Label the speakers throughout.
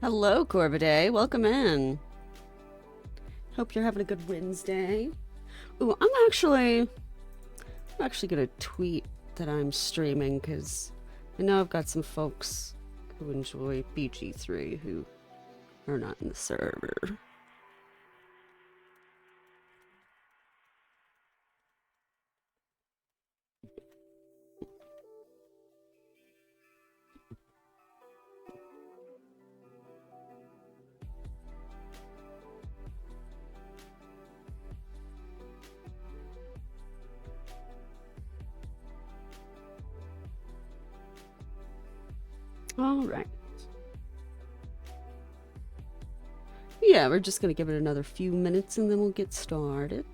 Speaker 1: Hello, Corvidae. Welcome in. Hope you're having a good Wednesday. Ooh, I'm actually gonna tweet that I'm streaming because I know I've got some folks who enjoy BG3 who are not in the server. All right. Yeah, we're just gonna give it another few minutes and then we'll get started.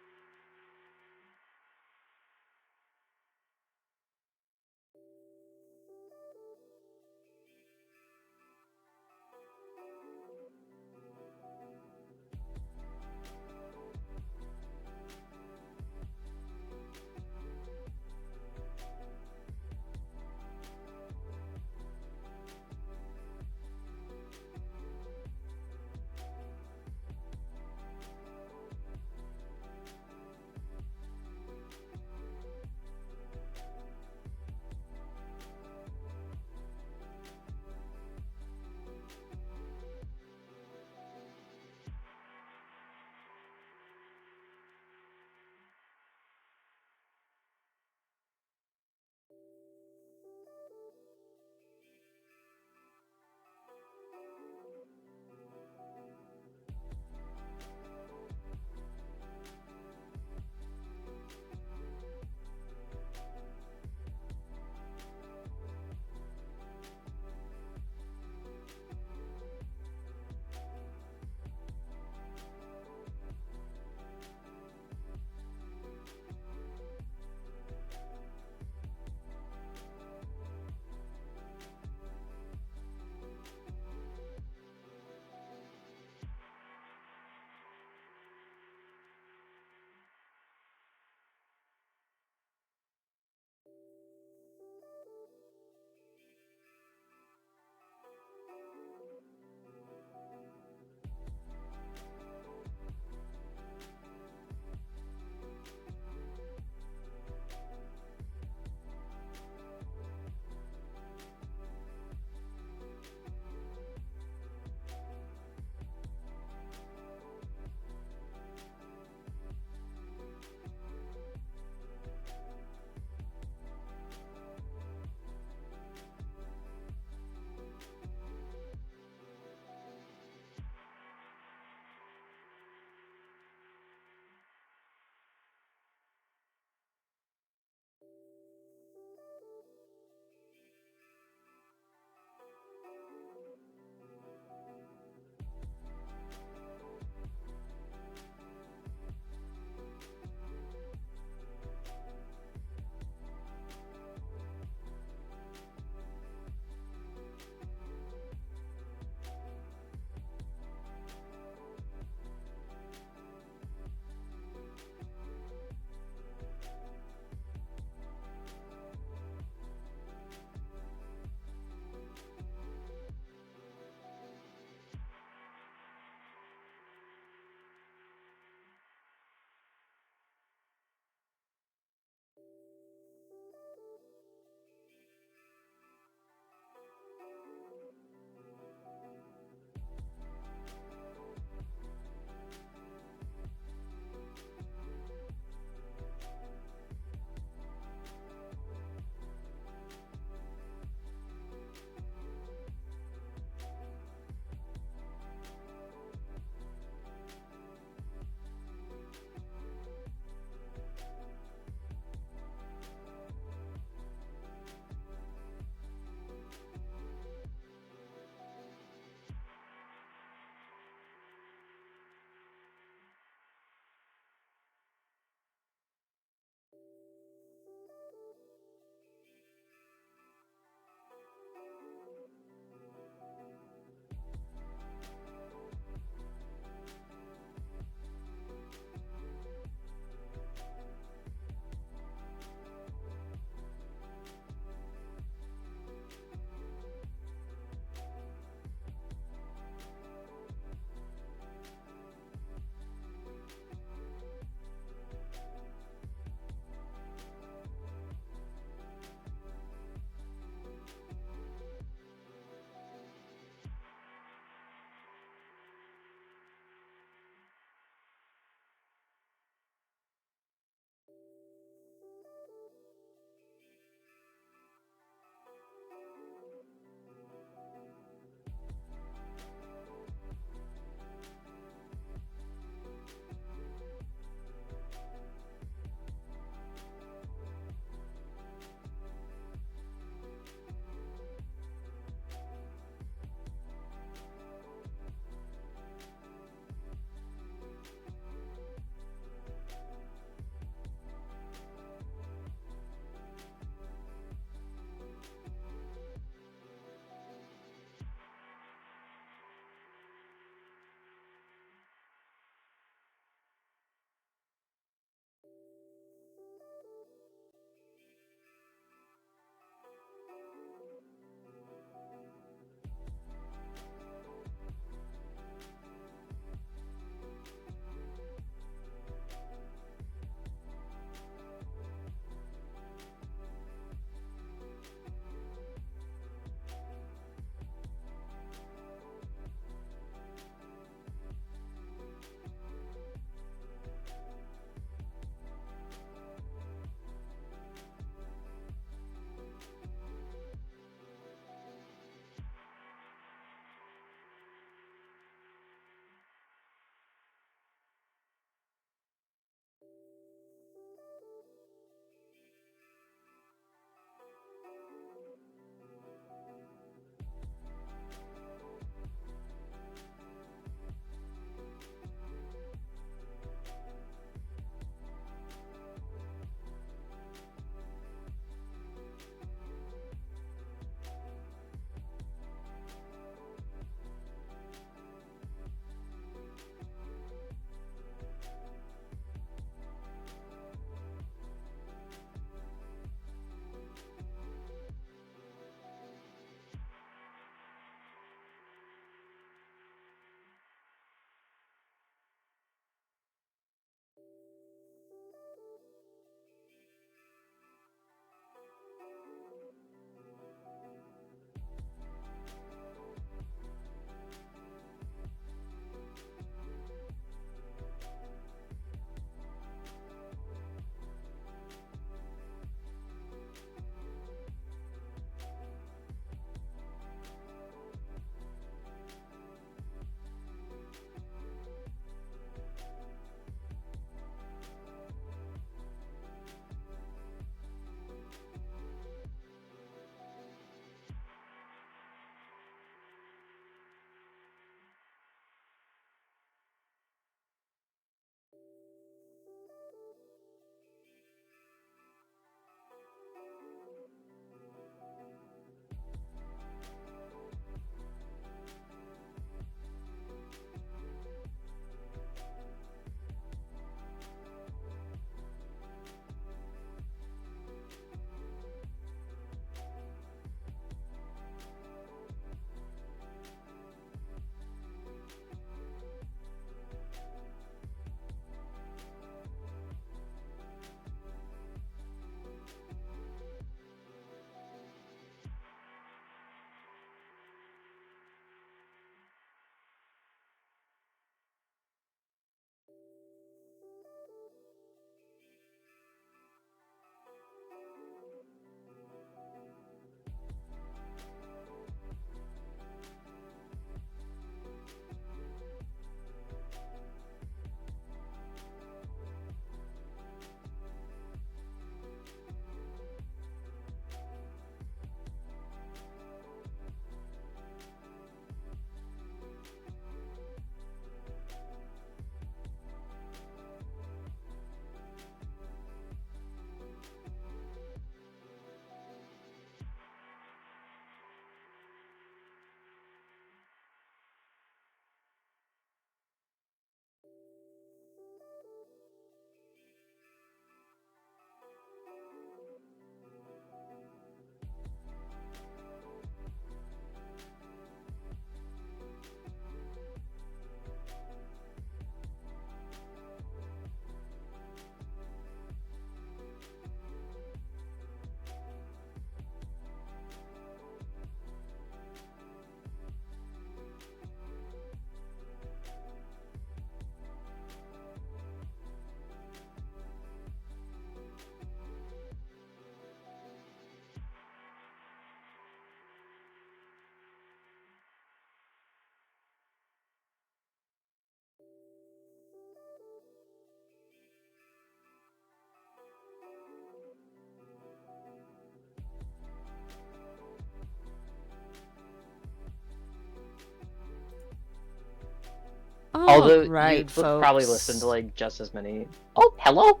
Speaker 1: All
Speaker 2: Although
Speaker 1: right,
Speaker 2: you'd probably listen to
Speaker 1: folks.
Speaker 2: like just as many. Oh, hello.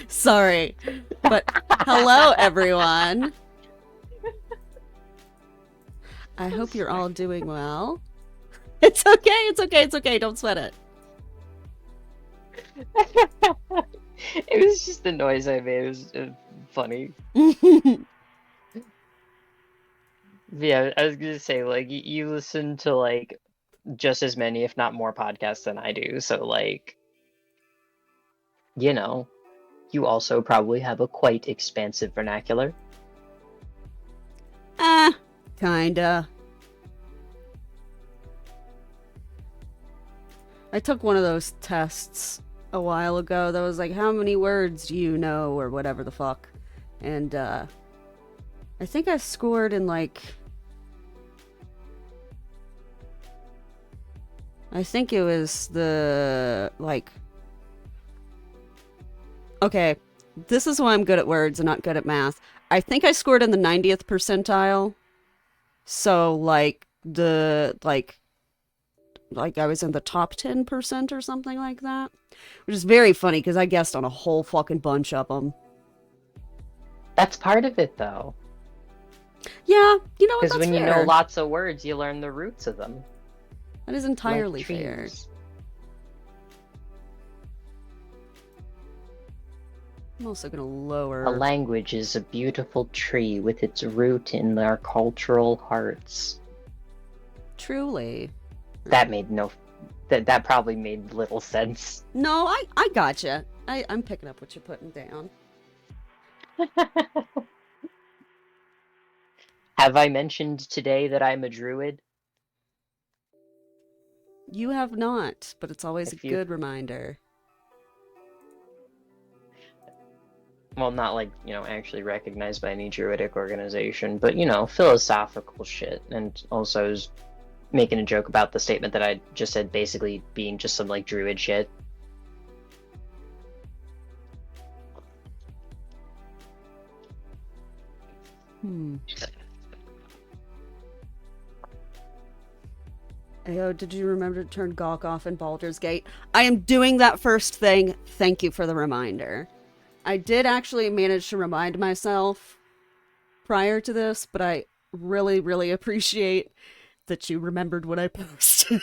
Speaker 1: Sorry, but hello, everyone. I hope you're all doing well. It's okay, it's okay, it's okay. Don't sweat it.
Speaker 2: It was just the noise I made. It was funny. Yeah, I was gonna say like you listen to like just as many, if not more, podcasts than I do. So like, you know, you also probably have a quite expansive vernacular.
Speaker 1: Ah, kinda. I took one of those tests a while ago that was like, how many words do you know, or whatever the fuck. And I think I scored in like, I think it was the, like, okay, this is why I'm good at words and not good at math. I think I scored in the 90th percentile. So, like I was in the top 10% or something like that. Which is very funny because I guessed on a whole fucking bunch of them.
Speaker 2: That's part of it though,
Speaker 1: Yeah, you know what?
Speaker 2: because
Speaker 1: That's
Speaker 2: when you know
Speaker 1: fair.
Speaker 2: lots of words, you learn the roots of them,
Speaker 1: That is
Speaker 2: like
Speaker 1: entirely fair.
Speaker 2: trees.
Speaker 1: I'm also gonna
Speaker 2: A
Speaker 1: lower.
Speaker 2: language is a beautiful tree with its root in our cultural hearts.
Speaker 1: Truly.
Speaker 2: That made no, that probably made little sense.
Speaker 1: No, I gotcha. I'm picking up what you're putting down.
Speaker 2: Have I mentioned today that I'm a druid?
Speaker 1: You have not, but it's always a
Speaker 2: If you,
Speaker 1: good reminder.
Speaker 2: well, not like, actually recognized by any druidic organization, but, philosophical shit. And also I was making a joke about the statement that I just said basically being just some like druid shit.
Speaker 1: Hmm. Oh, did you remember to turn Gawk off in Baldur's Gate? I am doing that first thing. Thank you for the reminder. I did actually manage to remind myself prior to this, but I really, really appreciate that you remembered what I posted.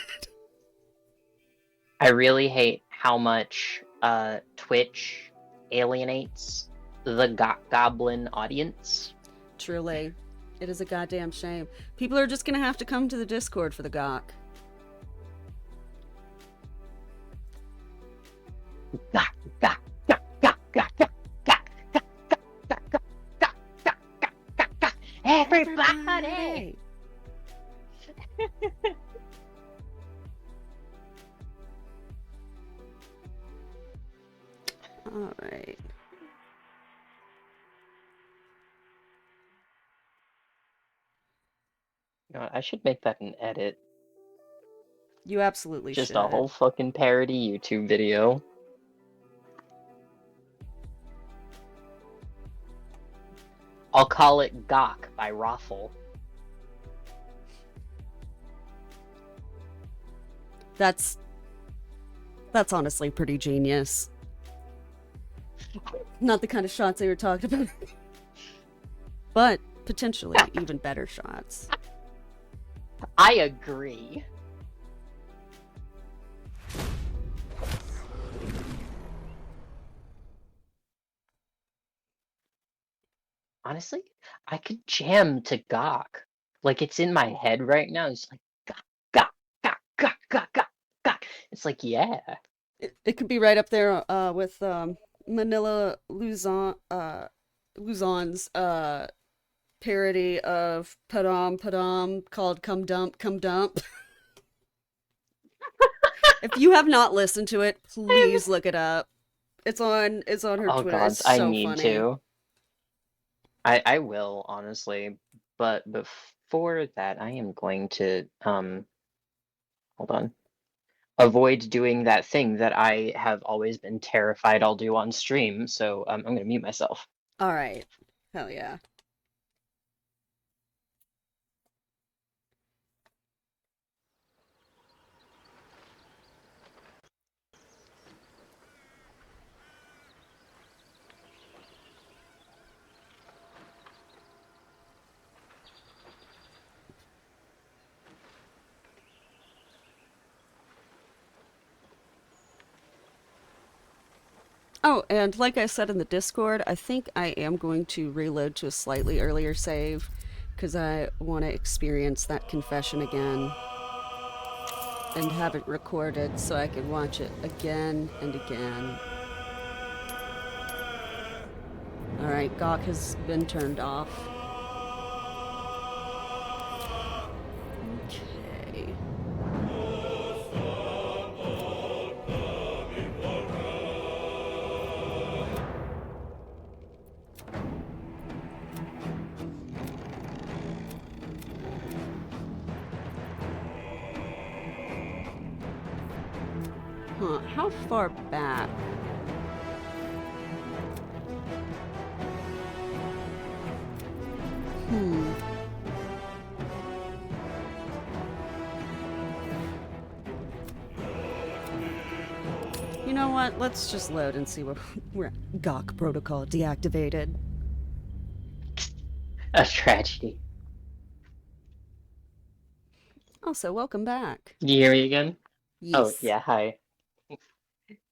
Speaker 2: I really hate how much Twitch alienates the goblin audience.
Speaker 1: Truly, it is a goddamn shame. People are just gonna have to come to the Discord for the Gawk.
Speaker 2: Gawk, gawk, gawk, gawk, gawk, gawk, gawk, gawk, gawk, gawk, gawk, gawk, gawk, gawk, gawk. Everybody!
Speaker 1: Everybody! All right.
Speaker 2: I should make that an edit.
Speaker 1: You absolutely
Speaker 2: Just a
Speaker 1: should.
Speaker 2: whole fucking parody YouTube video. I'll call it Gawk by Raffle.
Speaker 1: That's honestly pretty genius. Not the kind of shots they were talking about, but potentially even better shots.
Speaker 2: I agree. Honestly, I could jam to Gawk. Like it's in my head right now. It's like Gawk, Gawk, Gawk, Gawk, Gawk, Gawk, Gawk. It's like, yeah.
Speaker 1: It could be right up there with Manila Luzon's parody of Padam Padam called Come Dump Come Dump. If you have not listened to it, please look it up. It's on her
Speaker 2: Oh
Speaker 1: Twitter. It's
Speaker 2: God, I
Speaker 1: so
Speaker 2: need
Speaker 1: funny.
Speaker 2: to. I will, honestly. But before that, I am going to hold on. Avoid doing that thing that I have always been terrified I'll do on stream, so I'm gonna mute myself.
Speaker 1: All right. Hell yeah. Oh, and like I said in the Discord, I think I am going to reload to a slightly earlier save because I want to experience that confession again and have it recorded so I can watch it again and again. Alright, Gawk has been turned off. Okay. Huh, how far back? Hmm. You know what? Let's just load and see what we're Gawk protocol deactivated.
Speaker 2: A tragedy.
Speaker 1: Also, welcome back.
Speaker 2: Do you hear me again? Oh,
Speaker 1: Yes.
Speaker 2: yeah, hi.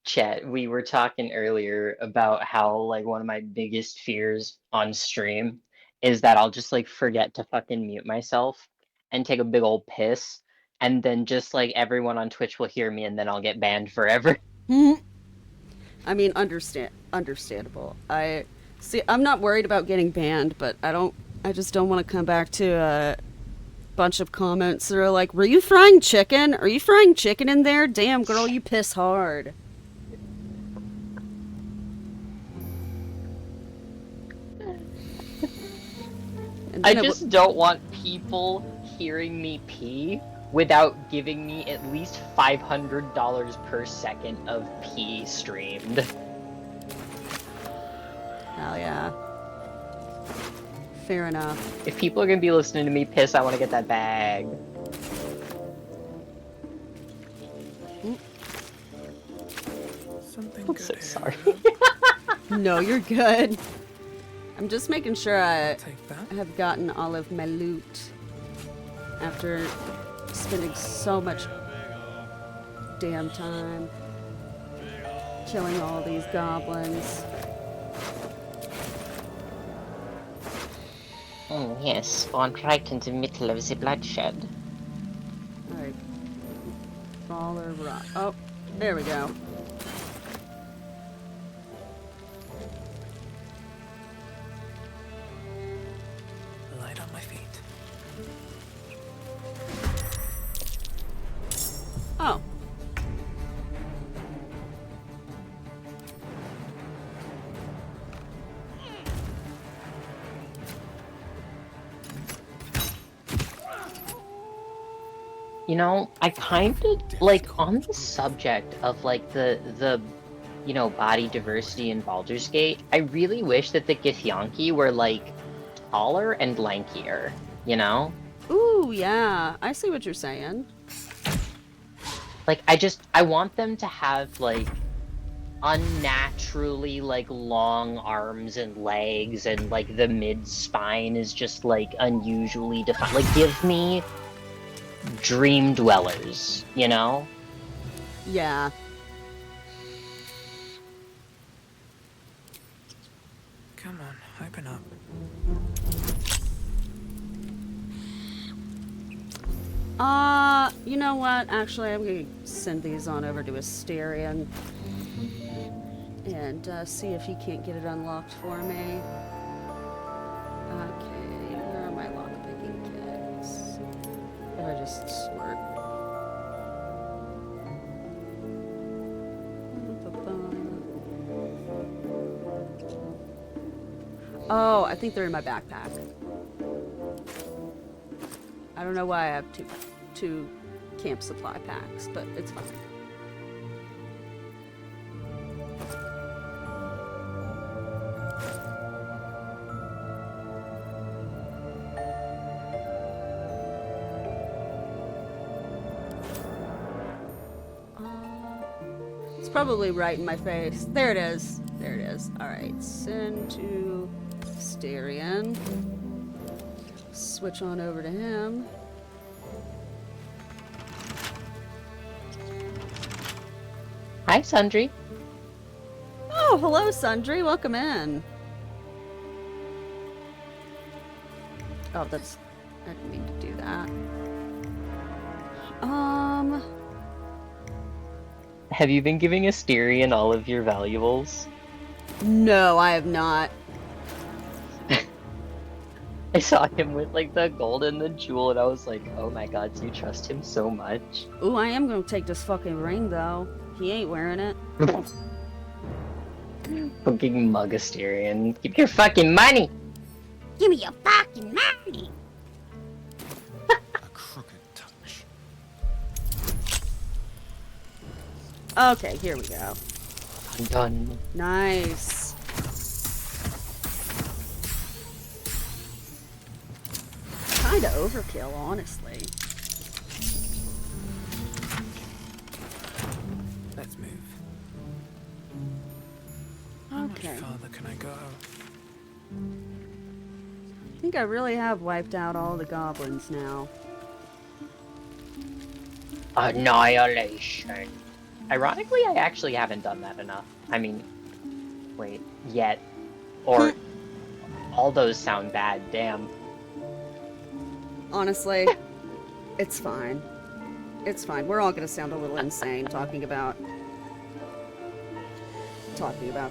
Speaker 2: Chat, we were talking earlier about how like one of my biggest fears on stream is that I'll just like forget to fucking mute myself and take a big old piss, and then just like everyone on Twitch will hear me and then I'll get banned forever.
Speaker 1: I mean, understandable. I see. I'm not worried about getting banned, but I just don't want to come back to a bunch of comments that are like, "Were you frying chicken? Are you frying chicken in there? Damn, girl, you piss hard." And
Speaker 2: I
Speaker 1: then
Speaker 2: just don't want people hearing me pee without giving me at least $500 per second of pee streamed.
Speaker 1: Hell yeah. Fair enough.
Speaker 2: If people are gonna be listening to me piss, I want to get that bag.
Speaker 3: Something
Speaker 2: I'm
Speaker 3: good
Speaker 2: so
Speaker 3: here.
Speaker 2: sorry.
Speaker 1: No, you're good. I'm just making sure I
Speaker 3: Take that.
Speaker 1: have gotten all of my loot after spending so much damn time killing all these goblins.
Speaker 2: Oh yes, spawned right in the middle of the bloodshed.
Speaker 1: Alright. Baller rock. Oh, there we go.
Speaker 3: Light on my feet.
Speaker 1: Oh.
Speaker 2: You know, I kind of like on the subject of like the you know body diversity in Baldur's Gate. I really wish that the Githyanki were like taller and lankier. You know,
Speaker 1: Ooh, yeah. I see what you're saying.
Speaker 2: like I want them to have like unnaturally like long arms and legs, and like the mid spine is just like unusually defined. Like give me dream dwellers, you know?
Speaker 1: Yeah.
Speaker 3: Come on, open up.
Speaker 1: You know what? Actually, I'm gonna send these on over to Asterion and see if he can't get it unlocked for me. Okay, where are my lockpicking kits? If I just sort. Oh, I think they're in my backpack. I don't know why I have two camp supply packs, but it's fine. It's probably right in my face. There it is. There it is. Alright, send to Asterion. Switch on over to him.
Speaker 2: Hi, Sundry.
Speaker 1: Oh, hello, Sundry. Welcome in. Oh, that's... I didn't mean to do that.
Speaker 2: Have you been giving Asterion all of your valuables?
Speaker 1: No, I have not.
Speaker 2: I saw him with like the gold and the jewel, and I was like, oh my god, do you trust him so much?
Speaker 1: Ooh, I am gonna take this fucking ring, though. He ain't wearing it.
Speaker 2: Fucking mug Asterion. Keep your fucking money!
Speaker 1: Give me your fucking money!
Speaker 4: A crooked touch.
Speaker 1: Okay, here we go.
Speaker 2: I'm done.
Speaker 1: Nice. Kinda overkill, honestly.
Speaker 3: Let's move.
Speaker 1: Okay.
Speaker 3: How much farther can I go?
Speaker 1: I think I really have wiped out all the goblins now.
Speaker 2: Annihilation. Ironically, I actually haven't done that enough. I mean, wait, yet. Or, all those sound bad, damn.
Speaker 1: Honestly, it's fine. It's fine. We're all gonna sound a little insane talking about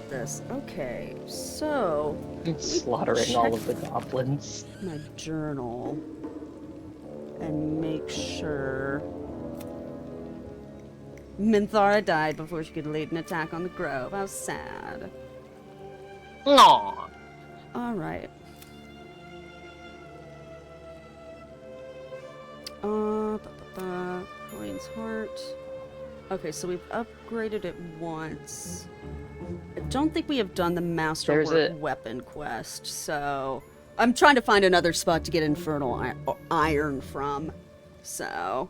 Speaker 1: this. Okay, so
Speaker 2: Slaughtering all of the goblins.
Speaker 1: my journal and make sure Minthara died before she could lead an attack on the grove. How sad.
Speaker 2: Aww.
Speaker 1: Alright. Coin's heart. Okay, so we've upgraded it once. I don't think we have done the masterwork weapon quest, so I'm trying to find another spot to get infernal iron from. So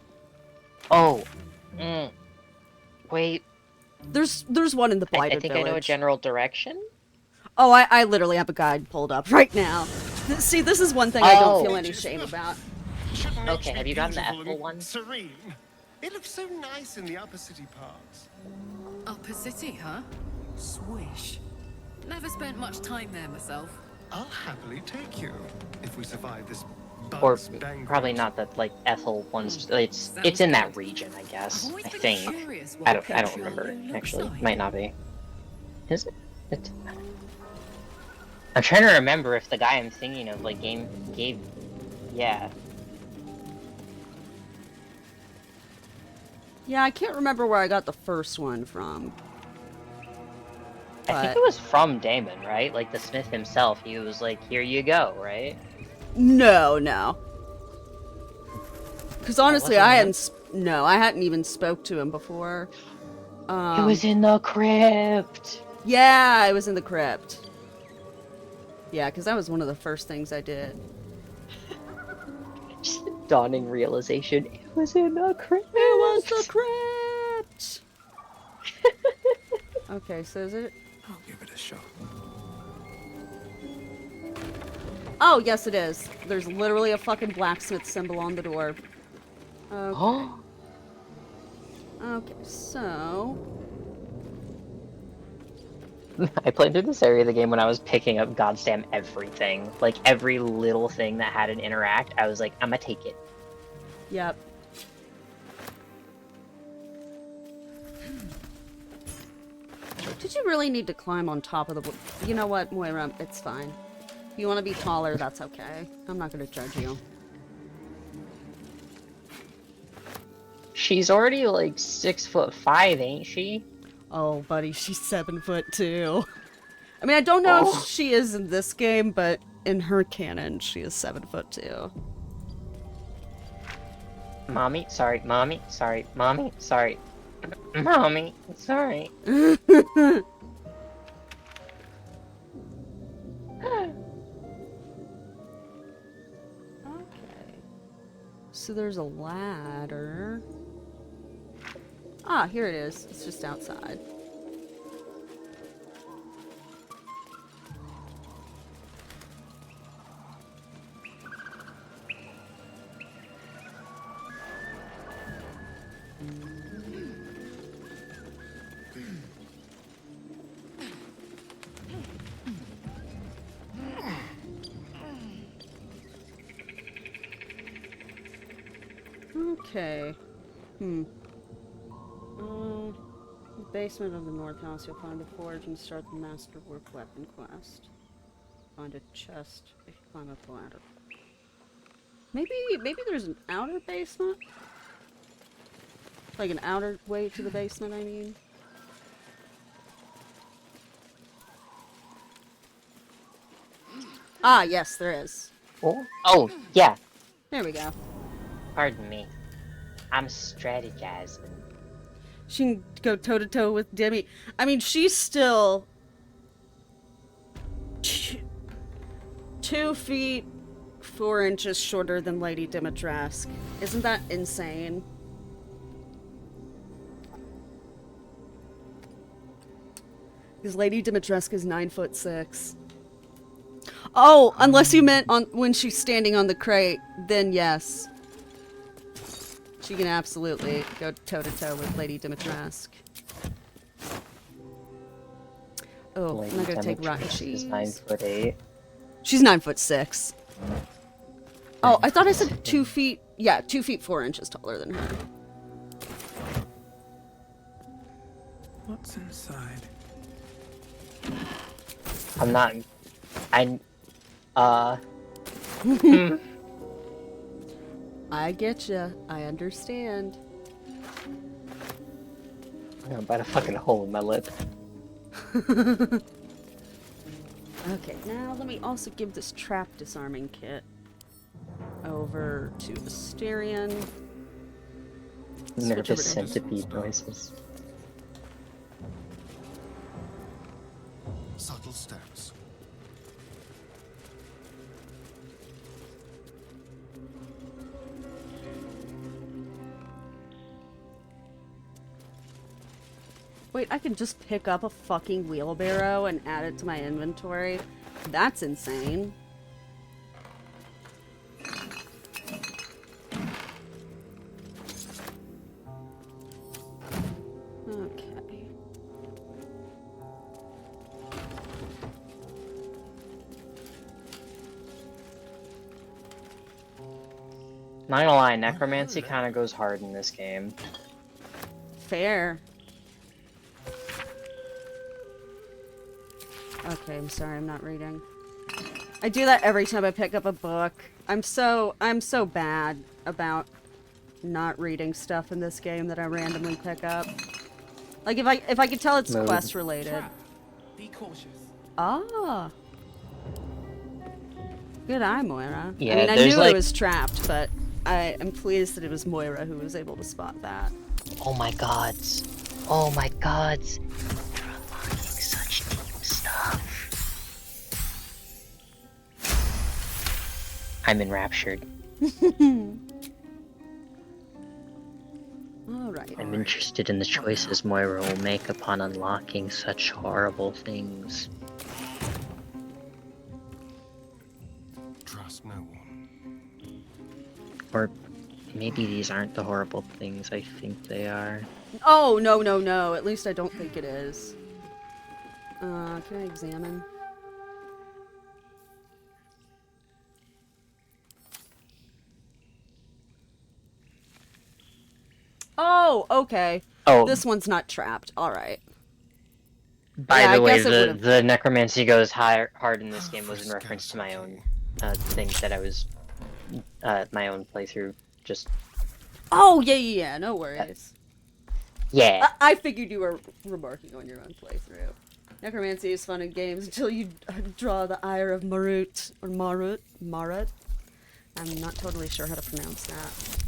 Speaker 2: Oh. Wait.
Speaker 1: there's one in the blighted
Speaker 2: I think
Speaker 1: village.
Speaker 2: I know a general direction.
Speaker 1: Oh, I literally have a guide pulled up right now. See, this is one thing I don't feel any shame about.
Speaker 4: Shouldn't
Speaker 2: Okay,
Speaker 4: it
Speaker 2: have
Speaker 4: be
Speaker 2: you gotten the
Speaker 4: beautiful
Speaker 2: Ethel
Speaker 4: and
Speaker 2: one?
Speaker 4: Serene. It looks so nice in the upper city parts.
Speaker 5: Upper City, huh? Swish. Never spent much time there myself.
Speaker 4: I'll happily take you if we survive this
Speaker 2: Or
Speaker 4: bug's banquet.
Speaker 2: probably not that like Ethel ones. It's in that region, I guess.
Speaker 5: I've always
Speaker 2: I
Speaker 5: been
Speaker 2: think.
Speaker 5: curious what
Speaker 2: I don't
Speaker 5: Patreon
Speaker 2: remember
Speaker 5: looks
Speaker 2: actually.
Speaker 5: like.
Speaker 2: Might not be. Is it? I'm trying to remember if the guy I'm thinking of like gave. Yeah.
Speaker 1: Yeah, I can't remember where I got the first one from.
Speaker 2: I think it was from Damon, right? Like the smith himself. He was like, "Here you go," right?
Speaker 1: No. Because honestly,
Speaker 2: wasn't
Speaker 1: I
Speaker 2: him?
Speaker 1: hadn't. I hadn't even spoke to him before.
Speaker 2: It was in the crypt.
Speaker 1: Yeah, it was in the crypt. Yeah, because that was one of the first things I did.
Speaker 2: Just dawning realization. It was in the crypt.
Speaker 1: It was the crypt. Okay, so is it?
Speaker 3: I'll give it a shot.
Speaker 1: Oh, yes, it is. There's literally a fucking blacksmith symbol on the door. Okay. Okay, so
Speaker 2: I played through this area of the game when I was picking up goddamn everything. Like every little thing that had an interact, I was like, I'm gonna take it.
Speaker 1: yep. Did you really need to climb on top of the... You know what, Moira? It's fine. If you want to be taller, that's okay. I'm not going to judge you.
Speaker 2: She's already like 6'5", ain't she?
Speaker 1: Oh, buddy, she's 7'2". I mean, I don't know if she is in this game, but in her canon, she is 7'2".
Speaker 2: Mommy, sorry. Mommy, sorry. Mommy, sorry. Mommy, sorry.
Speaker 1: Okay. So there's a ladder. Ah, here it is. It's just outside. Okay. The basement of the North House, you'll find the forge and start the masterwork weapon quest. Find a chest if you climb up the ladder. Maybe there's an outer basement? Like an outer way to the basement, I mean. Ah, yes, there is.
Speaker 2: Oh, yeah.
Speaker 1: There we go.
Speaker 2: Pardon me. I'm strategizing.
Speaker 1: She can go toe to toe with Demi. I mean, she's still 2 feet 4 inches shorter than Lady Dimitrescu. Isn't that insane? Because Lady Dimitrescu is 9'6". Oh, unless you meant on when she's standing on the crate, then yes. She can absolutely go toe to toe with Lady Dimitrescu. Oh,
Speaker 2: Lady
Speaker 1: I'm not gonna take rotten
Speaker 2: Dimitrescu
Speaker 1: cheese.
Speaker 2: is 9'8".
Speaker 1: She's 9'6". Oh, I thought I said 2 feet. Yeah, 2 feet 4 inches taller than her.
Speaker 3: What's inside?
Speaker 2: I'm not.
Speaker 1: I get ya. I understand.
Speaker 2: I'm about a fucking hole in my lip.
Speaker 1: Okay, now let me also give this trap disarming kit over to Asterion. Switch over
Speaker 2: Nervous
Speaker 1: to-
Speaker 2: centipede noises.
Speaker 4: Subtle steps.
Speaker 1: Wait, I can just pick up a fucking wheelbarrow and add it to my inventory? That's insane. Okay.
Speaker 2: Not gonna lie, necromancy kind of goes hard in this game.
Speaker 1: Fair. Okay, I'm sorry, I'm not reading. I do that every time I pick up a book. I'm so bad about not reading stuff in this game that I randomly pick up. Like if I could tell it's
Speaker 2: Mood.
Speaker 1: quest related.
Speaker 3: Trap. Be cautious.
Speaker 1: Ah. Good eye, Moira.
Speaker 2: Yeah,
Speaker 1: I mean, I
Speaker 2: there's,
Speaker 1: knew
Speaker 2: like-
Speaker 1: it was trapped, but I am pleased that it was Moira who was able to spot that.
Speaker 2: Oh my gods. Oh my gods. You're unlocking such deep stuff. I'm enraptured.
Speaker 1: Alright.
Speaker 2: I'm interested in the choices Moira will make upon unlocking such horrible things.
Speaker 4: Trust no one.
Speaker 2: Or maybe these aren't the horrible things I think they are.
Speaker 1: Oh, no, no, no. At least I don't think it is. Can I examine? Oh, okay.
Speaker 2: Oh,
Speaker 1: This one's not trapped. Alright.
Speaker 2: by
Speaker 1: yeah,
Speaker 2: the
Speaker 1: I
Speaker 2: way,
Speaker 1: guess it would've-
Speaker 2: the necromancy goes hard in this game was in reference to my own thing that I was, my own playthrough. Just,
Speaker 1: Oh, yeah, yeah, yeah. No worries.
Speaker 2: yeah.
Speaker 1: I figured you were remarking on your own playthrough. Necromancy is fun in games until you draw the ire of Marut, or Marut. I'm not totally sure how to pronounce that.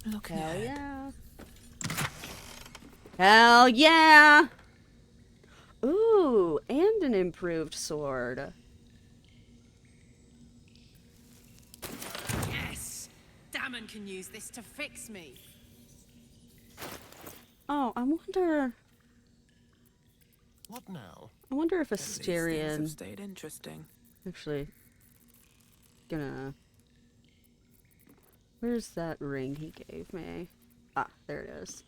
Speaker 3: Look
Speaker 1: Hell
Speaker 3: ahead.
Speaker 1: yeah. Hell yeah! Ooh, and an improved sword.
Speaker 5: Yes! Damon can use this to fix me.
Speaker 1: Oh, I wonder
Speaker 4: What now?
Speaker 1: if
Speaker 3: These things have
Speaker 1: Asterion
Speaker 3: stayed interesting.
Speaker 1: actually gonna. Where's that ring he gave me? Ah, there it is.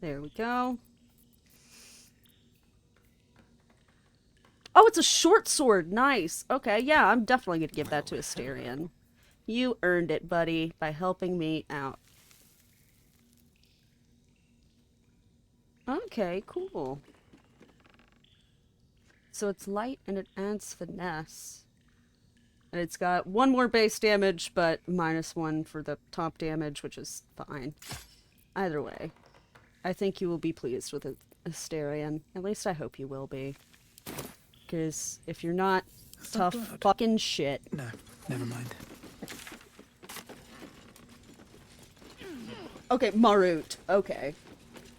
Speaker 1: There we go. Oh, it's a short sword. Nice. Okay, yeah, I'm definitely gonna give that to Asterion. You earned it, buddy, by helping me out. Okay, cool. So it's light and it adds finesse. And it's got 1 more base damage, but -1 for the top damage, which is fine. Either way, I think you will be pleased with it, Asterion. At least I hope you will be. Because if you're not, tough
Speaker 3: blood.
Speaker 1: fucking shit.
Speaker 3: No, never mind.
Speaker 1: Okay, Marut. Okay.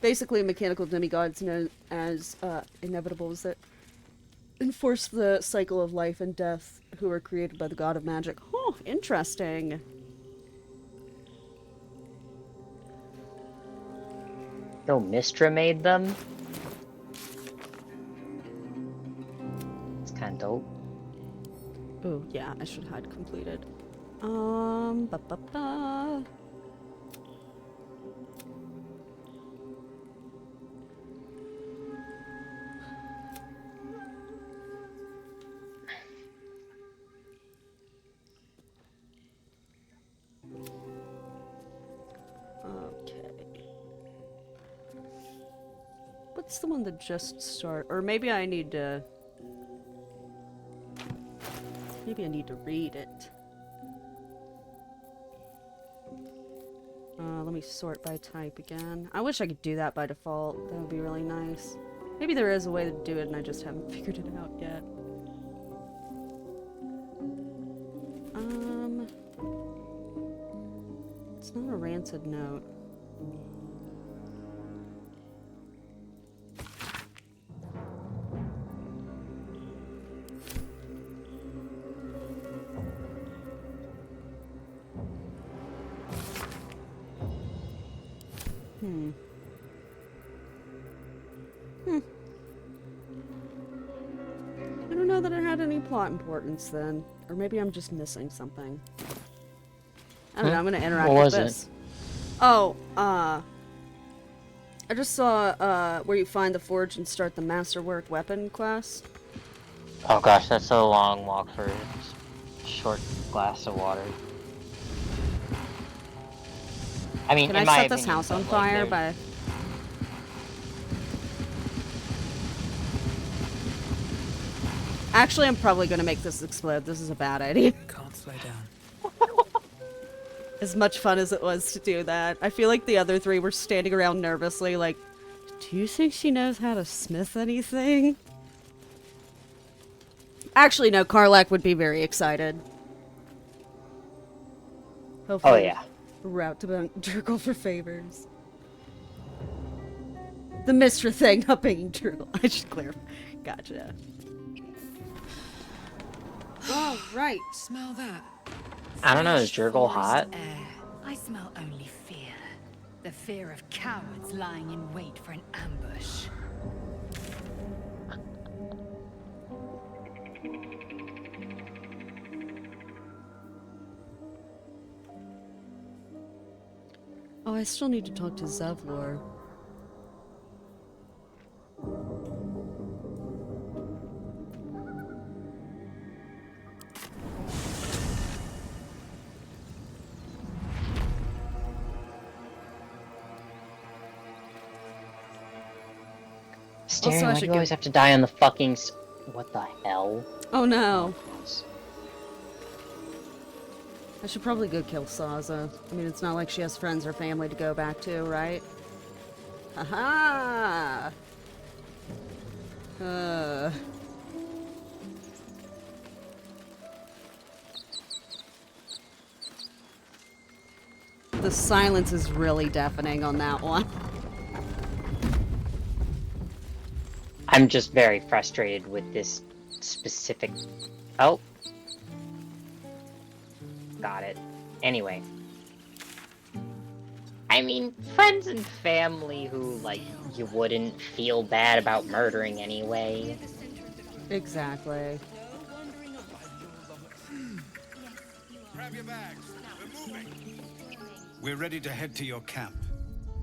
Speaker 1: Basically, mechanical demigods known as inevitables that enforce the cycle of life and death, who are created by the god of magic. Oh, interesting.
Speaker 2: No, Mistra made them? It's kind of dope.
Speaker 1: Oh, yeah, I should hide completed. Ba ba ba. Okay. What's the one that just started? Or maybe I need to... Maybe I need to read it. Let me sort by type again. I wish I could do that by default. That would be really nice. Maybe there is a way to do it and I just haven't figured it out yet. It's not a rancid note. I don't know that it had any plot importance then. Or maybe I'm just missing something. I don't know, I'm gonna interact
Speaker 2: What
Speaker 1: with
Speaker 2: was it?
Speaker 1: this. Oh, I just saw, where you find the forge and start the masterwork weapon quest.
Speaker 2: Oh gosh, that's a long walk for a short glass of water. I mean,
Speaker 1: Can
Speaker 2: in
Speaker 1: I
Speaker 2: my
Speaker 1: set this
Speaker 2: opinion,
Speaker 1: house on
Speaker 2: but,
Speaker 1: fire
Speaker 2: like,
Speaker 1: by... Actually, I'm probably gonna make this explode. This is a bad idea.
Speaker 3: Can't slow down.
Speaker 1: As much fun as it was to do that. I feel like the other three were standing around nervously like, do you think she knows how to smith anything? Actually, no, Karlak would be very excited. Hopefully,
Speaker 2: Oh yeah.
Speaker 1: route to Jurgle for favors. The Mistra thing, not being Jurgle. I should clarify. Gotcha. All right.
Speaker 5: Smell that?
Speaker 2: I don't know, is
Speaker 5: Fresh
Speaker 2: Jurgle
Speaker 5: forest
Speaker 2: hot?
Speaker 5: Air. I smell only fear. The fear of cowards lying in wait for an ambush.
Speaker 1: Oh, I still need to talk to Zevlor.
Speaker 2: Staring,
Speaker 1: Also, I
Speaker 2: why
Speaker 1: should
Speaker 2: do you
Speaker 1: get-
Speaker 2: always have to die on the fucking what the hell?
Speaker 1: Oh no.
Speaker 2: Yes.
Speaker 1: I should probably go kill Saza. I mean, it's not like she has friends or family to go back to, right? Haha! The silence is really deafening on that one.
Speaker 2: I'm just very frustrated with this specific... Oh. Got it. Anyway. I mean, friends and family who, like, you wouldn't feel bad about murdering anyway.
Speaker 1: Exactly.
Speaker 4: Grab your bags. We're moving. We're ready to head to your camp.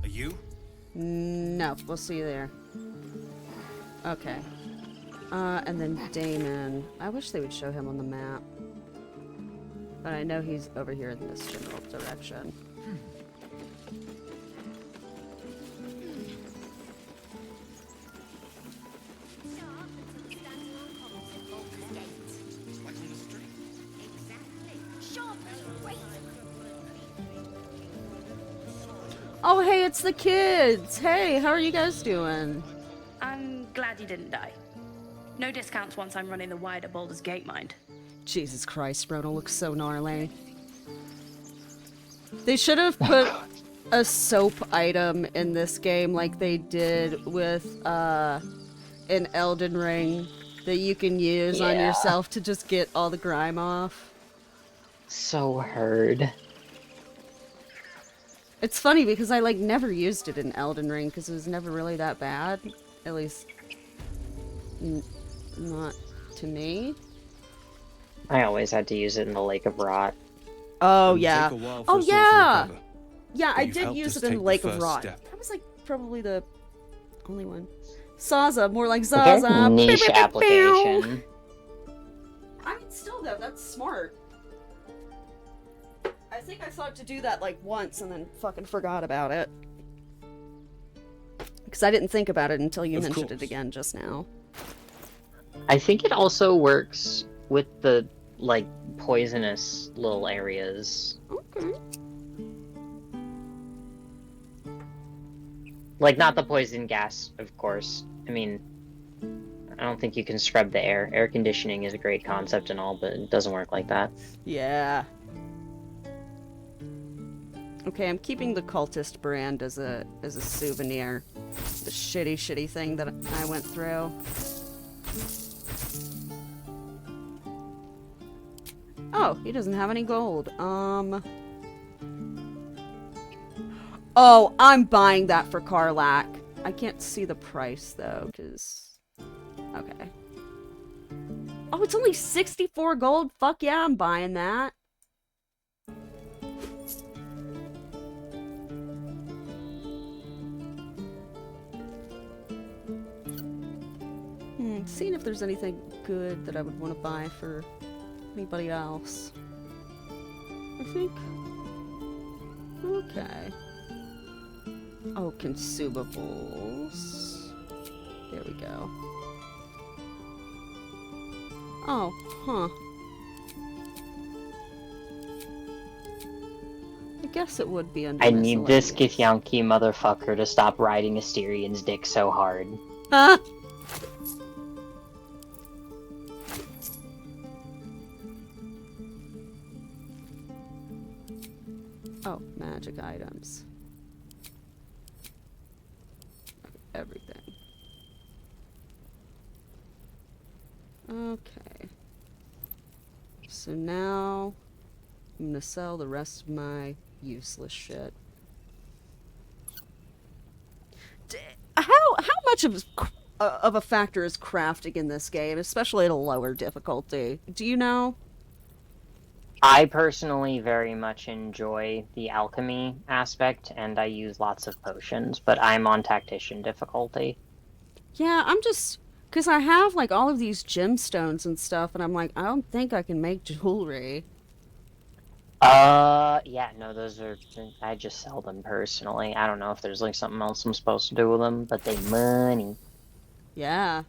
Speaker 4: Are you?
Speaker 1: No, we'll see you there. Okay. And then Damon. I wish they would show him on the map. But I know he's over here in this general direction. Oh, hey, it's the kids! Hey, how are you guys doing?
Speaker 6: I'm glad you didn't die. No discounts once I'm running the wider Baldur's Gate mind.
Speaker 1: Jesus Christ, Rona looks so gnarly. They should have put a soap item in this game like they did with, in Elden Ring that you can use on yourself to just get all the grime off.
Speaker 2: So heard.
Speaker 1: It's funny because I, like, never used it in Elden Ring because it was never really that bad. At least, not to me.
Speaker 2: I always had to use it in the Lake of Rot.
Speaker 1: Oh,
Speaker 4: It'll
Speaker 1: yeah.
Speaker 4: take a while for
Speaker 1: Oh,
Speaker 4: us all to
Speaker 1: yeah!
Speaker 4: recover,
Speaker 1: Yeah,
Speaker 4: but
Speaker 1: I
Speaker 4: you've
Speaker 1: did
Speaker 4: helped
Speaker 1: use
Speaker 4: us
Speaker 1: it in
Speaker 4: take
Speaker 1: the
Speaker 4: the
Speaker 1: Lake of
Speaker 4: first
Speaker 1: Rot.
Speaker 4: step.
Speaker 1: That was, like, probably the only one. Zaza, more like
Speaker 2: Very
Speaker 1: Zaza.
Speaker 2: niche
Speaker 1: Pew, pew, pew, pew.
Speaker 2: application.
Speaker 1: I mean, still though, that's smart. I think I thought to do that like once and then fucking forgot about it. Because I didn't think about it until you
Speaker 4: Of
Speaker 1: mentioned
Speaker 4: course.
Speaker 1: it again just now.
Speaker 2: I think it also works with the, like, poisonous little areas.
Speaker 1: Okay.
Speaker 2: Like, not the poison gas, of course. I mean, I don't think you can scrub the air. Air conditioning is a great concept and all, but it doesn't work like that.
Speaker 1: Yeah. Okay, I'm keeping the cultist brand as a souvenir. The shitty thing that I went through. Oh, he doesn't have any gold. Oh, I'm buying that for Karlak. I can't see the price though, because... Okay. Oh, it's only 64 gold? Fuck yeah, I'm buying that. Seeing if there's anything good that I would want to buy for anybody else. I think... Okay. Oh, consumables. There we go. Oh, huh. I guess it would be under
Speaker 2: I need this
Speaker 1: miscellaneous.
Speaker 2: Githyanki motherfucker to stop riding Asterian's dick so hard.
Speaker 1: Ah! Oh, magic items. Everything. Okay. So now I'm gonna sell the rest of my useless shit. How much of a factor is crafting in this game, especially at a lower difficulty? Do you know?
Speaker 2: I personally very much enjoy the alchemy aspect, and I use lots of potions, but I'm on tactician difficulty.
Speaker 1: Yeah, I'm just... Because I have, like, all of these gemstones and stuff, and I'm like, I don't think I can make jewelry.
Speaker 2: Yeah, no, those are... I just sell them personally. I don't know if there's, like, something else I'm supposed to do with them, but they money.
Speaker 1: Yeah.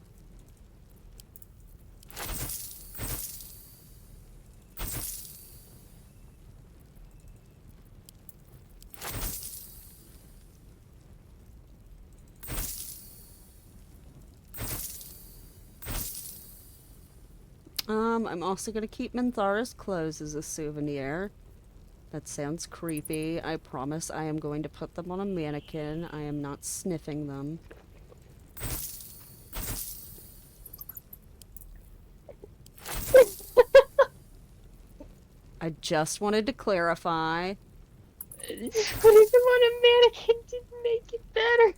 Speaker 1: I'm also gonna keep Minthara's clothes as a souvenir. That sounds creepy. I promise I am going to put them on a mannequin. I am not sniffing them. I just wanted to clarify.
Speaker 2: Putting them on a mannequin didn't make it better.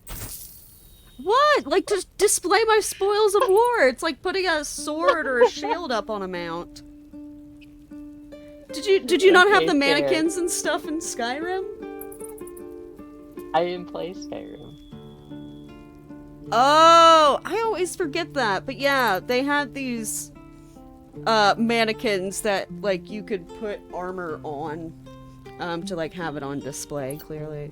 Speaker 1: What? Like, to display my spoils of war. It's like putting a sword or a shield up on a mount. Did you not have the mannequins and stuff in Skyrim?
Speaker 2: I didn't play Skyrim.
Speaker 1: Oh, I always forget that. But yeah, they had these mannequins that like you could put armor on to like have it on display clearly.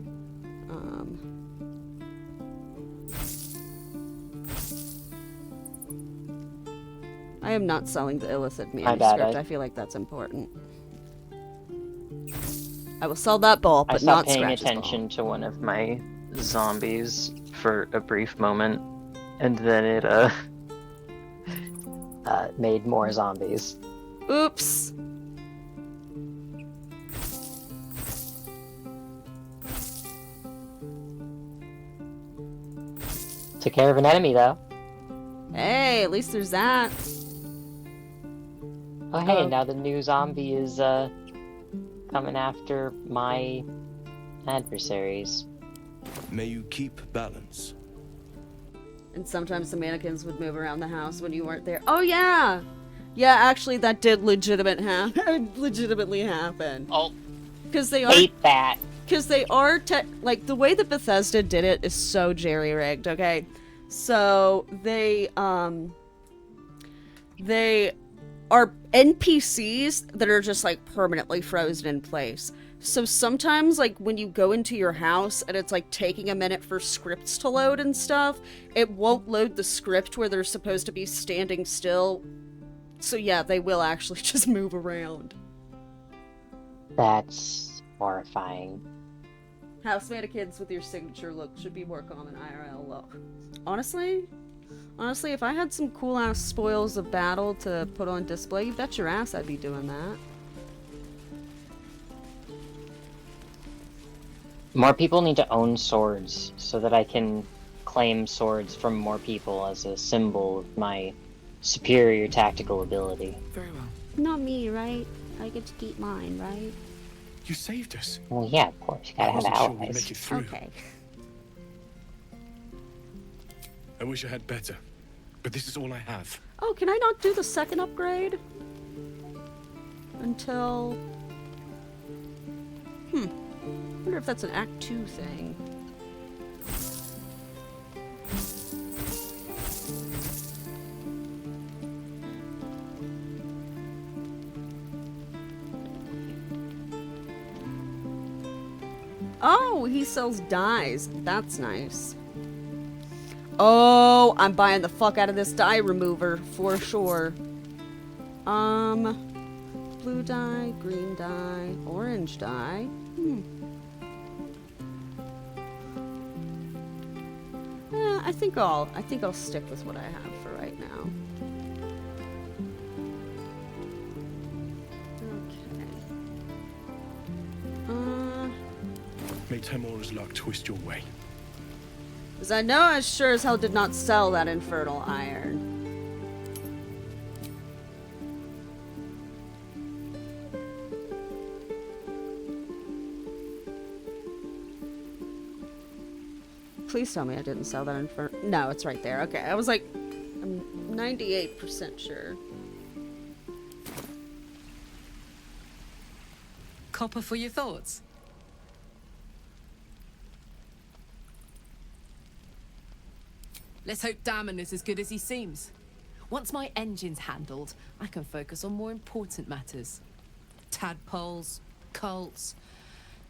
Speaker 1: I am not selling the illicit
Speaker 2: My bad,
Speaker 1: manuscript. I feel like that's important. I will sell that ball,
Speaker 2: I
Speaker 1: but
Speaker 2: stopped
Speaker 1: not
Speaker 2: paying
Speaker 1: Scratch's
Speaker 2: attention to one of my zombies for a brief moment, and then it made more zombies.
Speaker 1: ball. Oops.
Speaker 2: Took care of an enemy though.
Speaker 1: Hey, at least there's that.
Speaker 2: Oh hey,
Speaker 1: Oh.
Speaker 2: now the new zombie is coming after my adversaries.
Speaker 4: May you keep balance.
Speaker 1: And sometimes the mannequins would move around the house when you weren't there. Oh yeah, yeah. Actually, that did legitimately happen.
Speaker 2: Oh,
Speaker 1: Because they are,
Speaker 2: hate that.
Speaker 1: because they are like the way that Bethesda did it is so jerry-rigged. Okay, so they are NPCs that are just like permanently frozen in place. So sometimes, like, when you go into your house and it's like taking a minute for scripts to load and stuff, it won't load the script where they're supposed to be standing still. So yeah, they will actually just move around.
Speaker 2: That's horrifying.
Speaker 1: House mannequins with your signature look should be more common IRL look. Honestly, if I had some cool ass spoils of battle to put on display, you bet your ass I'd be doing that.
Speaker 2: More people need to own swords so that I can claim swords from more people as a symbol of my superior tactical ability.
Speaker 3: Very well.
Speaker 1: Not me, right? I get to keep mine, right?
Speaker 4: You saved us.
Speaker 2: Well, yeah, of course, you gotta
Speaker 4: I
Speaker 2: have
Speaker 4: wasn't sure we'd
Speaker 2: allies.
Speaker 4: make it through.
Speaker 1: Okay.
Speaker 4: I wish I had better, but this is all I have.
Speaker 1: Oh, can I not do the second upgrade? Until... I wonder if that's an Act 2 thing. Oh, he sells dyes. That's nice. Oh, I'm buying the fuck out of this dye remover for sure. Blue dye, green dye, orange dye. I think I'll stick with what I have for right now. Okay.
Speaker 4: May Temora's luck twist your way.
Speaker 1: Because I know I sure as hell did not sell that infernal iron. Please tell me I didn't sell that infernal... No, it's right there. Okay, I was like... I'm 98% sure.
Speaker 5: Copper for your thoughts. Let's hope Damon is as good as he seems. Once my engine's handled, I can focus on more important matters. Tadpoles, cults,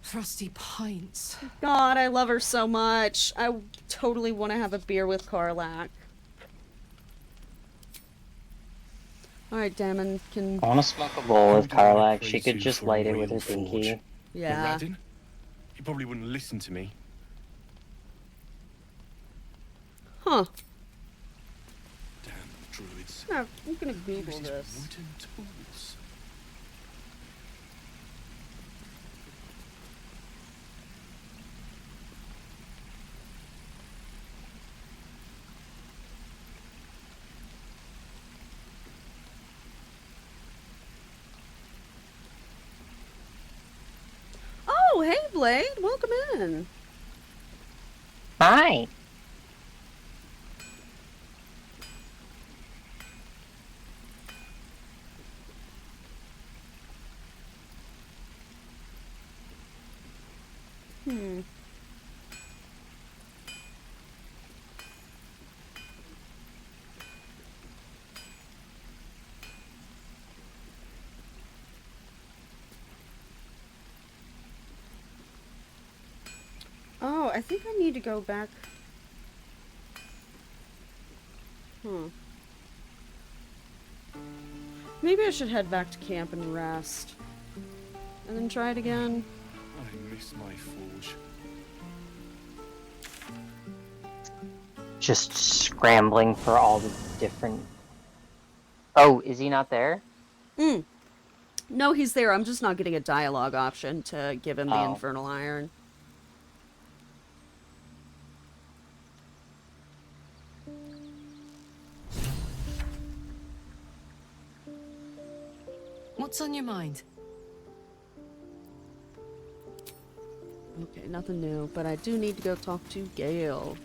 Speaker 5: frosty pints.
Speaker 1: God, I love her so much. I totally want to have a beer with Karlach. Alright, Damon, can...
Speaker 2: I want to smoke a bowl with
Speaker 4: Who do I
Speaker 2: Karlach.
Speaker 4: praise
Speaker 2: She could
Speaker 4: you
Speaker 2: just
Speaker 4: for a
Speaker 2: light it with her
Speaker 4: real forge?
Speaker 2: pinky.
Speaker 1: Yeah.
Speaker 4: Radin? He probably wouldn't listen to me.
Speaker 1: Huh.
Speaker 4: Damn druids.
Speaker 1: No, I'm gonna Google
Speaker 4: These
Speaker 1: this.
Speaker 4: wooden tools.
Speaker 1: Oh, hey, Blade. Welcome in.
Speaker 2: Hi!
Speaker 1: I think I need to go back. Maybe I should head back to camp and rest. And then try it again.
Speaker 7: I miss my forge.
Speaker 2: Just scrambling for all the different... Oh, is he not there?
Speaker 1: No, he's there. I'm just not getting a dialogue option to give him the
Speaker 2: Oh.
Speaker 1: Infernal Iron.
Speaker 5: What's on your mind?
Speaker 1: Okay, nothing new, but I do need to go talk to Gale.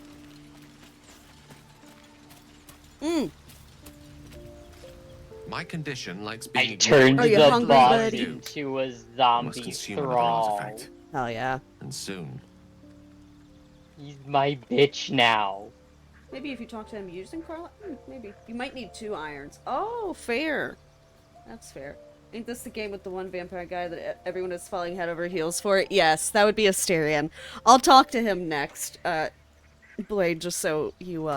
Speaker 8: My condition likes
Speaker 2: I
Speaker 8: being
Speaker 2: turned
Speaker 1: Are you
Speaker 2: the
Speaker 1: hungry,
Speaker 2: boss
Speaker 1: buddy?
Speaker 2: into a
Speaker 8: must
Speaker 2: zombie
Speaker 8: consume another
Speaker 2: thrall.
Speaker 8: artifact,
Speaker 1: Hell yeah.
Speaker 8: and soon.
Speaker 2: He's my bitch now.
Speaker 1: Maybe if you talk to him using Carla, maybe. You might need 2 irons. Oh, fair. That's fair. Ain't this the game with the one vampire guy that everyone is falling head over heels for? Yes, that would be Asterion. I'll talk to him next, Blade, just so you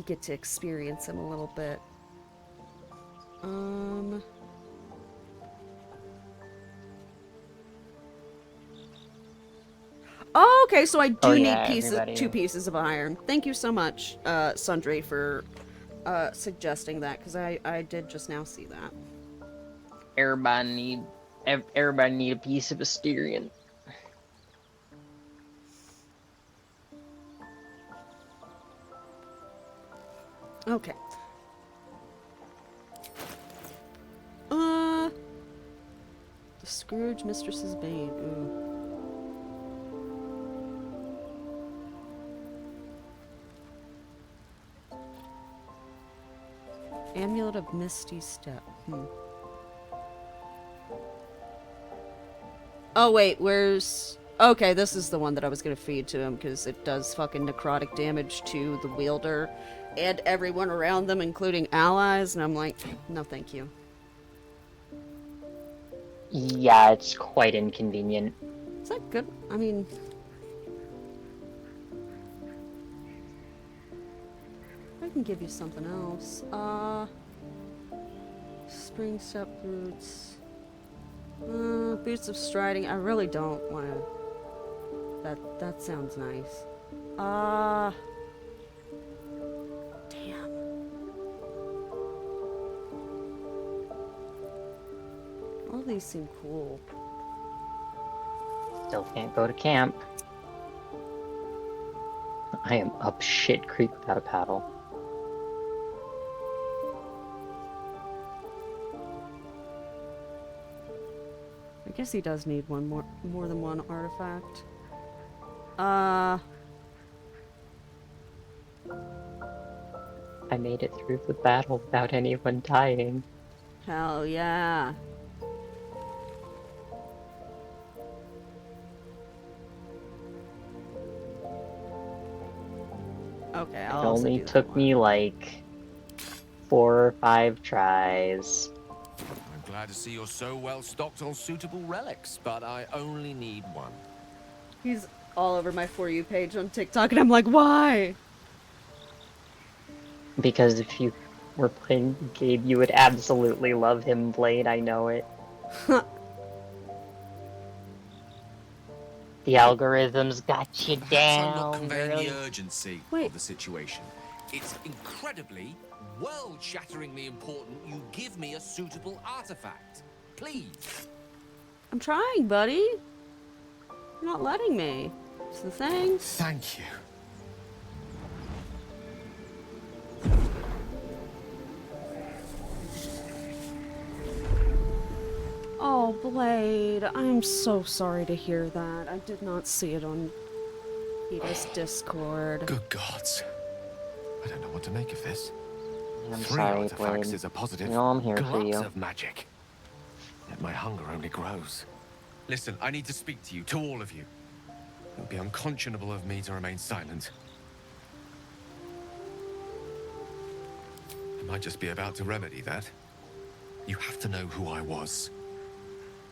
Speaker 1: get to experience him a little bit. Oh, okay, so I do
Speaker 2: Oh,
Speaker 1: need
Speaker 2: yeah, everybody.
Speaker 1: 2 pieces of iron. Thank you so much, Sundry, for suggesting that, because I did just now see that.
Speaker 2: Everybody need a piece of Asterion.
Speaker 1: Okay. The Scourge Mistress's Bane. Ooh. Amulet of Misty Step. Oh wait, where's... Okay, this is the one that I was gonna feed to him, because it does fucking necrotic damage to the wielder and everyone around them, including allies, and I'm like, no thank you.
Speaker 2: Yeah, it's quite inconvenient.
Speaker 1: Is that good? I mean... I can give you something else. Spring step boots. Boots of striding. I really don't want to... That sounds nice. Damn. All these seem cool.
Speaker 2: Still can't go to camp. I am up shit creek without a paddle.
Speaker 1: I guess he does need one more than one artifact.
Speaker 2: I made it through the battle without anyone dying.
Speaker 1: Hell yeah. Okay,
Speaker 2: It
Speaker 1: I'll also
Speaker 2: only
Speaker 1: do that
Speaker 2: took
Speaker 1: one.
Speaker 2: me like 4 or 5 tries.
Speaker 8: I'm glad to see you're so well stocked on suitable relics, but I only need one.
Speaker 1: He's all over my For You page on TikTok, and I'm like, why?
Speaker 2: Because if you were playing the game, you would absolutely love him, Blade. I know it. The algorithms got you
Speaker 8: Perhaps I'm not
Speaker 2: down,
Speaker 8: conveying
Speaker 2: girl.
Speaker 8: the urgency
Speaker 1: Wait.
Speaker 8: of the situation. It's incredibly, world-shatteringly important you give me a suitable artifact. Please.
Speaker 1: I'm trying, buddy. You're not letting me. It's the thing.
Speaker 8: Thank you.
Speaker 1: Oh, Blade, I'm so sorry to hear that. I did not see it on Peter's Discord.
Speaker 8: Good gods. I don't know what to make of this.
Speaker 2: I'm
Speaker 8: 3
Speaker 2: sorry,
Speaker 8: artifacts
Speaker 2: Blade.
Speaker 8: is a positive.
Speaker 2: You know I'm here for
Speaker 8: glut
Speaker 2: you.
Speaker 8: of magic. Yet my hunger only grows. Listen, I need to speak to you, to all of you. It would be unconscionable of me to remain silent. I might just be about to remedy that. You have to know who I was.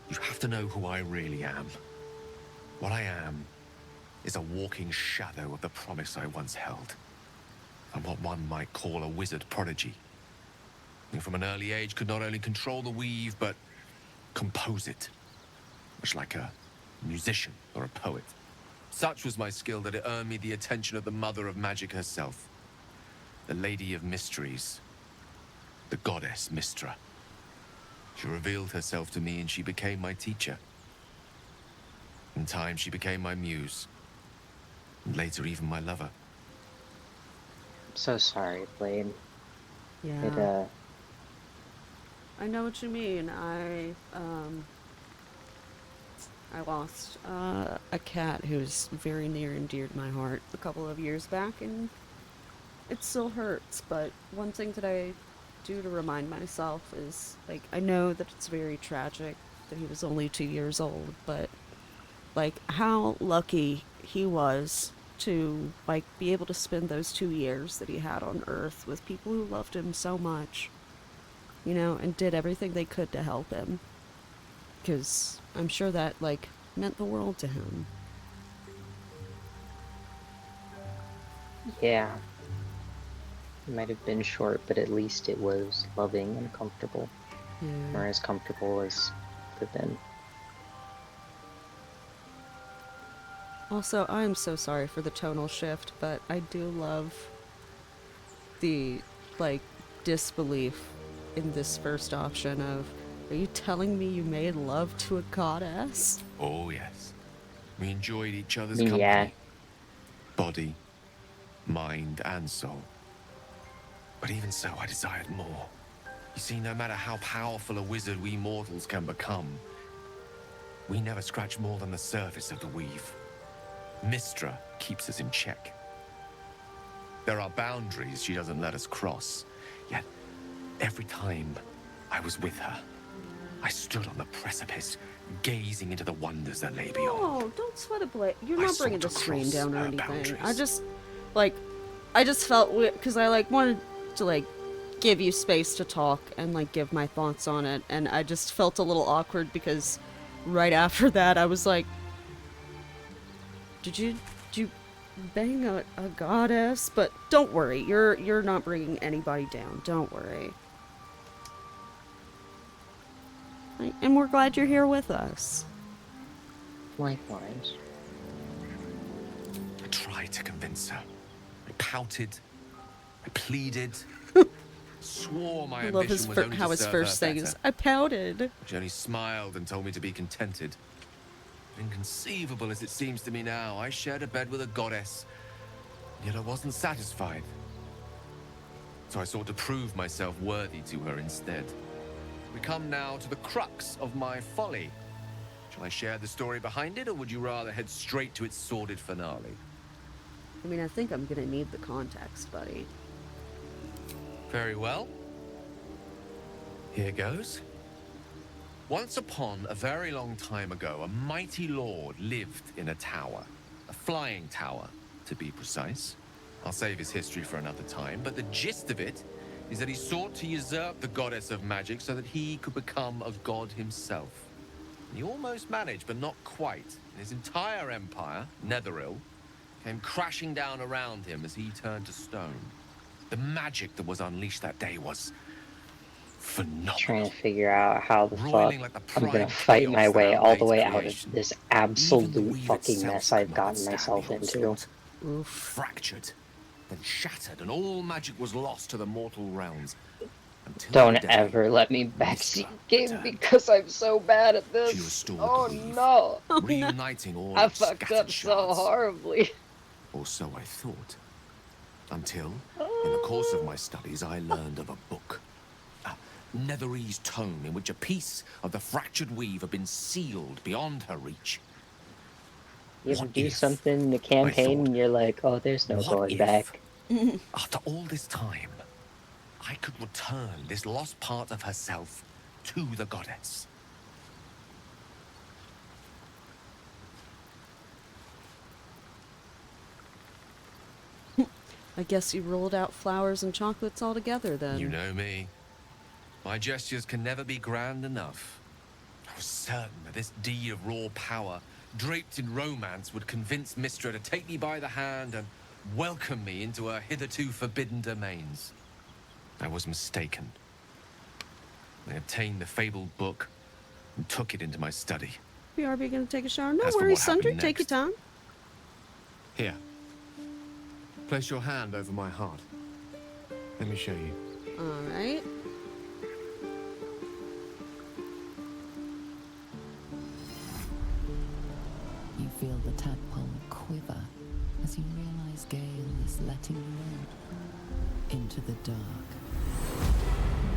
Speaker 8: You have to know who I really am. What I am is a walking shadow of the promise I once held. I'm what one might call a wizard prodigy. Who from an early age could not only control the weave, but compose it. Much like a musician or a poet. Such was my skill that it earned me the attention of the mother of magic herself. The Lady of Mysteries. The goddess Mystra. She revealed herself to me and she became my teacher. In time, she became my muse. And later, even my lover.
Speaker 2: I'm so sorry, Blade.
Speaker 1: Yeah. I know what you mean. I lost a cat who's very near and dear to my heart a couple of years back, and it still hurts. But one thing that I do to remind myself is, like, I know that it's very tragic that he was only 2 years old, but, like, how lucky he was to, like, be able to spend those 2 years that he had on Earth with people who loved him so much, you know, and did everything they could to help him. Because I'm sure that, like, meant the world to him.
Speaker 2: Yeah. It might have been short, but at least it was loving and comfortable.
Speaker 1: Yeah.
Speaker 2: Or as comfortable as it could have been.
Speaker 1: Also, I am so sorry for the tonal shift, but I do love the, like, disbelief in this first option of, are you telling me you made love to a goddess?
Speaker 8: Oh, yes. We enjoyed each other's
Speaker 2: Yeah.
Speaker 8: company. Body, mind, and soul. But even so, I desired more. You see, no matter how powerful a wizard we mortals can become, we never scratch more than the surface of the weave. Mystra keeps us in check. There are boundaries she doesn't let us cross. Yet, every time I was with her, I stood on the precipice, gazing into the wonders that lay beyond.
Speaker 1: Oh, don't sweat it, Blake. You're
Speaker 8: I
Speaker 1: not bringing the
Speaker 8: sought to
Speaker 1: screen
Speaker 8: cross
Speaker 1: down or
Speaker 8: her
Speaker 1: anything.
Speaker 8: boundaries.
Speaker 1: I just felt weird, because I, like, wanted to, like, give you space to talk and, like, give my thoughts on it, and I just felt a little awkward because right after that I was like, did you bang a goddess? But don't worry, you're not bringing anybody down. Don't worry. And we're glad you're here with us.
Speaker 2: Likewise.
Speaker 8: I tried to convince her. I pouted. I pleaded. Swore my
Speaker 1: I love
Speaker 8: ambition was only
Speaker 1: how
Speaker 8: to
Speaker 1: his
Speaker 8: serve
Speaker 1: first
Speaker 8: her
Speaker 1: thing
Speaker 8: better.
Speaker 1: is, I pouted.
Speaker 8: She only smiled and told me to be contented. Inconceivable as it seems to me now, I shared a bed with a goddess, yet I wasn't satisfied. So I sought to prove myself worthy to her instead. We come now to the crux of my folly. Shall I share the story behind it, or would you rather head straight to its sordid finale?
Speaker 1: I mean, I think I'm gonna need the context, buddy.
Speaker 8: Very well. Here goes. Once upon a very long time ago, a mighty lord lived in a tower. A flying tower, to be precise. I'll save his history for another time, but the gist of it is that he sought to usurp the goddess of magic so that he could become a god himself. He almost managed, but not quite. His entire empire, Netheril, came crashing down around him as he turned to stone. The magic that was unleashed that day was phenomenal.
Speaker 2: Trying to figure out how the fuck
Speaker 8: Roiling like the
Speaker 2: I'm gonna
Speaker 8: prime
Speaker 2: fight
Speaker 8: chaos
Speaker 2: my
Speaker 8: that
Speaker 2: way all the
Speaker 8: outweighs
Speaker 2: way out of
Speaker 8: creation.
Speaker 2: this
Speaker 8: Even the
Speaker 2: absolute
Speaker 8: weave
Speaker 2: fucking
Speaker 8: itself
Speaker 2: mess
Speaker 8: could
Speaker 2: I've
Speaker 8: not
Speaker 2: gotten
Speaker 8: withstand
Speaker 2: myself
Speaker 8: the
Speaker 2: into.
Speaker 8: onslaught.
Speaker 1: Oof.
Speaker 8: Fractured, then shattered, and all magic was lost to the mortal realms. Until
Speaker 2: Don't
Speaker 8: the day
Speaker 2: ever let me
Speaker 8: Mystra
Speaker 2: backseat game
Speaker 8: returned.
Speaker 2: because I'm so bad at
Speaker 8: She
Speaker 2: this.
Speaker 8: restored
Speaker 2: Oh
Speaker 8: the weave,
Speaker 2: no!
Speaker 8: reuniting all
Speaker 2: I
Speaker 8: its
Speaker 2: fucked
Speaker 8: scattered
Speaker 2: up so
Speaker 8: shards.
Speaker 2: horribly.
Speaker 8: Or so I thought. Until, in the course of my studies, I learned of a book. A Netherese tome in which a piece of the fractured weave had been sealed beyond her reach.
Speaker 2: You ever
Speaker 8: What
Speaker 2: do
Speaker 8: if,
Speaker 2: something in the
Speaker 8: I
Speaker 2: campaign
Speaker 8: thought,
Speaker 2: and you're like, oh, there's no
Speaker 8: what
Speaker 2: going
Speaker 8: if,
Speaker 2: back.
Speaker 8: after all this time, I could return this lost part of herself to the goddess?
Speaker 1: I guess you rolled out flowers and chocolates all together then.
Speaker 8: You know me. My gestures can never be grand enough. I was certain that this deed of raw power draped in romance, would convince Mistra to take me by the hand and welcome me into her hitherto forbidden domains. I was mistaken. I obtained the fabled book and took it into my study.
Speaker 1: BRB gonna take a shower? No
Speaker 8: As for
Speaker 1: worries,
Speaker 8: what happened
Speaker 1: Sundry. Take your
Speaker 8: next-
Speaker 1: time.
Speaker 8: Here. Place your hand over my heart. Let me show you.
Speaker 1: Alright.
Speaker 5: You feel the tadpole quiver as you realize Gale is letting you into the dark.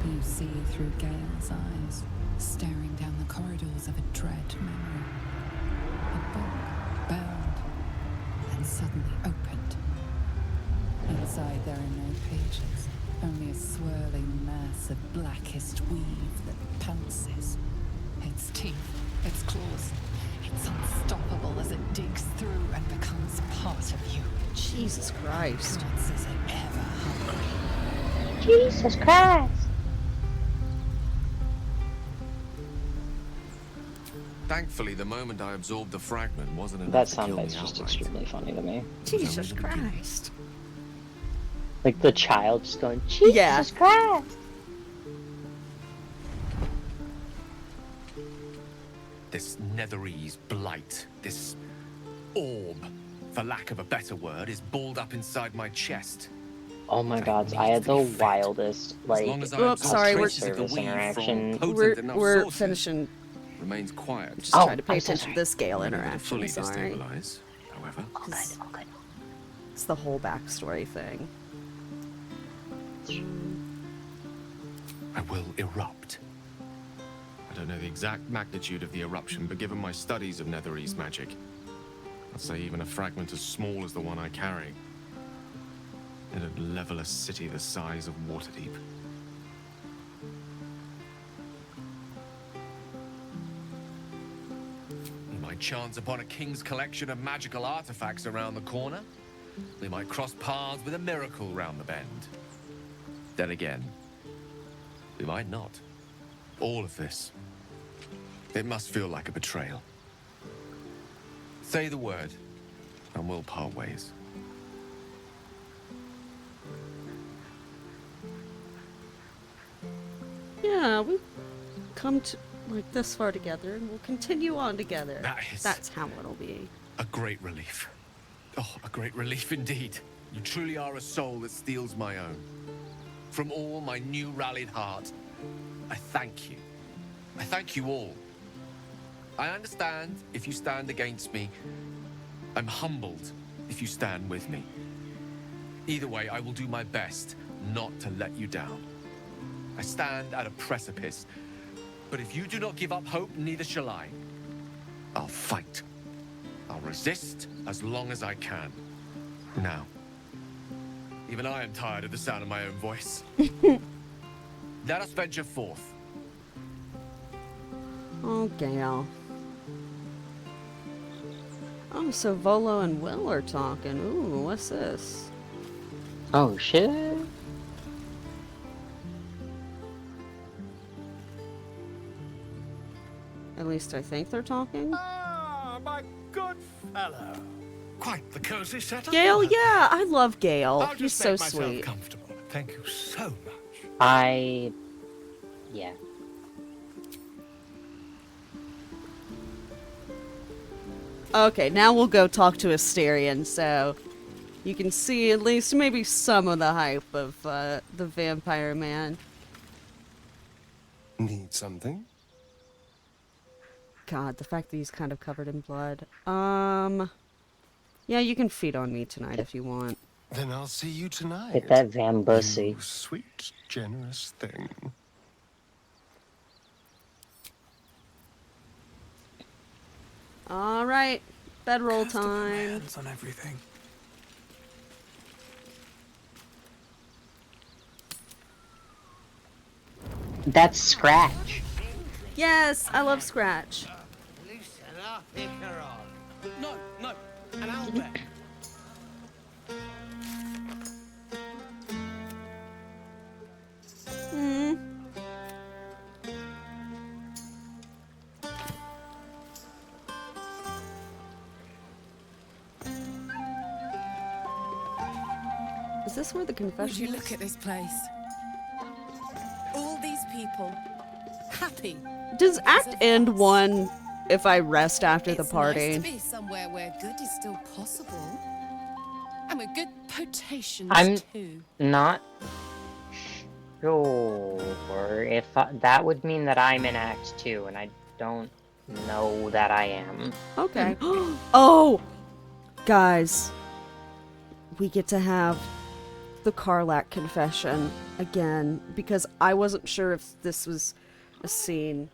Speaker 5: You see through Gale's eyes, staring down the corridors of a dread memory. A book bound and suddenly opened. Inside there are no pages, only a swirling mass of blackest weave that pounces. Its teeth, its claws, it's unstoppable as it digs through and becomes part of you.
Speaker 1: Jesus Christ.
Speaker 5: Once as it ever hungry.
Speaker 2: Jesus Christ!
Speaker 8: Thankfully, the moment I absorbed the fragment wasn't enough
Speaker 2: That
Speaker 8: to kill me
Speaker 2: soundbite's just
Speaker 8: outright.
Speaker 2: extremely funny to me.
Speaker 1: Jesus Christ.
Speaker 2: Like the child just going, Jesus
Speaker 1: Yeah.
Speaker 2: Christ!
Speaker 8: This Netherese blight, this orb, for lack of a better word, is balled up inside my chest.
Speaker 2: Oh my
Speaker 8: That
Speaker 2: god, I
Speaker 8: needs
Speaker 2: had
Speaker 8: to
Speaker 2: the
Speaker 8: be fed.
Speaker 2: wildest,
Speaker 8: As
Speaker 2: like,
Speaker 8: long as I
Speaker 1: Oops,
Speaker 8: absorb
Speaker 1: sorry, we're-
Speaker 8: traces of the
Speaker 2: service
Speaker 8: weave
Speaker 2: interaction.
Speaker 8: from potent enough
Speaker 1: We're
Speaker 8: sources,
Speaker 1: finishing.
Speaker 8: remains quiet.
Speaker 1: Just
Speaker 2: Oh,
Speaker 1: trying to pay
Speaker 2: I'm so
Speaker 1: attention to
Speaker 2: sorry.
Speaker 1: this Gale
Speaker 8: Ready to
Speaker 1: interaction.
Speaker 8: fully
Speaker 1: Sorry.
Speaker 8: destabilize, however.
Speaker 2: all good, all good.
Speaker 1: It's the whole backstory thing.
Speaker 8: I will erupt. I don't know the exact magnitude of the eruption, but given my studies of Netherese magic, I'd say even a fragment as small as the one I carry, it'd level a city the size of Waterdeep. We might chance upon a king's collection of magical artifacts around the corner. We might cross paths with a miracle round the bend. Then again, we might not. All of this. It must feel like a betrayal. Say the word, and we'll part ways.
Speaker 1: Yeah, we've come to like this far together, and we'll continue on together. That's how it'll be.
Speaker 8: A great relief. Oh, a great relief indeed. You truly are a soul that steals my own. From all my new rallied heart, I thank you. I thank you all. I understand if you stand against me. I'm humbled if you stand with me. Either way, I will do my best not to let you down. I stand at a precipice, but if you do not give up hope, neither shall I. I'll fight. I'll resist as long as I can. Now, even I am tired of the sound of my own voice. Let us venture forth.
Speaker 1: Oh, Gale. Oh, so Volo and Will are talking. Ooh, what's this?
Speaker 2: Oh shit.
Speaker 1: At least I think they're talking.
Speaker 4: Ah, my good fellow. Quite the cozy setup.
Speaker 1: Gale, yeah, I love Gale.
Speaker 4: I'll
Speaker 1: He's
Speaker 4: just
Speaker 1: so
Speaker 4: make myself
Speaker 1: sweet.
Speaker 4: comfortable. Thank you so much.
Speaker 2: Yeah.
Speaker 1: Okay, now we'll go talk to Asterion, so you can see at least maybe some of the hype of the vampire man.
Speaker 7: Need something?
Speaker 1: God, the fact that he's kind of covered in blood. Yeah, you can feed on me tonight if you want.
Speaker 7: Then I'll see you tonight.
Speaker 2: Hit that Van Bussy.
Speaker 7: You sweet, generous thing.
Speaker 1: All right, bedroll
Speaker 3: Cast of
Speaker 1: time.
Speaker 3: commands on everything.
Speaker 2: That's Scratch.
Speaker 1: Yes, I love Scratch.
Speaker 3: No, no, an owlbear.
Speaker 1: Hmm. Is this where the
Speaker 5: Would
Speaker 1: confession
Speaker 5: you
Speaker 1: is?
Speaker 5: look at this place? All these people happy.
Speaker 1: Does
Speaker 5: because
Speaker 1: Act
Speaker 5: of
Speaker 1: end
Speaker 5: us.
Speaker 1: one if I rest after the
Speaker 5: It's
Speaker 1: party?
Speaker 5: nice to be somewhere where good is still possible. And with good potations
Speaker 2: I'm
Speaker 5: too.
Speaker 2: not sure if that would mean that I'm in Act 2, and I don't know that I am.
Speaker 1: Okay. Oh! Guys, we get to have the Karlak confession again, because I wasn't sure if this was a scene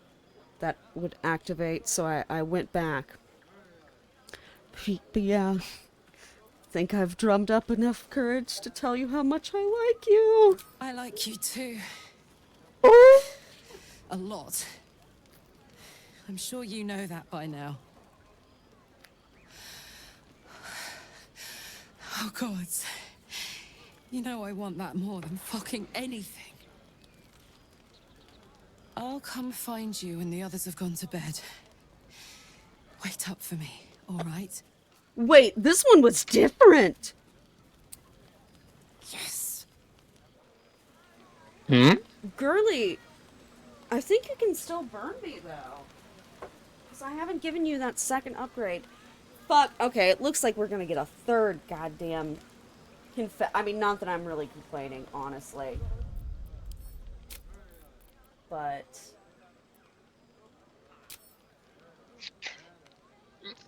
Speaker 1: that would activate, so I went back. But yeah, I think I've drummed up enough courage to tell you how much I like you.
Speaker 5: I like you too. A lot. I'm sure you know that by now. Oh, gods. You know I want that more than fucking anything. I'll come find you when the others have gone to bed. Wait up for me, all right?
Speaker 1: Wait, this one was different.
Speaker 5: Yes.
Speaker 1: Girly, I think you can still burn me, though. Because I haven't given you that second upgrade. Fuck. Okay, it looks like we're gonna get a third goddamn I mean, not that I'm really complaining, honestly. But...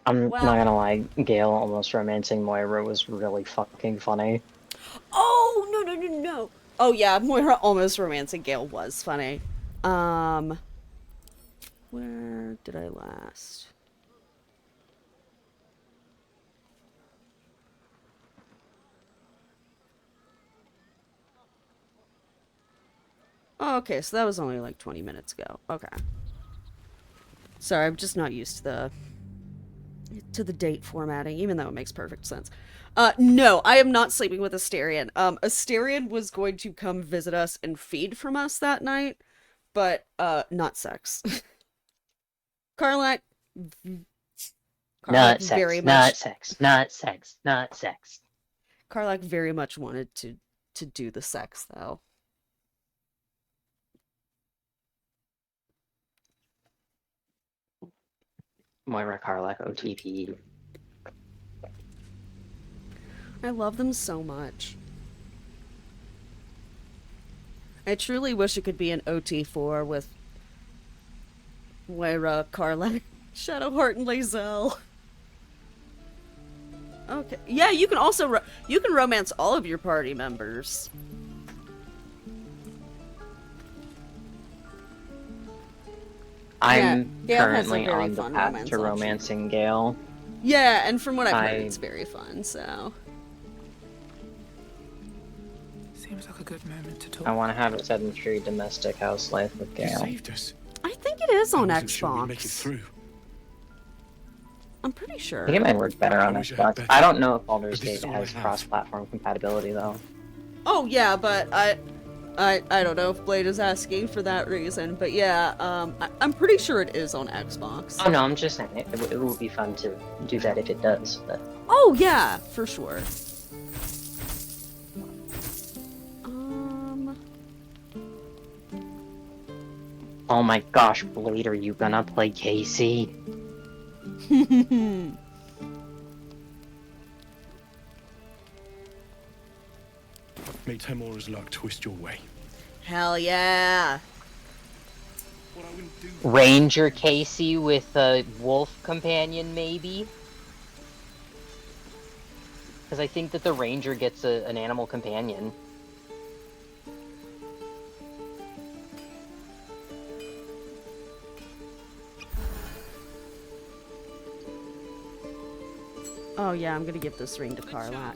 Speaker 2: I'm
Speaker 1: Well-
Speaker 2: not gonna lie, Gale almost romancing Moira was really fucking funny.
Speaker 1: Oh, no. Oh, yeah, Moira almost romancing Gale was funny. Where did I last? Oh, okay, so that was only like 20 minutes ago. Okay. Sorry, I'm just not used to the date formatting, even though it makes perfect sense. No, I am not sleeping with Asterion. Asterion was going to come visit us and feed from us that night, but, not sex. Karlak
Speaker 2: Not sex,
Speaker 1: very
Speaker 2: not
Speaker 1: much,
Speaker 2: sex, not sex, not sex.
Speaker 1: Karlak very much wanted to do the sex, though.
Speaker 2: Moira Karlak OTP.
Speaker 1: I love them so much. I truly wish it could be an OT4 with Moira, Karlak, Shadowheart, and Lae'zel. Okay. Yeah, you can also you can romance all of your party members.
Speaker 2: I'm
Speaker 1: Gale has a
Speaker 2: currently
Speaker 1: very
Speaker 2: on the
Speaker 1: fun
Speaker 2: path
Speaker 1: romance
Speaker 2: to
Speaker 1: option.
Speaker 2: romancing Gale.
Speaker 1: Yeah, and from what I've heard,
Speaker 2: I-
Speaker 1: it's very fun, so...
Speaker 3: Seems like a good moment to talk.
Speaker 2: I want to have a sedentary domestic house life with
Speaker 3: You
Speaker 2: Gale.
Speaker 3: saved us.
Speaker 1: I think it is on
Speaker 3: I wasn't sure we'd make it
Speaker 1: Xbox.
Speaker 3: through.
Speaker 1: I'm pretty sure.
Speaker 2: I think it might work better on
Speaker 3: I wish I had
Speaker 2: Xbox.
Speaker 3: better,
Speaker 2: I don't know if Baldur's
Speaker 3: but this
Speaker 2: Gate
Speaker 3: is all I
Speaker 2: has
Speaker 3: have.
Speaker 2: cross-platform compatibility, though.
Speaker 1: Oh, yeah, but I don't know if Blade is asking for that reason, but yeah, I'm pretty sure it is on Xbox.
Speaker 2: Oh, no, I'm just saying, it will be fun to do that if it does, but...
Speaker 1: Oh, yeah, for sure.
Speaker 2: Oh my gosh, Blade, are you gonna play Casey?
Speaker 3: May Temora's luck twist your way.
Speaker 1: Hell yeah.
Speaker 3: What I wouldn't do.
Speaker 2: Ranger Casey with a wolf companion, maybe? Because I think that the ranger gets an animal companion.
Speaker 1: Oh, yeah, I'm gonna give this ring to Karlak.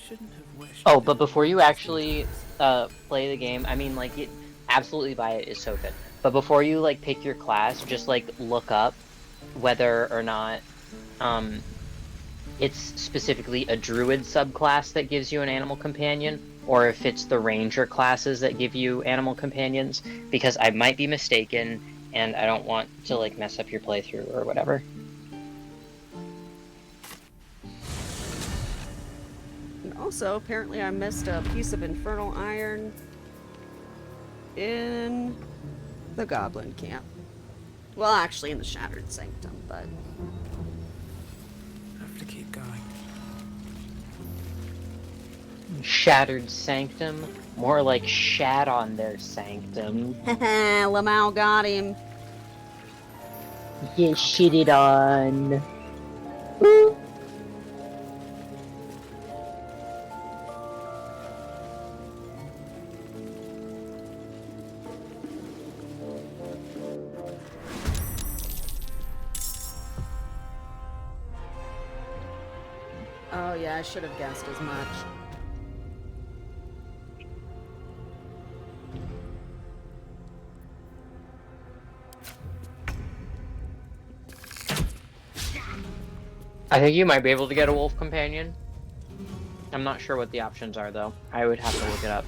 Speaker 3: Shouldn't have wished.
Speaker 2: Oh, but before you actually play the game, I mean, like, absolutely buy it, is so good. But before you, like, pick your class, just, like, look up whether or not it's specifically a druid subclass that gives you an animal companion, or if it's the ranger classes that give you animal companions, because I might be mistaken, and I don't want to, like, mess up your playthrough or whatever.
Speaker 1: Also, apparently I missed a piece of infernal iron in the goblin camp. Well, actually in the Shattered Sanctum, but...
Speaker 9: Have to keep going.
Speaker 2: Shattered Sanctum? More like shat on their sanctum.
Speaker 1: Haha, Lamau got him.
Speaker 2: Get shitted on.
Speaker 1: Oh yeah, I should have guessed as much.
Speaker 2: I think you might be able to get a wolf companion. I'm not sure what the options are, though. I would have to look it up.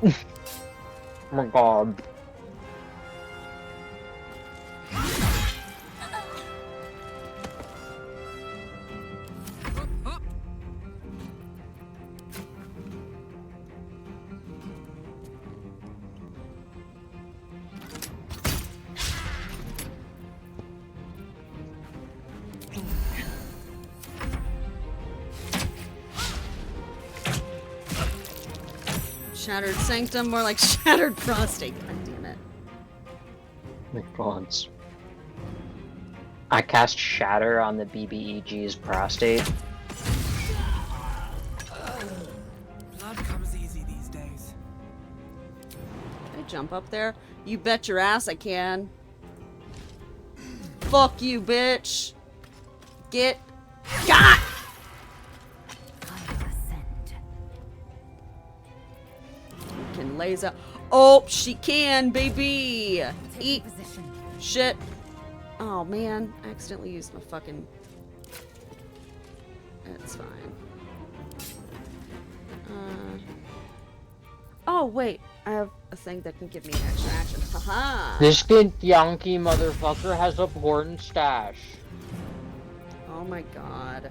Speaker 2: Oh my god.
Speaker 1: Shattered Sanctum, more like Shattered Prostate. God damn it.
Speaker 2: Oh my god. I cast Shatter on the BBEG's prostate.
Speaker 9: Blood comes easy these days.
Speaker 1: Can I jump up there? You bet your ass I can. Fuck you, bitch. Get got. Can laser. Oh, she can, baby. Eat shit. Oh man, I accidentally used my fucking. It's fine. Oh wait, I have a thing that can give me an extra action. Haha.
Speaker 2: This Yankee motherfucker has a porn stash.
Speaker 1: Oh my god.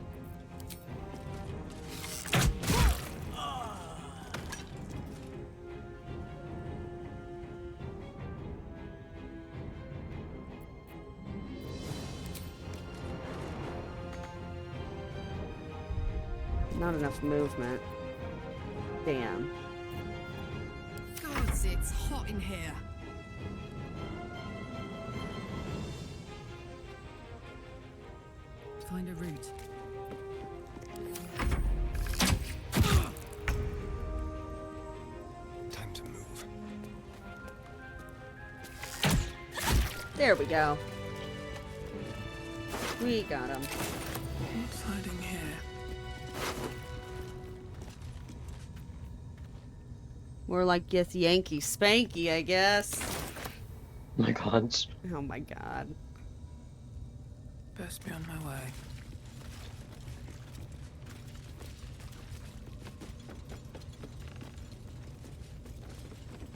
Speaker 1: Not enough movement. Damn.
Speaker 5: Gods, it's hot in here. Find a route.
Speaker 7: Time to move.
Speaker 1: There we go. We got him.
Speaker 9: What's hiding here?
Speaker 1: More like Get Yankee Spanky, I guess.
Speaker 2: Oh my god.
Speaker 1: Oh my god.
Speaker 9: Best be on my way.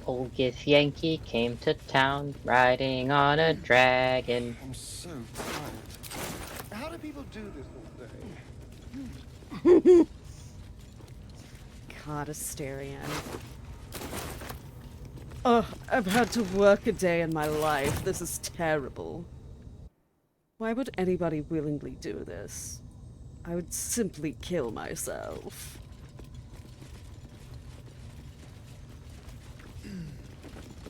Speaker 2: Old Gith Yankee came to town riding on a dragon.
Speaker 7: I'm so tired. How do people do this all day?
Speaker 1: God, Asterion. Ugh, I've had to work a day in my life. This is terrible. Why would anybody willingly do this? I would simply kill myself.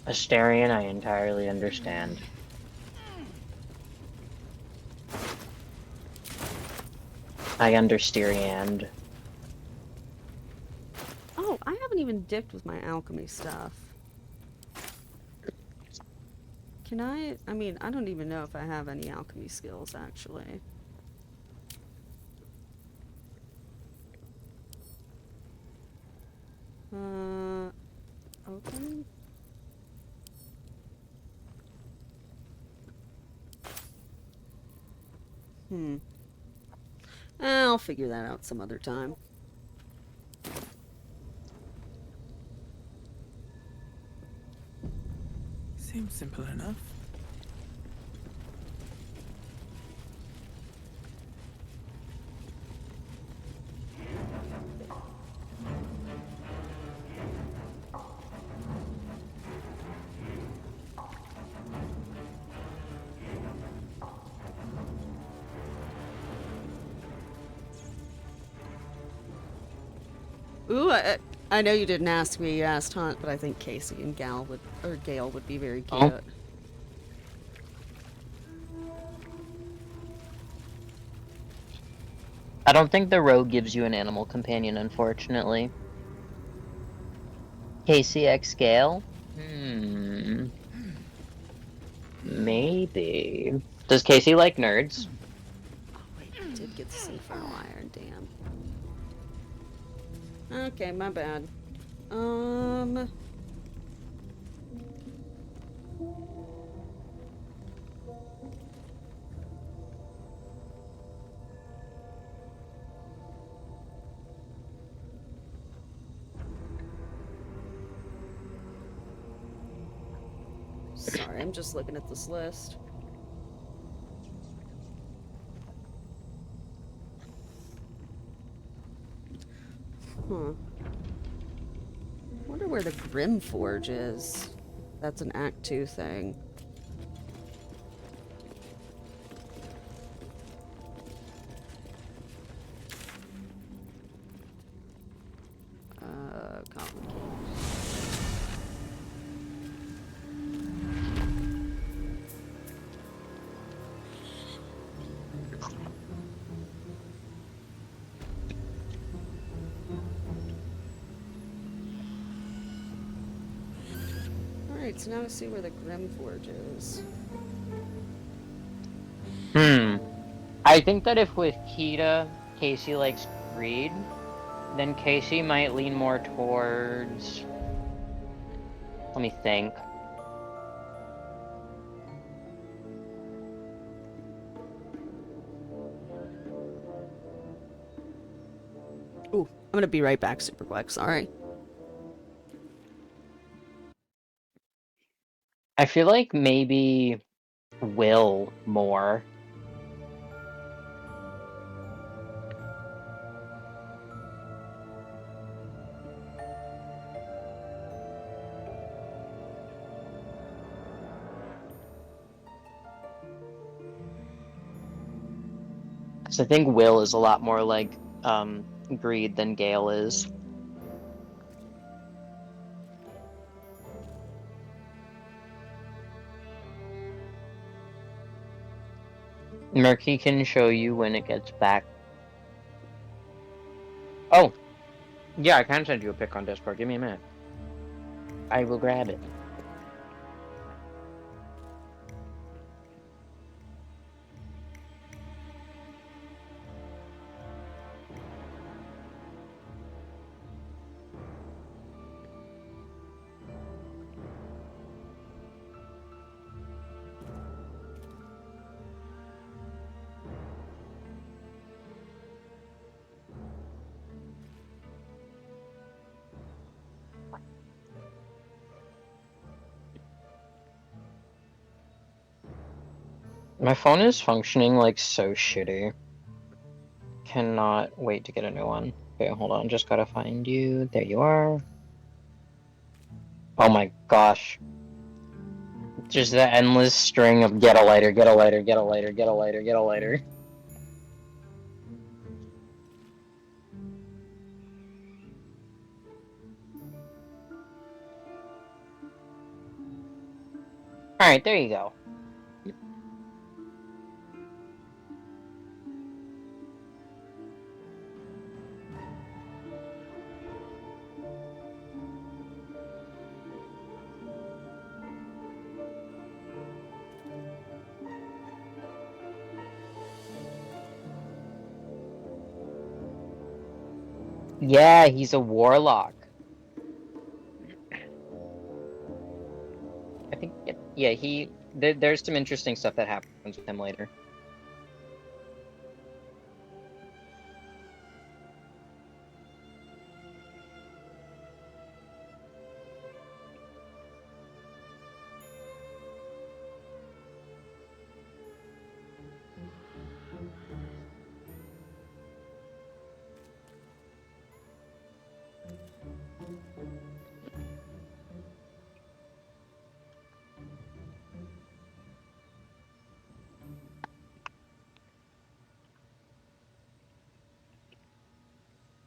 Speaker 2: Asterion, I entirely understand. I understand.
Speaker 1: Oh, I haven't even dipped with my alchemy stuff. Can I? I mean, I don't even know if I have any alchemy skills, actually. Open? I'll figure that out some other time.
Speaker 9: See Seems simple enough.
Speaker 1: Ooh, I know you didn't ask me, you asked Hunt, but I think Casey and Gale would be very cute.
Speaker 2: Oh. I don't think the rogue gives you an animal companion, unfortunately. KCX Gale? Maybe. Does Casey like nerds?
Speaker 1: Oh, wait, I did get this infernal iron, damn. Okay, my bad. Sorry, I'm just looking at this list. Huh. Wonder where the Grim Forge is. That's an Act 2 thing. Complicated. Alright, so now I see where the Grim Forge is.
Speaker 2: I think that if with Kita, Casey likes greed, then Casey might lean more towards... Let me think.
Speaker 1: Ooh, I'm gonna be right back, Superquack, sorry.
Speaker 2: I feel like maybe Will more. So I think Will is a lot more like greed than Gale is. Murky can show you when it gets back. Oh, yeah, I can send you a pic on Discord. Give me a minute. I will grab it. My phone is functioning like so shitty. Cannot wait to get a new one. Okay, hold on, just gotta find you. There you are. Oh my gosh. Just the endless string of get a lighter, get a lighter, get a lighter, get a lighter, get a lighter. Alright, there you go. Yeah, he's a warlock. I think, yeah, there's some interesting stuff that happens with him later.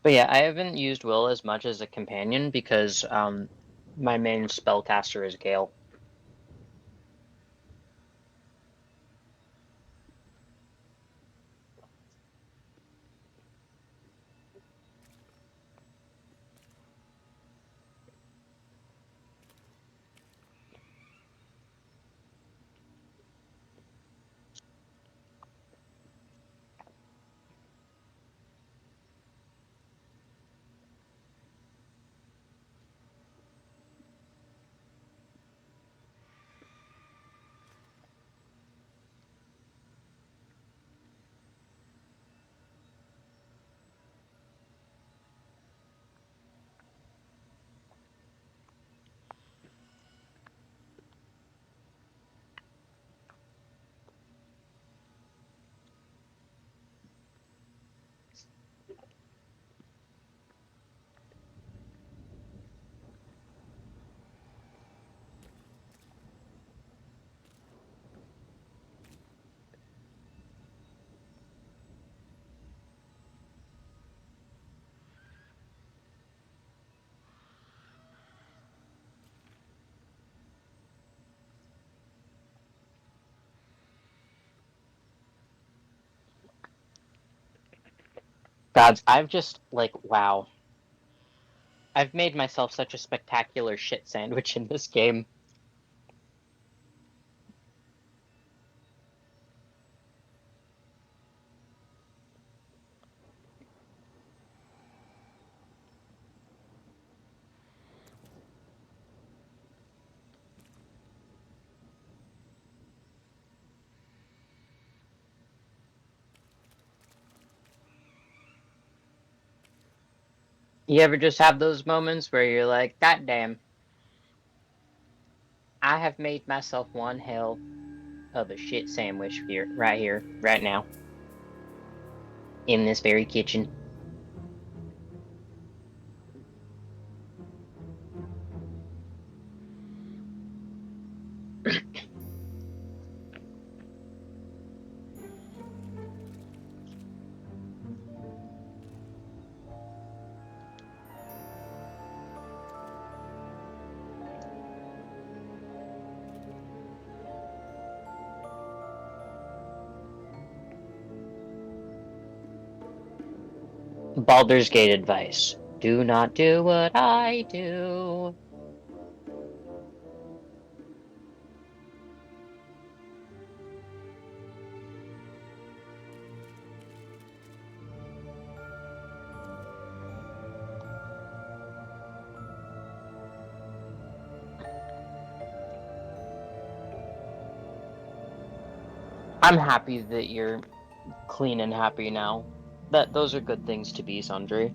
Speaker 2: But yeah, I haven't used Will as much as a companion because my main spellcaster is Gale. Gods, I've just like wow. I've made myself such a spectacular shit sandwich in this game. You ever just have those moments where you're like, God damn, I have made myself one hell of a shit sandwich here, right now, in this very kitchen. Baldur's Gate advice. Do not do what I do. I'm happy that you're clean and happy now. Those are good things to be, Sundry.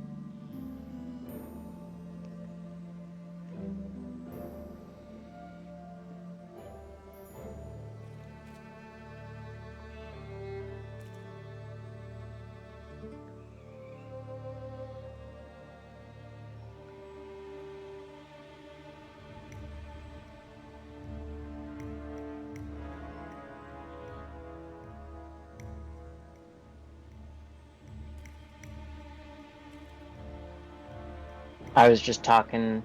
Speaker 2: I was just talking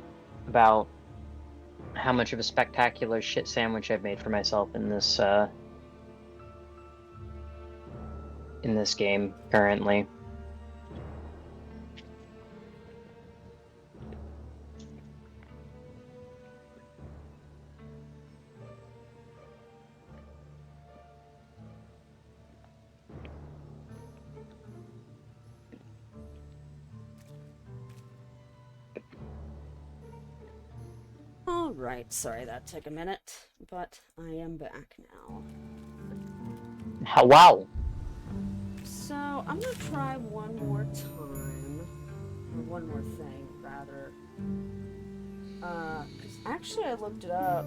Speaker 2: about how much of a spectacular shit sandwich I've made for myself in this game currently.
Speaker 1: Alright, sorry that took a minute, but I am back now.
Speaker 2: Wow.
Speaker 1: So, I'm gonna try one more time. Or one more thing, rather. Because actually I looked it up.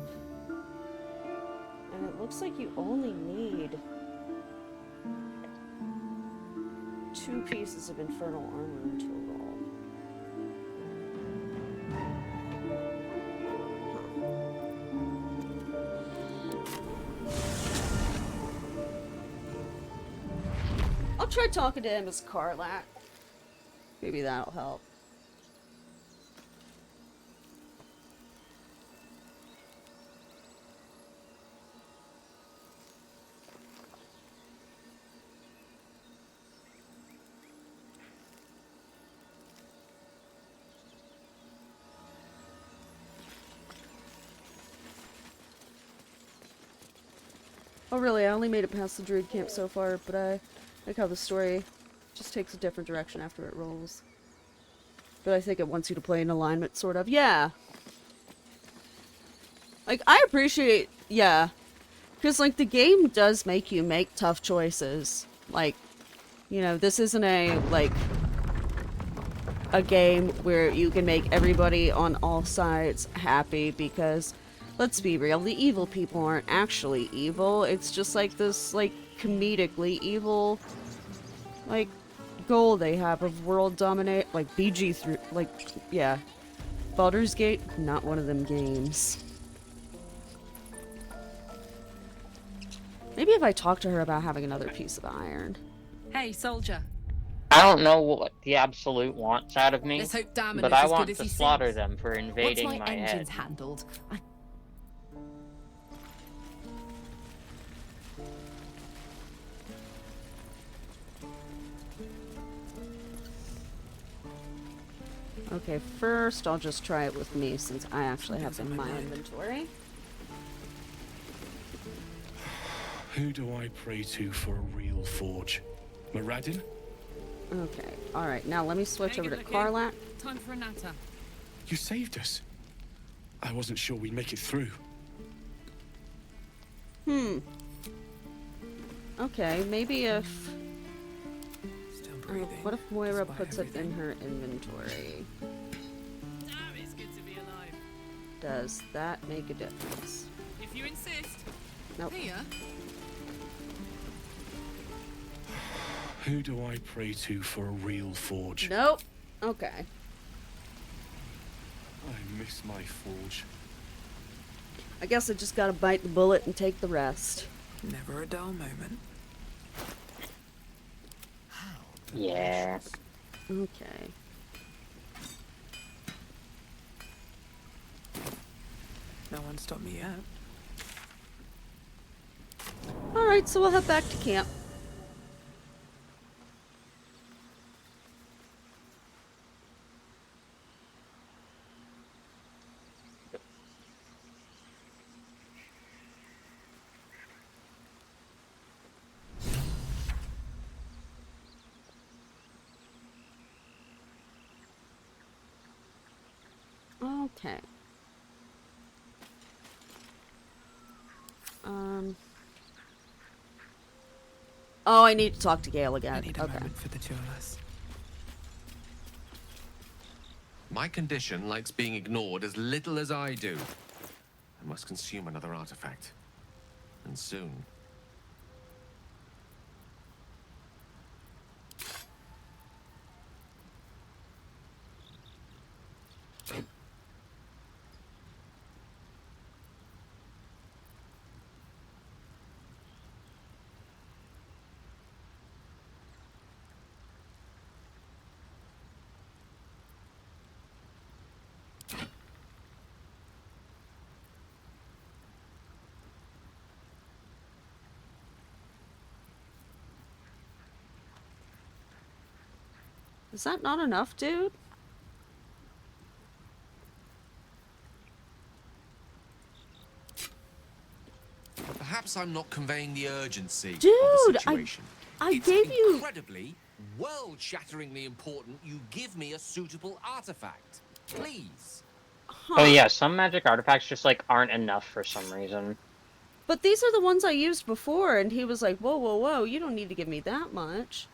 Speaker 1: And it looks like you only need 2 pieces of infernal armor in total. I'll try talking to him as Karlak. Maybe that'll help. Oh really, I only made it past the druid camp so far, but I like how the story just takes a different direction after it rolls. But I think it wants you to play in alignment, sort of. Yeah. Like, I appreciate, yeah. Because, like, the game does make you make tough choices. Like, you know, this isn't a game where you can make everybody on all sides happy because, let's be real, the evil people aren't actually evil. It's just, like, this, like, comedically evil, like, goal they have of world dominate, like, BG through, like, yeah. Baldur's Gate, not one of them games. Maybe if I talk to her about having another piece of iron.
Speaker 5: Hey, soldier.
Speaker 2: I don't know what the Absolute wants out of me,
Speaker 5: Let's hope Damon
Speaker 2: but
Speaker 5: is
Speaker 2: I
Speaker 5: as good
Speaker 2: want
Speaker 5: as
Speaker 2: to
Speaker 5: he
Speaker 2: slaughter
Speaker 5: seems.
Speaker 2: them for
Speaker 5: Once
Speaker 2: invading
Speaker 5: my
Speaker 2: my
Speaker 5: engine's
Speaker 2: head.
Speaker 5: handled,
Speaker 1: Okay, first I'll just try it with me since I actually have them in my inventory.
Speaker 3: Who do I pray to for a real forge? Moradin?
Speaker 1: Okay, alright, now let me switch
Speaker 5: Hey,
Speaker 1: over to
Speaker 5: good looking.
Speaker 1: Karlak.
Speaker 5: Time for a natter.
Speaker 3: You saved us. I wasn't sure we'd make it through.
Speaker 1: Okay, maybe if...
Speaker 9: Still breathing.
Speaker 1: what if Moira
Speaker 9: despite
Speaker 1: puts it in
Speaker 9: everything.
Speaker 1: her inventory?
Speaker 5: Damn, it's good to be alive.
Speaker 1: Does that make a difference?
Speaker 5: If you insist.
Speaker 1: Nope.
Speaker 5: Here.
Speaker 3: Who do I pray to for a real forge?
Speaker 1: Nope. Okay.
Speaker 3: I miss my forge.
Speaker 1: I guess I just gotta bite the bullet and take the rest.
Speaker 9: Never a dull moment.
Speaker 2: Yeah.
Speaker 1: Okay.
Speaker 9: No one stopped me yet.
Speaker 1: Alright, so we'll head back to camp. Okay. Oh, I need to talk to Gale again.
Speaker 9: I need a
Speaker 1: Okay.
Speaker 9: moment for the two of us.
Speaker 8: My condition likes being ignored as little as I do. I must consume another artifact. And soon.
Speaker 1: Is that not enough, dude?
Speaker 8: Perhaps I'm not conveying the urgency of
Speaker 1: Dude,
Speaker 8: the situation.
Speaker 1: I
Speaker 8: It's
Speaker 1: gave you...
Speaker 8: incredibly, world-shatteringly important you give me a suitable artifact. Please.
Speaker 2: Oh yeah, some magic artifacts just like aren't enough for some reason.
Speaker 1: But these are the ones I used before, and he was like, whoa, whoa, whoa, you don't need to give me that much.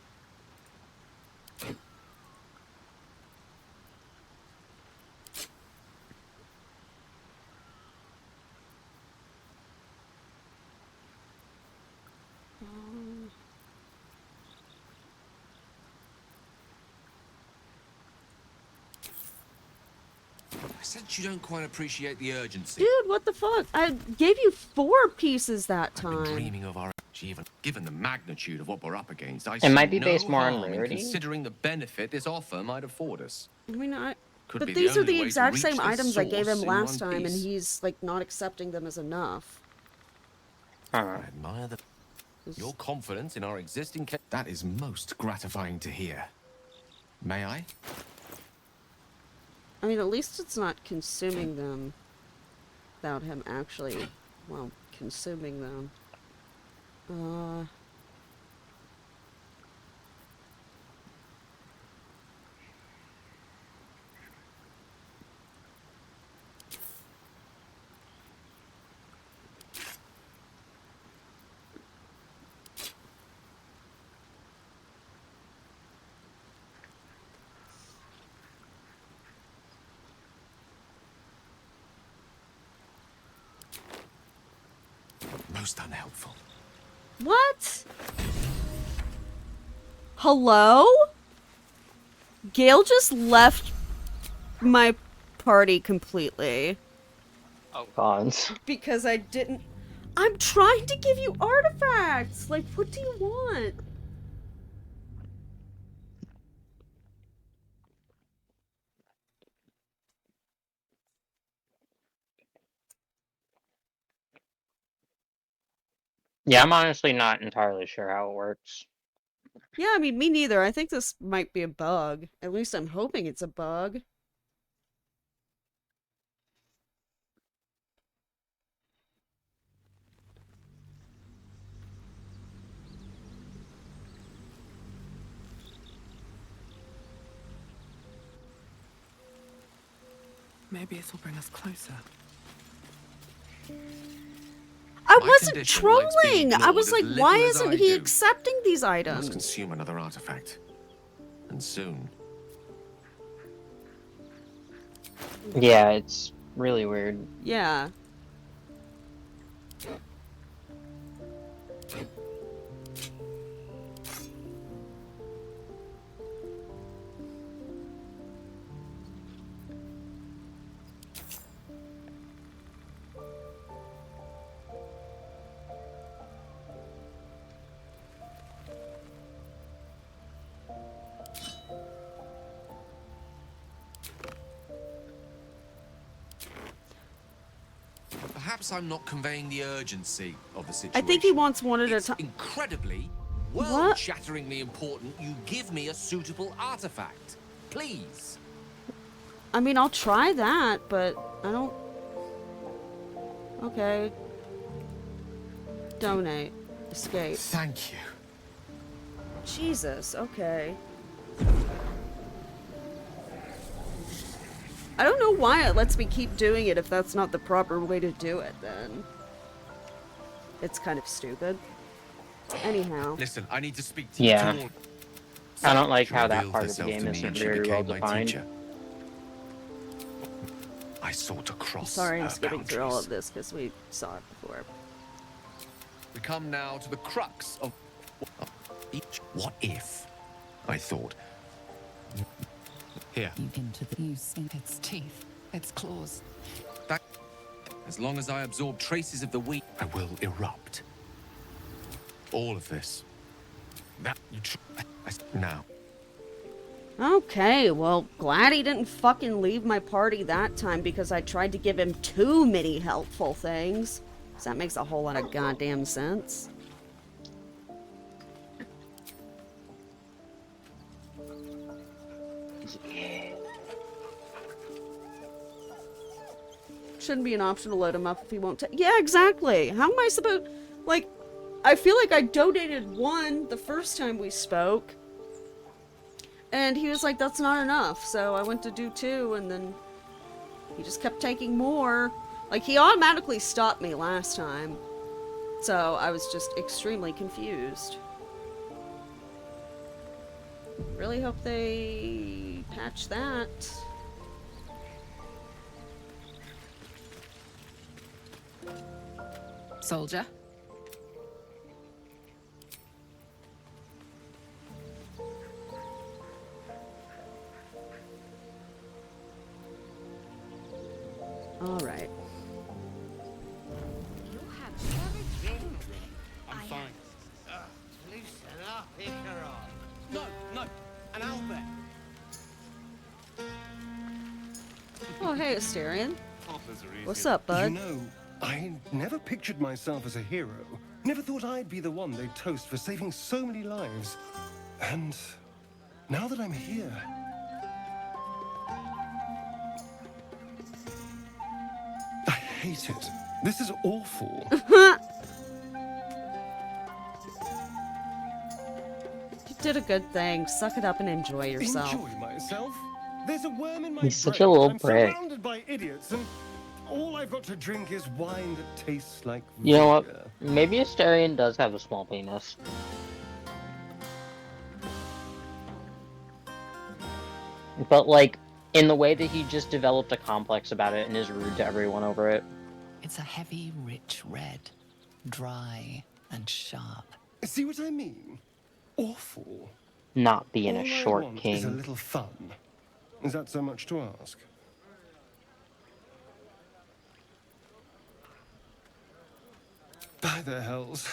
Speaker 8: I sense you don't quite appreciate the urgency.
Speaker 1: Dude, what the fuck? I gave you 4 pieces that
Speaker 8: I've been
Speaker 1: time.
Speaker 8: dreaming of our Even given the magnitude of what we're up against, I
Speaker 2: It might
Speaker 8: see
Speaker 2: be based
Speaker 8: no
Speaker 2: more on
Speaker 8: harm in
Speaker 2: rarity.
Speaker 8: considering the benefit this offer might afford us.
Speaker 1: I mean,
Speaker 8: Could
Speaker 1: but
Speaker 8: be
Speaker 1: these are
Speaker 8: only
Speaker 1: the
Speaker 8: way to
Speaker 1: exact
Speaker 8: reach
Speaker 1: same
Speaker 8: this
Speaker 1: items I gave him
Speaker 8: source in
Speaker 1: last
Speaker 8: one
Speaker 1: time, and
Speaker 8: piece.
Speaker 1: he's like not accepting them as enough.
Speaker 2: Huh.
Speaker 8: I admire your confidence in our existing that is most gratifying to hear. May I?
Speaker 1: I mean, at least it's not consuming them without him actually, well, consuming them.
Speaker 8: Most unhelpful.
Speaker 1: What? Hello? Gale just left my party completely.
Speaker 2: Oh god.
Speaker 1: Because I didn't... I'm trying to give you artifacts! Like, what do you want?
Speaker 2: Yeah, I'm honestly not entirely sure how it works.
Speaker 1: Yeah, I mean, me neither. I think this might be a bug. At least I'm hoping it's a bug.
Speaker 9: Maybe this will bring us closer.
Speaker 1: I
Speaker 8: My
Speaker 1: wasn't
Speaker 8: condition likes being
Speaker 1: trolling! I was
Speaker 8: ignored
Speaker 1: like,
Speaker 8: as
Speaker 1: why
Speaker 8: little as
Speaker 1: isn't
Speaker 8: I
Speaker 1: he
Speaker 8: do.
Speaker 1: accepting these
Speaker 8: Must
Speaker 1: items?
Speaker 8: consume another artifact. And soon.
Speaker 2: Yeah, it's really weird.
Speaker 1: Yeah.
Speaker 8: Perhaps I'm not conveying the urgency of the
Speaker 1: I
Speaker 8: situation.
Speaker 1: think he wants one at a
Speaker 8: It's
Speaker 1: time.
Speaker 8: incredibly,
Speaker 1: What?
Speaker 8: world-shatteringly important you give me a suitable artifact. Please.
Speaker 1: I mean, I'll try that, but I don't... Okay. Donate. Escape.
Speaker 8: Thank you.
Speaker 1: Jesus, okay. I don't know why it lets me keep doing it if that's not the proper way to do it, then. It's kind of stupid. Anyhow.
Speaker 8: Listen, I need to speak to you.
Speaker 2: Yeah.
Speaker 8: Two more.
Speaker 2: I don't like
Speaker 8: She
Speaker 2: how that
Speaker 8: revealed
Speaker 2: part of the
Speaker 8: herself
Speaker 2: game
Speaker 8: to me
Speaker 2: isn't
Speaker 8: and she
Speaker 2: very well
Speaker 8: became my
Speaker 2: defined.
Speaker 8: teacher. I sought to cross
Speaker 1: Sorry I'm
Speaker 8: her
Speaker 1: skipping through all
Speaker 8: boundaries.
Speaker 1: of this because we saw it before.
Speaker 8: We come now to the crux of each. What if? I thought. Here.
Speaker 5: Into the use in its teeth, its claws.
Speaker 8: That, as long as I absorb traces of the weed, I will erupt. All of this. That you now.
Speaker 1: Okay, well, glad he didn't fucking leave my party that time because I tried to give him too many helpful things. So that makes a whole lot of goddamn sense. Shouldn't be an option to load him up if he won't take. Yeah, exactly. How am I supposed... Like, I feel like I donated one the first time we spoke. And he was like, that's not enough. So I went to do two, and then he just kept taking more. Like, he automatically stopped me last time. So I was just extremely confused. Really hope they patch that.
Speaker 5: Soldier.
Speaker 1: All right.
Speaker 3: I'm fine.
Speaker 8: No, an owlbear.
Speaker 1: Oh, hey, Asterion.
Speaker 8: Toddlers are
Speaker 1: What's
Speaker 8: easier.
Speaker 1: up, bud?
Speaker 7: You know, I never pictured myself as a hero. Never thought I'd be the one they'd toast for saving so many lives. And now that I'm here, I hate it. This is awful.
Speaker 1: You did a good thing. Suck it up and enjoy yourself.
Speaker 7: Enjoy myself? There's a worm in my
Speaker 2: He's such
Speaker 7: brain.
Speaker 2: a little
Speaker 7: I'm
Speaker 2: prick.
Speaker 7: surrounded by idiots, and all I've got to drink is wine that tastes like
Speaker 2: You know what?
Speaker 7: vinegar.
Speaker 2: Maybe Asterion does have a small penis. But, like, in the way that he just developed a complex about it and is rude to everyone over it.
Speaker 10: It's a heavy, rich red, dry and sharp.
Speaker 7: See what I mean? Awful.
Speaker 2: Not being
Speaker 7: All
Speaker 2: a
Speaker 7: I
Speaker 2: short
Speaker 7: want is a
Speaker 2: king.
Speaker 7: little fun. Is that so much to ask? By the hells.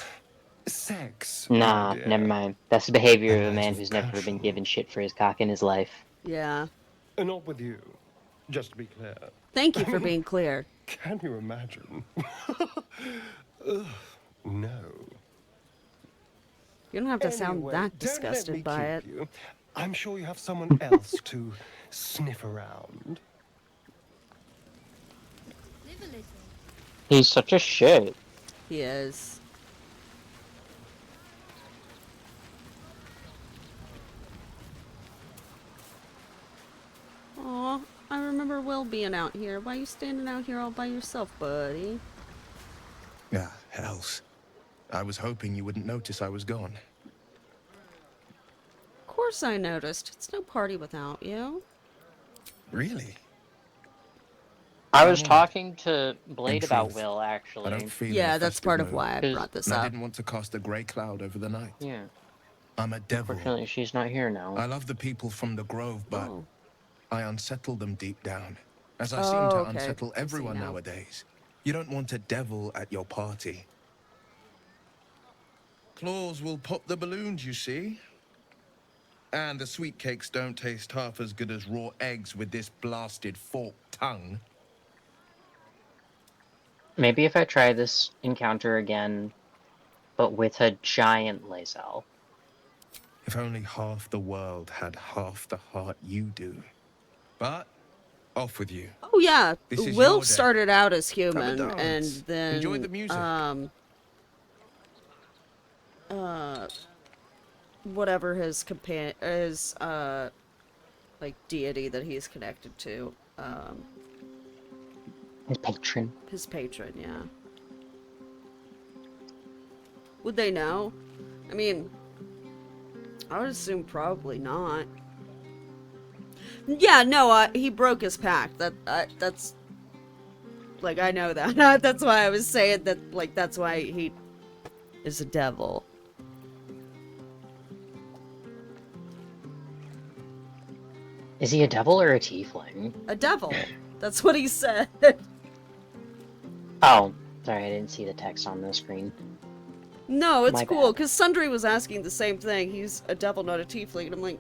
Speaker 7: Sex.
Speaker 2: Nah,
Speaker 7: oh dear.
Speaker 2: never mind. That's the behavior of a
Speaker 7: And
Speaker 2: man
Speaker 7: lots of
Speaker 2: who's never been
Speaker 7: passion.
Speaker 2: given shit for his cock in his life.
Speaker 1: Yeah.
Speaker 7: Not with you. Just to be clear.
Speaker 1: Thank you for being clear.
Speaker 7: Can you imagine? Ugh, no.
Speaker 1: You don't have to sound
Speaker 7: Anyway,
Speaker 1: that
Speaker 7: don't let
Speaker 1: disgusted
Speaker 7: me
Speaker 1: by
Speaker 7: keep
Speaker 1: it.
Speaker 7: you. I'm sure you have someone else to sniff around.
Speaker 2: He's such a shit.
Speaker 1: He is. Aw, I remember Will being out here. Why you standing out here all by yourself, buddy?
Speaker 8: Ah, hells. I was hoping you wouldn't notice I was gone.
Speaker 1: Of course I noticed. It's no party without you.
Speaker 8: Really?
Speaker 2: I was
Speaker 8: I'm
Speaker 2: talking to Blade
Speaker 8: In
Speaker 2: about
Speaker 8: truth,
Speaker 2: Will,
Speaker 8: I
Speaker 2: actually.
Speaker 8: don't feel in
Speaker 1: Yeah,
Speaker 8: a
Speaker 1: that's
Speaker 8: festive
Speaker 1: part of
Speaker 8: mood,
Speaker 1: why I
Speaker 2: Cause-
Speaker 1: brought this
Speaker 8: and I
Speaker 1: up.
Speaker 8: didn't want to cast a grey cloud over the night.
Speaker 2: Yeah.
Speaker 8: I'm a devil.
Speaker 2: Unfortunately, she's not here now.
Speaker 8: I love the people from the Grove, but
Speaker 1: Oh.
Speaker 8: I unsettle them deep down, as I
Speaker 1: Oh,
Speaker 8: seem to
Speaker 1: okay.
Speaker 8: unsettle
Speaker 1: I see
Speaker 8: everyone
Speaker 1: now.
Speaker 8: nowadays. You don't want a devil at your party. Claws will pop the balloons, you see. And the sweet cakes don't taste half as good as raw eggs with this blasted forked tongue.
Speaker 2: Maybe if I try this encounter again, but with a giant laser.
Speaker 8: If only half the world had half the heart you do. But, off with you.
Speaker 1: Oh yeah,
Speaker 8: This is
Speaker 1: Will
Speaker 8: your day.
Speaker 1: started out as
Speaker 8: Have a
Speaker 1: human, and
Speaker 8: dance.
Speaker 1: then
Speaker 8: Enjoy the music.
Speaker 1: whatever his like deity that he's connected to,
Speaker 2: His patron.
Speaker 1: his patron, yeah. Would they know? I mean, I would assume probably not. Yeah, no, he broke his pact. That's like, I know that. That's why I was saying that. Like, that's why he is a devil.
Speaker 2: Is he a devil or a tiefling?
Speaker 1: A devil. That's what he said.
Speaker 2: Oh, sorry, I didn't see the text on the screen.
Speaker 1: No, it's
Speaker 2: My
Speaker 1: cool,
Speaker 2: bad.
Speaker 1: because Sundry was asking the same thing. He's a devil, not a tiefling. And I'm like,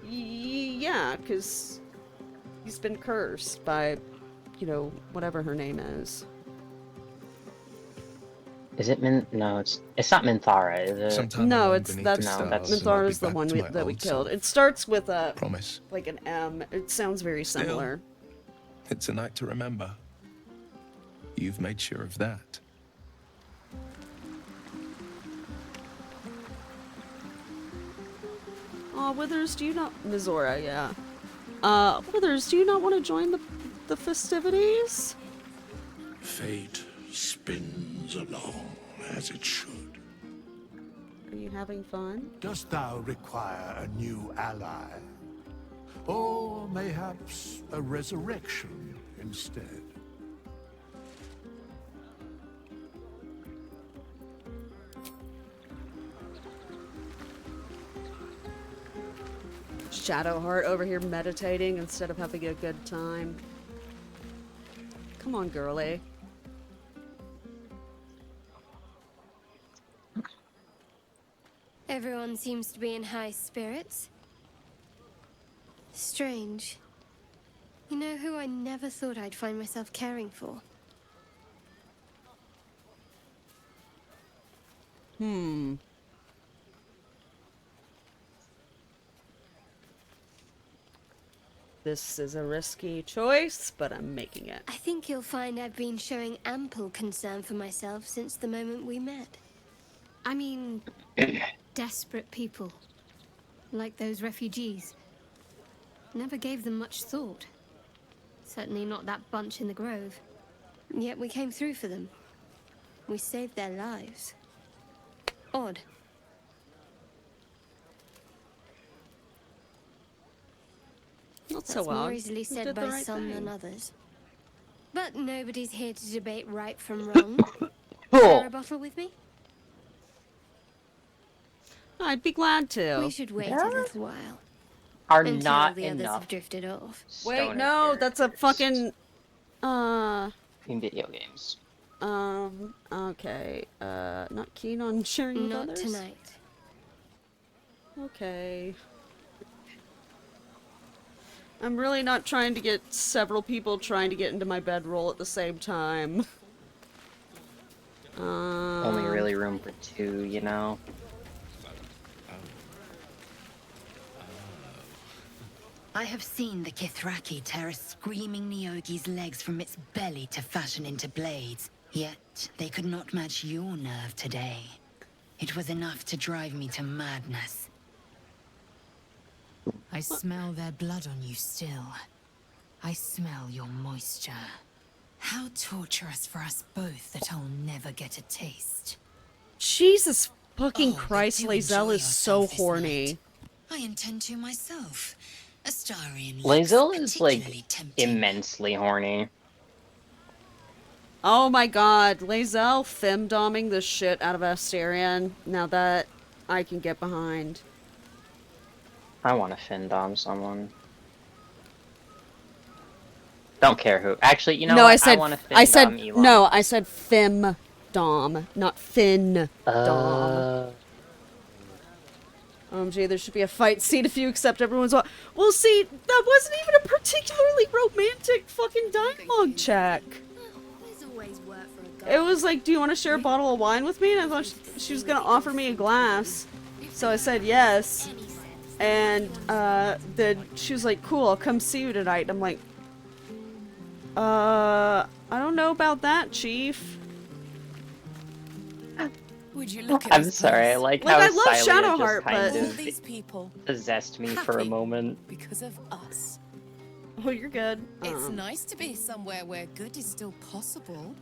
Speaker 1: yeah, because he's been cursed by, you know, whatever her name is.
Speaker 2: Is it No, it's not Minthara, is it?
Speaker 8: Sometime
Speaker 1: No,
Speaker 8: alone
Speaker 1: it's
Speaker 8: beneath
Speaker 1: that's
Speaker 8: the
Speaker 2: No,
Speaker 8: stars,
Speaker 2: that's-
Speaker 8: and I'll be
Speaker 1: Minthara's the
Speaker 8: back
Speaker 1: one
Speaker 8: to my
Speaker 1: that we
Speaker 8: old
Speaker 1: killed.
Speaker 8: self.
Speaker 1: It starts with a
Speaker 8: Promise.
Speaker 1: like an M. It sounds very similar.
Speaker 8: It's a night to remember. You've made sure of that.
Speaker 1: Aw, Withers, do you not... Mizora, yeah. Withers, do you not want to join the festivities?
Speaker 3: Fate spins along as it should.
Speaker 1: Are you having fun?
Speaker 11: Dost thou require a new ally? Or mayhaps a resurrection instead?
Speaker 1: Shadowheart over here meditating instead of having a good time. Come on, girly.
Speaker 12: Everyone seems to be in high spirits. Strange. You know who I never thought I'd find myself caring for?
Speaker 1: This is a risky choice, but I'm making it.
Speaker 12: I think you'll find I've been showing ample concern for myself since the moment we met. I mean, desperate people. Like those refugees. Never gave them much thought. Certainly not that bunch in the grove. Yet we came through for them. We saved their lives. Odd.
Speaker 1: Not so
Speaker 12: That's
Speaker 1: well.
Speaker 12: more easily said by some than others. But nobody's here to debate right from wrong. Share a bottle with me?
Speaker 1: I'd be glad to.
Speaker 12: We should wait a little while.
Speaker 2: Are
Speaker 12: until
Speaker 2: not
Speaker 12: the others
Speaker 2: enough
Speaker 12: have drifted off.
Speaker 1: Wait,
Speaker 2: stoner
Speaker 1: no, that's a
Speaker 2: characters
Speaker 1: fucking
Speaker 2: in video games.
Speaker 1: Okay. Not keen on sharing with
Speaker 12: Not
Speaker 1: others?
Speaker 12: tonight.
Speaker 1: Okay. I'm really not trying to get several people trying to get into my bedroll at the same time.
Speaker 2: Only really room for 2, you know?
Speaker 10: I have seen the Kithraki tear a screaming Nyogi's legs from its belly to fashion into blades. Yet, they could not match your nerve today. It was enough to drive me to madness. I smell their blood on you still. I smell your moisture. How torturous for us both that I'll never get a taste.
Speaker 1: Jesus fucking
Speaker 10: Oh,
Speaker 1: Christ,
Speaker 10: do
Speaker 1: Lae'zel
Speaker 10: enjoy
Speaker 1: is so
Speaker 10: yourself this
Speaker 1: horny.
Speaker 10: night. I intend to myself. Astarian
Speaker 2: Lae'zel is, like,
Speaker 10: particularly tempting.
Speaker 2: immensely horny.
Speaker 1: Oh my god, Lae'zel femdoming the shit out of Astarion. Now that I can get behind.
Speaker 2: I want to findom someone. Don't care who. Actually, you know
Speaker 1: No,
Speaker 2: what?
Speaker 1: I said
Speaker 2: want to
Speaker 1: I said
Speaker 2: Elon.
Speaker 1: no, I said femdom, not fin dom. OMG, there should be a fight scene if you accept everyone's. Well, see, that wasn't even a particularly romantic fucking dialogue check. It was like, do you want to share a bottle of wine with me? And I thought she was going to offer me a glass. So I said yes. And then she was like, cool, I'll come see you tonight. And I'm like, I don't know about that, Chief.
Speaker 5: Would you look at
Speaker 2: I'm
Speaker 5: this
Speaker 2: sorry, I
Speaker 5: place?
Speaker 2: like how
Speaker 1: I love
Speaker 2: Silia
Speaker 1: Shadowheart,
Speaker 2: just kind
Speaker 1: but
Speaker 5: All
Speaker 2: of
Speaker 5: these people
Speaker 2: possessed me for a
Speaker 5: happy
Speaker 2: moment.
Speaker 5: because of us.
Speaker 1: Oh, you're good.
Speaker 5: It's nice to be somewhere where good is still possible.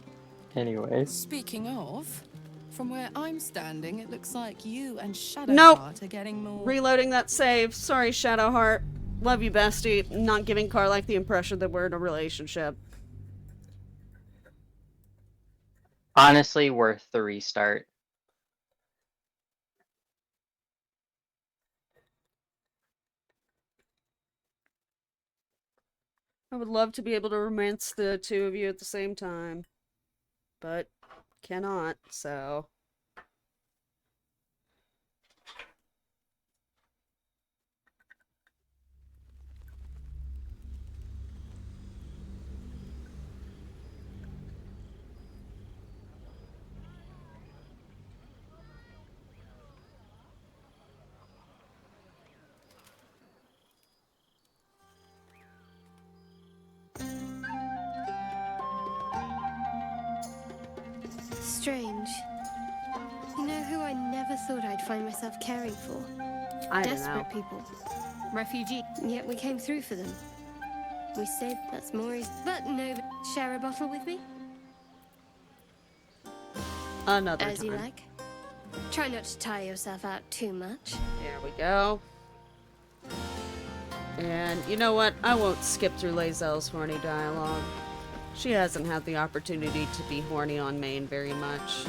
Speaker 2: Anyways.
Speaker 5: Speaking of, from where I'm standing, it looks like you and Shadowheart
Speaker 1: Nope.
Speaker 5: are getting more.
Speaker 1: Reloading that save. Sorry, Shadowheart. Love you, bestie. Not giving Karlach the impression that we're in a relationship.
Speaker 2: Honestly, worth the restart.
Speaker 1: I would love to be able to romance the two of you at the same time. But cannot, so...
Speaker 12: Strange. You know who I never thought I'd find myself caring for?
Speaker 1: I don't
Speaker 12: Desperate
Speaker 1: know.
Speaker 12: people. Refugee. Yet we came through for them. We saved that's more easy. But no, share a bottle with me?
Speaker 1: Another
Speaker 12: As
Speaker 1: time.
Speaker 12: you like. Try not to tire yourself out too much.
Speaker 1: There we go. And you know what? I won't skip through Lae'zel's horny dialogue. She hasn't had the opportunity to be horny on main very much.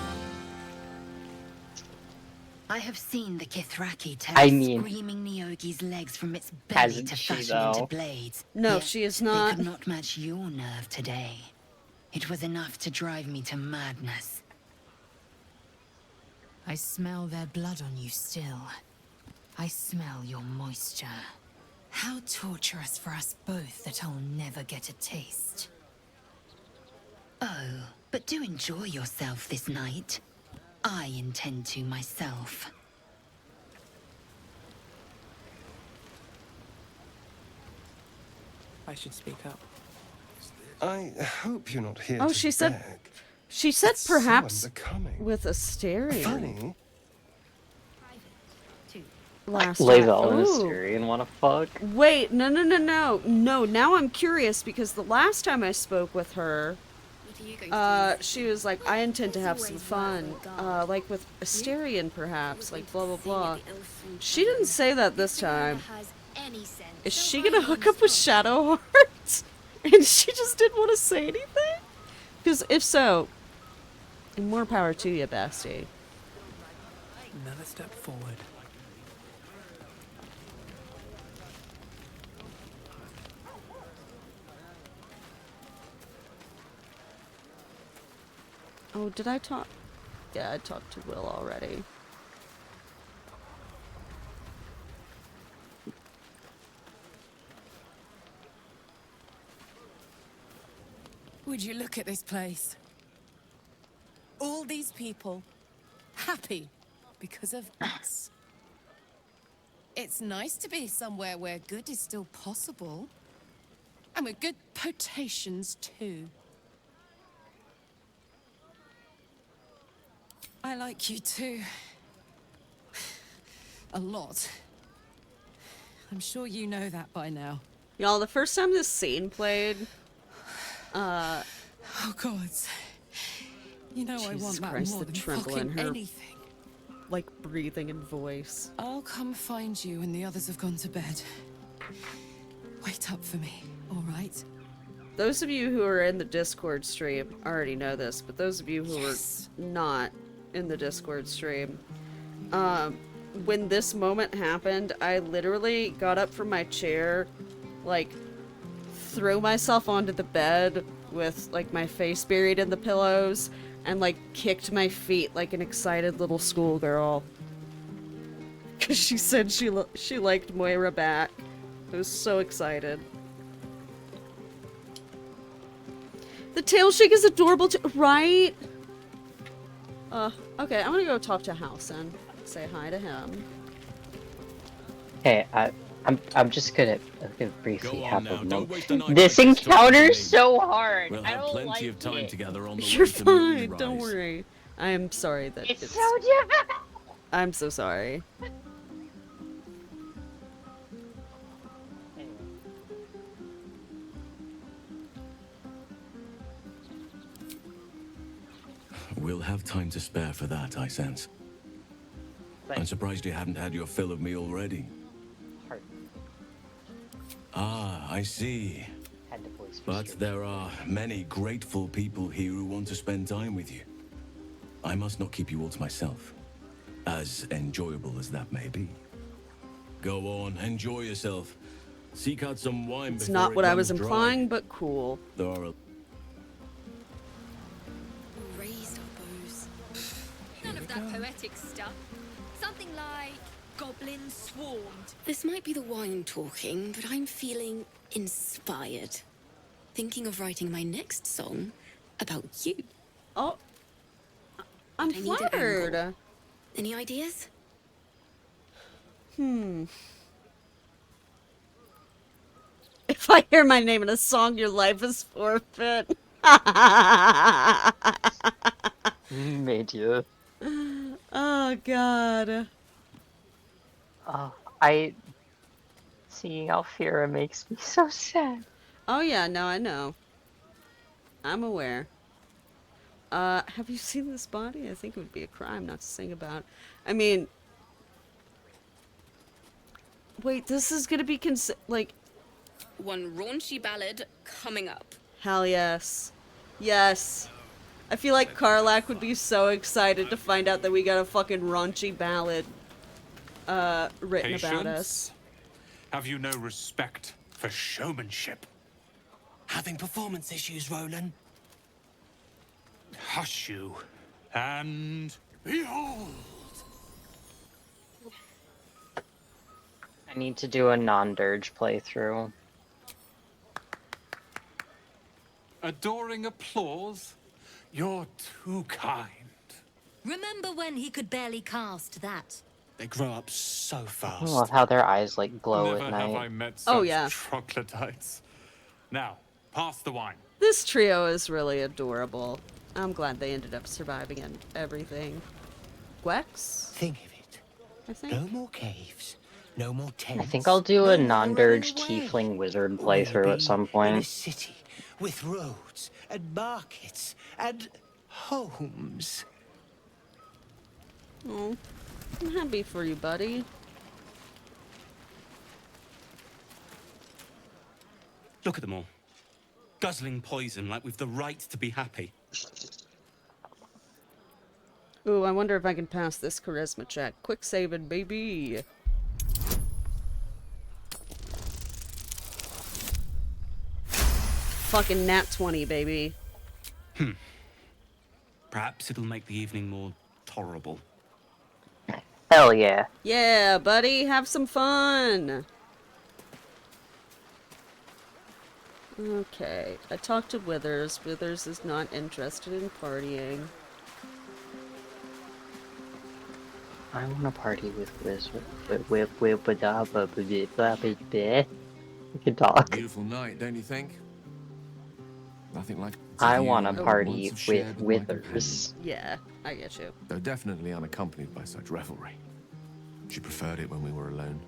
Speaker 10: I have seen the Kithraki tear
Speaker 2: I mean,
Speaker 10: screaming Nyogi's legs from its belly
Speaker 2: hasn't
Speaker 10: to
Speaker 2: she,
Speaker 10: fashion into
Speaker 2: though?
Speaker 10: blades.
Speaker 1: No,
Speaker 10: Yet
Speaker 1: she is
Speaker 10: They
Speaker 1: not.
Speaker 10: could not match your nerve today. It was enough to drive me to madness. I smell their blood on you still. I smell your moisture. How torturous for us both that I'll never get a taste. Oh, but do enjoy yourself this night. I intend to myself.
Speaker 9: I should speak up.
Speaker 7: I hope you're not here
Speaker 1: Oh,
Speaker 7: to
Speaker 1: she said.
Speaker 7: beg.
Speaker 1: She said
Speaker 7: It's so
Speaker 1: perhaps
Speaker 7: unbecoming.
Speaker 1: with Asterion.
Speaker 7: Funny.
Speaker 1: Last
Speaker 2: Lae'zel
Speaker 1: time.
Speaker 2: and
Speaker 1: Ooh.
Speaker 2: Asterion wanna fuck?
Speaker 1: Wait, no. No, now I'm curious because the last time I spoke with her, she was like, I intend to have some fun, like with Asterion perhaps, like blah blah blah. She didn't say that this time. Is she gonna hook up with Shadowheart? And she just didn't want to say anything? Because if so, more power to you, bestie.
Speaker 9: Another step forward.
Speaker 1: Oh, did I talk? Yeah, I talked to Will already.
Speaker 5: Would you look at this place? All these people happy because of us. It's nice to be somewhere where good is still possible. And with good potations too. I like you too. A lot. I'm sure you know that by now.
Speaker 1: Y'all, the first time this scene played,
Speaker 5: oh God. You know I want that
Speaker 1: Christ,
Speaker 5: more
Speaker 1: the
Speaker 5: than
Speaker 1: tremble in
Speaker 5: fucking
Speaker 1: her,
Speaker 5: anything.
Speaker 1: like, breathing and voice.
Speaker 5: I'll come find you when the others have gone to bed. Wait up for me, all right?
Speaker 1: Those of you who are in the Discord stream already know this, but those of you who are not in the Discord stream, when this moment happened, I literally got up from my chair, like, threw myself onto the bed with, like, my face buried in the pillows, and, like, kicked my feet like an excited little schoolgirl. Because she said she liked Moira back. I was so excited. The tail shake is adorable too, right? Okay, I'm gonna go talk to Halsin. Say hi to him.
Speaker 2: Hey, I'm just gonna briefly
Speaker 3: Go on
Speaker 2: have
Speaker 3: now,
Speaker 2: a
Speaker 3: don't
Speaker 2: moment.
Speaker 3: waste a night
Speaker 2: This
Speaker 3: like this talking to
Speaker 2: encounter's
Speaker 3: me.
Speaker 2: so hard.
Speaker 3: We'll
Speaker 2: I
Speaker 3: have
Speaker 2: don't
Speaker 3: plenty
Speaker 2: like
Speaker 3: of time
Speaker 2: it.
Speaker 3: together on the
Speaker 1: You're
Speaker 3: way to the
Speaker 1: fine, don't
Speaker 3: rise.
Speaker 1: worry. I am sorry that
Speaker 2: It's so difficult.
Speaker 1: I'm so sorry.
Speaker 3: We'll have time to spare for that, I sense. I'm surprised you haven't had your fill of me already. Ah, I see. But there are many grateful people here who want to spend time with you. I must not keep you all to myself, as enjoyable as that may be. Go on, enjoy yourself. Seek out some wine
Speaker 1: It's
Speaker 3: before
Speaker 1: not
Speaker 3: it
Speaker 1: what I was
Speaker 3: runs dry.
Speaker 1: implying, but cool.
Speaker 3: There are
Speaker 13: Raised our bows. None of that poetic stuff. Something like goblins swarmed. This might be the wine talking, but I'm feeling inspired. Thinking of writing my next song about you.
Speaker 1: Oh, I'm
Speaker 13: But I need an
Speaker 1: flattered.
Speaker 13: angle. Any ideas?
Speaker 1: If I hear my name in a song, your life is forfeit.
Speaker 2: Made you.
Speaker 1: Oh, God.
Speaker 2: Seeing Alfira makes me so sad.
Speaker 1: Oh, yeah, no, I know. I'm aware. Have you seen this body? I think it would be a crime not to sing about. I mean... Wait, this is gonna be like...
Speaker 13: One raunchy ballad coming up.
Speaker 1: Hell yes. Yes. I feel like Karlach would be so excited to find out that we got a fucking raunchy ballad, written about us.
Speaker 3: Have you no respect for showmanship?
Speaker 14: Having performance issues, Roland?
Speaker 3: Hush you. And...
Speaker 11: Behold!
Speaker 2: I need to do a non-dirge playthrough.
Speaker 15: Adoring applause? You're too kind.
Speaker 13: Remember when he could barely cast that?
Speaker 14: They grow up so
Speaker 2: I
Speaker 14: fast.
Speaker 2: love how their eyes like glow
Speaker 15: Never
Speaker 2: at
Speaker 15: have
Speaker 2: night.
Speaker 15: I met such
Speaker 1: Oh, yeah.
Speaker 15: troglodytes. Now, pass the wine.
Speaker 1: This trio is really adorable. I'm glad they ended up surviving and everything. Gwex?
Speaker 14: Think of it.
Speaker 1: I think.
Speaker 14: No more caves. No more tents.
Speaker 2: I think I'll do a
Speaker 14: no more
Speaker 2: non-dirge
Speaker 14: running away.
Speaker 2: tiefling wizard
Speaker 14: We'll
Speaker 2: playthrough
Speaker 14: be
Speaker 2: at some
Speaker 14: in a
Speaker 2: point.
Speaker 14: city with roads and markets and homes.
Speaker 1: Oh, I'm happy for you, buddy.
Speaker 15: Look at them all. Guzzling poison like we've the right to be happy.
Speaker 1: Ooh, I wonder if I can pass this charisma check. Quick saving, baby. Fucking nat 20, baby.
Speaker 15: Perhaps it'll make the evening more tolerable.
Speaker 2: Hell yeah.
Speaker 1: Yeah, buddy, have some fun. Okay, I talked to Withers. Withers is not interested in partying.
Speaker 2: I want to party with Wiz. We can talk.
Speaker 8: Beautiful night, don't you think? Nothing like.
Speaker 2: I want to
Speaker 8: view
Speaker 2: party
Speaker 8: once have
Speaker 2: with
Speaker 8: shared my
Speaker 2: Withers.
Speaker 1: Yeah, I get you.
Speaker 8: Though definitely unaccompanied by such revelry. She preferred it when we were alone.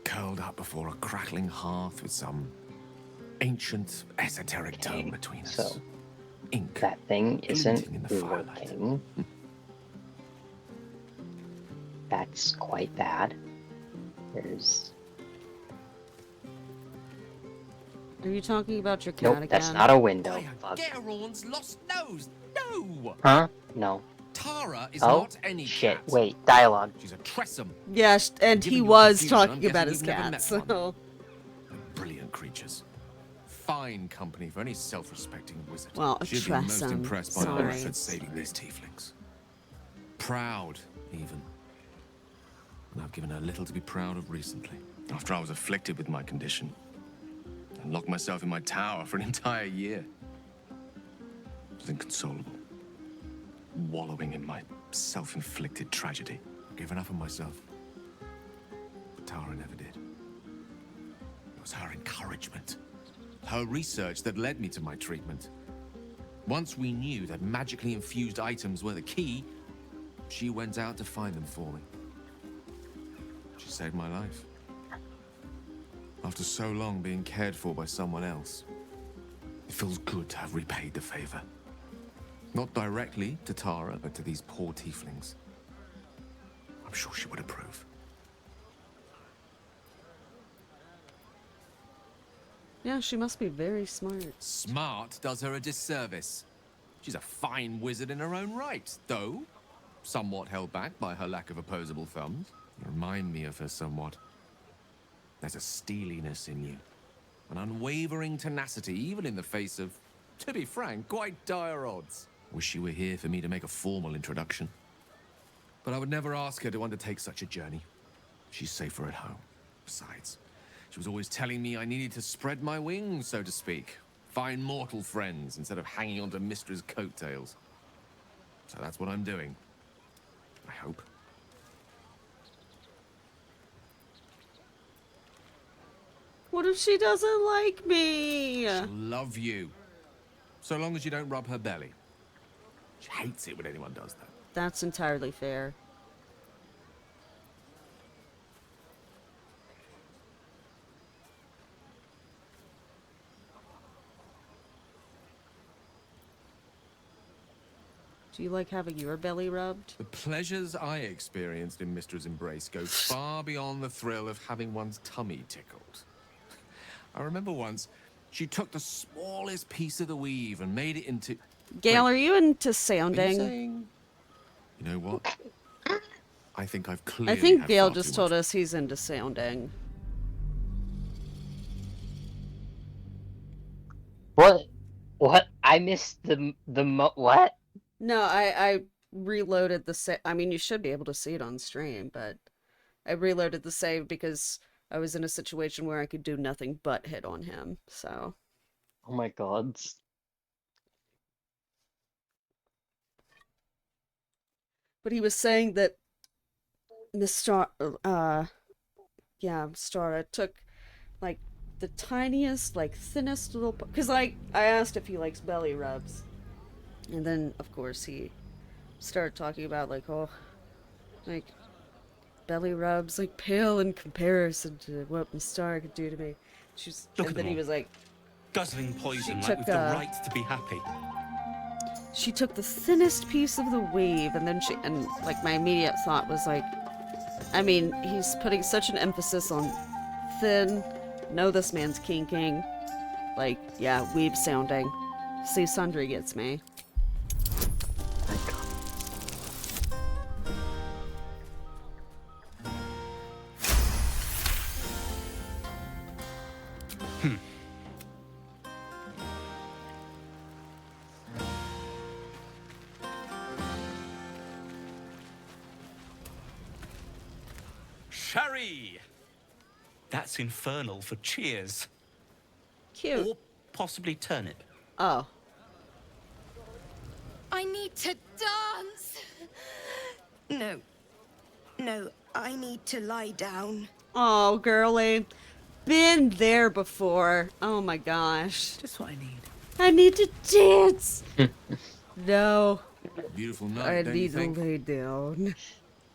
Speaker 8: Curled up before a crackling hearth with some ancient, esoteric tome between us.
Speaker 2: So,
Speaker 8: ink
Speaker 2: that thing isn't
Speaker 8: in the firelight.
Speaker 2: working. That's quite bad. There's...
Speaker 1: Are you talking about your cat
Speaker 2: Nope,
Speaker 1: again?
Speaker 2: that's not a window. Fuck.
Speaker 8: Geralt's lost nose! No!
Speaker 2: Huh? No.
Speaker 8: Tara is
Speaker 2: Oh,
Speaker 8: not any
Speaker 2: shit.
Speaker 8: cat.
Speaker 2: Wait, dialogue.
Speaker 8: She's a tressum.
Speaker 1: Yes, and
Speaker 8: Given
Speaker 1: he
Speaker 8: your
Speaker 1: was
Speaker 8: confusion, I'm
Speaker 1: talking
Speaker 8: guessing
Speaker 1: about his
Speaker 8: you've never
Speaker 1: cat,
Speaker 8: met
Speaker 1: so...
Speaker 8: one. Brilliant creatures. Fine company for any self-respecting wizard.
Speaker 1: Well, a
Speaker 8: She'd be most
Speaker 1: tressum.
Speaker 8: impressed by our
Speaker 1: Sorry.
Speaker 8: efforts saving these tieflings. Proud, even. And I've given her little to be proud of recently. After I was afflicted with my condition. And locked myself in my tower for an entire year. I was inconsolable. Wallowing in my self-inflicted tragedy. Given up on myself. But Tara never did. It was her encouragement. Her research that led me to my treatment. Once we knew that magically infused items were the key, she went out to find them for me. She saved my life. After so long being cared for by someone else, it feels good to have repaid the favor. Not directly to Tara, but to these poor tieflings. I'm sure she would approve.
Speaker 1: Yeah, she must be very smart.
Speaker 8: Smart does her a disservice. She's a fine wizard in her own right, though somewhat held back by her lack of opposable thumbs. You remind me of her somewhat. There's a steeliness in you, an unwavering tenacity, even in the face of, to be frank, quite dire odds. Wish she were here for me to make a formal introduction. But I would never ask her to undertake such a journey. She's safer at home. Besides, she was always telling me I needed to spread my wings, so to speak. Find mortal friends instead of hanging onto Mistra's coattails. So that's what I'm doing. I hope.
Speaker 1: What if she doesn't like me?
Speaker 8: She'll love you. So long as you don't rub her belly. She hates it when anyone does that.
Speaker 1: That's entirely fair. Do you like having your belly rubbed?
Speaker 8: The pleasures I experienced in Mistra's embrace go far beyond the thrill of having one's tummy tickled. I remember once, she took the smallest piece of the weave and made it into...
Speaker 1: Gail,
Speaker 8: Wait,
Speaker 1: are you into
Speaker 8: are you
Speaker 1: sounding?
Speaker 8: saying... You know what? I think I've clearly
Speaker 1: I think
Speaker 8: had
Speaker 1: Gail
Speaker 8: far
Speaker 1: just
Speaker 8: too
Speaker 1: told
Speaker 8: much.
Speaker 1: us he's into sounding.
Speaker 2: What? What? I missed what?
Speaker 1: No, I reloaded the I mean, you should be able to see it on stream, but I reloaded the save because I was in a situation where I could do nothing but hit on him, so.
Speaker 2: Oh my god.
Speaker 1: But he was saying that Miss Stara took, like, the tiniest, like, thinnest little... Because, like, I asked if he likes belly rubs. And then, of course, he started talking about, like, oh, like, belly rubs, like, pale in comparison to what Miss Stara could do to me.
Speaker 15: Look
Speaker 1: and
Speaker 15: at
Speaker 1: then
Speaker 15: them
Speaker 1: he
Speaker 15: all.
Speaker 1: was like...
Speaker 15: Guzzling poison
Speaker 1: took,
Speaker 15: like we've the right to be happy.
Speaker 1: She took the thinnest piece of the weave, and then like, my immediate thought was, like, I mean, he's putting such an emphasis on thin. No, this man's kinking. Like, yeah, weave sounding. See, Sundry gets me.
Speaker 15: Sherry! That's infernal for cheers.
Speaker 1: Cute.
Speaker 15: Or possibly turnip.
Speaker 1: Oh.
Speaker 6: I need to dance! No. No, I need to lie down.
Speaker 1: Oh, girly. Been there before. Oh my gosh.
Speaker 9: Just what I need.
Speaker 1: I need to dance! No.
Speaker 8: Beautiful night,
Speaker 1: I
Speaker 8: don't
Speaker 1: need
Speaker 8: you
Speaker 1: to
Speaker 8: think?
Speaker 1: lay down.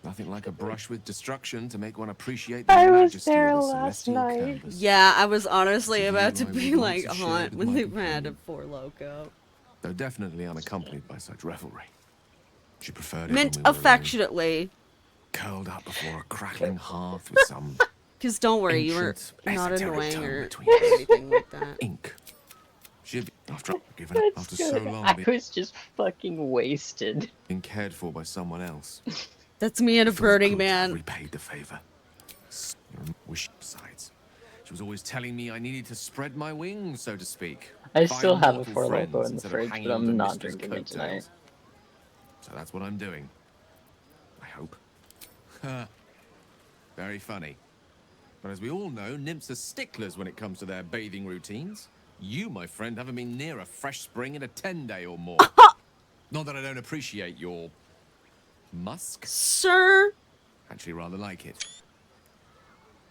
Speaker 8: Nothing like a brush with destruction to make one appreciate
Speaker 2: I
Speaker 8: the
Speaker 2: was
Speaker 8: majesty
Speaker 2: there
Speaker 8: of the
Speaker 2: last
Speaker 8: celestial
Speaker 2: night.
Speaker 8: canvas.
Speaker 1: Yeah, I was honestly about to
Speaker 8: I
Speaker 1: be
Speaker 8: would
Speaker 1: like
Speaker 8: once have
Speaker 1: haunt
Speaker 8: shared
Speaker 1: when
Speaker 8: with
Speaker 1: they
Speaker 8: my
Speaker 1: ran
Speaker 8: companion.
Speaker 1: to Four Loco.
Speaker 8: Though definitely unaccompanied by such revelry. She preferred it
Speaker 1: Meant
Speaker 8: when we were alone,
Speaker 1: affectionately.
Speaker 8: curled up before a crackling hearth with some
Speaker 1: Because don't worry, you were
Speaker 8: ancient,
Speaker 1: not
Speaker 8: esoteric
Speaker 1: annoying
Speaker 8: tone
Speaker 1: or
Speaker 8: between us.
Speaker 1: anything like that.
Speaker 8: Ink. She'd be after
Speaker 2: That's
Speaker 8: after so
Speaker 2: good.
Speaker 8: long
Speaker 2: I
Speaker 8: being
Speaker 2: was just fucking wasted.
Speaker 8: cared for by someone else.
Speaker 1: That's me and a
Speaker 8: Feels
Speaker 1: Burning
Speaker 8: good to have
Speaker 1: Man.
Speaker 8: repaid the favor. Wish besides. She was always telling me I needed to spread my wings, so to speak.
Speaker 2: I
Speaker 8: Find
Speaker 2: still have a
Speaker 8: mortal
Speaker 2: Four
Speaker 8: friends
Speaker 2: Loko in the
Speaker 8: instead of
Speaker 2: fridge,
Speaker 8: hanging
Speaker 2: but
Speaker 8: onto
Speaker 2: I'm not
Speaker 8: Mistress
Speaker 2: drinking it tonight.
Speaker 8: coattails. So that's what I'm doing. I hope. Very funny. But as we all know, nymphs are sticklers when it comes to their bathing routines. You, my friend, haven't been near a fresh spring in a 10-day or more. Not that I don't appreciate your musk.
Speaker 1: Sir,
Speaker 8: Actually, rather like it.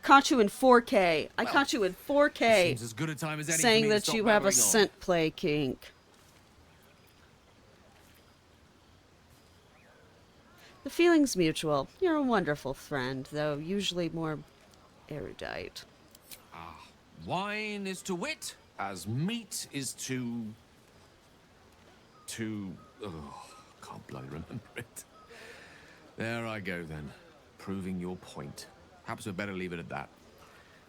Speaker 1: caught you in 4K. I caught you in 4K.
Speaker 8: Seems as good a time as any for
Speaker 1: saying
Speaker 8: me to
Speaker 1: that
Speaker 8: stop
Speaker 1: you have a
Speaker 8: babbling on.
Speaker 1: scent play kink. The feeling's mutual. You're a wonderful friend, though usually more erudite.
Speaker 8: Wine is to wit, as meat is to... Oh, can't bloody remember it. There I go then, proving your point. Perhaps we'd better leave it at that.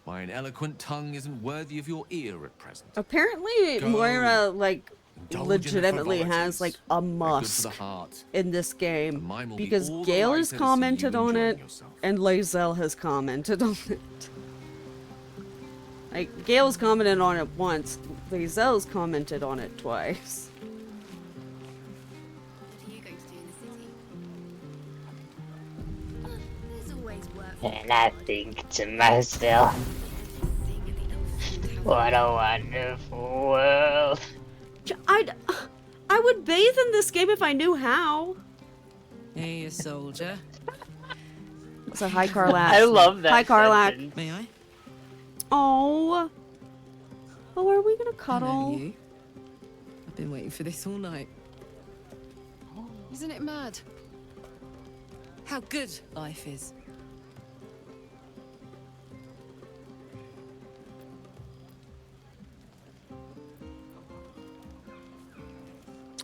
Speaker 8: My eloquent tongue isn't worthy of your ear at present.
Speaker 1: Apparently,
Speaker 8: Go.
Speaker 1: Moira, like,
Speaker 8: Indulge in the
Speaker 1: legitimately has,
Speaker 8: frivolities.
Speaker 1: like, a
Speaker 8: They're good for
Speaker 1: musk
Speaker 8: the heart.
Speaker 1: in this game.
Speaker 8: mine will be
Speaker 1: Because
Speaker 8: all the
Speaker 1: Gale has
Speaker 8: lighter to see
Speaker 1: commented
Speaker 8: you
Speaker 1: on
Speaker 8: enjoying
Speaker 1: it,
Speaker 8: yourself.
Speaker 1: and Lae'zel has commented on it. Like, Gale's commented on it once, Lae'zel's commented on it twice.
Speaker 13: What are you going to do in the city? There's always work.
Speaker 2: And I think to myself, what a wonderful world.
Speaker 1: I would bathe in this game if I knew how.
Speaker 5: Hey, a soldier.
Speaker 1: So hi, Carlac.
Speaker 2: I love that
Speaker 1: Hi, Carlac.
Speaker 2: sentence.
Speaker 5: May I?
Speaker 1: Oh. Oh, are we gonna
Speaker 5: Hello,
Speaker 1: cuddle?
Speaker 5: you. I've been waiting for this all night. Isn't it mad? How good life is.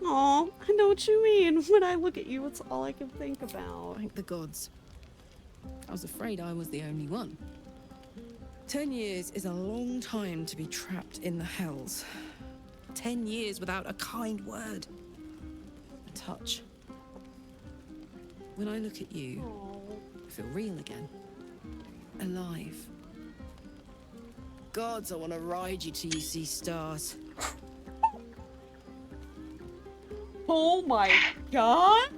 Speaker 1: Oh, I know what you mean. When I look at you, it's all I can think about.
Speaker 5: Thank the gods. I was afraid I was the only one. 10 years is a long time to be trapped in the hells. 10 years without a kind word. A touch. When I look at you, I feel real again. Alive. Gods, I want to ride you till you see stars.
Speaker 1: Oh my god!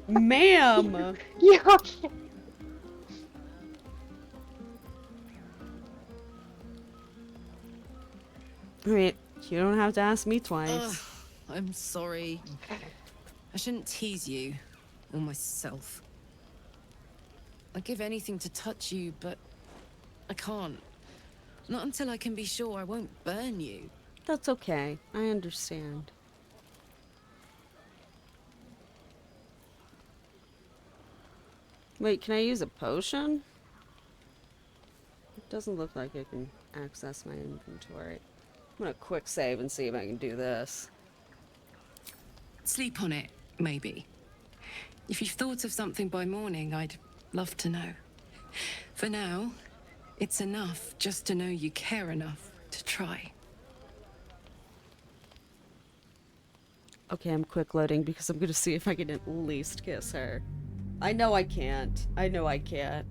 Speaker 1: Ma'am!
Speaker 2: Yeah.
Speaker 1: Alright, you don't have to ask me twice.
Speaker 5: I'm sorry. I shouldn't tease you. Or myself. I'd give anything to touch you, but I can't. Not until I can be sure I won't burn you.
Speaker 1: That's okay. I understand. Wait, can I use a potion? It doesn't look like I can access my inventory. I'm gonna quick save and see if I can do this.
Speaker 5: Sleep on it, maybe. If you've thought of something by morning, I'd love to know. For now, it's enough just to know you care enough to try.
Speaker 1: Okay, I'm quick loading because I'm gonna see if I can at least kiss her. I know I can't. I know I can't.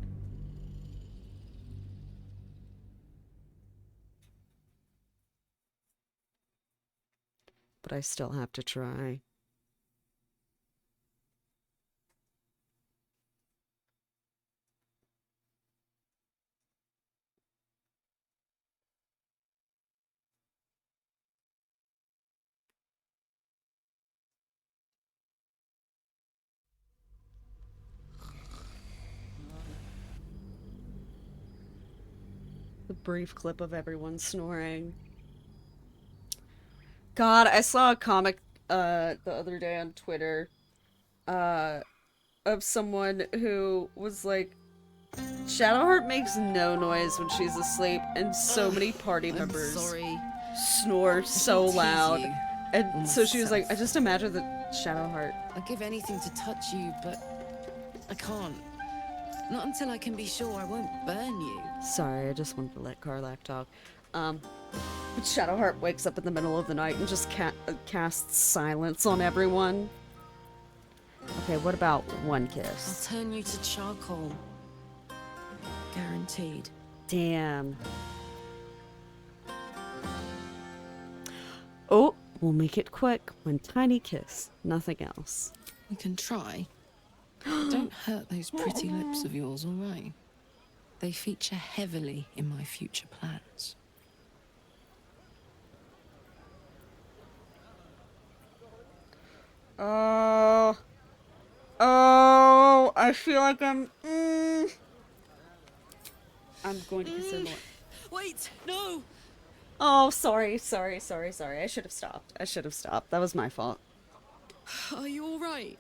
Speaker 1: But I still have to try. The brief clip of everyone snoring. God, I saw a comic the other day on Twitter of someone who was like, Shadowheart makes no noise when she's asleep, and so many party members snore so loud. And so she was like, I just imagine that Shadowheart.
Speaker 5: I'd give anything to touch you, but I can't. Not until I can be sure I won't burn you.
Speaker 1: Sorry, I just wanted to let Karlach talk. But Shadowheart wakes up in the middle of the night and just casts silence on everyone. Okay, what about one kiss?
Speaker 5: I'll turn you to charcoal. Guaranteed.
Speaker 1: Damn. Oh, we'll make it quick. One tiny kiss. Nothing else.
Speaker 5: We can try. Don't hurt those pretty lips of yours, all right? They feature heavily in my future plans.
Speaker 1: Oh, I feel like I'm going to kiss her more.
Speaker 5: Wait, no!
Speaker 1: Oh, sorry. I should have stopped. That was my fault.
Speaker 5: Are you all right?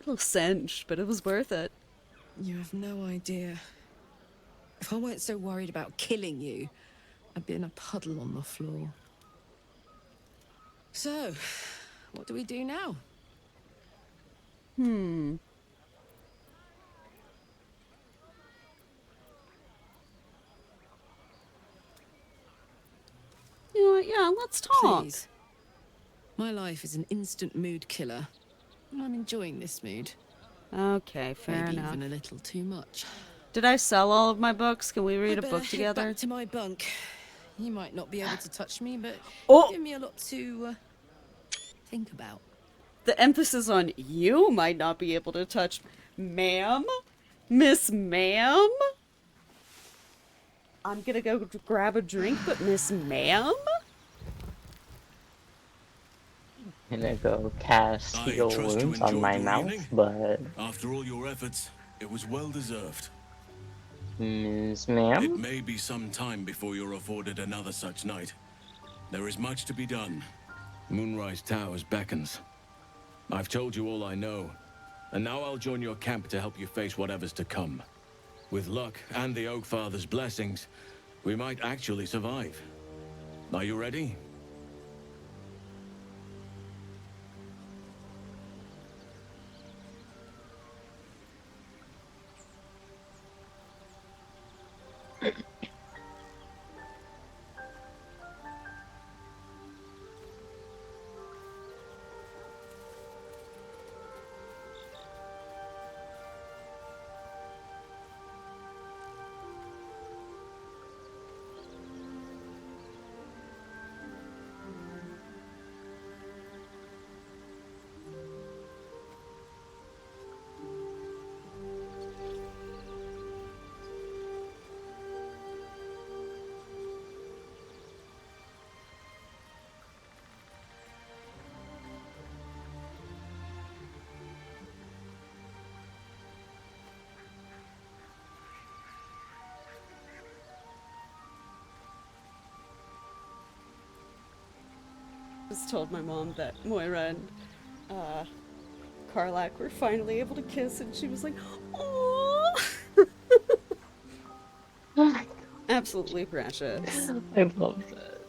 Speaker 1: A little singed, but it was worth it.
Speaker 5: You have no idea. If I weren't so worried about killing you, I'd be in a puddle on the floor. So, what do we do now?
Speaker 1: You know what? Yeah, let's talk.
Speaker 5: Please. My life is an instant mood killer. And I'm enjoying this mood.
Speaker 1: Okay, fair
Speaker 5: Maybe
Speaker 1: enough.
Speaker 5: even a little too much.
Speaker 1: Did I sell all of my books? Can we read a book
Speaker 5: Head
Speaker 1: together?
Speaker 5: back to my bunk. You might not be able to touch me, but give me a lot to think about.
Speaker 1: The emphasis on you might not be able to touch, ma'am? Miss Ma'am? I'm gonna go grab a drink, but Miss Ma'am?
Speaker 2: I'm gonna go cast heal wounds on my mouth, but...
Speaker 3: After all your efforts, it was well deserved.
Speaker 2: Ms. Ma'am?
Speaker 3: It may be some time before you're afforded another such night. There is much to be done. Moonrise Towers beckons. I've told you all I know, and now I'll join your camp to help you face whatever's to come. With luck and the Oak Father's blessings, we might actually survive. Are you ready?
Speaker 1: just told my mom that Moira and Karlak were finally able to kiss, and she was like, "Oh." Absolutely precious.
Speaker 2: I love that.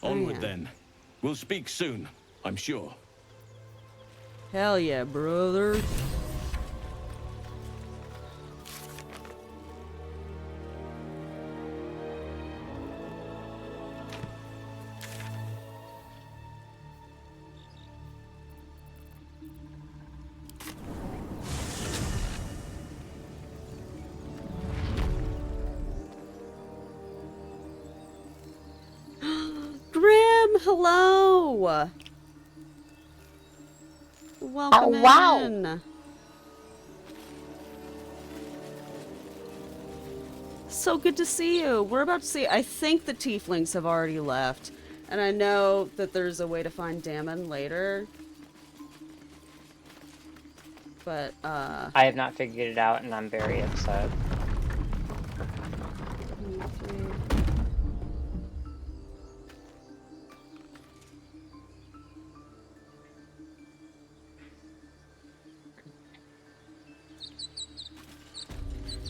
Speaker 3: Onward then. We'll speak soon, I'm sure.
Speaker 1: Hell yeah, brother. Grim, hello. Welcome in. So good to see you. We're about to see, I think the tieflings have already left. And I know that there's a way to find Damon later. But,
Speaker 2: I have not figured it out, and I'm very upset.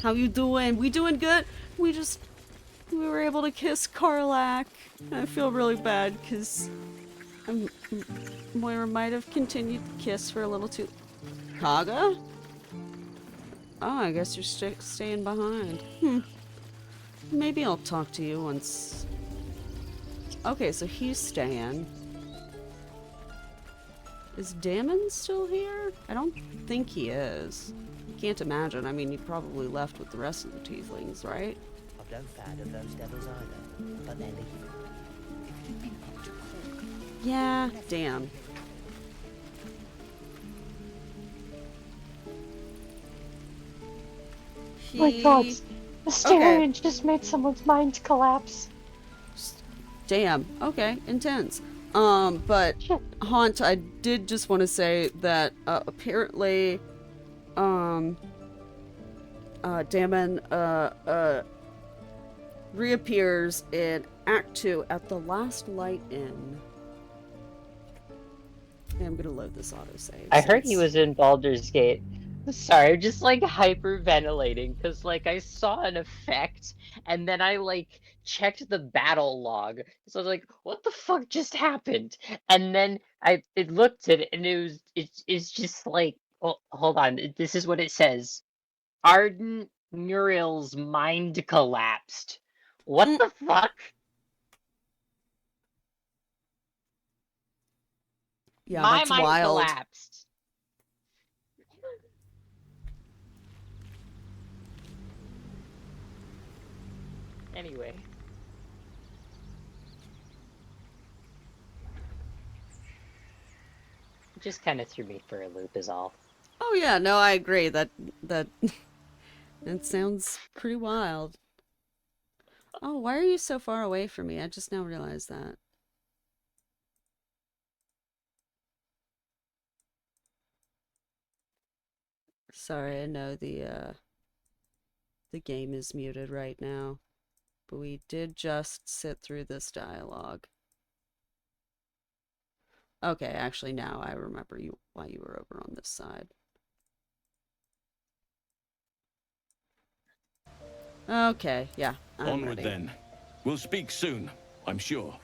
Speaker 1: How you doing? We doing good? We were able to kiss Karlak. I feel really bad because Moira might have continued to kiss for a little too... Kaga? Oh, I guess you're staying behind. Maybe I'll talk to you once... Okay, so he's staying. Is Damon still here? I don't think he is. Can't imagine. I mean, he probably left with the rest of the tieflings, right?
Speaker 14: I've no fad of those devils either, but they're leaving.
Speaker 1: Yeah, damn.
Speaker 16: My god, Astarion just made someone's mind collapse.
Speaker 1: Damn. Okay, intense. But Haunt, I did just want to say that apparently, Damon reappears in Act 2 at the Last Light Inn. Okay, I'm gonna load this autosave.
Speaker 2: I heard he was in Baldur's Gate. Sorry, I'm just like hyperventilating because like I saw an effect and then I like checked the battle log. So I was like, what the fuck just happened? And then it looked at it and it's just like, oh, hold on, this is what it says. Arden Muriel's mind collapsed. What the fuck?
Speaker 1: Yeah,
Speaker 2: My
Speaker 1: that's
Speaker 2: mind
Speaker 1: wild.
Speaker 2: collapsed. Anyway. It just kind of threw me for a loop is all.
Speaker 1: Oh yeah, no, I agree. That that sounds pretty wild. Oh, why are you so far away from me? I just now realized that. Sorry, I know the game is muted right now, but we did just sit through this dialogue. Okay, actually now I remember why you were over on this side. Okay, yeah, I'm
Speaker 3: Onward
Speaker 1: ready.
Speaker 3: then. We'll speak soon, I'm sure.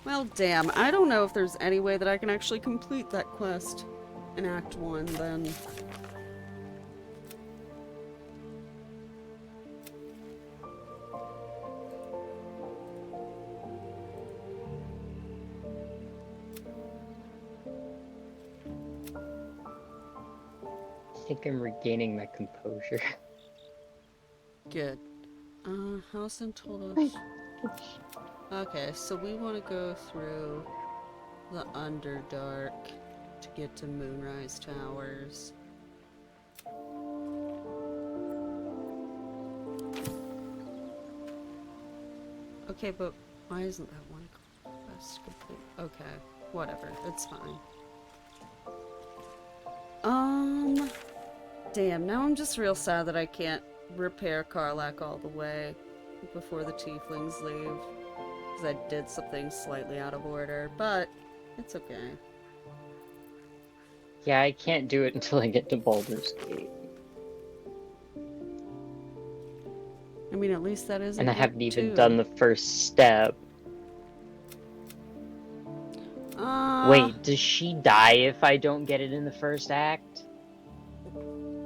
Speaker 1: Well, damn, I don't know if there's any way that I can actually complete that quest in Act 1, then.
Speaker 2: I think I'm regaining my composure.
Speaker 1: Good. Halsin told us... Okay, so we want to go through the Underdark to get to Moonrise Towers. Okay, but why isn't that one quest complete? Okay, whatever, it's fine. Damn, now I'm just real sad that I can't repair Karlach all the way before the tieflings leave. Because I did something slightly out of order, but it's okay.
Speaker 2: Yeah, I can't do it until I get to Baldur's Gate.
Speaker 1: I mean, at least that is
Speaker 2: And I
Speaker 1: a
Speaker 2: haven't even done the first step. Wait, does she die if I don't get it in the first act?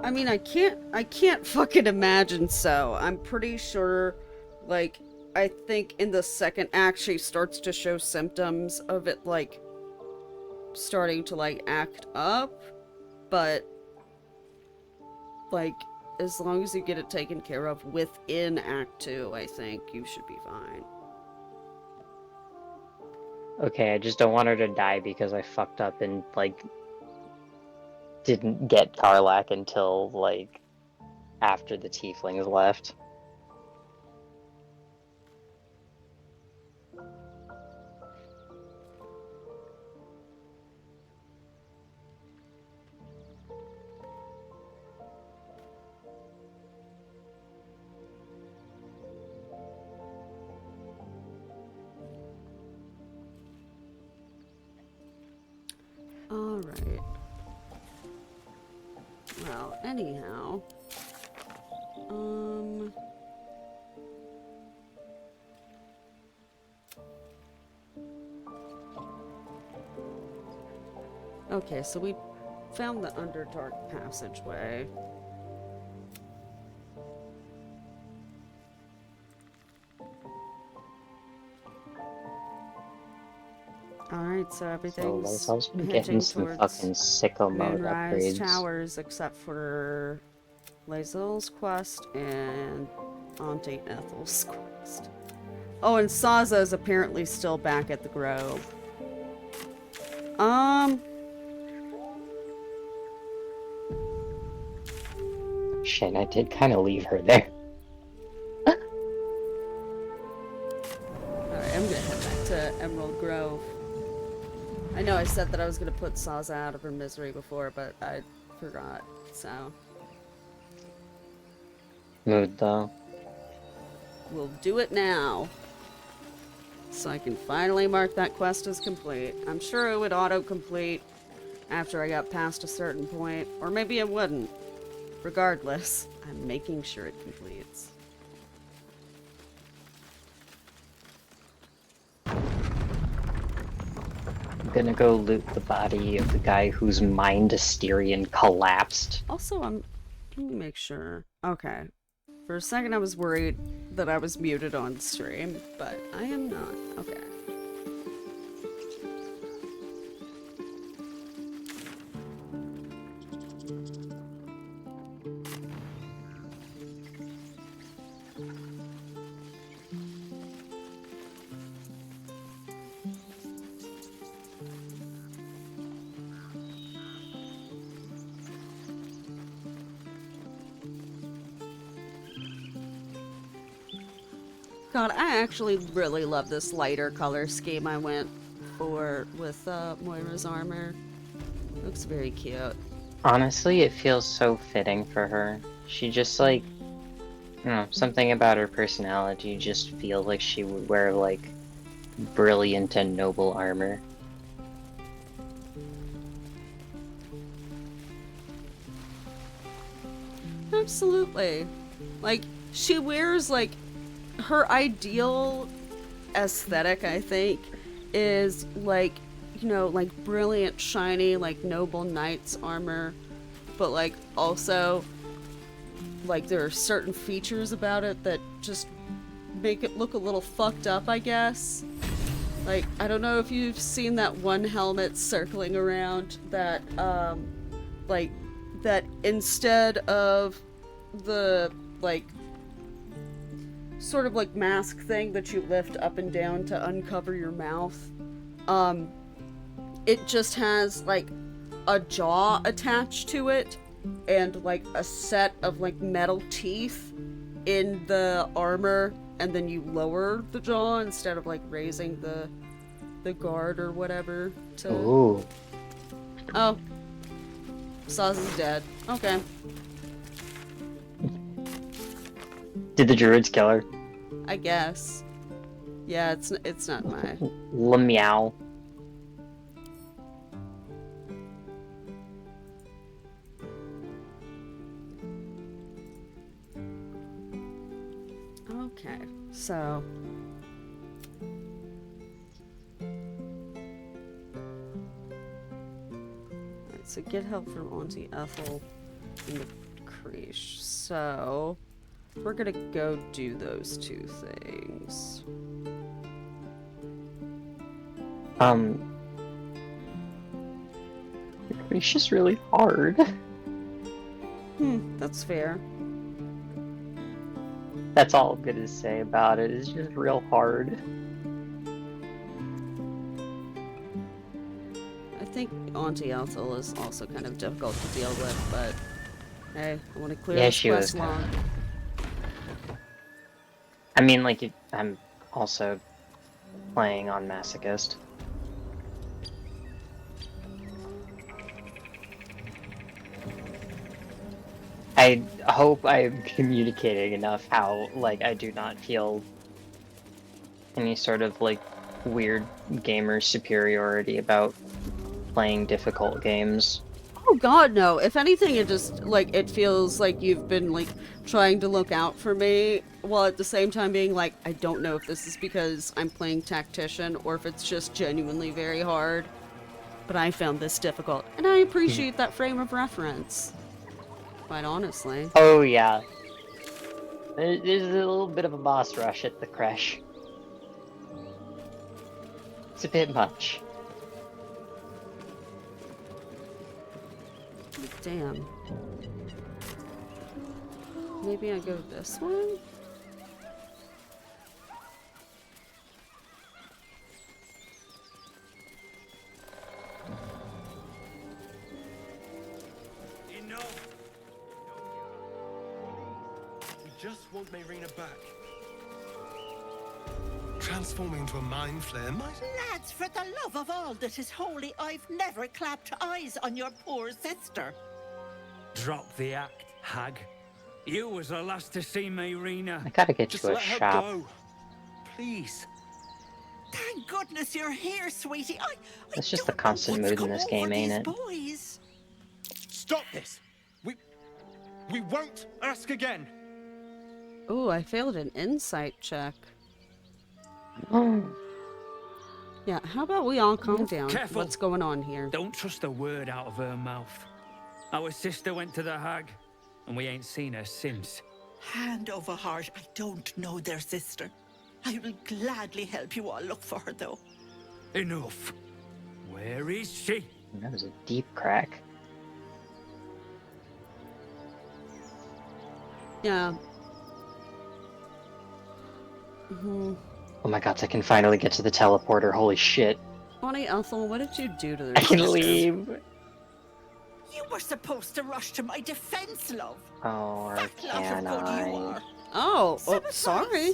Speaker 1: I mean, I can't fucking imagine so. I'm pretty sure, like, I think in the second act she starts to show symptoms of it, like, starting to, like, act up, but, like, as long as you get it taken care of within Act 2, I think you should be fine.
Speaker 2: Okay, I just don't want her to die because I fucked up and, like, didn't get Karlach until, like, after the tieflings left.
Speaker 1: Alright. Well, anyhow. Okay, so we found the Underdark passageway. Alright, so everything's
Speaker 2: getting some fucking sicko mode
Speaker 1: Moonrise
Speaker 2: upgrades.
Speaker 1: Towers, except for Lae'zel's quest and Auntie Ethel's quest. Oh, and Saza is apparently still back at the Grove.
Speaker 2: Shit, I did kind of leave her there.
Speaker 1: Alright, I'm gonna head back to Emerald Grove. I know I said that I was gonna put Saza out of her misery before, but I forgot, so.
Speaker 2: Mood, though.
Speaker 1: We'll do it now. So I can finally mark that quest as complete. I'm sure it would auto-complete after I got past a certain point, or maybe it wouldn't. Regardless, I'm making sure it completes.
Speaker 2: I'm gonna go loot the body of the guy whose mind Asterion collapsed.
Speaker 1: Also, let me make sure. Okay. For a second I was worried that I was muted on stream, but I am not. Okay. God, I actually really love this lighter color scheme I went for with Moira's armor. Looks very cute.
Speaker 2: Honestly, it feels so fitting for her. She just, like, I don't know, something about her personality just feels like she would wear, like, brilliant and noble armor.
Speaker 1: Absolutely. Like, she wears, like, her ideal aesthetic, I think, is, like, you know, like, brilliant, shiny, like, noble knight's armor, but, like, also, like, there are certain features about it that just make it look a little fucked up, I guess. Like, I don't know if you've seen that one helmet circling around that, like, that instead of the, like, sort of like mask thing that you lift up and down to uncover your mouth, it just has like a jaw attached to it and like a set of like metal teeth in the armor, and then you lower the jaw instead of like raising the guard or whatever to...
Speaker 2: Ooh.
Speaker 1: Oh, Saz is dead. Okay.
Speaker 2: Did the druids kill her?
Speaker 1: I guess. Yeah, it's not my...
Speaker 2: Meow.
Speaker 1: Okay, so... Alright, so get help from Auntie Ethel in the creche. So... we're gonna go do those two things.
Speaker 2: The creche is really hard.
Speaker 1: That's fair.
Speaker 2: That's all I'm gonna say about it. It's just real hard.
Speaker 1: I think Auntie Ethel is also kind of difficult to deal with, but hey, I want to clear this quest log.
Speaker 2: I mean, like, I'm also playing on Masochist. I hope I'm communicating enough how, like, I do not feel any sort of, like, weird gamer superiority about playing difficult games.
Speaker 1: Oh god, no. If anything, it just, like, it feels like you've been, like, trying to look out for me, while at the same time being like, I don't know if this is because I'm playing Tactician, or if it's just genuinely very hard. But I found this difficult, and I appreciate that frame of reference. Quite honestly.
Speaker 2: Oh, yeah. There's a little bit of a boss rush at the creche. It's a bit much.
Speaker 1: Damn. Maybe I go this one?
Speaker 7: Enough! We just want Mayrina back. Transforming into a mind flare might...
Speaker 17: Lads, for the love of all that is holy, I've never clapped eyes on your poor sister.
Speaker 18: Drop the act, hag. You was the last to see Mayrina.
Speaker 2: I gotta get
Speaker 18: Just
Speaker 2: to a
Speaker 18: let her
Speaker 2: shop.
Speaker 18: go. Please.
Speaker 17: Thank goodness you're here, sweetie.
Speaker 2: It's just the constant mood in this game, ain't it?
Speaker 17: Boys.
Speaker 7: Stop this! We won't ask again!
Speaker 1: Ooh, I failed an insight check. Yeah, how about we all calm down?
Speaker 18: Careful.
Speaker 1: What's going on here?
Speaker 18: Don't trust a word out of her mouth. Our sister went to the hag, and we ain't seen her since.
Speaker 17: Hand over heart, I don't know their sister. I will gladly help you all look for her, though.
Speaker 18: Enough. Where is she?
Speaker 2: That was a deep crack.
Speaker 1: Yeah.
Speaker 2: Oh my god, I can finally get to the teleporter. Holy shit.
Speaker 1: Auntie Ethel, what did you do to their
Speaker 2: I can
Speaker 1: sister?
Speaker 2: leave.
Speaker 17: You were supposed to rush to my defense, love.
Speaker 2: Oh, or
Speaker 17: Fat lot of
Speaker 2: can
Speaker 17: good you
Speaker 2: I?
Speaker 17: are.
Speaker 1: Oh, sorry.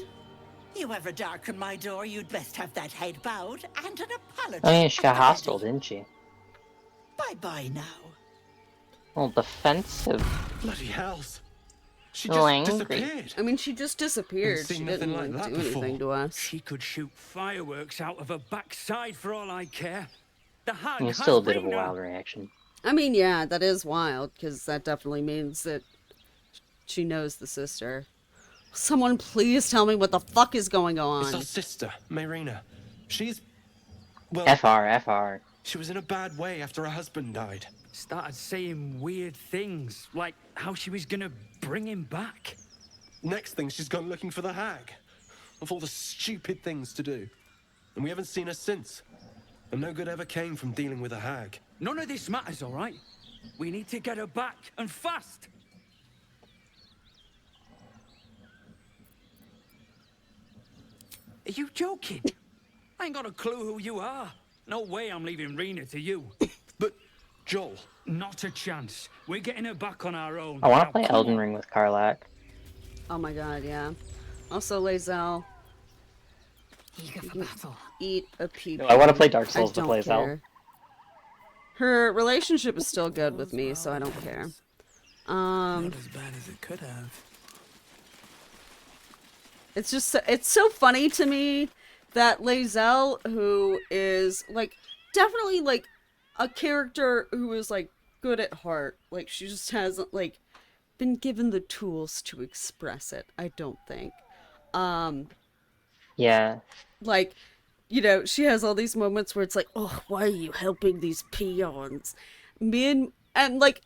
Speaker 17: You ever darken my door, you'd best have that head bowed and an apology.
Speaker 2: Oh yeah, she got hostile, didn't she?
Speaker 17: Bye-bye now.
Speaker 2: Well, defensive.
Speaker 7: Bloody hells. She
Speaker 2: Oh,
Speaker 7: just
Speaker 2: angry.
Speaker 7: disappeared.
Speaker 1: I mean, she just disappeared.
Speaker 7: Haven't seen
Speaker 1: She
Speaker 7: nothing
Speaker 1: didn't
Speaker 7: like
Speaker 1: like,
Speaker 7: that
Speaker 1: do
Speaker 7: before.
Speaker 1: anything to us.
Speaker 18: She could shoot fireworks out of her backside for all I care. The hag
Speaker 2: I mean,
Speaker 18: has
Speaker 2: still a bit of a
Speaker 18: been
Speaker 2: wild reaction.
Speaker 1: I mean, yeah, that is wild, because that definitely means that she knows the sister. Someone please tell me what the fuck is going on.
Speaker 7: It's our sister, Mayrina. She's... well...
Speaker 2: FR.
Speaker 7: She was in a bad way after her husband died.
Speaker 18: Started saying weird things, like how she was gonna bring him back.
Speaker 7: Next thing, she's gone looking for the hag. Of all the stupid things to do. And we haven't seen her since. And no good ever came from dealing with a hag.
Speaker 18: None of this matters, all right? We need to get her back, and fast! Are you joking? I ain't got a clue who you are. No way I'm leaving Rena to you.
Speaker 7: But, Joel...
Speaker 18: Not a chance. We're getting her back on our own.
Speaker 2: I want
Speaker 18: Now,
Speaker 2: to play
Speaker 18: come
Speaker 2: Elden
Speaker 18: on.
Speaker 2: Ring with Karlak.
Speaker 1: Oh my god, yeah. Also, Lae'zel.
Speaker 10: Eager for battle.
Speaker 1: Eat a pee.
Speaker 2: No, I want to play Dark Souls
Speaker 1: I
Speaker 2: to
Speaker 1: don't
Speaker 2: play Zel.
Speaker 1: care. Her relationship is still good with me, so I don't care.
Speaker 9: Not as bad as it could have.
Speaker 1: It's just, it's so funny to me that Lae'zel, who is, like, definitely, like, a character who is, like, good at heart. Like, she just hasn't, like, been given the tools to express it, I don't think.
Speaker 2: Yeah.
Speaker 1: Like, you know, she has all these moments where it's like, oh, why are you helping these peons? And like,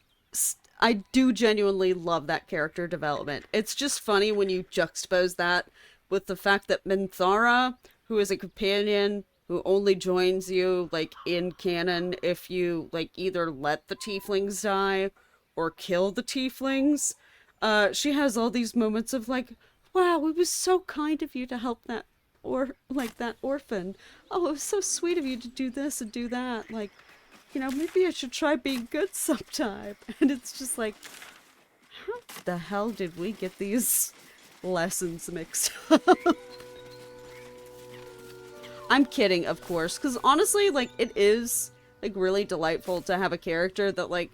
Speaker 1: I do genuinely love that character development. It's just funny when you juxtapose that with the fact that Minthara, who is a companion who only joins you, like, in canon if you, like, either let the tieflings die or kill the tieflings, she has all these moments of, like, wow, it was so kind of you to help that, or like, that orphan. Oh, it was so sweet of you to do this and do that. Like, you know, maybe I should try being good sometime. And it's just like, how the hell did we get these lessons mixed up? I'm kidding, of course, because honestly, like, it is, like, really delightful to have a character that, like,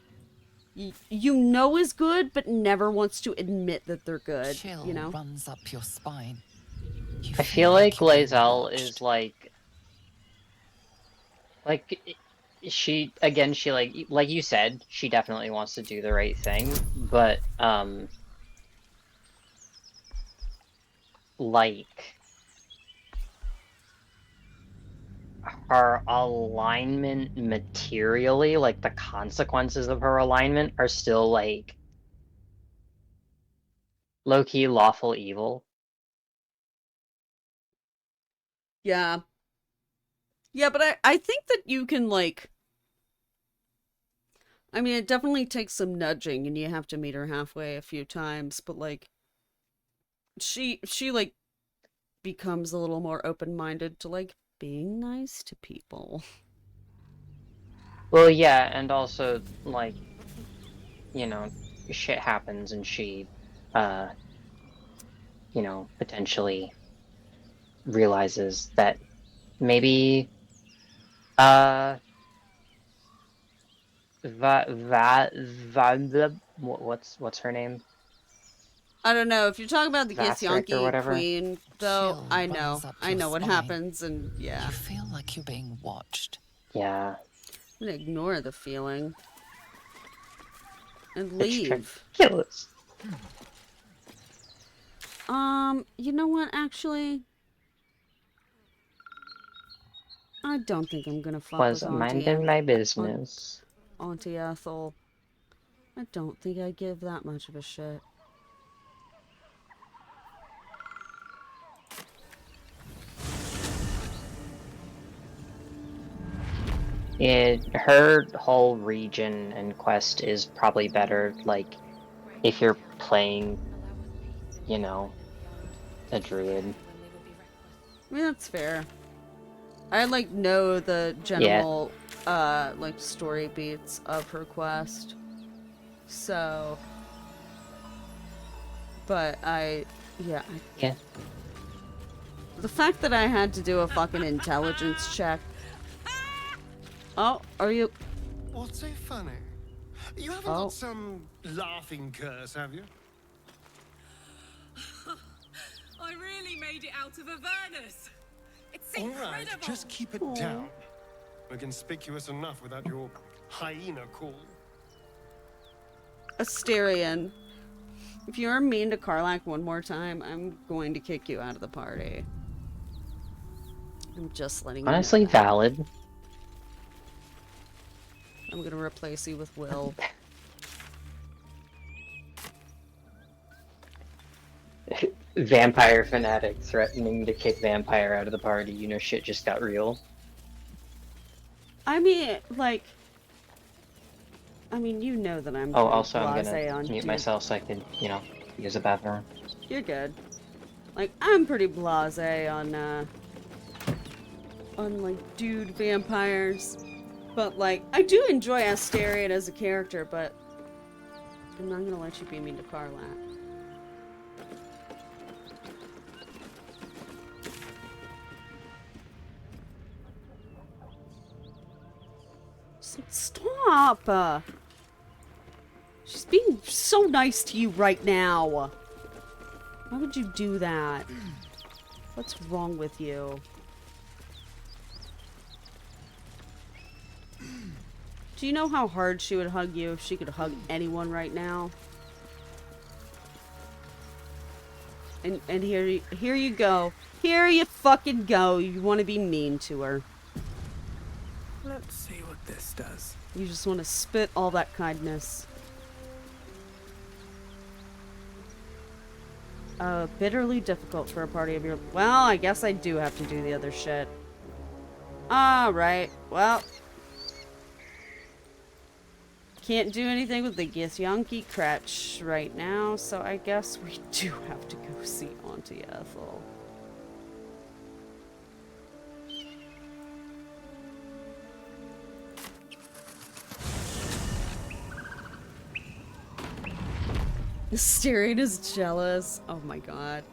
Speaker 1: you know is good, but never wants to admit that they're good,
Speaker 5: Chill
Speaker 1: you know?
Speaker 5: runs up your spine.
Speaker 2: I feel like Lae'zel is like she again she like you said, she definitely wants to do the right thing, but like her alignment materially, like the consequences of her alignment are still like low-key lawful evil.
Speaker 1: Yeah. Yeah, but I think that you can, like, I mean, it definitely takes some nudging and you have to meet her halfway a few times, but, like, she like becomes a little more open-minded to, like, being nice to people.
Speaker 2: Well, yeah, and also like, you know, shit happens and she you know, potentially realizes that maybe what's her name?
Speaker 1: I don't know, if you're talking about the
Speaker 2: Vathric or
Speaker 1: Githyanki
Speaker 2: whatever.
Speaker 1: queen, though,
Speaker 5: Chill
Speaker 1: I
Speaker 5: runs
Speaker 1: know.
Speaker 5: up
Speaker 1: I
Speaker 5: your
Speaker 1: know what
Speaker 5: spine.
Speaker 1: happens, and yeah.
Speaker 5: You feel like you're being watched.
Speaker 2: Yeah.
Speaker 1: I'm gonna ignore the feeling. And
Speaker 2: Bitch tried
Speaker 1: leave.
Speaker 2: to kill us.
Speaker 1: You know what, actually? I don't think I'm gonna fuck
Speaker 2: Was
Speaker 1: with
Speaker 2: minding my business.
Speaker 1: Auntie Ethel. I don't think I give that much of a shit.
Speaker 2: Her whole region and quest is probably better, like, if you're playing, you know, a druid.
Speaker 1: I mean, that's fair. I, like, know the general, like, story beats of her quest. So... But yeah.
Speaker 2: Yeah.
Speaker 1: The fact that I had to do a fucking intelligence check. Oh, are you...
Speaker 7: What's so funny? You haven't got some laughing curse, have you?
Speaker 13: I really made it out of Avernus. It's incredible.
Speaker 7: All right, just keep it down. We're conspicuous enough without your hyena call.
Speaker 1: Asterion. If you're mean to Karlach one more time, I'm going to kick you out of the party. I'm just letting you know.
Speaker 2: Honestly, valid.
Speaker 1: I'm gonna replace you with Will.
Speaker 2: Vampire fanatic threatening to kick vampire out of the party. You know, shit just got real.
Speaker 1: I mean, like... I mean, you know that I'm
Speaker 2: also I'm
Speaker 1: blasé
Speaker 2: gonna
Speaker 1: on
Speaker 2: mute
Speaker 1: dude.
Speaker 2: myself so I could, you know, use the bathroom.
Speaker 1: You're good. Like, I'm pretty blasé on, like, dude vampires. But, like, I do enjoy Asterion as a character, but I'm not gonna let you be mean to Karlach. Stop! She's being so nice to you right now. Why would you do that? What's wrong with you? Do you know how hard she would hug you if she could hug anyone right now? And here you go. Here you fucking go. You want to be mean to her.
Speaker 9: Let's see what this does.
Speaker 1: You just want to spit all that kindness. Bitterly difficult for a party of your... Well, I guess I do have to do the other shit. Alright, well... Can't do anything with the Githyanki Kretch right now, so I guess we do have to go see Auntie Ethel. Styrian is jealous. Oh my god.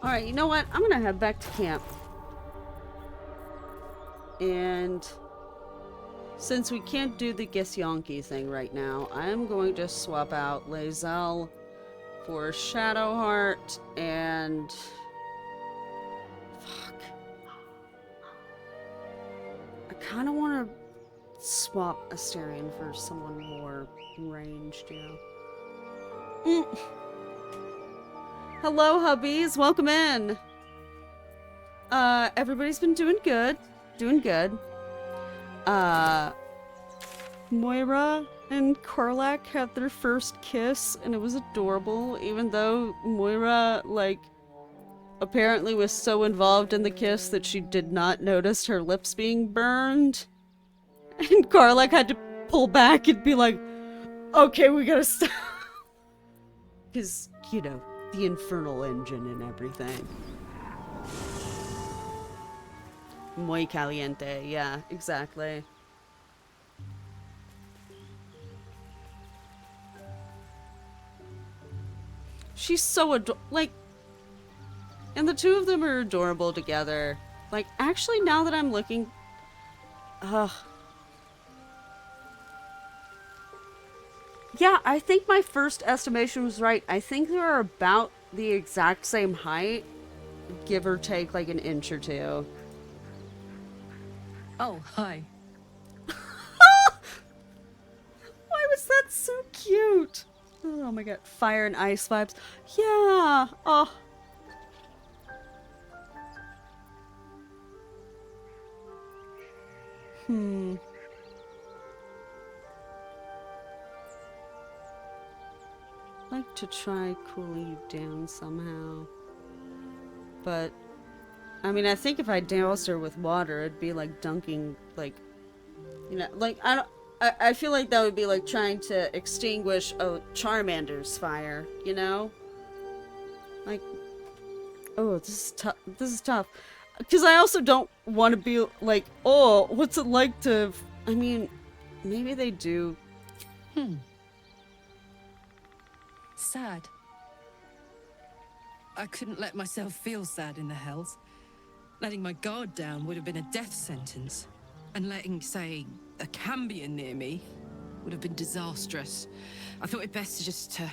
Speaker 1: Alright, you know what? I'm gonna head back to camp. And since we can't do the Githyanki thing right now, I'm going to swap out Lae'zel for Shadowheart and... Fuck. I kind of want to swap Styrian for someone more ranged, you know? Hello, hubbies. Welcome in. Everybody's been doing good. Doing good. Moira and Karlach had their first kiss, and it was adorable, even though Moira, like, apparently was so involved in the kiss that she did not notice her lips being burned. And Karlach had to pull back and be like, okay, we gotta stop. Because, you know, the infernal engine and everything. Muy caliente, yeah, exactly. She's so like, and the two of them are adorable together. Like, actually, now that I'm looking, yeah, I think my first estimation was right. I think they're about the exact same height, give or take like an inch or two.
Speaker 5: Oh, hi.
Speaker 1: Why was that so cute? Oh my god, fire and ice vibes. Yeah. Oh. Like to try cooling you down somehow. But I mean, I think if I doused her with water, it'd be like dunking, like, you know, like, I feel like that would be like trying to extinguish a Charmander's fire, you know? Like, oh, this is tough. This is tough. Because I also don't want to be like, oh, what's it like to, I mean, maybe they do.
Speaker 5: Sad. I couldn't let myself feel sad in the Hells. Letting my guard down would have been a death sentence. And letting, say, a Cambion near me would have been disastrous. I thought it best just to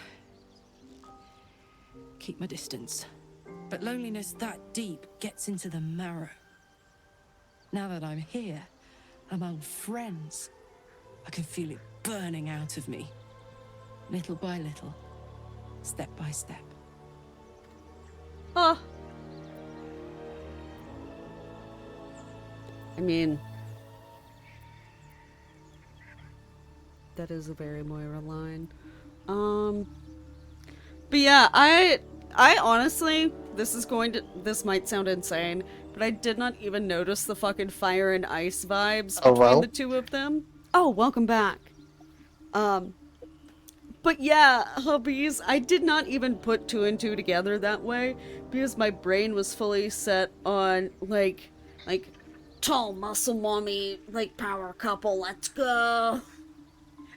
Speaker 5: keep my distance. But loneliness that deep gets into the marrow. Now that I'm here, among friends, I can feel it burning out of me. Little by little, step by step.
Speaker 1: Oh. I mean, that is a very Moira line. But yeah, I honestly, this might sound insane, but I did not even notice the fucking fire and ice vibes
Speaker 2: Oh,
Speaker 1: between
Speaker 2: well.
Speaker 1: the two of them. Oh, welcome back. But yeah, hubbies, I did not even put 2 and 2 together that way because my brain was fully set on like tall muscle mommy, like power couple, let's go.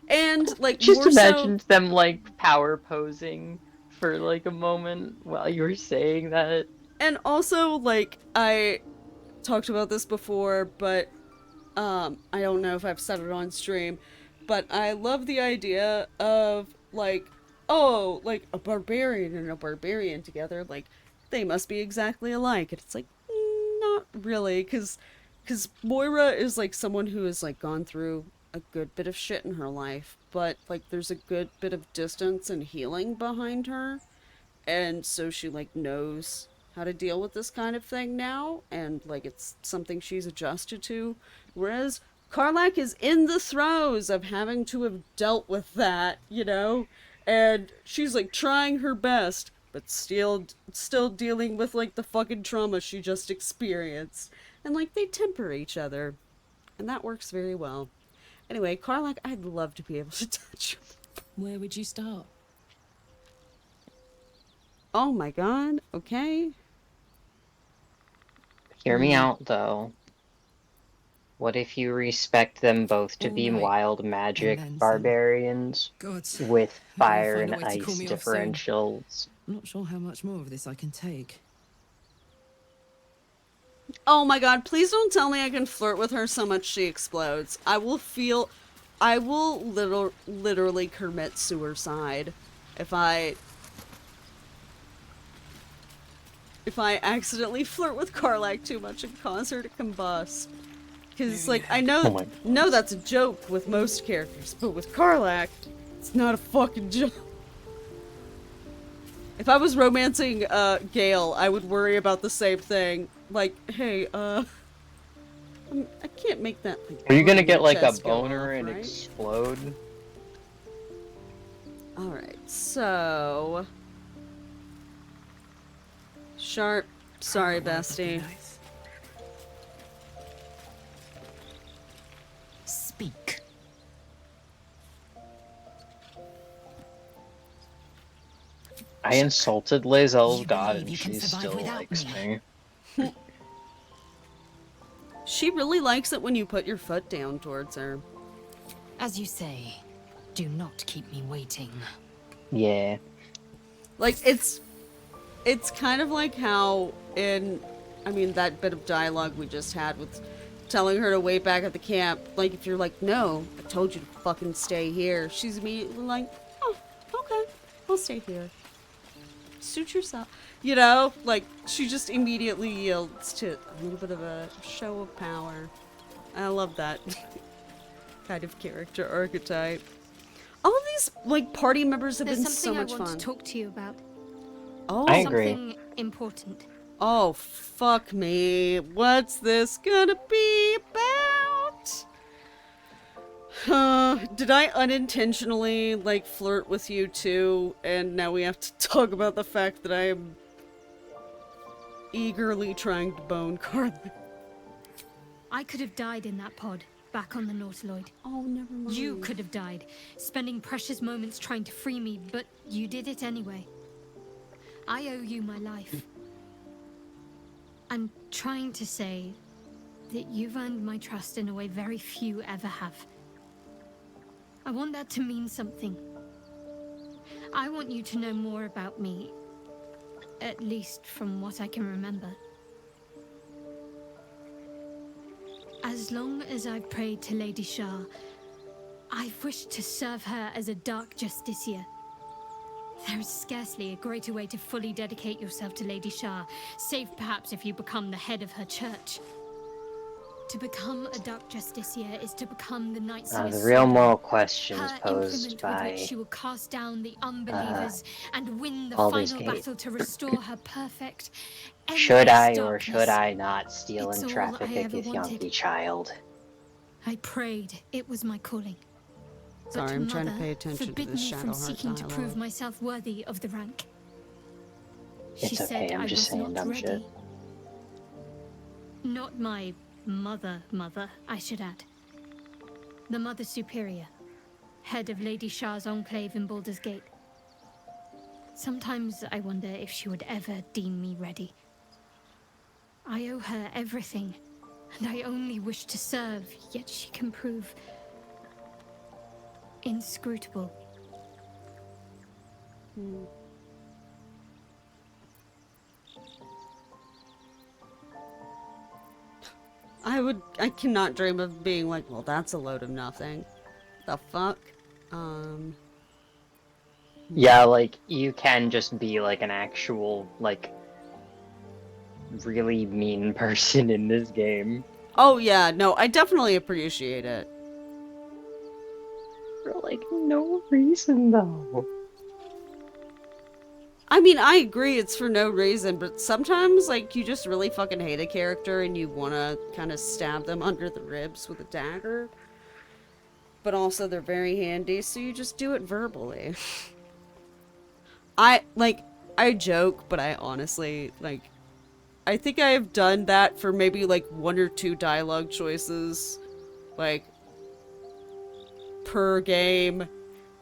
Speaker 1: And like
Speaker 2: Just
Speaker 1: more so,
Speaker 2: imagined them like power posing for like a moment while you were saying that.
Speaker 1: and also like I talked about this before, but I don't know if I've said it on stream, but I love the idea of like, oh, like a barbarian and a barbarian together, like they must be exactly alike. And it's like, not really, because Moira is like someone who has like gone through a good bit of shit in her life, but like there's a good bit of distance and healing behind her, and so she like knows how to deal with this kind of thing now, and like it's something she's adjusted to, whereas Karlak is in the throes of having to have dealt with that, you know, and she's like trying her best but still dealing with like the fucking trauma she just experienced, and like they temper each other, and that works very well. Anyway, Karlak, I'd love to be able to touch you.
Speaker 5: Where would you start?
Speaker 1: Oh my god, okay.
Speaker 2: Hear me out, though. What if you respect them both to be wild magic barbarians with fire and ice differentials?
Speaker 5: I'm not sure how much more of this I can take.
Speaker 1: Oh my god, please don't tell me I can flirt with her so much she explodes. I will literally commit suicide if I accidentally flirt with Karlak too much and cause her to combust. Because, like, I know, that's a joke with most characters, but with Karlak, it's not a fucking joke. If I was romancing, Gale, I would worry about the same thing. Like, hey, I can't make that, like,
Speaker 2: Are you gonna get, like, a
Speaker 1: chest go
Speaker 2: boner
Speaker 1: off,
Speaker 2: and
Speaker 1: right?
Speaker 2: explode?
Speaker 1: Alright, so... Sharp, sorry, bestie.
Speaker 10: Speak.
Speaker 2: I insulted Lae'zel's god and she still likes me.
Speaker 1: She really likes it when you put your foot down towards her.
Speaker 10: As you say, do not keep me waiting.
Speaker 2: Yeah.
Speaker 1: Like, it's kind of like how in, I mean, that bit of dialogue we just had with telling her to wait back at the camp. Like, if you're like, no, I told you to fucking stay here, she's immediately like, oh, okay, I'll stay here. Suit yourself. You know, like, she just immediately yields to a little bit of a show of power. I love that kind of character archetype. All of these, like, party members have been so much fun.
Speaker 12: There's something I want to talk to you about.
Speaker 1: Oh,
Speaker 2: I agree.
Speaker 12: Something important.
Speaker 1: Oh, fuck me. What's this gonna be about? Did I unintentionally, like, flirt with you too, and now we have to talk about the fact that I am eagerly trying to bone Karlak?
Speaker 12: I could have died in that pod, back on the Nautiloid.
Speaker 1: Oh, never mind.
Speaker 12: You could have died, spending precious moments trying to free me, but you did it anyway. I owe you my life. I'm trying to say that you've earned my trust in a way very few ever have. I want that to mean something. I want you to know more about me, at least from what I can remember. As long as I've prayed to Lady Shah, I've wished to serve her as a dark justiciar. There is scarcely a greater way to fully dedicate yourself to Lady Shah, save perhaps if you become the head of her church. To become a dark justiciar is to become the Night Singer's
Speaker 2: The real
Speaker 12: sword.
Speaker 2: moral questions
Speaker 12: Her
Speaker 2: posed
Speaker 12: implement
Speaker 2: by
Speaker 12: with which she will cast down the unbelievers and win the
Speaker 2: Baldur's
Speaker 12: final
Speaker 2: Gate.
Speaker 12: battle to restore her perfect.
Speaker 2: Should I
Speaker 12: endless
Speaker 2: or should
Speaker 12: darkness.
Speaker 2: I not steal
Speaker 12: It's
Speaker 2: and
Speaker 12: all
Speaker 2: traffic
Speaker 12: I
Speaker 2: a
Speaker 12: ever wanted.
Speaker 2: Githyanki child?
Speaker 12: I prayed it was my calling.
Speaker 1: Sorry,
Speaker 12: But
Speaker 1: I'm trying to
Speaker 12: Mother
Speaker 1: pay attention to
Speaker 12: forbid
Speaker 1: this
Speaker 12: me
Speaker 1: Shadowheart
Speaker 12: from seeking to
Speaker 1: dialogue.
Speaker 12: prove myself worthy of the rank. She
Speaker 2: It's okay,
Speaker 12: said
Speaker 2: I'm
Speaker 12: I
Speaker 2: just
Speaker 12: was
Speaker 2: saying
Speaker 12: not
Speaker 2: dumb
Speaker 12: ready.
Speaker 2: shit.
Speaker 12: Not my mother, I should add. The Mother Superior, head of Lady Shah's enclave in Baldur's Gate. Sometimes I wonder if she would ever deem me ready. I owe her everything, and I only wish to serve, yet she can prove inscrutable.
Speaker 1: I cannot dream of being like, well, that's a load of nothing. The fuck?
Speaker 2: Yeah, like, you can just be, like, an actual, like, really mean person in this game.
Speaker 1: Oh yeah, no, I definitely appreciate it.
Speaker 2: For, like, no reason, though.
Speaker 1: I mean, I agree it's for no reason, but sometimes, like, you just really fucking hate a character and you want to kind of stab them under the ribs with a dagger. But also they're very handy, so you just do it verbally. I joke, but I honestly, like, I think I have done that for maybe, like, 1 or 2 dialogue choices, like, per game.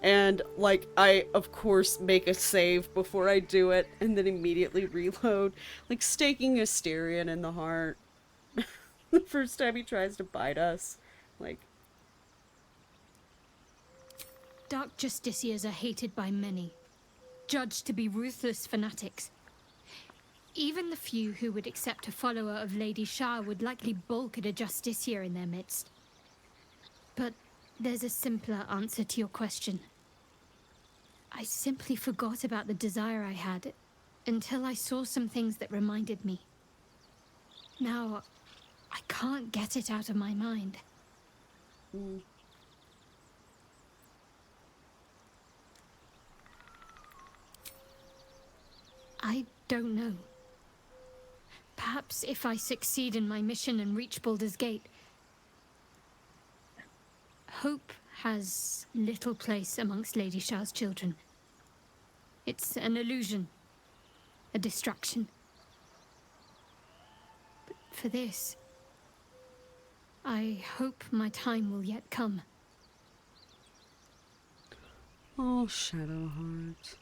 Speaker 1: And, like, I, of course, make a save before I do it, and then immediately reload. Like, staking Asterion in the heart. The first time he tries to bite us. Like...
Speaker 12: Dark Justiciars are hated by many, judged to be ruthless fanatics. Even the few who would accept a follower of Lady Shah would likely balk at a Justiciar in their midst. But there's a simpler answer to your question. I simply forgot about the desire I had until I saw some things that reminded me. Now, I can't get it out of my mind. I don't know. Perhaps if I succeed in my mission and reach Baldur's Gate, hope has little place amongst Lady Shah's children. It's an illusion, a distraction. But for this, I hope my time will yet come.
Speaker 1: Oh, Shadowheart.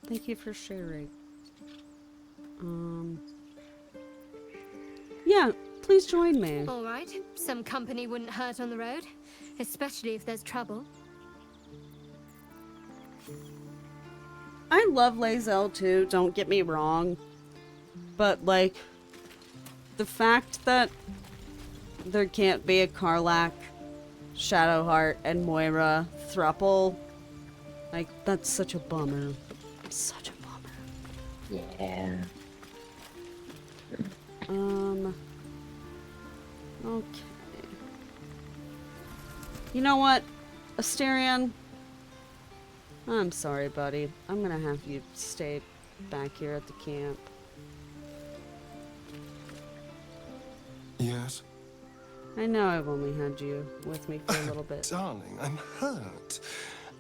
Speaker 1: Thank you for sharing. Yeah, please join me.
Speaker 12: All right, some company wouldn't hurt on the road, especially if there's trouble.
Speaker 1: I love Lae'zel too, don't get me wrong. But, like, the fact that there can't be a Karlach, Shadowheart, and Moira throuple, like, that's such a bummer. Such a bummer.
Speaker 2: Yeah.
Speaker 1: Okay. You know what, Asterion? I'm sorry, buddy. I'm gonna have you stay back here at the camp.
Speaker 7: Yes?
Speaker 1: I know I've only had you with me for a little bit.
Speaker 7: Darling, I'm hurt.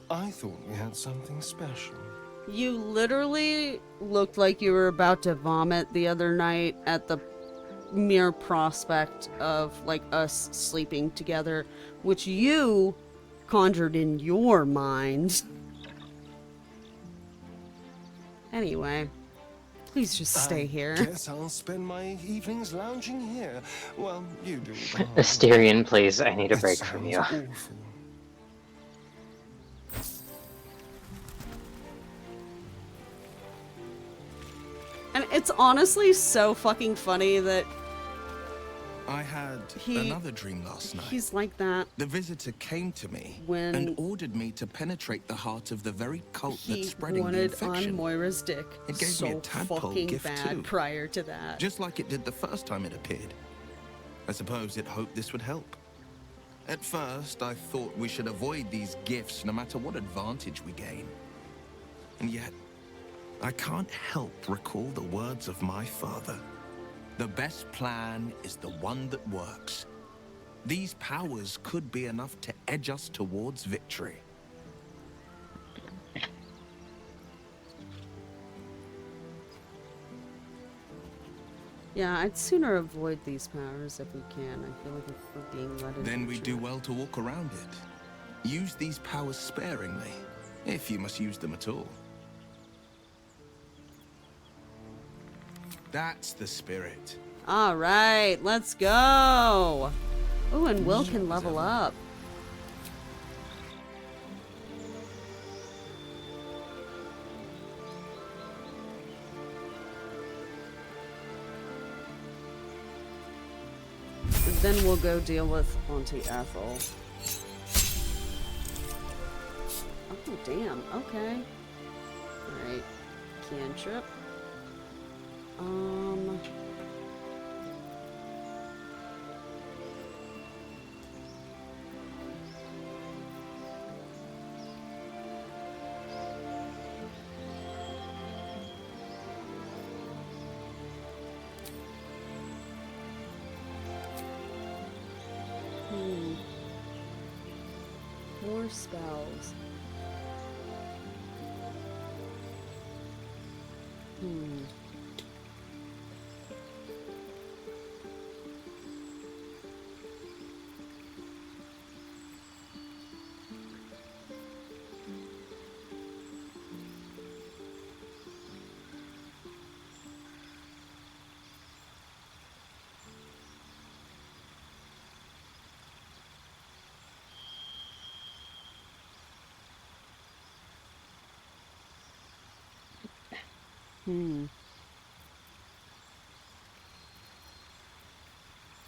Speaker 7: I thought we had something special.
Speaker 1: You literally looked like you were about to vomit the other night at the mere prospect of, like, us sleeping together, which you conjured in your mind. Anyway, please just stay here.
Speaker 7: Guess I'll spend my evenings lounging here. Well, you do.
Speaker 2: Asterion, please, I need a break from you.
Speaker 7: Awful.
Speaker 1: And it's honestly so fucking funny that
Speaker 8: I had another dream last night.
Speaker 1: he's like that.
Speaker 8: The visitor came to me
Speaker 1: when
Speaker 8: and ordered me to penetrate the heart of the very cult
Speaker 1: he
Speaker 8: that's spreading the
Speaker 1: wanted
Speaker 8: infection.
Speaker 1: on Moira's dick
Speaker 8: It gave
Speaker 1: so
Speaker 8: me a tadpole
Speaker 1: fucking
Speaker 8: gift
Speaker 1: bad
Speaker 8: too.
Speaker 1: prior to that.
Speaker 8: Just like it did the first time it appeared. I suppose it hoped this would help. At first, I thought we should avoid these gifts no matter what advantage we gain. And yet, I can't help recall the words of my father. The best plan is the one that works. These powers could be enough to edge us towards victory.
Speaker 1: Yeah, I'd sooner avoid these powers if we can. I feel like we're being led into
Speaker 19: Then
Speaker 1: a
Speaker 19: we do
Speaker 1: trap.
Speaker 19: well to walk around it. Use these powers sparingly, if you must use them at all. That's the spirit.
Speaker 1: All right, let's go. Oh, and Will can level up. And then we'll go deal with Auntie Ethel. Oh, damn. Okay. Alright. Cantrip. More spells.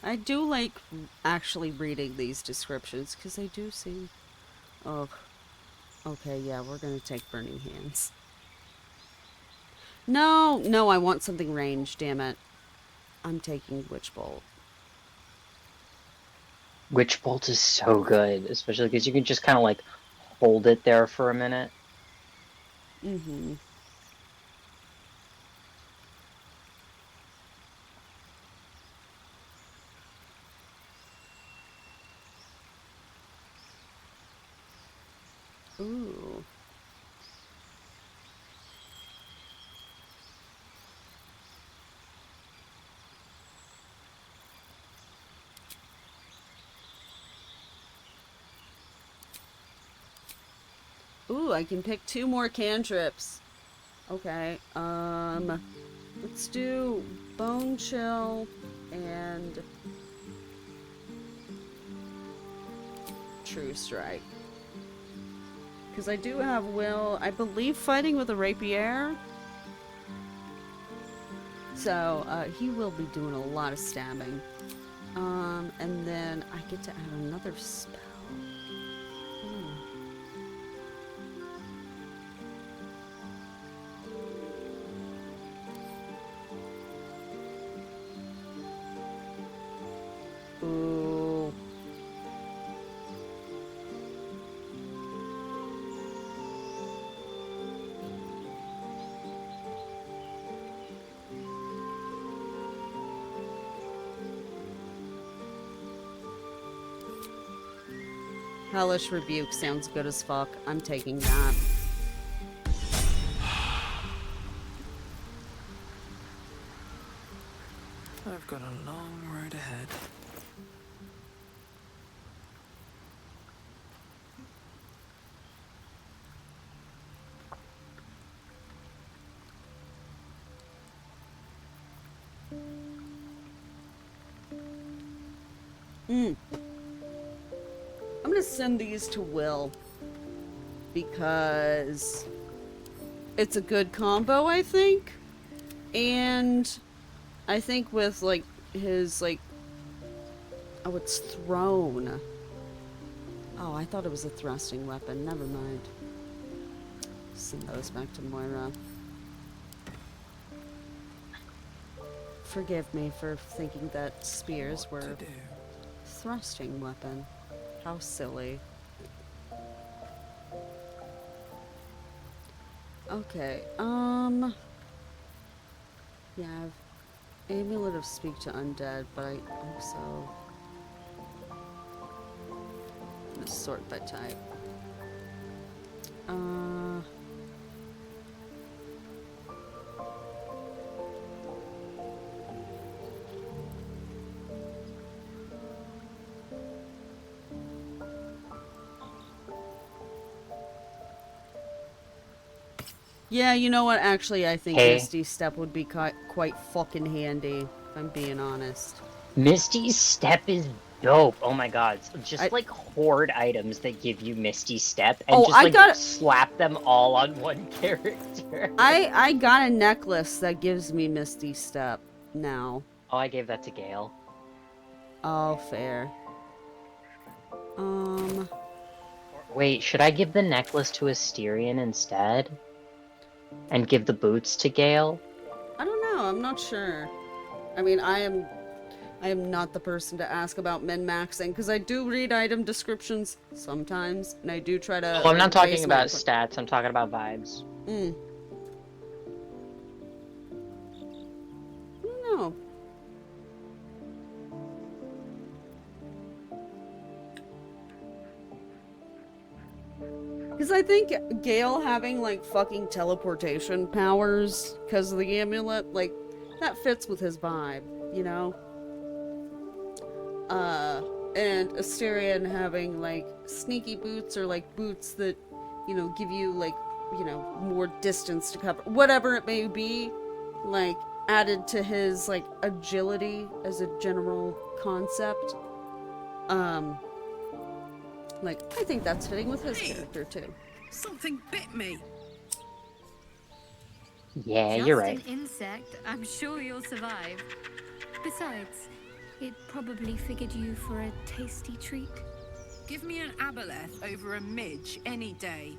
Speaker 1: I do like actually reading these descriptions because they do seem... Oh, okay, yeah, we're gonna take Burning Hands. No, no, I want something ranged, damn it. I'm taking Witch Bolt.
Speaker 2: Witch Bolt is so good, especially because you can just kind of like hold it there for a minute.
Speaker 1: Mm-hmm. Ooh. Ooh, I can pick 2 more cantrips. Okay, let's do Bone Chill and True Strike. Because I do have Will, I believe, fighting with a rapier. So, he will be doing a lot of stabbing. And then I get to add another spell. Ooh. Hellish Rebuke sounds good as fuck. I'm taking that.
Speaker 9: I've got a long road ahead.
Speaker 1: I'm gonna send these to Will because it's a good combo, I think. And I think with like his like, oh, it's thrown. Oh, I thought it was a thrusting weapon. Never mind. Send those back to Moira. Forgive me for thinking that spears were thrusting weapon. How silly. Okay, yeah, I have Amulet of Speak to Undead, but I also... I'm gonna sort by type. Yeah, you know what? Actually, I think
Speaker 2: Hey.
Speaker 1: Misty Step would be quite fucking handy, if I'm being honest.
Speaker 2: Misty's Step is dope. Oh my god. So just like hoard items that give you Misty Step and just like slap them all on one character.
Speaker 1: I got a necklace that gives me Misty Step now.
Speaker 2: Oh, I gave that to Gale.
Speaker 1: Oh, fair.
Speaker 2: Wait, should I give the necklace to Asterion instead? And give the boots to Gale?
Speaker 1: I don't know. I'm not sure. I mean, I am not the person to ask about min-maxing, because I do read item descriptions sometimes, and I do try to...
Speaker 2: Oh, I'm not talking about stats, I'm talking about vibes.
Speaker 1: I don't know. Because I think Gale having, like, fucking teleportation powers because of the amulet, like, that fits with his vibe, you know? And Asterion having, like, sneaky boots or, like, boots that, you know, give you, like, you know, more distance to cover. Whatever it may be, like, added to his, like, agility as a general concept. Like, I think that's fitting with his character, too.
Speaker 17: Something bit me.
Speaker 2: Yeah, you're right.
Speaker 12: Just an insect. I'm sure you'll survive. Besides, it probably figured you for a tasty treat.
Speaker 17: Give me an aboleth over a midge any day.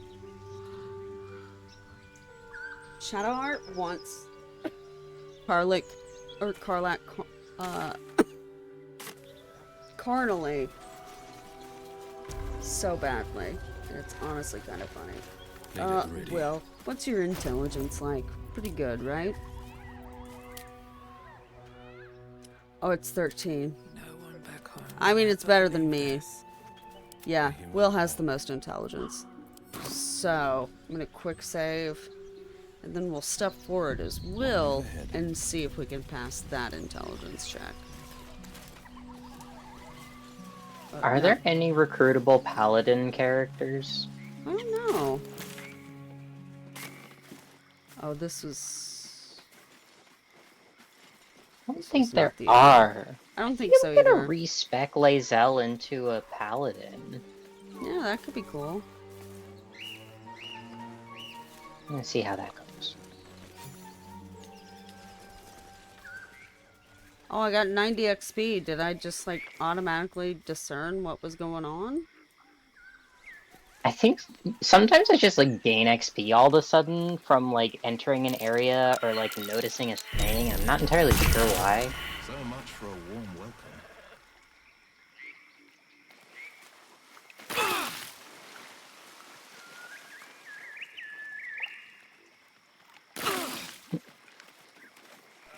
Speaker 1: Shadowheart wants Karlak, or Karlak, carnally so badly. It's honestly kind of funny. Will, what's your intelligence like? Pretty good, right? Oh, it's 13. I mean, it's better than me. Yeah, Will has the most intelligence. So, I'm gonna quick save, and then we'll step forward as Will and see if we can pass that intelligence check.
Speaker 2: Are there any recruitable paladin characters?
Speaker 1: I don't know. Oh, this was...
Speaker 2: I don't think there are.
Speaker 1: I don't think so
Speaker 2: either. I'm
Speaker 1: either.
Speaker 2: gonna respec Lae'zel into a paladin.
Speaker 1: Yeah, that could be cool.
Speaker 2: I'm gonna see how that goes.
Speaker 1: Oh, I got 90 XP. Did I just, like, automatically discern what was going on?
Speaker 2: I think sometimes I just, like, gain XP all of a sudden from, like, entering an area or, like, noticing a thing. I'm not entirely sure why.
Speaker 19: So much for a warm welcome.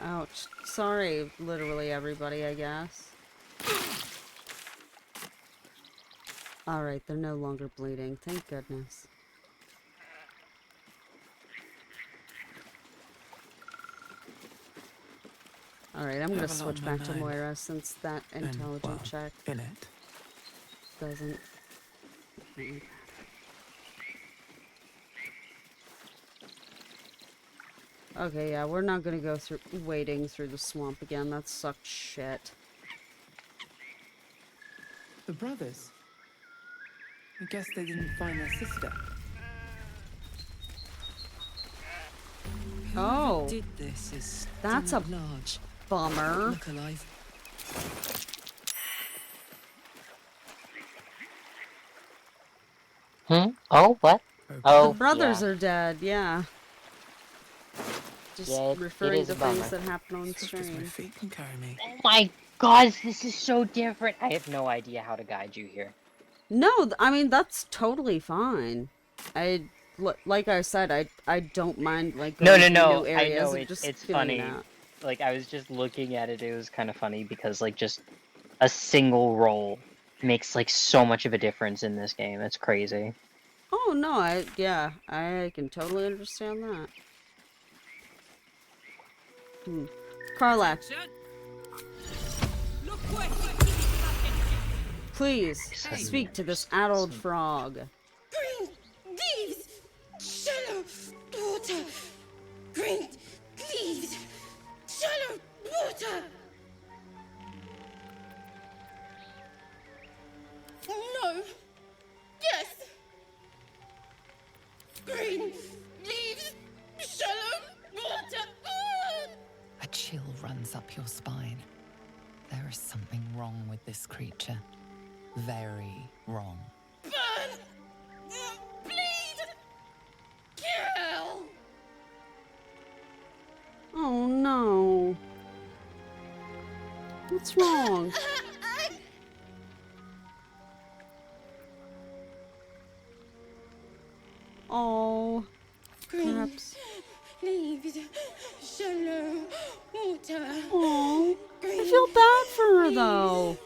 Speaker 1: Ouch. Sorry, literally everybody, I guess. Alright, they're no longer bleeding. Thank goodness. Alright, I'm gonna switch back to Moira since that intelligent check doesn't... Okay, yeah, we're not gonna go through wading through the swamp again. That sucked shit.
Speaker 9: The brothers. I guess they didn't find their sister.
Speaker 1: Oh,
Speaker 5: Whoever did this is
Speaker 1: that's a
Speaker 5: large.
Speaker 1: bummer.
Speaker 5: Look alive.
Speaker 2: Oh, what? Oh,
Speaker 1: the brothers
Speaker 2: yeah.
Speaker 1: are dead, yeah. Just
Speaker 2: Yeah,
Speaker 1: referring
Speaker 2: it
Speaker 1: to
Speaker 2: is a bummer.
Speaker 1: things that happen on stream.
Speaker 9: Feet can carry me.
Speaker 2: Oh my god, this is so different. I have no idea how to guide you here.
Speaker 1: No, I mean, that's totally fine. Like I said, I don't mind, like, going to new areas.
Speaker 2: I know,
Speaker 1: and just
Speaker 2: it's
Speaker 1: feeling
Speaker 2: funny.
Speaker 1: that.
Speaker 2: Like, I was just looking at it, it was kind of funny because, like, just a single roll makes, like, so much of a difference in this game. It's crazy.
Speaker 1: Oh, no, I can totally understand that. Karlak. Please, speak to this adult frog.
Speaker 6: Green, thieves, shallow, water,
Speaker 20: chill runs up your spine. There is something wrong with this creature. Very wrong.
Speaker 6: Burn! Bleed! Kill!
Speaker 1: Oh no. What's wrong? Oh. Perhaps.
Speaker 6: Leaves, shallow water.
Speaker 1: Oh. I feel bad for her though.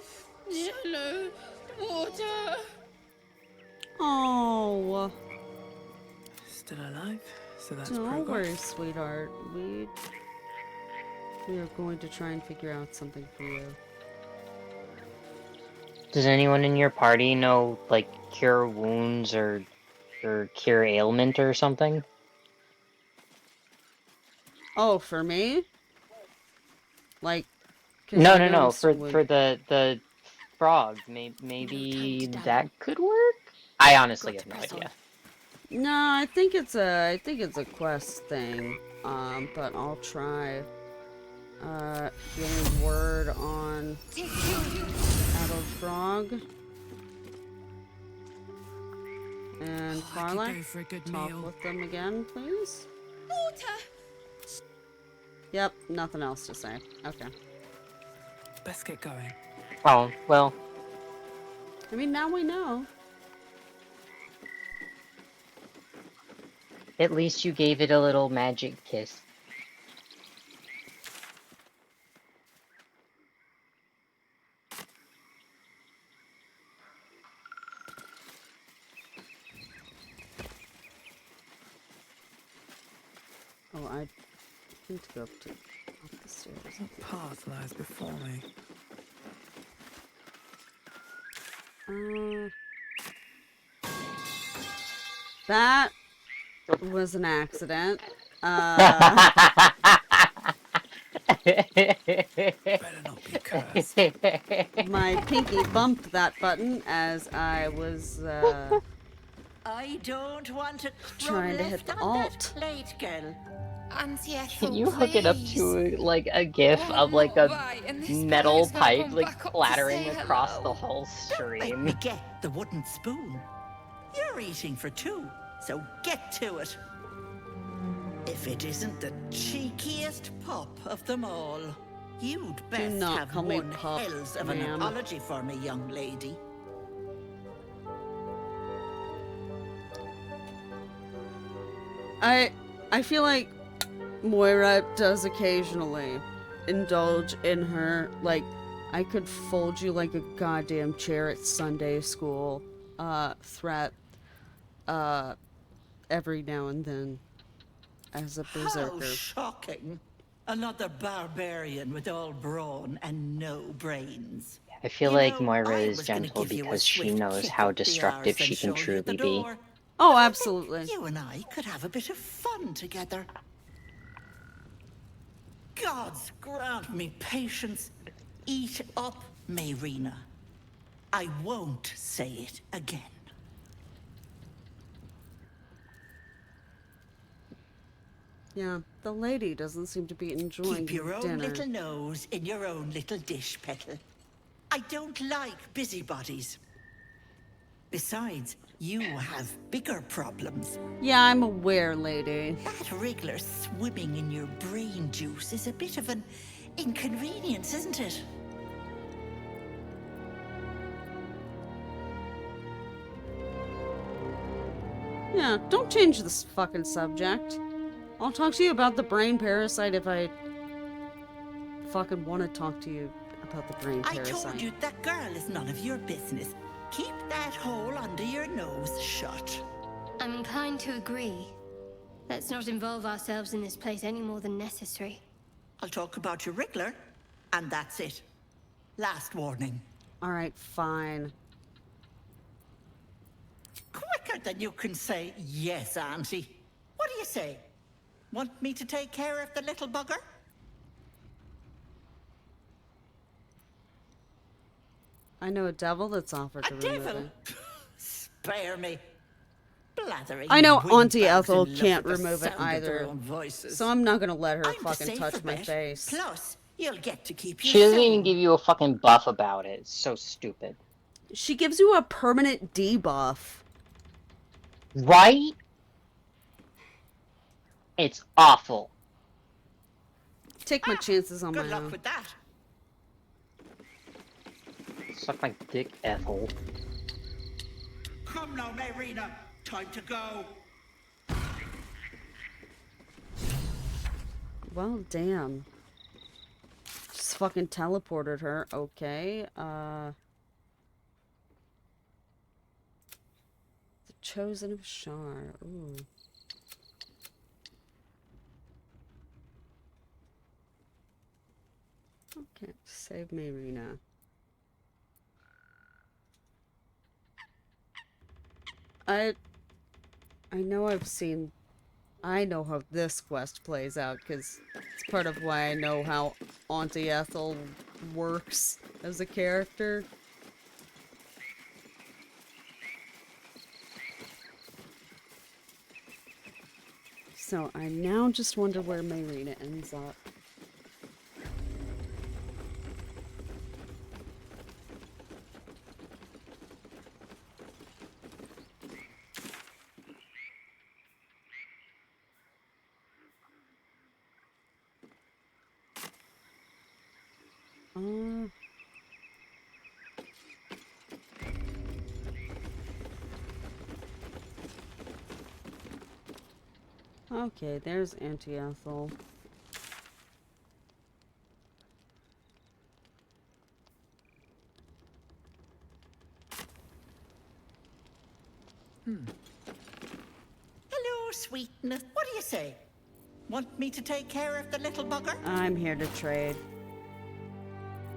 Speaker 6: Shallow water.
Speaker 1: Oh.
Speaker 9: Still alive, so that's
Speaker 1: Don't
Speaker 9: progress.
Speaker 1: worry, sweetheart. We are going to try and figure out something for you.
Speaker 2: Does anyone in your party know, like, cure wounds or cure ailment or something?
Speaker 1: Oh, for me? Like, 'cause
Speaker 2: No,
Speaker 1: I
Speaker 2: no,
Speaker 1: know
Speaker 2: no. For
Speaker 1: would...
Speaker 2: the frog, maybe that could work. I honestly have no idea.
Speaker 1: No, I think it's a quest thing. But I'll try. Healing word on adult frog. And Carla, talk with them again, please.
Speaker 6: Water.
Speaker 1: Yep, nothing else to say. Okay.
Speaker 9: Let's get going.
Speaker 2: Oh, well.
Speaker 1: I mean, now we know.
Speaker 2: At least you gave it a little magic kiss.
Speaker 1: Oh, I need to go up the stairs.
Speaker 9: What path lies before me?
Speaker 1: That was an accident. My pinky bumped that button as I was
Speaker 17: I don't want a
Speaker 1: trying to hit the alt.
Speaker 17: plate, girl.
Speaker 6: Auntie
Speaker 2: Can you hook it up to like a gif of like a metal pipe like clattering across the whole stream?
Speaker 17: Let me get the wooden spoon. You're eating for two, so get to it. If it isn't the cheekiest pup of them all, you'd best
Speaker 1: not
Speaker 17: have
Speaker 1: call me
Speaker 17: one
Speaker 1: pup,
Speaker 17: hells of an
Speaker 1: ma'am.
Speaker 17: apology for me, young lady.
Speaker 1: I feel like Moira does occasionally indulge in her, like, I could fold you like a goddamn chair at Sunday school threat every now and then as a berserker.
Speaker 17: How shocking. Another barbarian with all brawn and no brains.
Speaker 2: I feel like Moira is gentle because she knows how destructive she can truly be.
Speaker 1: Oh, absolutely.
Speaker 17: You and I could have a bit of fun together. Gods grant me patience. Eat up, Mayrina. I won't say it again.
Speaker 1: Yeah, the lady doesn't seem to be enjoying
Speaker 17: Keep your own
Speaker 1: dinner.
Speaker 17: little nose in your own little dish, Petal. I don't like busybodies. Besides, you have bigger problems.
Speaker 1: Yeah, I'm aware, lady.
Speaker 17: That wriggler swimming in your brain juice is a bit of an inconvenience, isn't it?
Speaker 1: Yeah, don't change this fucking subject. I'll talk to you about the brain parasite if I fucking want to talk to you about the brain
Speaker 17: I
Speaker 1: parasite.
Speaker 17: told you that girl is none of your business. Keep that hole under your nose shut.
Speaker 12: I'm inclined to agree. Let's not involve ourselves in this place any more than necessary.
Speaker 17: I'll talk about your wriggler, and that's it. Last warning.
Speaker 1: Alright, fine.
Speaker 17: Quicker than you can say yes, Auntie. What do you say? Want me to take care of the little bugger?
Speaker 1: I know a devil that's offered to
Speaker 17: A
Speaker 1: remove
Speaker 17: devil?
Speaker 1: it.
Speaker 17: Spare me. blathering
Speaker 1: I know Auntie
Speaker 17: windbags
Speaker 1: Ethel
Speaker 17: in love
Speaker 1: can't
Speaker 17: with the
Speaker 1: remove it
Speaker 17: sound of their
Speaker 1: either,
Speaker 17: own voices.
Speaker 1: so I'm not gonna let her
Speaker 17: I'm the
Speaker 1: fucking
Speaker 17: safer
Speaker 1: touch my
Speaker 17: bet.
Speaker 1: face.
Speaker 17: Plus, you'll get to keep your
Speaker 2: She doesn't even
Speaker 17: soul.
Speaker 2: give you a fucking buff about it. It's so stupid.
Speaker 1: She gives you a permanent debuff.
Speaker 2: Right? It's awful.
Speaker 1: Take my chances on
Speaker 17: Good
Speaker 1: my
Speaker 17: luck
Speaker 1: own.
Speaker 17: with that.
Speaker 2: Suck my dick, Ethel.
Speaker 17: Come now, Mayrina. Time to go.
Speaker 1: Well, damn. Just fucking teleported her. Okay, The Chosen of Shar. Ooh. Okay, save Mayrina. I know how this quest plays out, because it's part of why I know how Auntie Ethel works as a character. So I now just wonder where Mayrina ends up. Okay, there's Auntie Ethel.
Speaker 17: Hello, sweetness. What do you say? Want me to take care of the little bugger?
Speaker 1: I'm here to trade.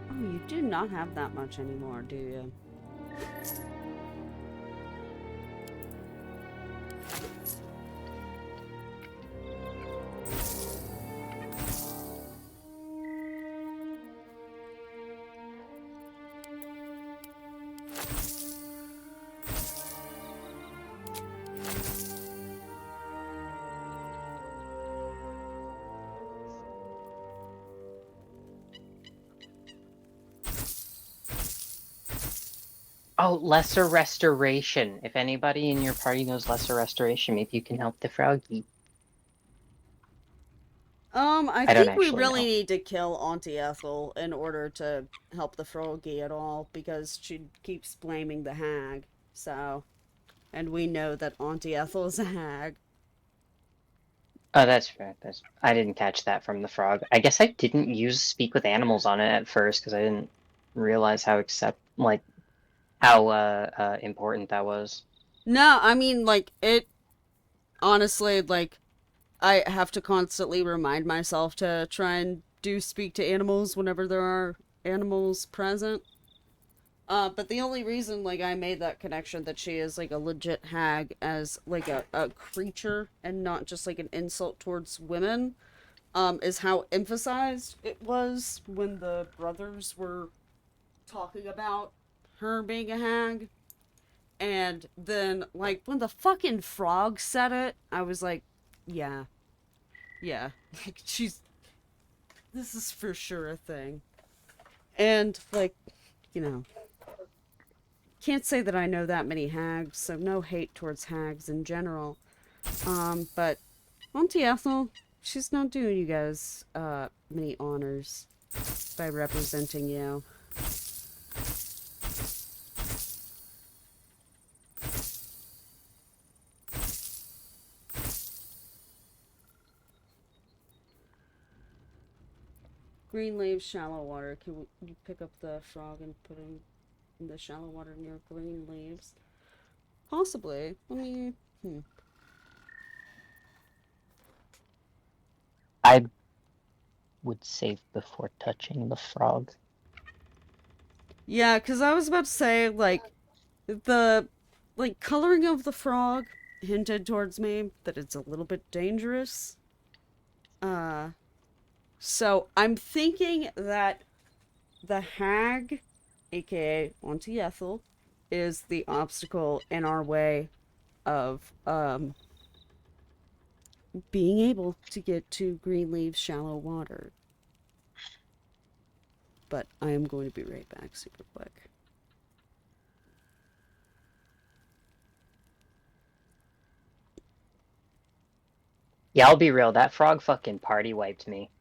Speaker 1: Oh, you do not have that much anymore, do you?
Speaker 2: Oh, Lesser Restoration. If anybody in your party knows Lesser Restoration, maybe you can help the froggy.
Speaker 1: I
Speaker 2: don't
Speaker 1: think we
Speaker 2: actually
Speaker 1: really
Speaker 2: know.
Speaker 1: need to kill Auntie Ethel in order to help the froggy at all, because she keeps blaming the hag, so... And we know that Auntie Ethel is a hag.
Speaker 2: Oh, that's fair. I didn't catch that from the frog. I guess I didn't use Speak with Animals on it at first, because I didn't realize how important that was.
Speaker 1: No, I mean, like, it... Honestly, like, I have to constantly remind myself to try and do speak to animals whenever there are animals present. But the only reason, like, I made that connection that she is, like, a legit hag as, like, a creature and not just, like, an insult towards women, is how emphasized it was when the brothers were talking about her being a hag. And then, like, when the fucking frog said it, I was like, yeah. Yeah. Like, this is for sure a thing. And, like, you know, can't say that I know that many hags, so no hate towards hags in general. But Auntie Ethel, she's not doing you guys, many honors by representing you. Green leaves, shallow water. Can you pick up the frog and put him in the shallow water near green leaves? Possibly. Let me...
Speaker 2: I would save before touching the frog.
Speaker 1: Yeah, because I was about to say, like, the, like, coloring of the frog hinted towards me that it's a little bit dangerous. So I'm thinking that the hag, aka Auntie Ethel, is the obstacle in our way of being able to get to Greenleaf's shallow water. But I am going to be right back super quick.
Speaker 2: Yeah, I'll be real. That frog fucking party wiped me.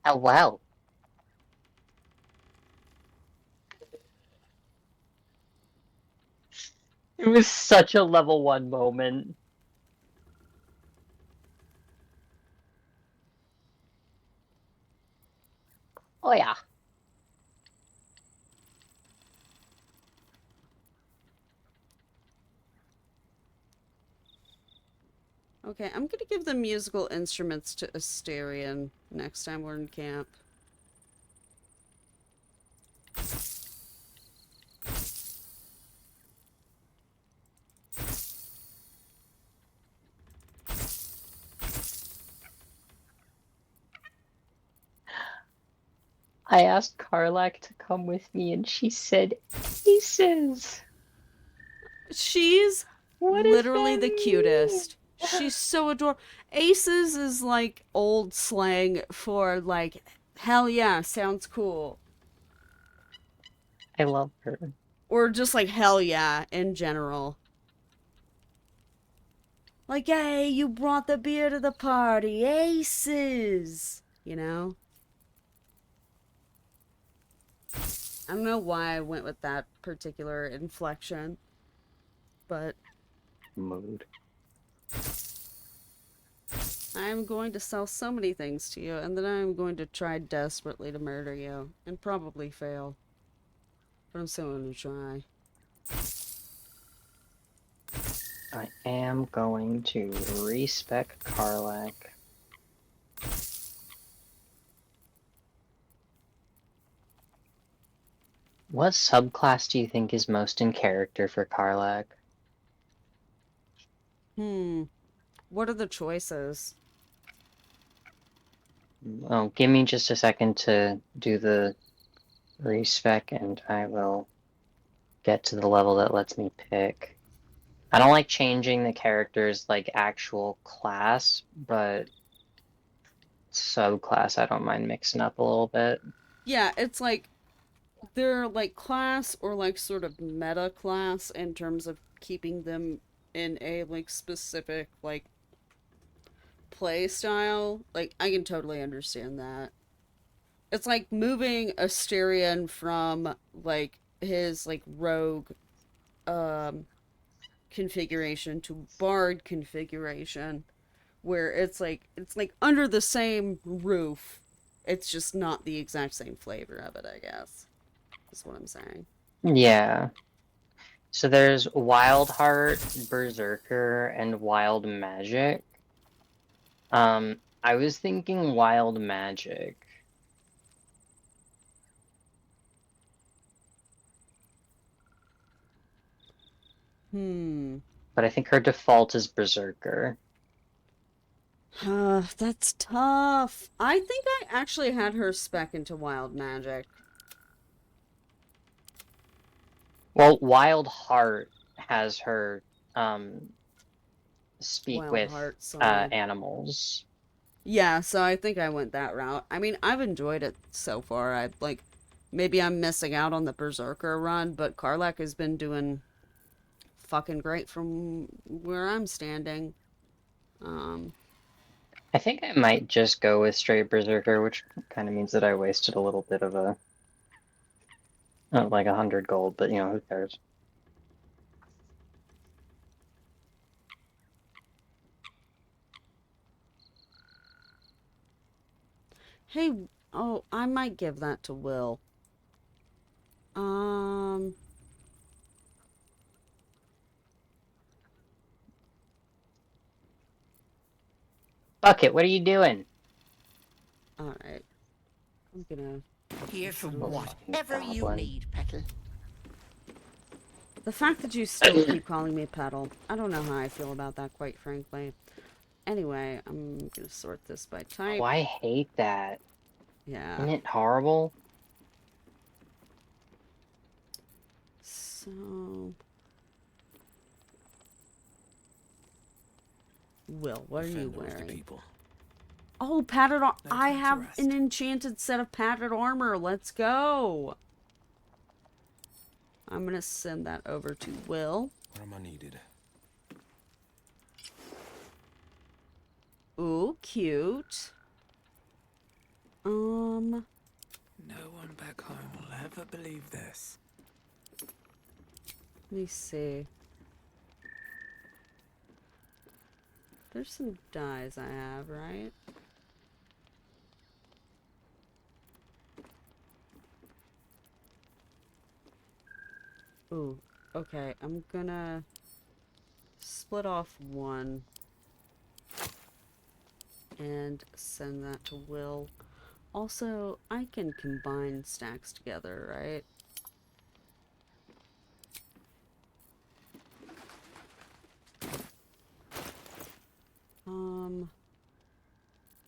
Speaker 2: Oh, wow. It was such a level 1 moment. Oh, yeah.
Speaker 1: Okay, I'm gonna give the musical instruments to Asterion next time we're in camp.
Speaker 2: I asked Karlak to come with me and she said aces.
Speaker 1: She's
Speaker 2: What
Speaker 1: literally
Speaker 2: does that
Speaker 1: the cutest. She's so adorable. Aces is like old slang for like, hell yeah, sounds cool.
Speaker 2: I love her.
Speaker 1: Or just like hell yeah in general. Like, hey, you brought the beer to the party. Aces. You know? I don't know why I went with that particular inflection. But
Speaker 2: mood.
Speaker 1: I'm going to sell so many things to you, and then I'm going to try desperately to murder you, and probably fail. But I'm still going to try.
Speaker 2: I am going to respec Karlak. What subclass do you think is most in character for Karlak?
Speaker 1: What are the choices?
Speaker 2: Oh, give me just a second to do the respec and I will get to the level that lets me pick. I don't like changing the character's like actual class, but subclass I don't mind mixing up a little bit.
Speaker 1: Yeah, it's like they're like class or like sort of meta class in terms of keeping them in a like specific like play style. Like I can totally understand that. It's like moving Asterion from like his like rogue configuration to bard configuration where it's like under the same roof. It's just not the exact same flavor of it, I guess. Is what I'm saying.
Speaker 2: Yeah. So there's Wild Heart, Berserker, and Wild Magic. I was thinking Wild Magic. But I think her default is Berserker.
Speaker 1: That's tough. I think I actually had her spec into Wild Magic.
Speaker 2: Well, Wild Heart has her speak
Speaker 1: Wild
Speaker 2: with
Speaker 1: Heart song.
Speaker 2: animals.
Speaker 1: Yeah, so I think I went that route. I mean, I've enjoyed it so far. I like maybe I'm missing out on the Berserker run, but Karlak has been doing fucking great from where I'm standing.
Speaker 2: I think I might just go with straight Berserker, which kind of means that I wasted a little bit of a... like 100 gold, but, you know, who cares?
Speaker 1: Hey, oh, I might give that to Will.
Speaker 2: Bucket, what are you doing?
Speaker 1: Alright. I'm gonna...
Speaker 17: Here for whatever you need, Petal.
Speaker 1: The fact that you still keep calling me Petal, I don't know how I feel about that, quite frankly. Anyway, I'm gonna sort this by type.
Speaker 2: Oh, I hate that.
Speaker 1: Yeah.
Speaker 2: Isn't it horrible?
Speaker 1: So... Will, what are you wearing? Oh, padded armor. I have an enchanted set of padded armor. Let's go. I'm gonna send that over to Will.
Speaker 19: Where am I needed?
Speaker 1: Ooh, cute.
Speaker 9: No one back home will ever believe this.
Speaker 1: Let me see. There's some dyes I have, right? Ooh, okay. I'm gonna split off one and send that to Will. Also, I can combine stacks together, right?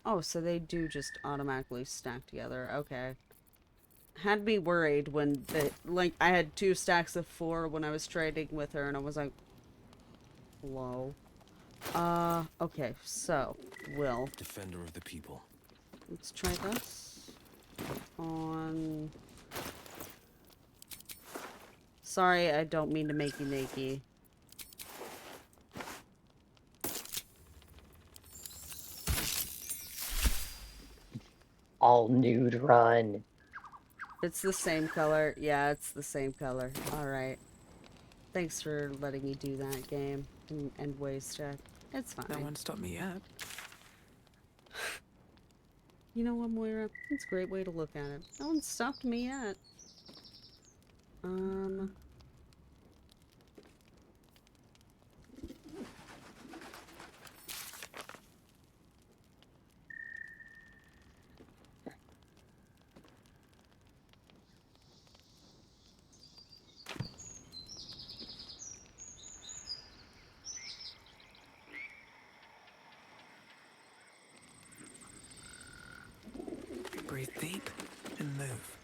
Speaker 1: Oh, so they do just automatically stack together. Okay. Had me worried when like I had 2 stacks of 4 when I was trading with her and I was like, whoa. Okay, so Will.
Speaker 19: Defender of the people.
Speaker 1: Let's try this on. Sorry, I don't mean to makey.
Speaker 2: All nude run.
Speaker 1: It's the same color. Yeah, it's the same color. Alright. Thanks for letting me do that game and waste check. It's fine.
Speaker 9: No one stopped me yet.
Speaker 1: You know what, Moira? It's a great way to look at it. No one stopped me yet.
Speaker 9: Breathe deep and move.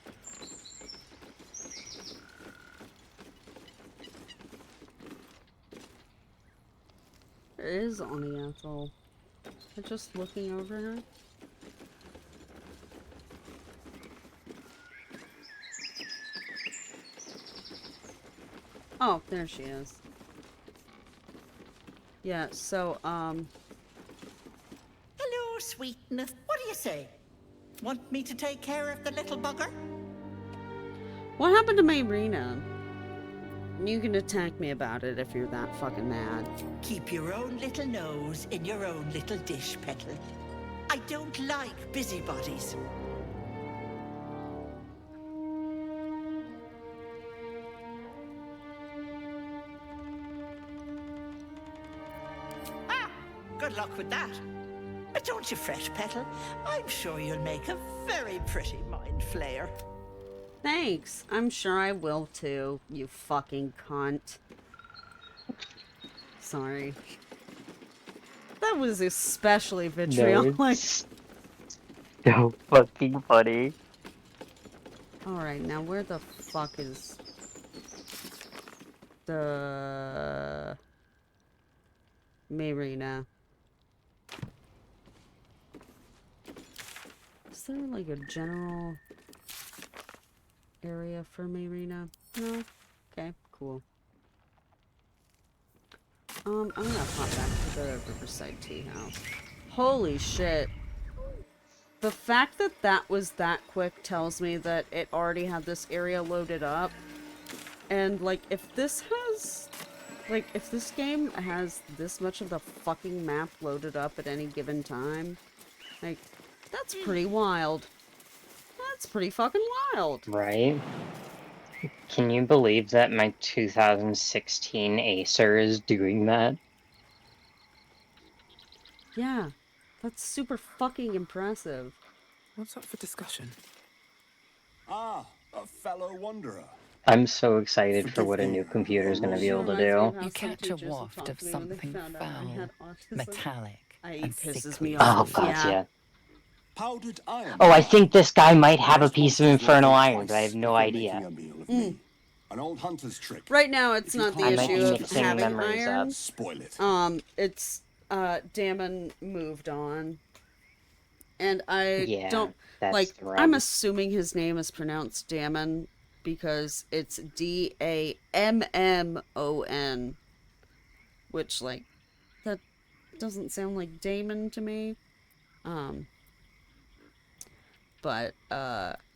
Speaker 1: There is Ani Ethel. I'm just looking over her. Oh, there she is. Yeah, so,
Speaker 17: Hello, sweetness. What do you say? Want me to take care of the little bugger?
Speaker 1: what happened to Mayrina? You can attack me about it if you're that fucking mad.
Speaker 17: Keep your own little nose in your own little dish, Petal. I don't like busybodies. Ah, good luck with that. But don't you fret, Petal. I'm sure you'll make a very pretty mind flayer.
Speaker 1: Thanks. I'm sure I will too, you fucking cunt. Sorry. That was especially vitriolic.
Speaker 2: No, it's so fucking funny.
Speaker 1: Alright, now where the fuck is the Mayrina? Is there like a general area for Mayrina? No? Okay, cool. I'm gonna hop back to the Riverside Tea House. Holy shit. The fact that that was that quick tells me that it already had this area loaded up. And, like, if this has... Like, if this game has this much of the fucking map loaded up at any given time, like, that's pretty wild. That's pretty fucking wild.
Speaker 2: Right? Can you believe that my 2016 Acer is doing that?
Speaker 1: Yeah, that's super fucking impressive.
Speaker 9: What's up for discussion?
Speaker 11: Ah, a fellow wanderer.
Speaker 2: I'm so excited for
Speaker 11: Forgive
Speaker 2: what a
Speaker 11: me,
Speaker 2: new computer is going to be able to
Speaker 1: Reminds me of
Speaker 2: do.
Speaker 1: how
Speaker 20: You
Speaker 1: some
Speaker 20: catch a
Speaker 1: teachers would
Speaker 20: waft
Speaker 1: talk
Speaker 20: of
Speaker 1: to me when they
Speaker 20: something
Speaker 1: found out I had
Speaker 20: foul,
Speaker 1: autism.
Speaker 20: metallic,
Speaker 1: He
Speaker 20: and
Speaker 1: pisses
Speaker 20: sickly
Speaker 1: me
Speaker 2: Oh,
Speaker 1: off,
Speaker 2: God,
Speaker 1: yeah.
Speaker 2: yeah.
Speaker 11: Powdered iron.
Speaker 2: Oh, I think this guy might have a
Speaker 11: Most
Speaker 2: piece of
Speaker 11: monsters will
Speaker 2: infernal
Speaker 11: think
Speaker 2: iron, but I have
Speaker 11: twice
Speaker 2: no
Speaker 11: before
Speaker 2: idea.
Speaker 11: making a meal of me. An old hunter's trick.
Speaker 1: Right now, it's
Speaker 11: If you
Speaker 1: not the
Speaker 11: can't
Speaker 2: I might be
Speaker 1: issue of
Speaker 2: mixing
Speaker 1: having
Speaker 2: memories
Speaker 1: iron.
Speaker 2: up.
Speaker 11: spoil it.
Speaker 1: It's, Damon moved on. And I
Speaker 2: Yeah,
Speaker 1: don't,
Speaker 2: that's
Speaker 1: like,
Speaker 2: the
Speaker 1: I'm
Speaker 2: rub.
Speaker 1: assuming his name is pronounced Damon because it's Dammon, which, like, that doesn't sound like Damon to me. But,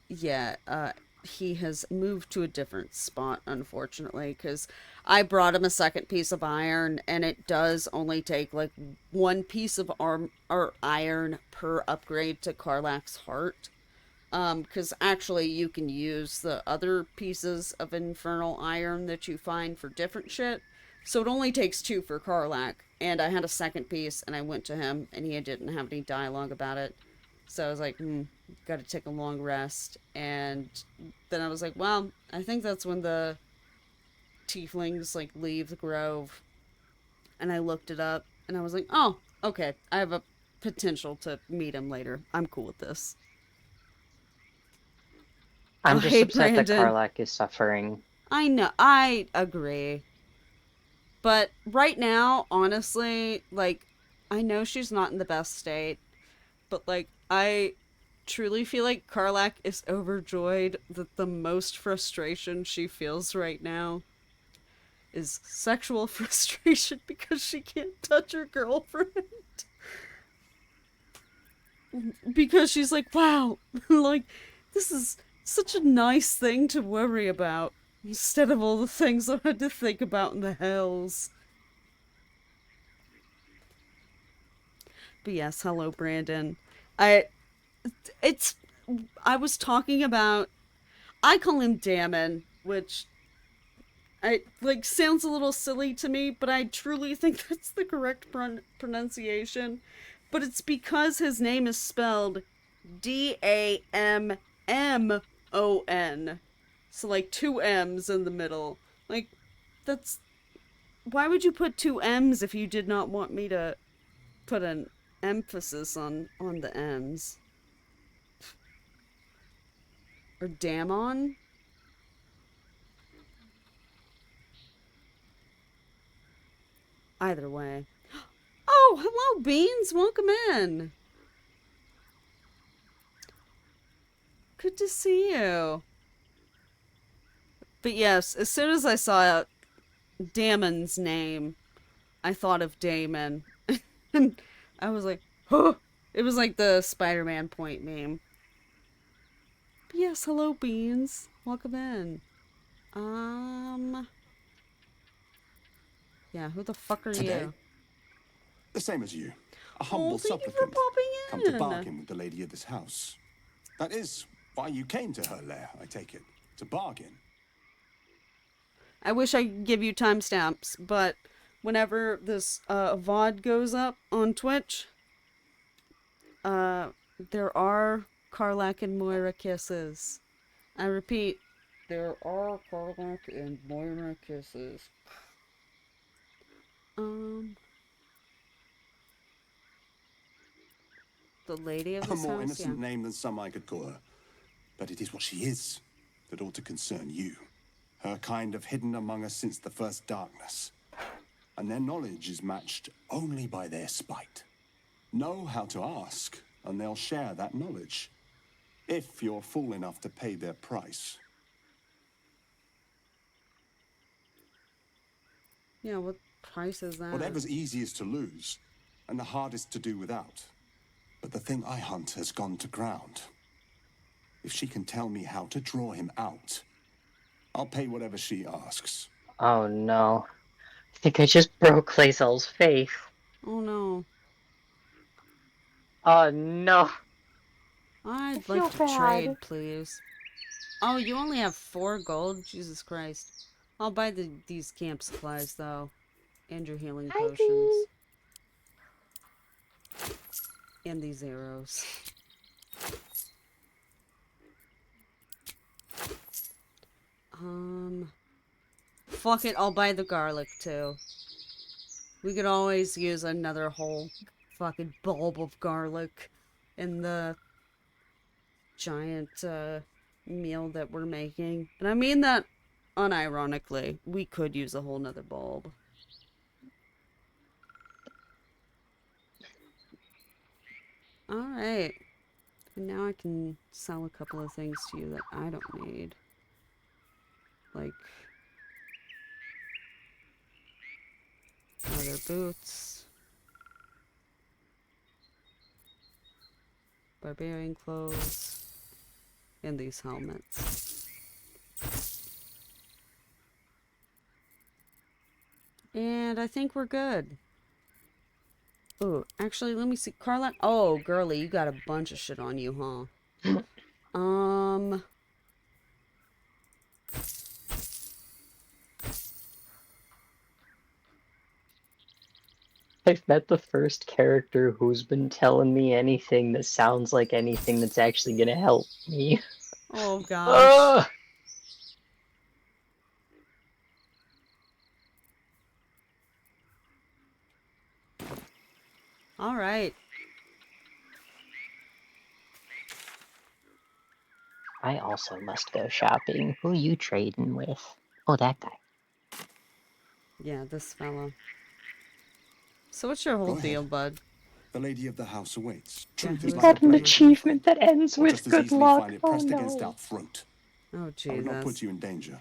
Speaker 1: yeah, he has moved to a different spot, unfortunately, because I brought him a second piece of iron, and it does only take, like, one piece of iron per upgrade to Karlach's heart. Because actually you can use the other pieces of infernal iron that you find for different shit. So it only takes 2 for Karlach, and I had a second piece, and I went to him, and he didn't have any dialogue about it. So I was like, gotta take a long rest. And then I was like, well, I think that's when the tieflings, like, leave the grove. And I looked it up, and I was like, oh, okay, I have a potential to meet him later. I'm cool with this.
Speaker 2: I'm
Speaker 1: Oh,
Speaker 2: just
Speaker 1: hey,
Speaker 2: upset that
Speaker 1: Brandon.
Speaker 2: Karlach is suffering.
Speaker 1: I know, I agree. But right now, honestly, like, I know she's not in the best state, but, like, I truly feel like Karlach is overjoyed that the most frustration she feels right now is sexual frustration because she can't touch her girlfriend. Because she's like, wow, like, this is such a nice thing to worry about instead of all the things I had to think about in the hells. But yes, hello, Brandon. I was talking about, I call him Damon, which like sounds a little silly to me, but I truly think that's the correct pronunciation. But it's because his name is spelled Dammon. So, like, 2 M's in the middle. Like, that's... Why would you put 2 M's if you did not want me to put an emphasis on the M's? Or Damon? Either way. Oh, hello, Beans! Welcome in! Good to see you. But yes, as soon as I saw Damon's name, I thought of Damon. And I was like, huh! It was like the Spider-Man point meme. But yes, hello, Beans. Welcome in. Yeah, who the fuck are
Speaker 11: Today,
Speaker 1: you?
Speaker 11: the same as you. A humble
Speaker 1: thank you for
Speaker 11: supplicant.
Speaker 1: popping
Speaker 11: Come
Speaker 1: in.
Speaker 11: to bargain with the lady of this house. That is why you came to her lair, I take it. To bargain.
Speaker 1: I wish I could give you timestamps, but whenever this VOD goes up on Twitch, there are Karlach and Moira kisses. I repeat, there are Karlach and Moira kisses. The lady of
Speaker 11: A
Speaker 1: this
Speaker 11: more
Speaker 1: house,
Speaker 11: innocent
Speaker 1: yeah.
Speaker 11: name than some I could call her. But it is what she is that ought to concern you. Her kind have hidden among us since the first darkness. And their knowledge is matched only by their spite. Know how to ask, and they'll share that knowledge. If you're fool enough to pay their price.
Speaker 1: Yeah, what price is that?
Speaker 11: Whatever's easiest to lose. and the hardest to do without. But the thing I hunt has gone to ground. If she can tell me how to draw him out, I'll pay whatever she asks.
Speaker 2: Oh no. I think I just broke Claysel's faith.
Speaker 1: Oh no.
Speaker 2: Oh no.
Speaker 1: I'd
Speaker 16: feel
Speaker 1: like to
Speaker 16: bad.
Speaker 1: trade, please. Oh, you only have 4 gold? Jesus Christ. I'll buy these camp supplies, though. And your healing potions. And these arrows. Fuck it, I'll buy the garlic, too. We could always use another whole fucking bulb of garlic in the giant, meal that we're making. And I mean that unironically. We could use a whole nother bulb. Alright. And now I can sell a couple of things to you that I don't need. Like leather boots. Barbarian clothes. And these helmets. And I think we're good. Oh, actually, let me see. Carla. Oh, girly, you got a bunch of shit on you, huh?
Speaker 2: I've met the first character who's been telling me anything that sounds like anything that's actually gonna help me.
Speaker 1: Oh gosh. All right.
Speaker 2: I also must go shopping. Who are you trading with? Oh, that guy.
Speaker 1: Yeah, this fella. So what's your whole deal, bud?
Speaker 11: The lady of the house awaits.
Speaker 1: Truth
Speaker 16: Is that an achievement that ends with good luck?
Speaker 11: Find it
Speaker 16: Oh
Speaker 11: pressed against
Speaker 16: no.
Speaker 11: our throat.
Speaker 1: Oh
Speaker 11: I would not
Speaker 1: Jesus.
Speaker 11: put you in danger.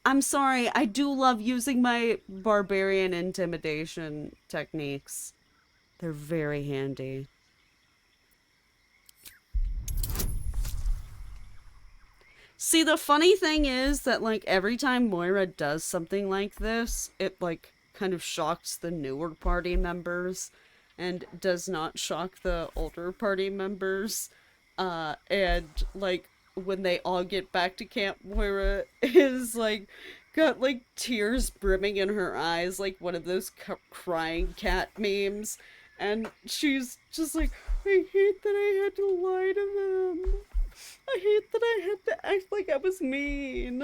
Speaker 1: I'm sorry. I do love using my barbarian intimidation techniques. They're very handy. See, the funny thing is that, like, every time Moira does something like this, it, like, kind of shocks the newer party members and does not shock the older party members. And, like, when they all get back to camp, Moira is, like, got, like, tears brimming in her eyes, like one of those crying cat memes. And she's just like, I hate that I had to lie to them. I hate that I had to act like I was mean.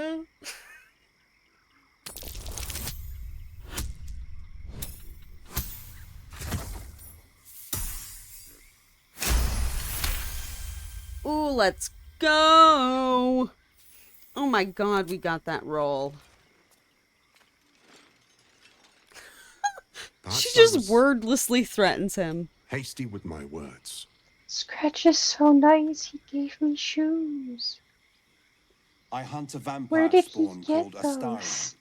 Speaker 1: Ooh, let's go! Oh my god, we got that roll. She just wordlessly threatens him.
Speaker 11: Hasty with my words.
Speaker 16: Scratch is so nice. He gave me shoes.
Speaker 11: I hunt a
Speaker 16: Where
Speaker 11: vampire
Speaker 16: did he
Speaker 11: spawn
Speaker 16: get
Speaker 11: called
Speaker 16: those?
Speaker 11: Astarion.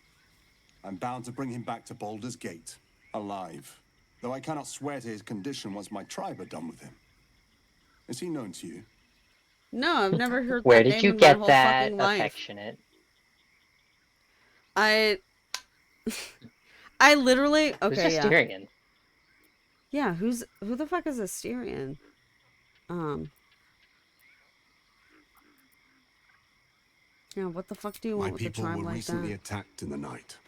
Speaker 11: I'm bound to bring him back to Baldur's Gate, alive. Though I cannot swear to his condition once my tribe are done with him. Is he known to you?
Speaker 1: No, I've never heard
Speaker 2: Where
Speaker 1: that
Speaker 2: did
Speaker 1: name
Speaker 2: you
Speaker 1: in my
Speaker 2: get
Speaker 1: whole
Speaker 2: that
Speaker 1: fucking life.
Speaker 2: affectionate?
Speaker 1: I literally... Okay,
Speaker 2: Who's Astarion?
Speaker 1: Yeah, who the fuck is Astarion? Yeah, what the fuck do you want with a tribe like that?
Speaker 11: Attacked in the night.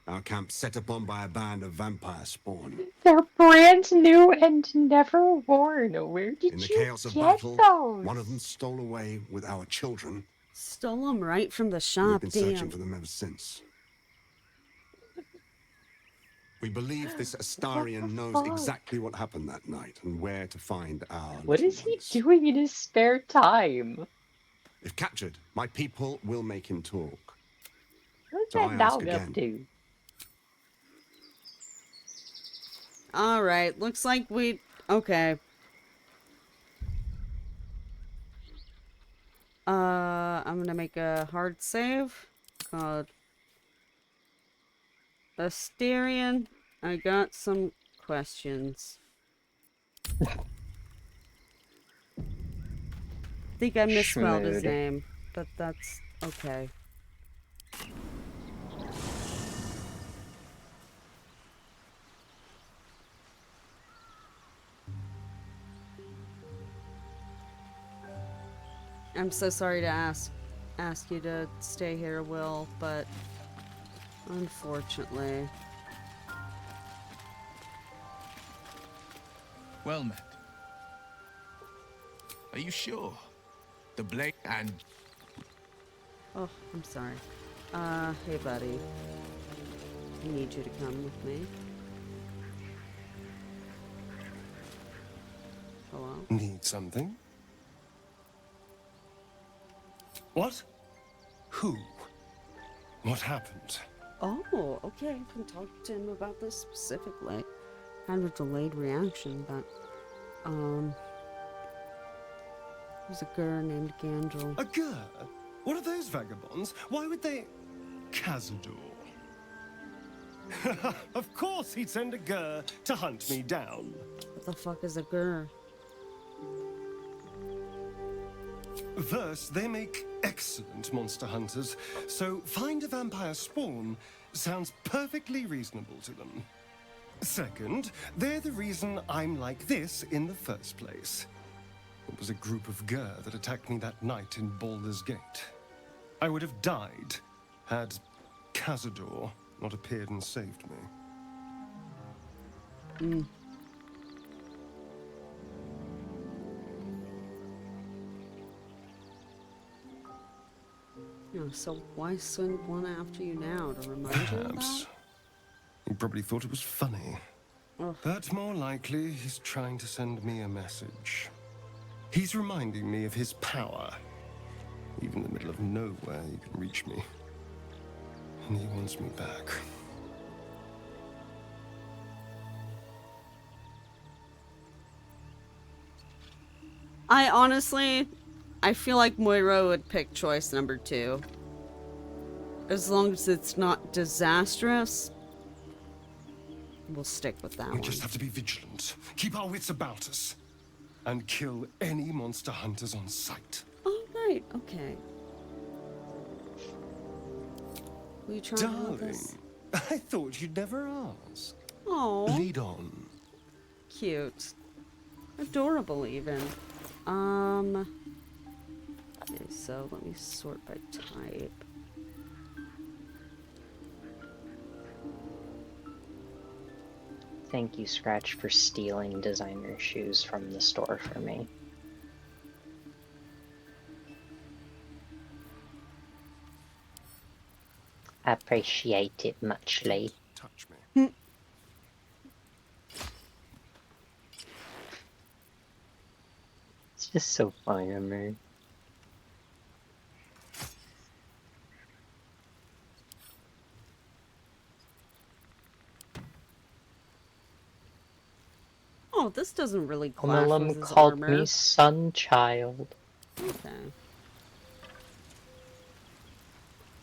Speaker 11: Our camp set upon by a band of vampire spawn.
Speaker 16: They're brand new and never worn. Where did
Speaker 11: In the
Speaker 16: you
Speaker 11: chaos of
Speaker 16: get
Speaker 11: battle,
Speaker 16: those?
Speaker 11: one of them stole away with our children.
Speaker 1: Stole them right from the
Speaker 11: We've
Speaker 1: shop,
Speaker 11: been
Speaker 1: damn.
Speaker 11: searching for them ever since. We believe this Astarion knows exactly what happened that night and where to find our
Speaker 2: What is he doing in his spare time?
Speaker 11: If captured, my people will make him talk.
Speaker 2: What's
Speaker 11: So I
Speaker 2: that
Speaker 11: ask
Speaker 2: dog up
Speaker 11: again.
Speaker 2: to?
Speaker 1: Alright, looks like we... Okay. I'm gonna make a hard save. God, Asterion, I got some questions. I think I misspelled his
Speaker 2: Schmood.
Speaker 1: name, but that's okay. I'm so sorry to ask you to stay here, Will, but unfortunately.
Speaker 19: Well met. Are you sure? The blade and...
Speaker 1: Oh, I'm sorry. Hey buddy. I need you to come with me. Hello?
Speaker 7: Need something? What? Who? What happened?
Speaker 1: Oh, okay. I can talk to him about this specifically. Kind of delayed reaction, but, there's a girl named Gandrel.
Speaker 7: A Gur? What are those vagabonds? Why would they... Cazador. Of course he'd send a Gur to hunt me down.
Speaker 1: What the fuck is a Gur?
Speaker 7: First, they make excellent monster hunters, so find a vampire spawn sounds perfectly reasonable to them. Second, they're the reason I'm like this in the first place. It was a group of Gur that attacked me that night in Baldur's Gate. I would have died had Cazador not appeared and saved me.
Speaker 1: Yeah, so why send one after you now? To remind you about?
Speaker 7: Perhaps. He probably thought it was funny.
Speaker 1: Ugh.
Speaker 7: But more likely, he's trying to send me a message. He's reminding me of his power. Even in the middle of nowhere, he can reach me. And he wants me back.
Speaker 1: I feel like Moira would pick choice number 2. As long as it's not disastrous, we'll stick with that one.
Speaker 7: We just have to be vigilant, keep our wits about us, and kill any monster hunters on sight.
Speaker 1: Oh, right, okay. Will you try to help us?
Speaker 7: Darling, I thought you'd never ask.
Speaker 1: Oh.
Speaker 7: Lead on.
Speaker 1: Cute. Adorable, even. Okay, so let me sort by type.
Speaker 2: Thank you, Scratch, for stealing designer shoes from the store for me. Appreciate it muchly.
Speaker 7: Touch me.
Speaker 2: It's just so funny to me.
Speaker 1: Oh, this doesn't really clash with
Speaker 2: Omilum
Speaker 1: his
Speaker 2: called
Speaker 1: armor.
Speaker 2: me Sunchild.
Speaker 1: Okay.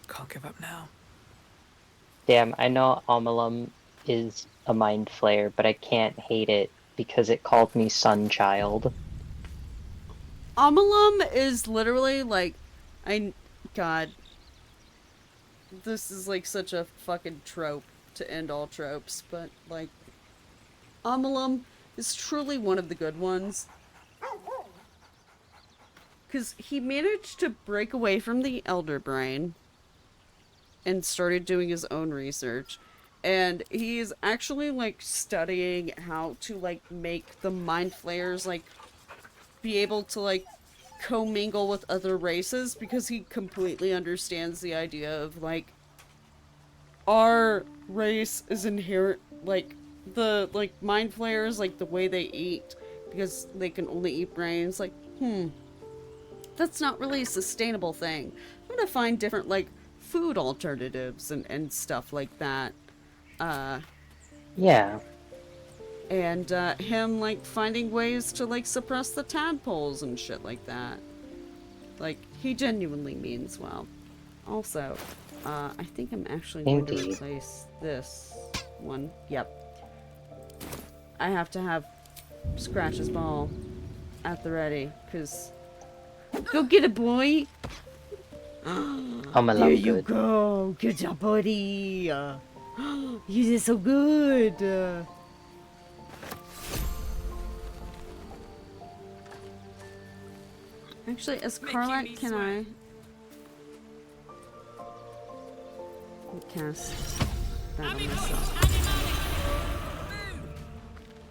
Speaker 9: Can't give up now.
Speaker 2: Damn, I know Omilum is a mind flayer, but I can't hate it because it called me Sunchild.
Speaker 1: Omilum is literally like, God. This is like such a fucking trope to end all tropes, but like, Omilum is truly one of the good ones. Because he managed to break away from the Elder Brain and started doing his own research. And he's actually like studying how to like make the Mind Flayers like be able to like commingle with other races, because he completely understands the idea of like our race is inherent, like the like Mind Flayers, like the way they eat, because they can only eat brains, like that's not really a sustainable thing. I'm gonna find different like food alternatives and stuff like that.
Speaker 2: Yeah.
Speaker 1: And him like finding ways to like suppress the tadpoles and shit like that. Like, he genuinely means well. Also, I think I'm actually going to
Speaker 2: Indeed.
Speaker 1: replace this one. Yep. I have to have Scratch's ball at the ready, because... Go get it, boy!
Speaker 2: Oh, my
Speaker 1: There
Speaker 2: love,
Speaker 1: you
Speaker 2: good.
Speaker 1: go! Good job, buddy! You did so good! Actually, as Carlac, can I... cast that on myself.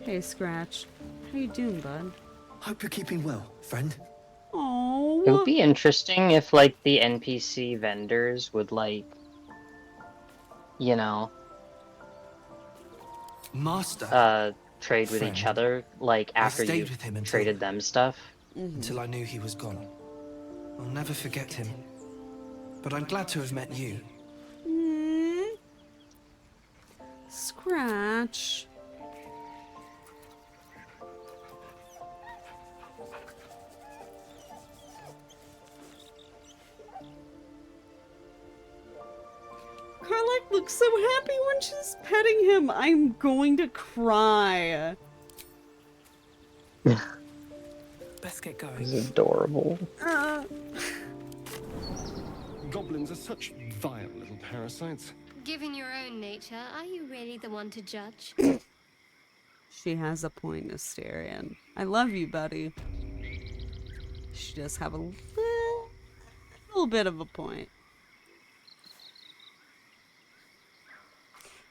Speaker 1: Hey, Scratch. How you doing, bud?
Speaker 21: Hope you're keeping well, friend.
Speaker 1: Oh.
Speaker 2: It would be interesting if, like, the NPC vendors would, like, you know,
Speaker 21: Master.
Speaker 2: trade with each
Speaker 21: Friend.
Speaker 2: other, like,
Speaker 21: I
Speaker 2: after
Speaker 21: stayed
Speaker 2: you've
Speaker 21: with him until,
Speaker 2: traded them stuff.
Speaker 21: until I knew he was gone. I'll never forget him. But I'm glad to have met you.
Speaker 1: Scratch. Carlac looks so happy when she's petting him. I'm going to cry.
Speaker 21: Best get going.
Speaker 2: This is adorable.
Speaker 7: Goblins are such vile little parasites.
Speaker 12: Given your own nature, are you really the one to judge?
Speaker 1: She has a point, Asterion. I love you, buddy. She does have a little bit of a point.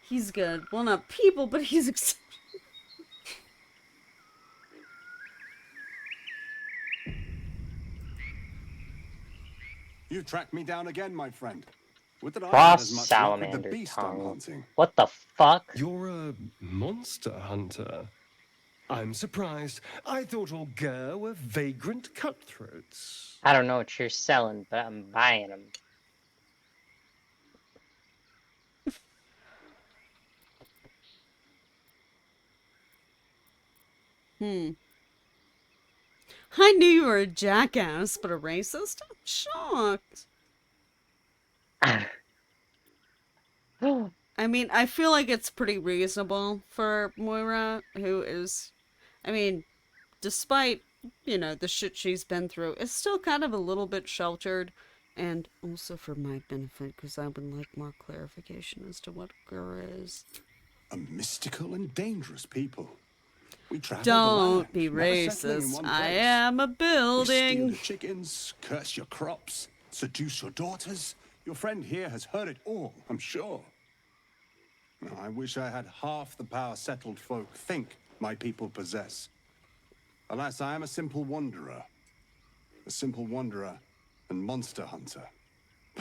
Speaker 1: He's good. Well, not people, but he's exceptional.
Speaker 11: You've tracked me down again, my friend. Would that I had
Speaker 2: Frost
Speaker 11: as much luck with the
Speaker 2: salamander
Speaker 11: beast I'm
Speaker 2: tongue.
Speaker 11: hunting.
Speaker 2: What the fuck?
Speaker 7: You're a monster hunter. I'm surprised. I thought all Ger were vagrant cutthroats.
Speaker 2: I don't know what you're selling, but I'm buying them.
Speaker 1: I knew you were a jackass, but a racist? I'm shocked. I mean, I feel like it's pretty reasonable for Moira, who is, I mean, despite, you know, the shit she's been through, is still kind of a little bit sheltered. And also for my benefit, because I would like more clarification as to what Gur is.
Speaker 11: A mystical and dangerous people. We travel
Speaker 1: Don't
Speaker 11: the land,
Speaker 1: be
Speaker 11: never settling in
Speaker 1: racist.
Speaker 11: one
Speaker 1: I
Speaker 11: place.
Speaker 1: am a
Speaker 11: We steal
Speaker 1: building.
Speaker 11: the chickens, curse your crops, seduce your daughters. Your friend here has heard it all, I'm sure. Now, I wish I had half the power settled folk think my people possess. Alas, I am a simple wanderer. A simple wanderer and monster hunter.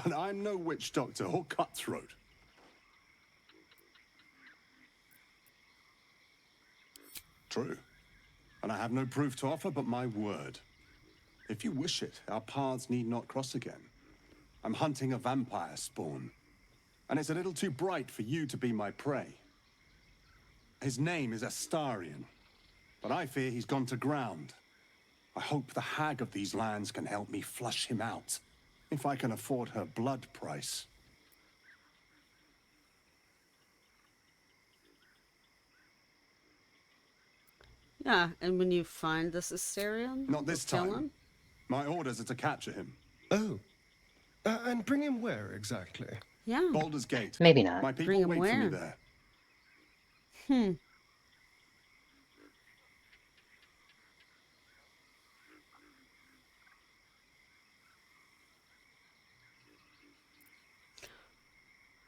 Speaker 11: But I'm no witch doctor or cutthroat. True. And I have no proof to offer but my word. If you wish it, our paths need not cross again. I'm hunting a vampire spawn. And it's a little too bright for you to be my prey. His name is Astarion. But I fear he's gone to ground. I hope the hag of these lands can help me flush him out. If I can afford her blood price.
Speaker 1: Yeah, and when you find this Asterion,
Speaker 11: Not this
Speaker 1: kill
Speaker 11: time.
Speaker 1: him?
Speaker 11: My orders are to capture him.
Speaker 7: Oh. And bring him where exactly?
Speaker 1: Yeah.
Speaker 11: Baldur's Gate.
Speaker 2: Maybe not.
Speaker 11: My people
Speaker 1: Bring him
Speaker 11: wait for me
Speaker 1: where?
Speaker 11: there.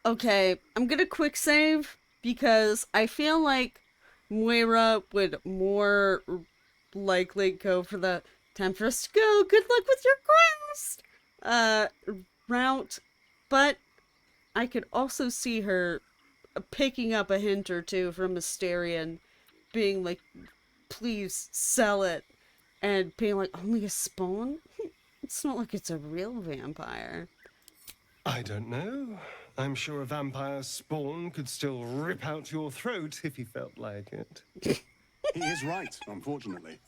Speaker 1: Okay, I'm gonna quick save because I feel like Moira would more likely go for the time for us to go. Good luck with your quest route, but I could also see her picking up a hint or two from Asterion, being like, "Please sell it," and being like, "Only a spawn? It's not like it's a real vampire."
Speaker 7: I don't know. I'm sure a vampire spawn could still rip out your throat if he felt like it.
Speaker 11: He is right, unfortunately.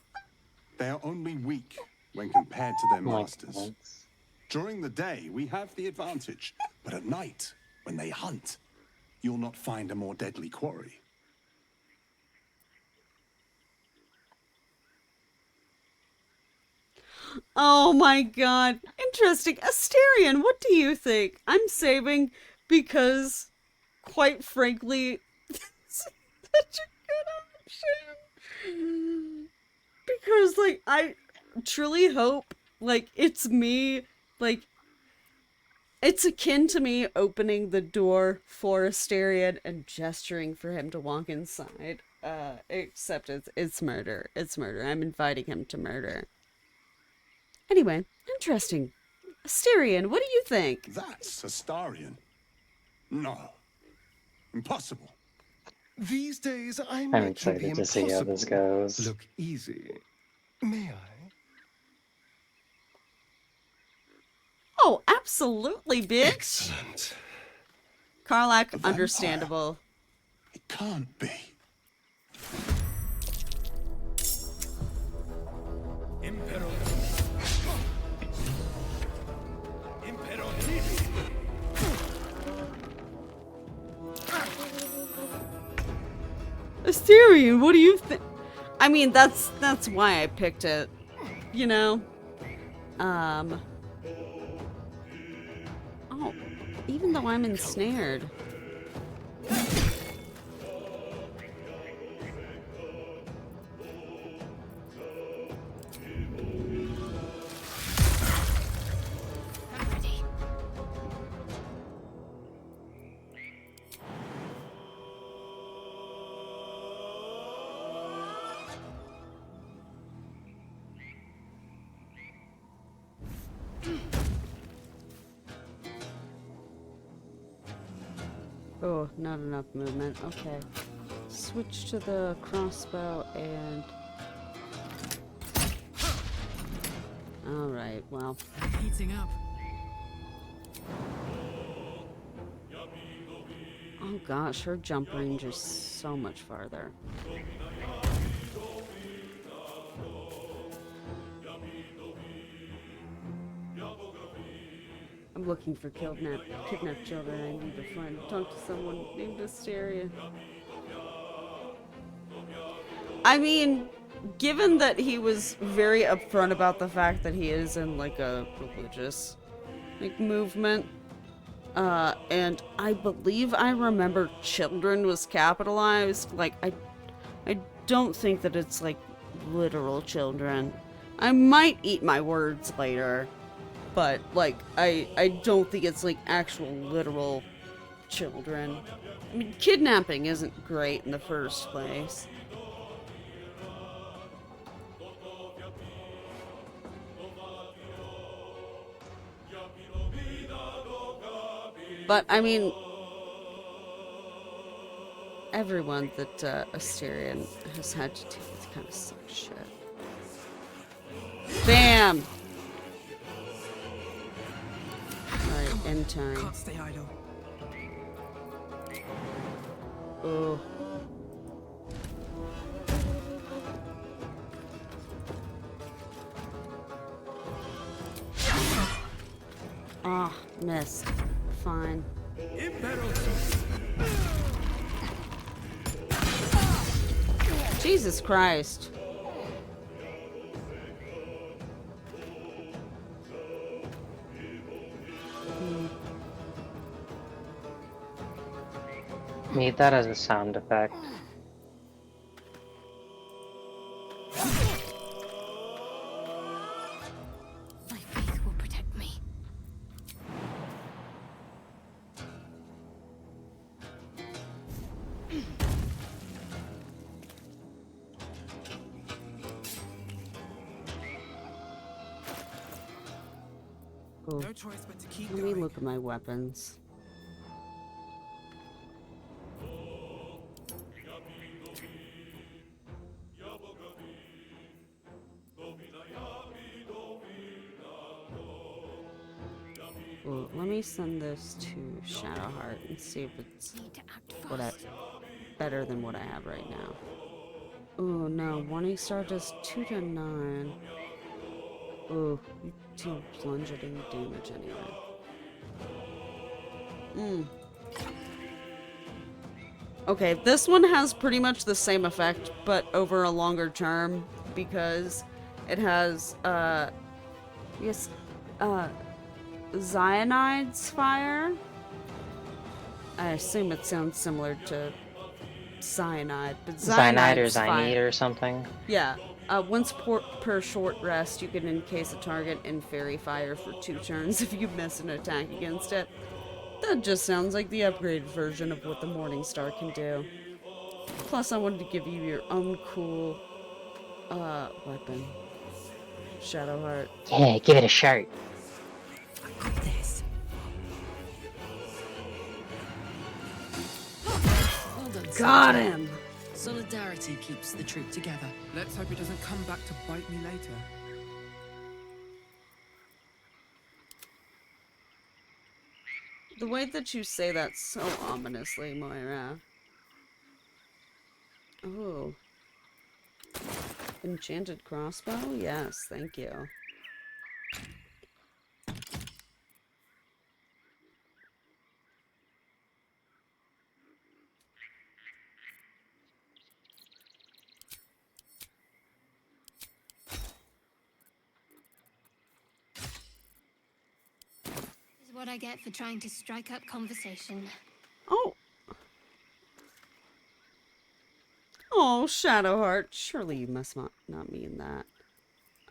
Speaker 11: They are only weak when compared to their masters. During the day, we have the advantage. But at night, when they hunt, you'll not find a more deadly quarry.
Speaker 1: Oh my god. Interesting. Asterion, what do you think? I'm saving because, quite frankly, it's such a good option. Because, like, I truly hope, like, it's me, like, it's akin to me opening the door for Asterion and gesturing for him to walk inside. Except it's murder. It's murder. I'm inviting him to murder. Anyway, interesting. Asterion, what do you think?
Speaker 11: That's Astarion. No. Impossible.
Speaker 7: These days, I
Speaker 2: I'm
Speaker 7: make the
Speaker 2: excited to see how this
Speaker 7: impossible
Speaker 2: goes.
Speaker 7: look easy. May I?
Speaker 1: Oh, absolutely, bitch.
Speaker 7: Excellent.
Speaker 1: Karlach, understandable.
Speaker 11: It can't be.
Speaker 1: Asterion, what do you think? I mean, that's why I picked it. You know? Oh, even though I'm ensnared. Oh, not enough movement. Okay. Switch to the crossbow and... Alright, well.
Speaker 5: Heating up.
Speaker 1: Oh gosh, her jump range is so much farther. I'm looking for kidnapped children. I need to talk to someone named Asterion. I mean, given that he was very upfront about the fact that he is in like a religious movement, and I believe I remember children was capitalized. Like I don't think that it's like literal children. I might eat my words later. But, like, I don't think it's, like, actual literal children. I mean, kidnapping isn't great in the first place. But, I mean, everyone that Asterion has had to deal with kind of sucks shit. Bam! Alright, end time.
Speaker 21: Can't stay idle.
Speaker 1: Oh. Ah, missed. Fine. Jesus Christ.
Speaker 2: Need that as a sound effect.
Speaker 12: My faith will protect me.
Speaker 1: Oh.
Speaker 21: No choice but to keep
Speaker 1: Let me look at my weapons. Well, let me send this to Shadowheart and see if it's better than what I have right now. Oh no, Morningstar does 2 to 9. Oh, to plunge at any damage anyway. Okay, this one has pretty much the same effect, but over a longer term, because it has, Cyanide's fire. I assume it sounds similar to cyanide, but
Speaker 2: Cyanide or
Speaker 1: cyanide's
Speaker 2: cyanide
Speaker 1: fire.
Speaker 2: or something.
Speaker 1: Yeah. Once per short rest, you can encase a target in fairy fire for 2 turns if you miss an attack against it. That just sounds like the upgraded version of what the Morningstar can do. Plus, I wanted to give you your own cool, weapon. Shadowheart.
Speaker 2: Yeah, give it a shot.
Speaker 5: This. Well done,
Speaker 1: Got
Speaker 5: soldier.
Speaker 1: him!
Speaker 5: Solidarity keeps the troop together.
Speaker 9: Let's hope it doesn't come back to bite me later.
Speaker 1: The way that you say that so ominously, Moira. Oh. Enchanted crossbow? Yes, thank you.
Speaker 12: This is what I get for trying to strike up conversation.
Speaker 1: Oh! Oh, Shadowheart. Surely you must not mean that.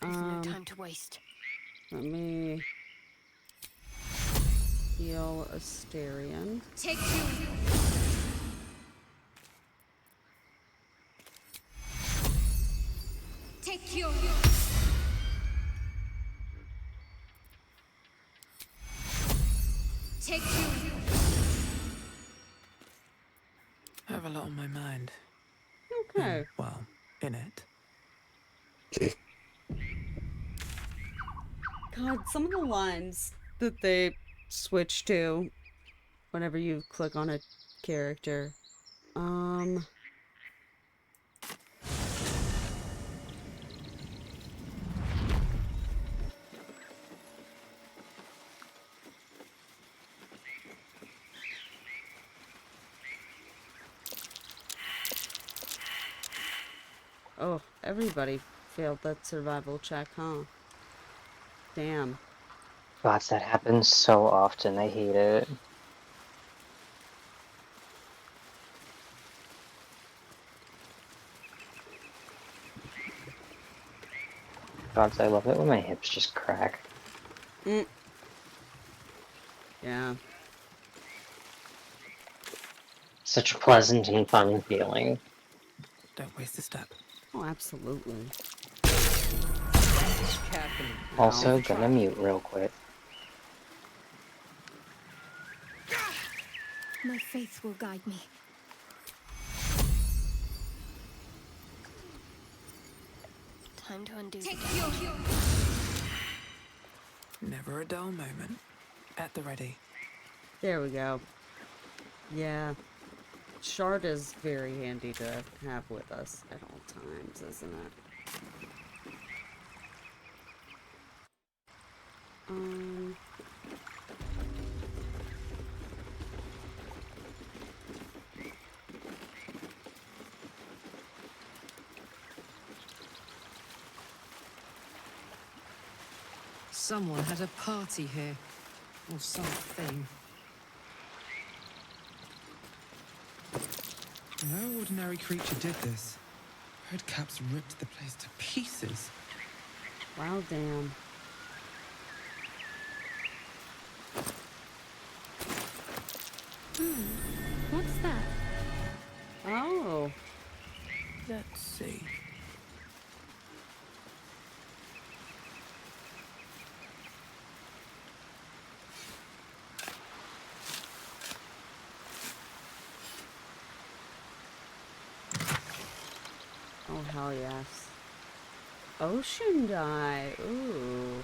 Speaker 12: There's no time to waste.
Speaker 1: Let me heal Asterion.
Speaker 12: Take you. Take you. Take you.
Speaker 9: I have a lot on my mind.
Speaker 1: Okay.
Speaker 9: Well, in it.
Speaker 1: God, some of the lines that they switch to whenever you click on a character. Oh, everybody failed that survival check, huh? Damn.
Speaker 2: Gosh, that happens so often. I hate it. Gods, I love it when my hips just crack.
Speaker 1: Yeah.
Speaker 2: Such a pleasant and fun feeling.
Speaker 9: Don't waste a step.
Speaker 1: Oh, absolutely.
Speaker 2: Also, gonna mute real quick.
Speaker 12: My faith will guide me. Time to undo the damage.
Speaker 9: Never a dull moment. At the ready.
Speaker 1: There we go. Yeah. Shard is very handy to have with us at all times, isn't it?
Speaker 5: Someone had a party here. Or something.
Speaker 9: No ordinary creature did this. Redcaps ripped the place to pieces.
Speaker 1: Wow, damn.
Speaker 12: What's that?
Speaker 1: Oh.
Speaker 9: Let's see.
Speaker 1: Oh, hell yes. Ocean dye. Ooh.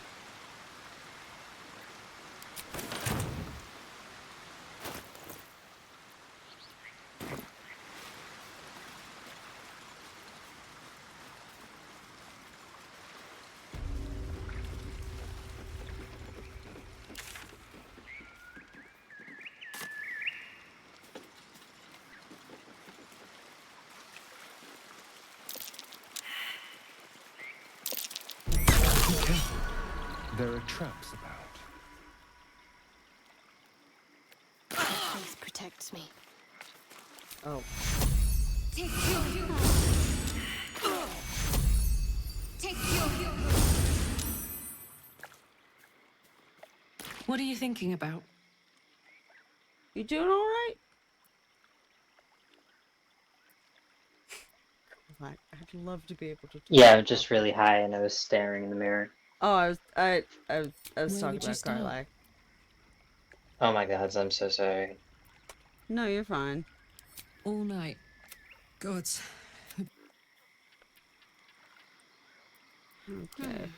Speaker 7: traps about.
Speaker 12: That place protects me.
Speaker 1: Oh.
Speaker 12: Take your... Take your...
Speaker 5: What are you thinking about?
Speaker 1: You doing all right? I'd love to be able to.
Speaker 2: Yeah, I'm just really high and I was staring in the mirror.
Speaker 1: Oh, I was
Speaker 5: Where
Speaker 1: talking
Speaker 5: would you
Speaker 1: about
Speaker 5: start?
Speaker 1: Carly.
Speaker 2: Oh my god, I'm so sorry.
Speaker 1: No, you're fine.
Speaker 5: All night. God.
Speaker 1: Okay.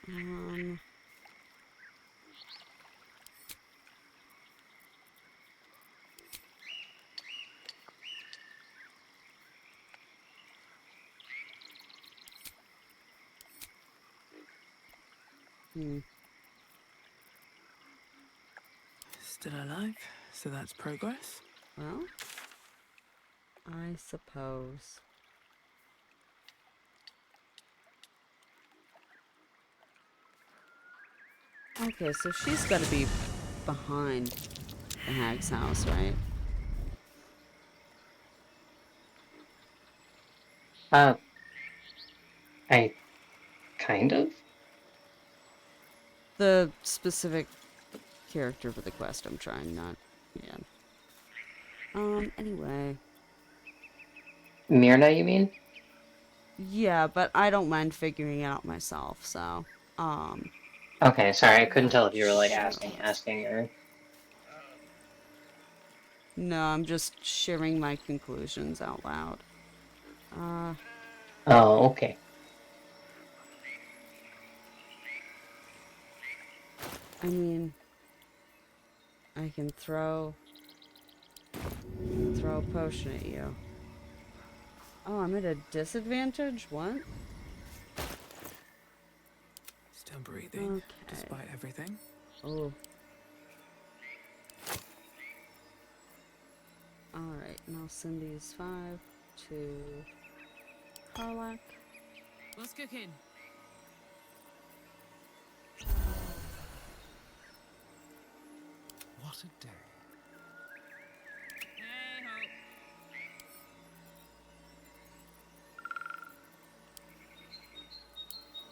Speaker 1: Um.
Speaker 9: Still alive, so that's progress.
Speaker 1: Well, I suppose. Okay, so she's got to be behind the hag's house, right?
Speaker 2: I kind of?
Speaker 1: The specific character for the quest I'm trying, not... Yeah. Anyway.
Speaker 2: Myrna, you mean?
Speaker 1: Yeah, but I don't mind figuring it out myself, so...
Speaker 2: Okay, sorry, I couldn't tell if you were, like, asking or...
Speaker 1: No, I'm just sharing my conclusions out loud.
Speaker 2: Oh, okay.
Speaker 1: I mean... I can throw a potion at you. Oh, I'm at a disadvantage? What?
Speaker 9: Still breathing, despite everything.
Speaker 1: Oh. Alright, and I'll send these 5 to Karlak.
Speaker 5: What's cooking?
Speaker 7: What a day.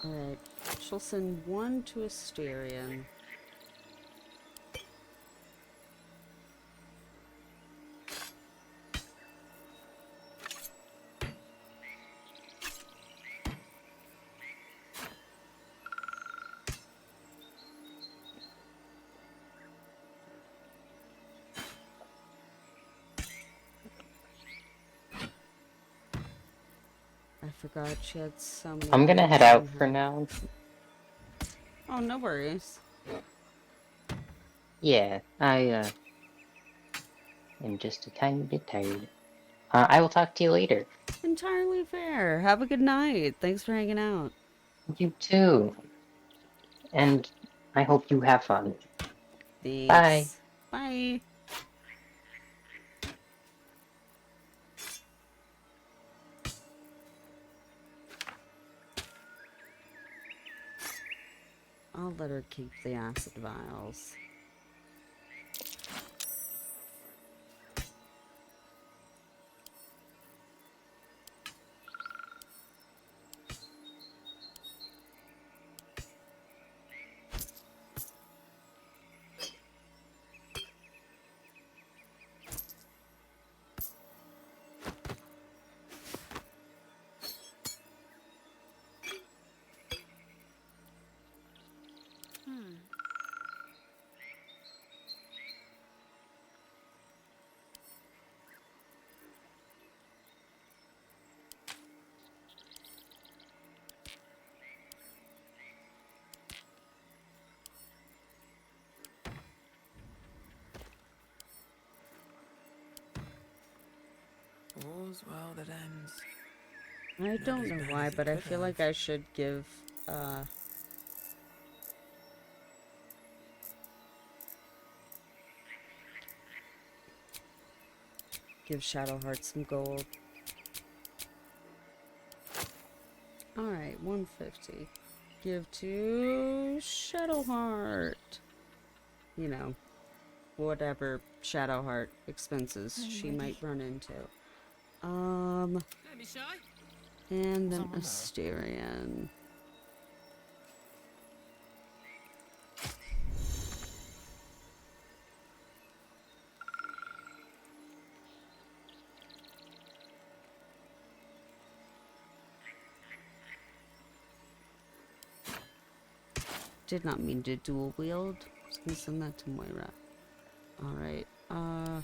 Speaker 1: Alright, she'll send 1 to Asterion. I forgot she had so many.
Speaker 2: I'm gonna head out for now.
Speaker 1: Oh, no worries.
Speaker 2: Yeah, I am just a tiny bit tired. I will talk to you later.
Speaker 1: Entirely fair. Have a good night. Thanks for hanging out.
Speaker 2: You too. And I hope you have fun.
Speaker 1: Thanks.
Speaker 2: Bye.
Speaker 1: Bye. I'll let her keep the acid vials.
Speaker 9: All's well that ends.
Speaker 1: I don't know why, but I feel like I should give, give Shadowheart some gold. Alright, 150. Give to Shadowheart. You know, whatever Shadowheart expenses she might run into.
Speaker 5: Don't be shy.
Speaker 1: And then Asterion. Did not mean to dual wield. I was gonna send that to Moira. Alright, alright.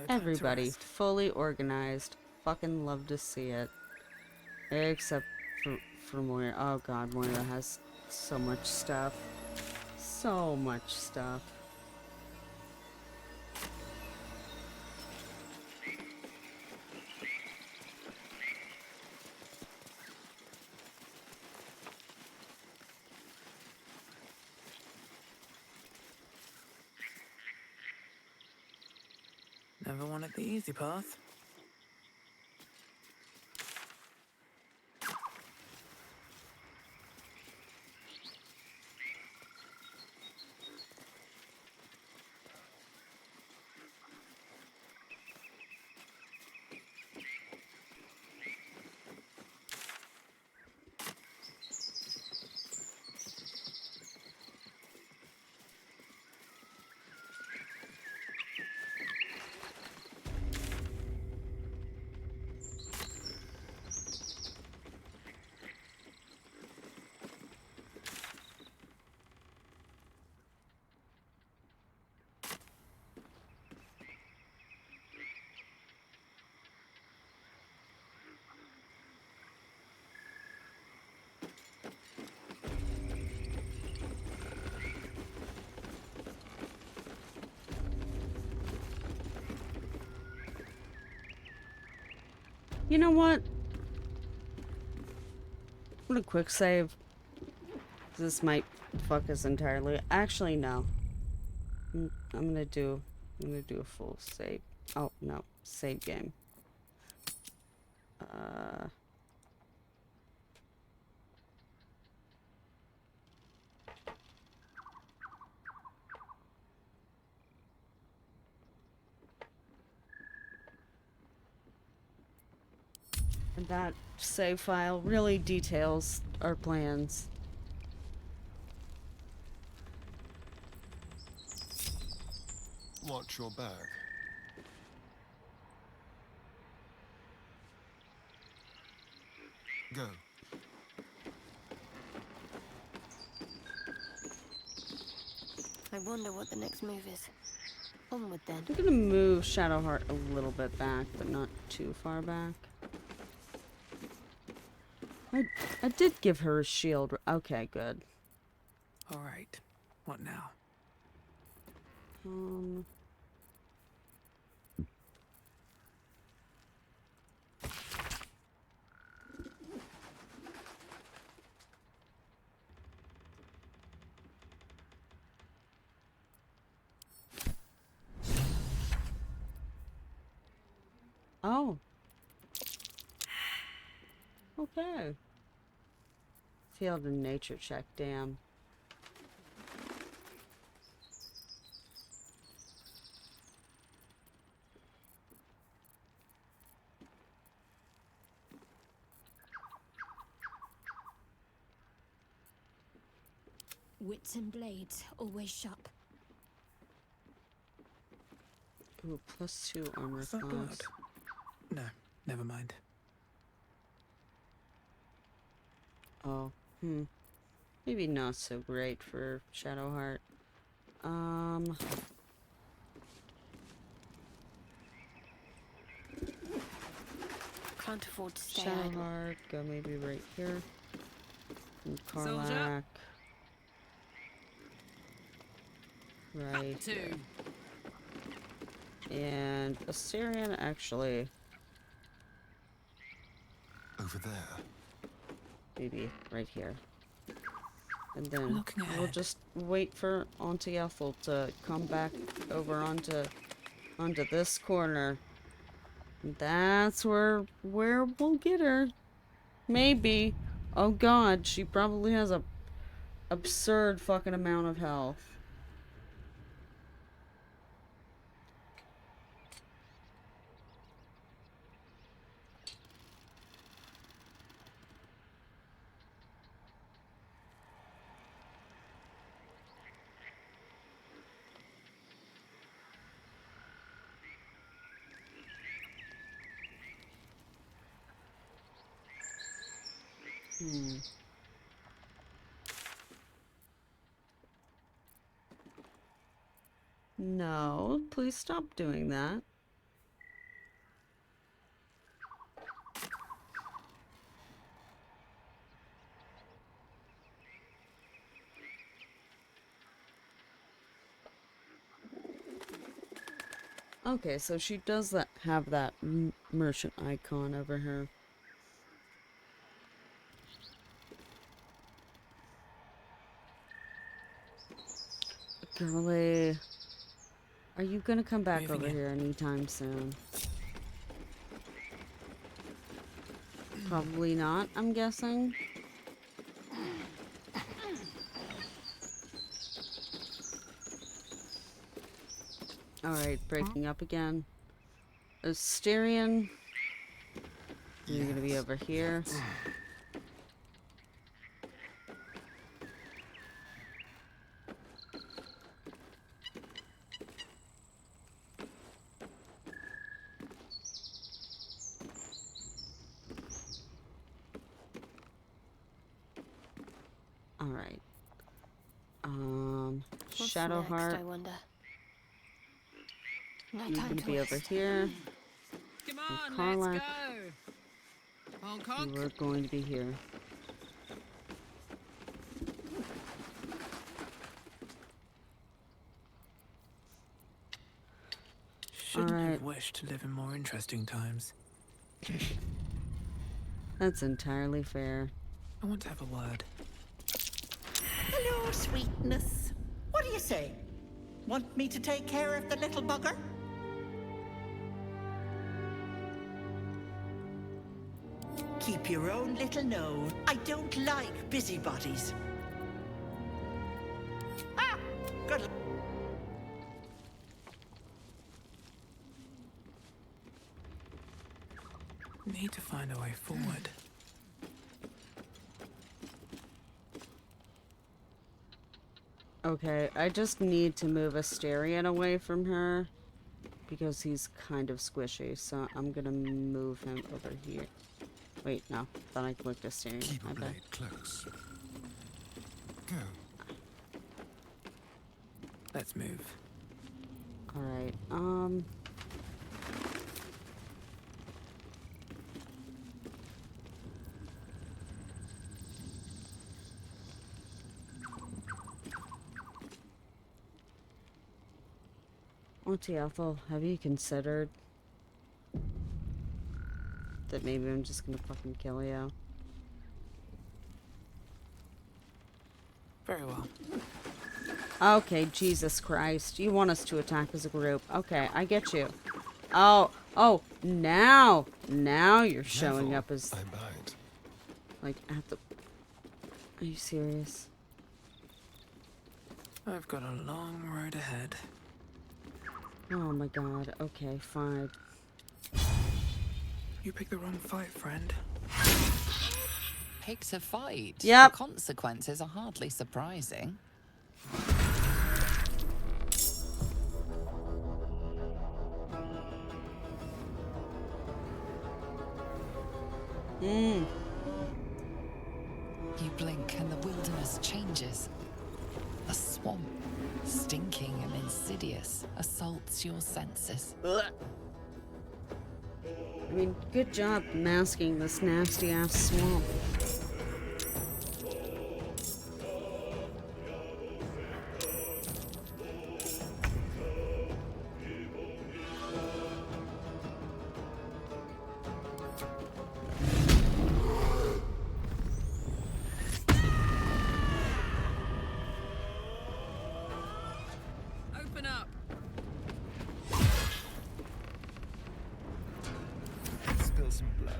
Speaker 1: Everybody fully organized. Fucking love to see it. Except for Moira. Oh god, Moira has so much stuff. So much stuff.
Speaker 9: Never wanted the easy path.
Speaker 1: You know what? I'm gonna quick save. This might fuck us entirely. Actually, no. I'm gonna do a full save. Oh no, save game. And that save file really details our plans.
Speaker 7: Watch your back. Go.
Speaker 12: I wonder what the next move is. Onward then.
Speaker 1: I'm gonna move Shadowheart a little bit back, but not too far back. I did give her a shield. Okay, good.
Speaker 9: All right. What now?
Speaker 1: Oh. Okay. Failed a nature check, damn.
Speaker 12: Wits and blades, always sharp.
Speaker 1: Ooh, +2 armor
Speaker 9: Is that
Speaker 1: class.
Speaker 9: blood? No, never mind.
Speaker 1: Oh, maybe not so great for Shadowheart.
Speaker 12: Can't afford to stay idle.
Speaker 1: Shadowheart, go maybe right here. And
Speaker 5: Soldier.
Speaker 1: Karlak. Right
Speaker 5: Two.
Speaker 1: here. And Assyrian, actually.
Speaker 7: Over there.
Speaker 1: Maybe right here. And then
Speaker 9: Looking
Speaker 1: we'll
Speaker 9: ahead.
Speaker 1: just wait for Auntie Ethel to come back over onto this corner. And that's where we'll get her. Maybe. Oh god, she probably has a absurd fucking amount of health. No, please stop doing that. Okay, so she does have that merchant icon over her. Girlie, are you gonna come back over here anytime soon? Probably not, I'm guessing. Alright, breaking up again. Asterian, you're gonna be over here. Alright.
Speaker 12: What's
Speaker 1: Shadowheart.
Speaker 12: next, I wonder? No
Speaker 1: You're
Speaker 12: time
Speaker 1: gonna
Speaker 12: to
Speaker 1: be over
Speaker 12: waste.
Speaker 1: here.
Speaker 5: Come
Speaker 1: And
Speaker 5: on,
Speaker 1: Karlak,
Speaker 5: let's go. Hong Kong.
Speaker 1: we're going to be here.
Speaker 9: Shouldn't
Speaker 1: Alright.
Speaker 9: have wished to live in more interesting times.
Speaker 1: That's entirely fair.
Speaker 9: I want to have a word.
Speaker 17: Hello, sweetness. What do you say? Want me to take care of the little bugger? Keep your own little nose. I don't like busybodies. Ah! Good luck.
Speaker 9: Need to find a way forward.
Speaker 1: Okay, I just need to move Asterion away from her because he's kind of squishy, so I'm gonna move him over here. Wait, no, thought I clicked Asterion.
Speaker 7: Keep a
Speaker 1: Okay.
Speaker 7: blade close. Go.
Speaker 9: Let's move.
Speaker 1: Alright, Auntie Ethel, have you considered that maybe I'm just gonna fucking kill you?
Speaker 9: Very well.
Speaker 1: Okay, Jesus Christ. You want us to attack as a group. Okay, I get you. Oh, now you're showing up as,
Speaker 7: I bite.
Speaker 1: like, at the... Are you serious?
Speaker 9: I've got a long road ahead.
Speaker 1: Oh my god, okay, fine.
Speaker 9: You picked the wrong fight, friend.
Speaker 20: Picked a fight.
Speaker 1: Yep.
Speaker 20: The consequences are hardly surprising.
Speaker 1: Mm.
Speaker 20: You blink and the wilderness changes. A swamp, stinking and insidious, assaults your senses.
Speaker 1: Ugh. I mean, good job masking this nasty-ass swamp.
Speaker 5: Open up.
Speaker 21: Spill some blood.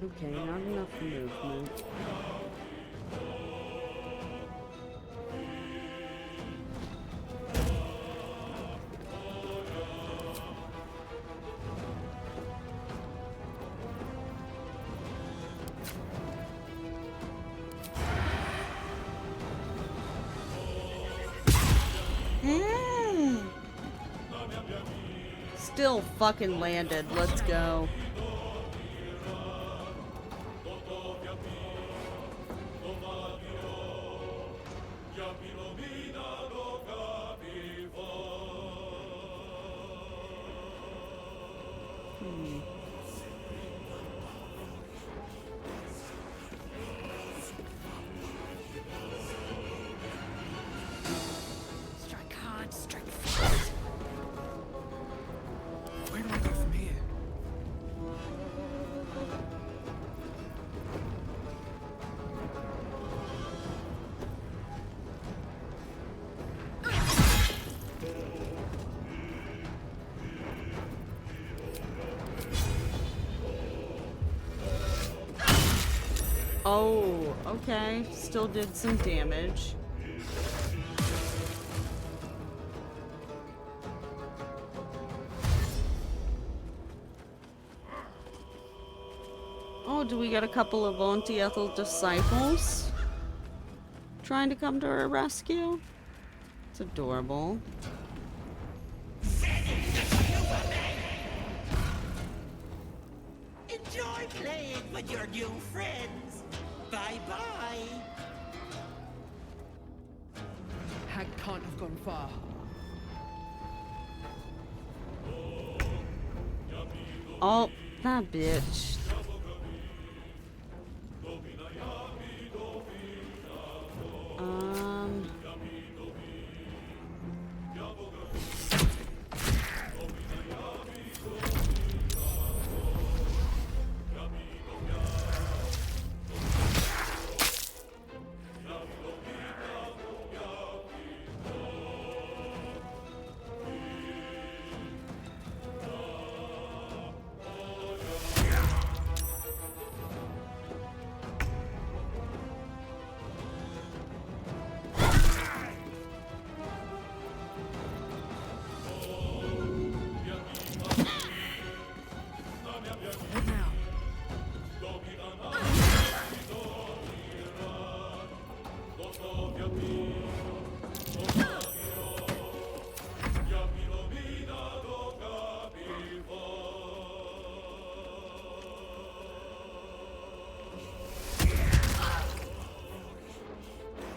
Speaker 1: Okay, not enough movement. Still fucking landed. Let's go.
Speaker 6: Strike hard, strike fast.
Speaker 21: Where do I go from here?
Speaker 1: Oh, okay. Still did some damage. Oh, do we get a couple of Auntie Ethel disciples trying to come to her rescue? It's adorable.
Speaker 17: Enjoy playing with your new friends. Bye-bye.
Speaker 5: Hag can't have gone far.
Speaker 1: Oh, that bitch.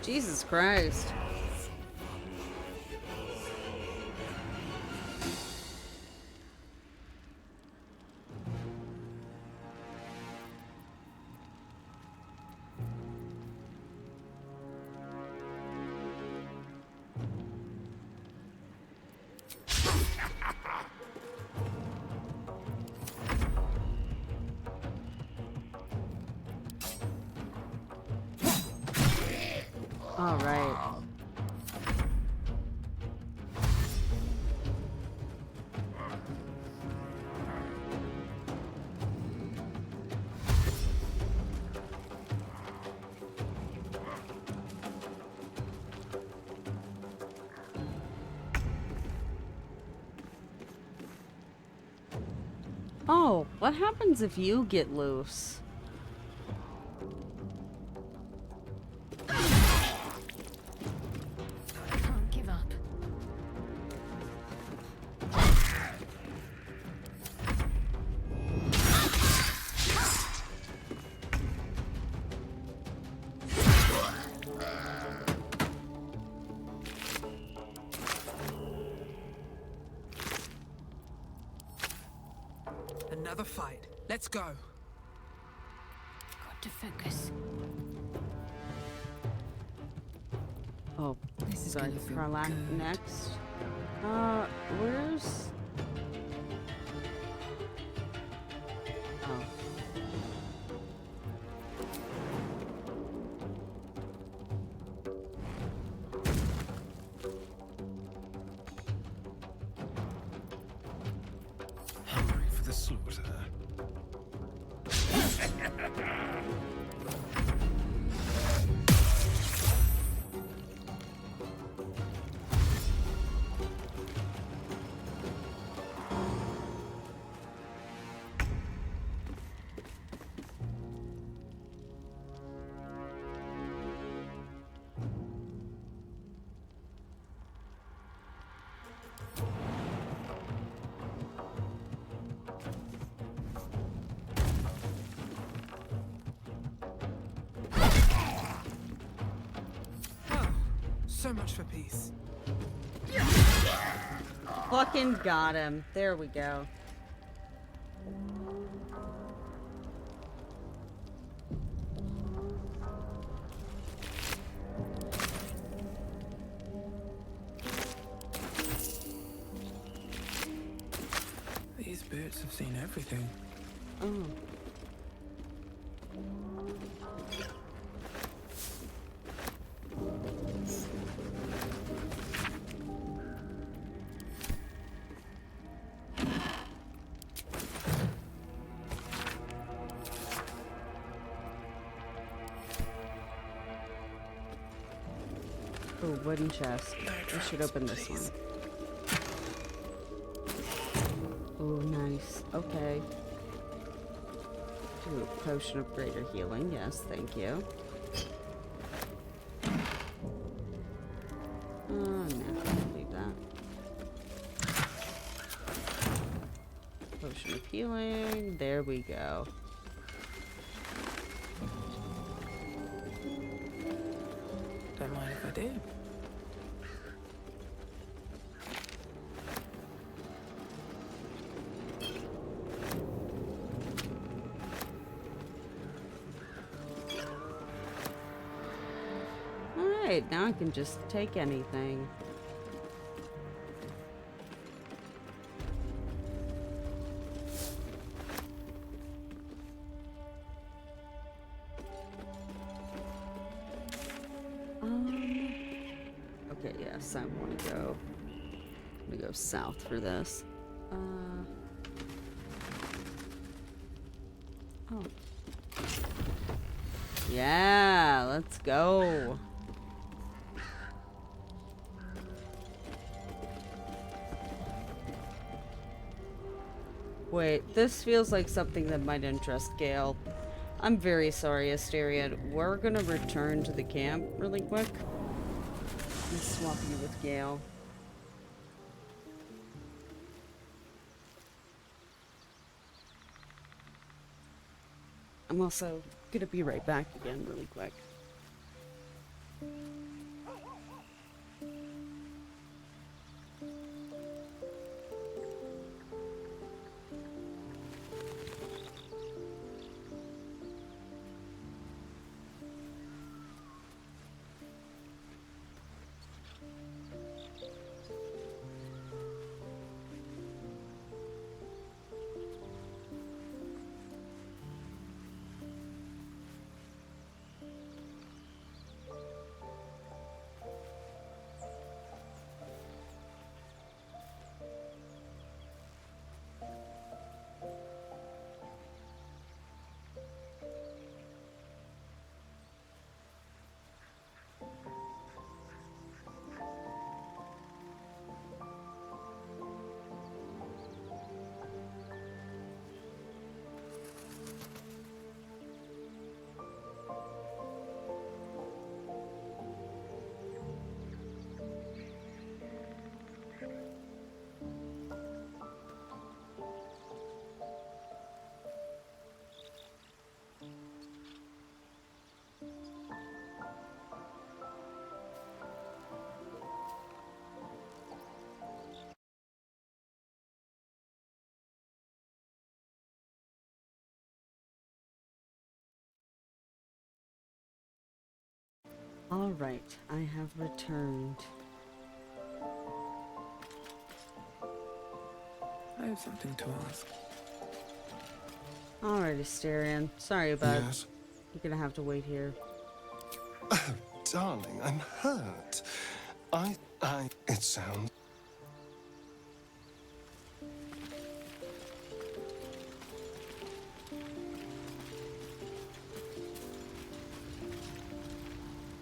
Speaker 1: Jesus Christ. All right. Oh, what happens if you get loose?
Speaker 13: Can't give up.
Speaker 9: Another fight. Let's go.
Speaker 13: Got to focus.
Speaker 1: Oh,
Speaker 5: This is
Speaker 1: sorry,
Speaker 5: gonna feel
Speaker 1: Karlach
Speaker 5: good.
Speaker 1: next. Where's... Oh.
Speaker 7: Hungry for the slaughter.
Speaker 9: So much for peace.
Speaker 1: Fucking got him. There we go.
Speaker 9: These boots have seen everything.
Speaker 1: Oh. Oh, wooden chest. I should open this one. Oh, nice. Okay. Do a potion of greater healing. Yes, thank you. Oh, no. I'll leave that. Potion of healing. There we go.
Speaker 9: Don't mind if I do.
Speaker 1: Alright, now I can just take anything. Okay, yes, I want to go. I'm gonna go south for this. Oh. Yeah, let's go. Wait, this feels like something that might interest Gale. I'm very sorry, Asterion. We're gonna return to the camp really quick. Let's swap you with Gale. I'm also gonna be right back again really quick. Alright, I have returned.
Speaker 9: I have something to ask.
Speaker 1: Alright, Asterion. Sorry about
Speaker 7: Yes.
Speaker 1: You're gonna have to wait here.
Speaker 7: Oh, darling, I'm hurt. It sounds...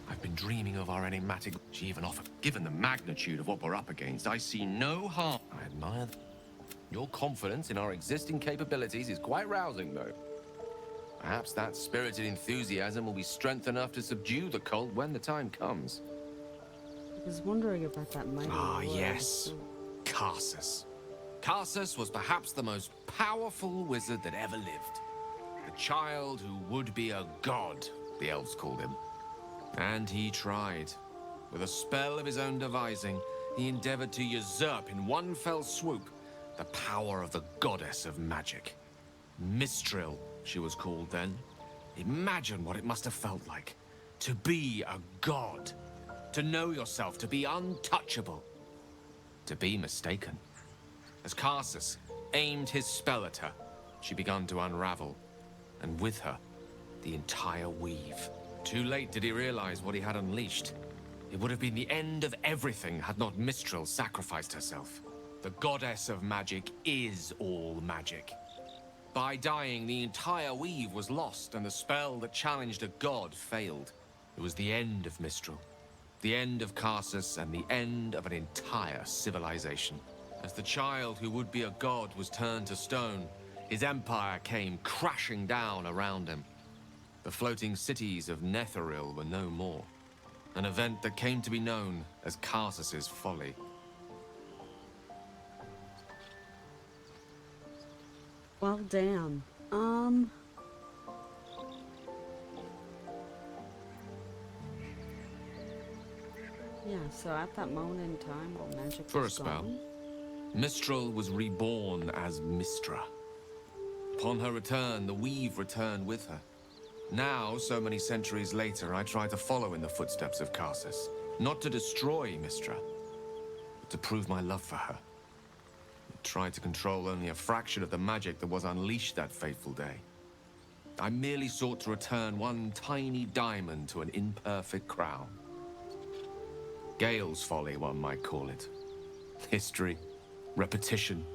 Speaker 8: I've been dreaming of our enigmatic... She even offered. Given the magnitude of what we're up against, I see no harm. I admire... Your confidence in our existing capabilities is quite rousing, though. Perhaps that spirited enthusiasm will be strength enough to subdue the cult when the time comes.
Speaker 1: I was wondering about that mighty
Speaker 8: Ah,
Speaker 1: lord.
Speaker 8: yes. Karsus. Karsus was perhaps the most powerful wizard that ever lived. The child who would be a god, the elves called him. And he tried. With a spell of his own devising, he endeavored to usurp in one fell swoop the power of the goddess of magic. Mistral, she was called then. Imagine what it must have felt like to be a god, to know yourself, to be untouchable, to be mistaken. As Karsus aimed his spell at her, she began to unravel, and with her, the entire weave. Too late did he realize what he had unleashed. It would have been the end of everything had not Mistral sacrificed herself. The goddess of magic is all magic. By dying, the entire weave was lost, and the spell that challenged a god failed. It was the end of Mistral, the end of Karsus, and the end of an entire civilization. As the child who would be a god was turned to stone, his empire came crashing down around him. The floating cities of Netheril were no more, an event that came to be known as Karsus's folly.
Speaker 1: Well, damn. Yeah, so at that moment in time, all magic
Speaker 8: For a
Speaker 1: was
Speaker 8: spell,
Speaker 1: gone.
Speaker 8: Mistral was reborn as Mistra. Upon her return, the weave returned with her. Now, so many centuries later, I try to follow in the footsteps of Karsus. Not to destroy Mistra, but to prove my love for her. I tried to control only a fraction of the magic that was unleashed that fateful day. I merely sought to return one tiny diamond to an imperfect crown. Gale's folly, one might call it. History, repetition.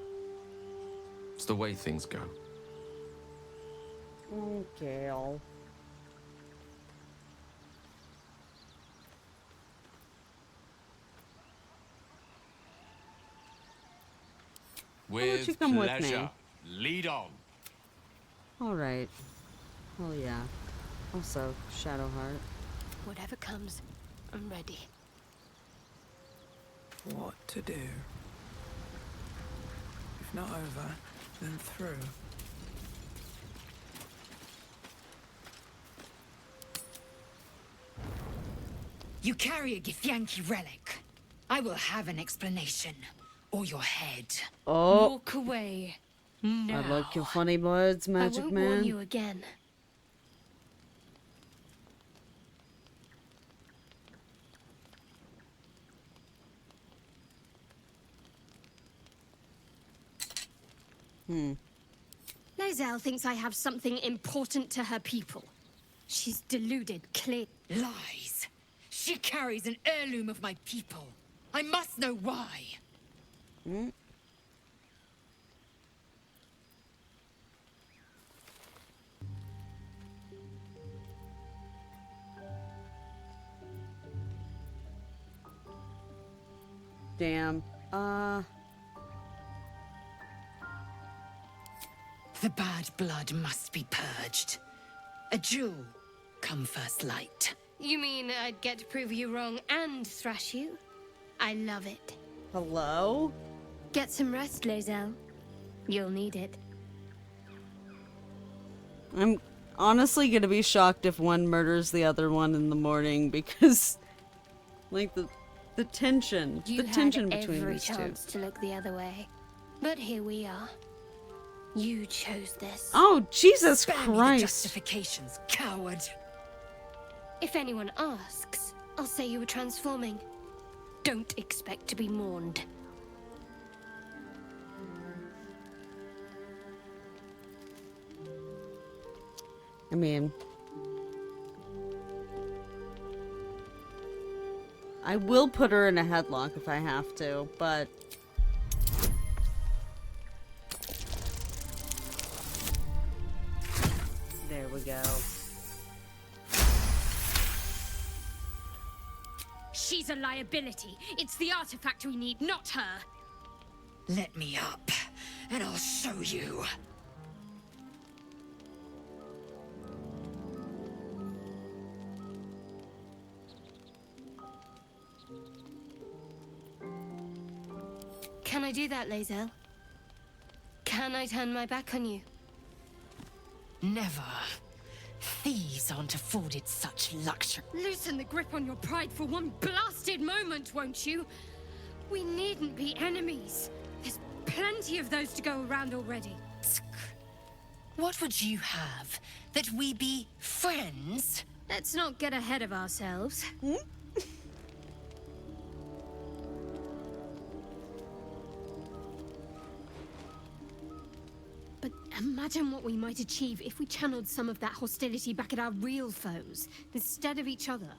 Speaker 8: It's the way things go.
Speaker 1: Oh, Gale.
Speaker 8: With
Speaker 1: you come with
Speaker 8: pleasure.
Speaker 1: me?
Speaker 8: Lead on.
Speaker 1: Alright. Oh yeah. Also, Shadowheart.
Speaker 12: Whatever comes, I'm ready.
Speaker 9: What to do? If not over, then through.
Speaker 10: You carry a Githyanki relic. I will have an explanation. Or your head.
Speaker 1: Oh.
Speaker 12: Walk away. No.
Speaker 1: I like your funny words, Magic
Speaker 12: I won't
Speaker 1: Man.
Speaker 12: warn you again. Lae'zel thinks I have something important to her people. She's deluded, clear.
Speaker 10: Lies. She carries an heirloom of my people. I must know why.
Speaker 1: Damn.
Speaker 10: The bad blood must be purged. A jewel come first light.
Speaker 12: You mean I'd get to prove you wrong and thrash you? I love it.
Speaker 1: Hello?
Speaker 12: Get some rest, Lae'zel. You'll need it.
Speaker 1: I'm honestly gonna be shocked if one murders the other one in the morning because, like, the tension between
Speaker 12: every
Speaker 1: these two.
Speaker 12: chance to look the other way, but here we are. You chose this.
Speaker 1: Oh, Jesus
Speaker 10: Spare me the
Speaker 1: Christ.
Speaker 10: justifications, coward.
Speaker 12: If anyone asks, I'll say you were transforming. Don't expect to be mourned.
Speaker 1: I mean, I will put her in a headlock if I have to, but there we go.
Speaker 13: She's a liability. It's the artifact we need, not her.
Speaker 10: Let me up, and I'll show you.
Speaker 12: Can I do that, Lae'zel? Can I turn my back on you?
Speaker 10: Never. Thieves aren't afforded such luxury.
Speaker 13: Loosen the grip on your pride for one blasted moment, won't you? We needn't be enemies. There's plenty of those to go around already.
Speaker 10: What would you have? That we be friends?
Speaker 12: Let's not get ahead of ourselves.
Speaker 13: But imagine what we might achieve if we channeled some of that hostility back at our real foes, instead of each other.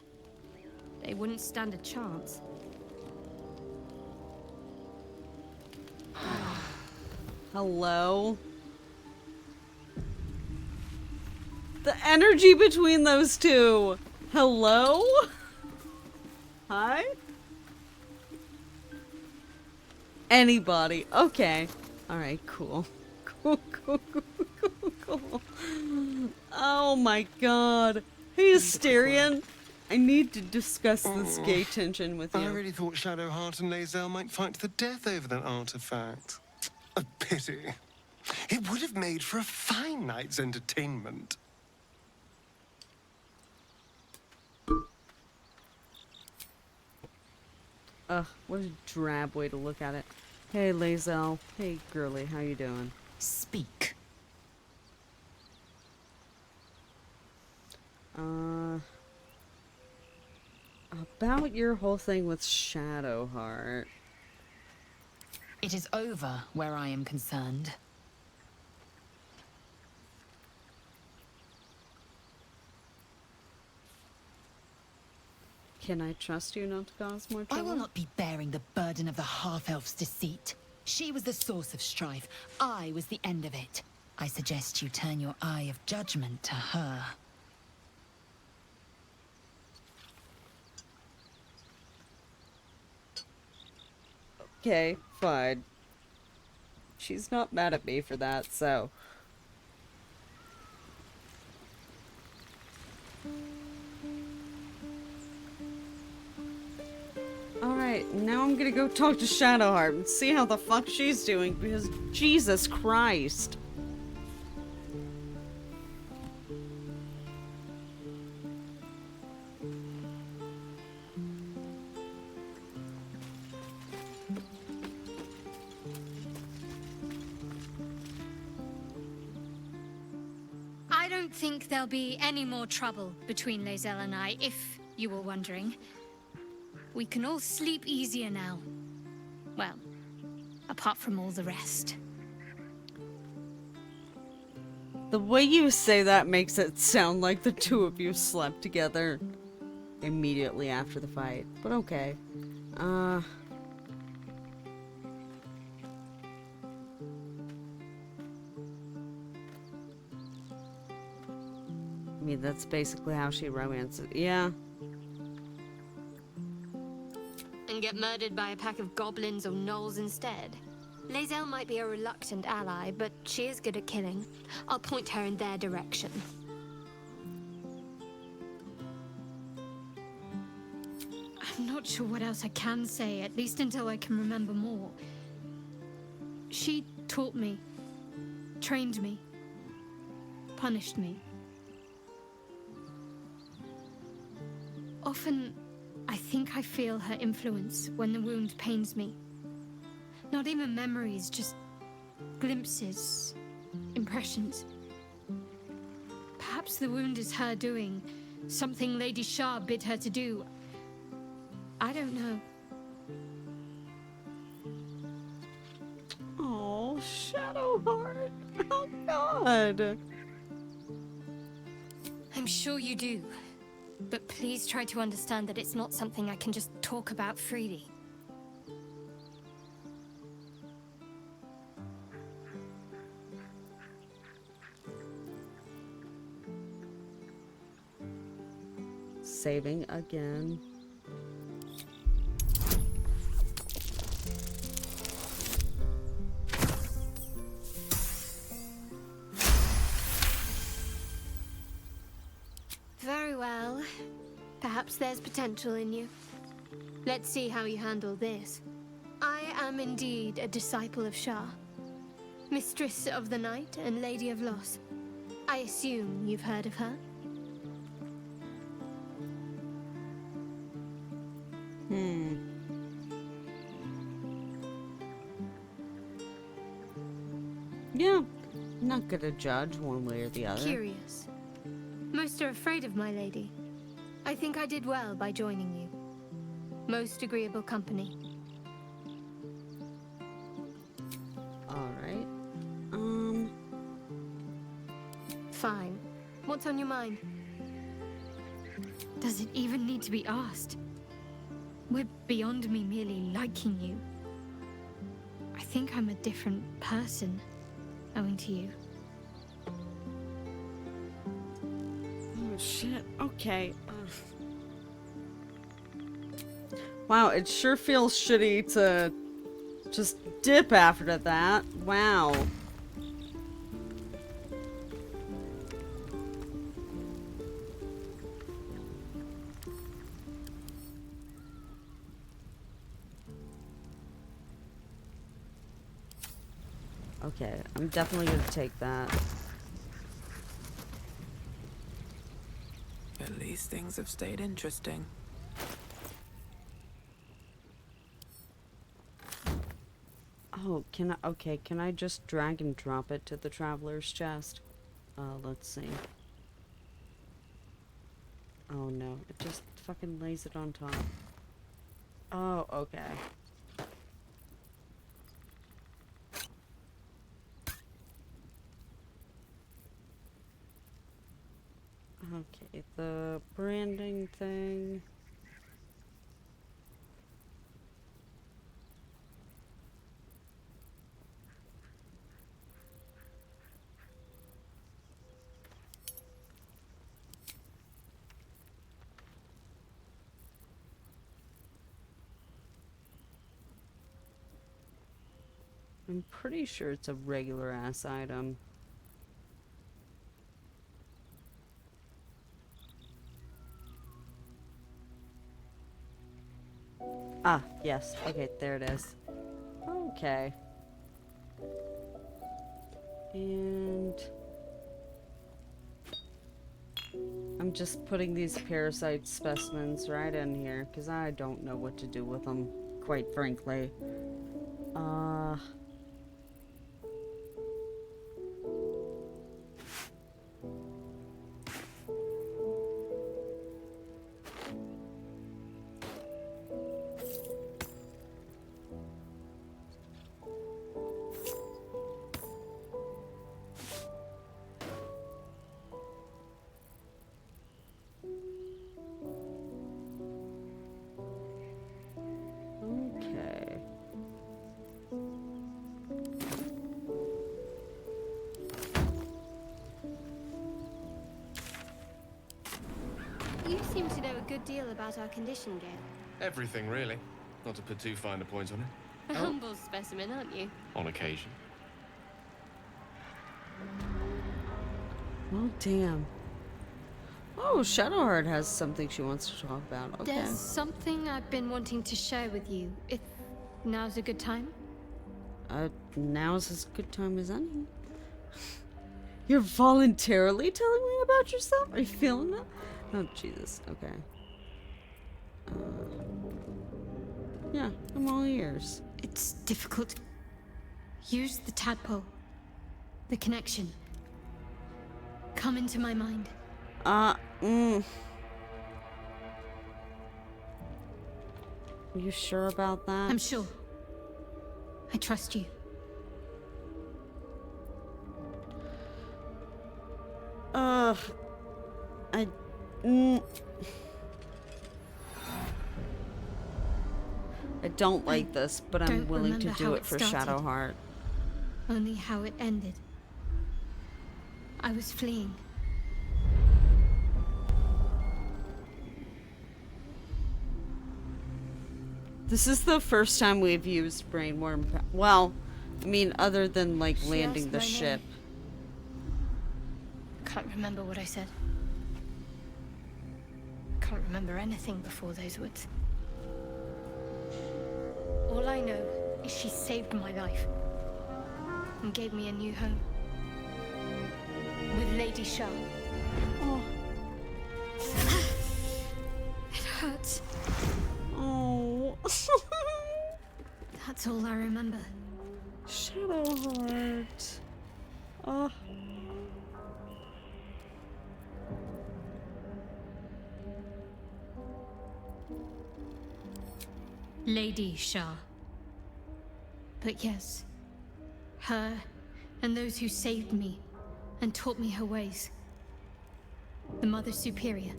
Speaker 13: They wouldn't stand a chance.
Speaker 1: Hello? The energy between those two. Hello? Hi? Anybody. Okay. Alright, cool. Cool. Oh my god. Hey, Asterion. I need to discuss this gay tension with you.
Speaker 7: I really thought Shadowheart and Lae'zel might fight to the death over that artifact. A pity. It would have made for a fine night's entertainment.
Speaker 1: Ugh, what a drab way to look at it. Hey, Lae'zel. Hey, girly, how you doing?
Speaker 10: Speak.
Speaker 1: About your whole thing with Shadowheart.
Speaker 10: It is over where I am concerned.
Speaker 1: Can I trust you not to cause more trouble?
Speaker 10: I will not be bearing the burden of the half-elf's deceit. She was the source of strife. I was the end of it. I suggest you turn your eye of judgment to her.
Speaker 1: Okay, fine. She's not mad at me for that, so... Alright, now I'm gonna go talk to Shadowheart and see how the fuck she's doing, because Jesus Christ.
Speaker 12: I don't think there'll be any more trouble between Lae'zel and I, if you were wondering. We can all sleep easier now. Well, apart from all the rest.
Speaker 1: The way you say that makes it sound like the two of you slept together immediately after the fight, but okay. I mean, that's basically how she romances. Yeah.
Speaker 12: And get murdered by a pack of goblins or gnolls instead. Lae'zel might be a reluctant ally, but she is good at killing. I'll point her in their direction.
Speaker 13: I'm not sure what else I can say, at least until I can remember more. She taught me, trained me, punished me. Often, I think I feel her influence when the wound pains me. Not even memories, just glimpses, impressions. Perhaps the wound is her doing, something Lady Shah bid her to do.
Speaker 12: I don't know.
Speaker 1: Oh, Shadowheart. Oh, God.
Speaker 12: I'm sure you do. But please try to understand that it's not something I can just talk about freely.
Speaker 1: Saving again.
Speaker 12: Very well. Perhaps there's potential in you. Let's see how you handle this. I am indeed a disciple of Shah, Mistress of the Night and Lady of Loss. I assume you've heard of her?
Speaker 1: Yeah, I'm not gonna judge one way or the other.
Speaker 12: Curious. Most are afraid of my lady. I think I did well by joining you. Most agreeable company.
Speaker 1: Alright.
Speaker 12: Fine. What's on your mind? Does it even need to be asked? We're beyond me merely liking you. I think I'm a different person, owing to you.
Speaker 1: Oh, shit. Okay. Wow, it sure feels shitty to just dip after that. Wow. Okay, I'm definitely gonna take that.
Speaker 9: At least things have stayed interesting.
Speaker 1: Oh, can I just drag and drop it to the traveler's chest? Let's see. Oh no, it just fucking lays it on top. Oh, okay. Okay, the branding thing. I'm pretty sure it's a regular ass item. Ah, yes. Okay, there it is. Okay. And I'm just putting these parasite specimens right in here because I don't know what to do with them, quite frankly. Okay.
Speaker 12: You seem to know a good deal about our condition, Gale.
Speaker 8: Everything, really. Not to put too fine a point on it.
Speaker 12: A humble specimen, aren't you?
Speaker 8: On occasion.
Speaker 1: Oh, damn. Oh, Shadowheart has something she wants to talk about. Okay.
Speaker 12: There's something I've been wanting to share with you, if now's a good time.
Speaker 1: Now's as good time as any. You're voluntarily telling me about yourself? Are you feeling that? Oh, Jesus. Okay. Yeah, I'm all ears.
Speaker 12: It's difficult. Use the tadpole. The connection. Come into my mind.
Speaker 1: Are you sure about that?
Speaker 12: I'm sure. I trust you.
Speaker 1: I don't like this, but I'm
Speaker 12: Don't
Speaker 1: willing to
Speaker 12: remember
Speaker 1: do
Speaker 12: how
Speaker 1: it for
Speaker 12: started.
Speaker 1: Shadowheart.
Speaker 12: Only how it ended. I was fleeing.
Speaker 1: This is the first time we've used brainworm. Well, I mean, other than like
Speaker 12: She
Speaker 1: landing
Speaker 12: asked
Speaker 1: the
Speaker 12: my
Speaker 1: ship.
Speaker 12: name. Can't remember what I said. Can't remember anything before those words. All I know is she saved my life and gave me a new home with Lady Shah.
Speaker 1: Oh.
Speaker 12: It hurts.
Speaker 1: Oh.
Speaker 12: That's all I remember.
Speaker 1: Shadowheart. Oh.
Speaker 12: Lady Shah. But yes, her and those who saved me and taught me her ways. The Mother Superior.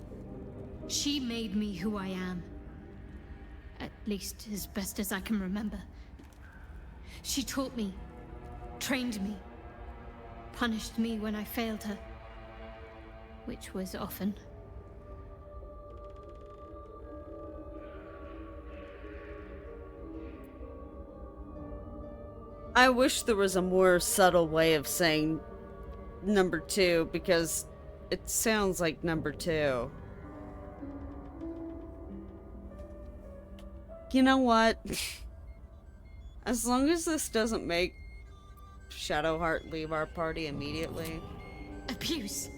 Speaker 12: She made me who I am. At least as best as I can remember. She taught me, trained me, punished me when I failed her. Which was often.
Speaker 1: I wish there was a more subtle way of saying number 2, because it sounds like number 2. You know what? As long as this doesn't make Shadowheart leave our party immediately.
Speaker 12: Abuse.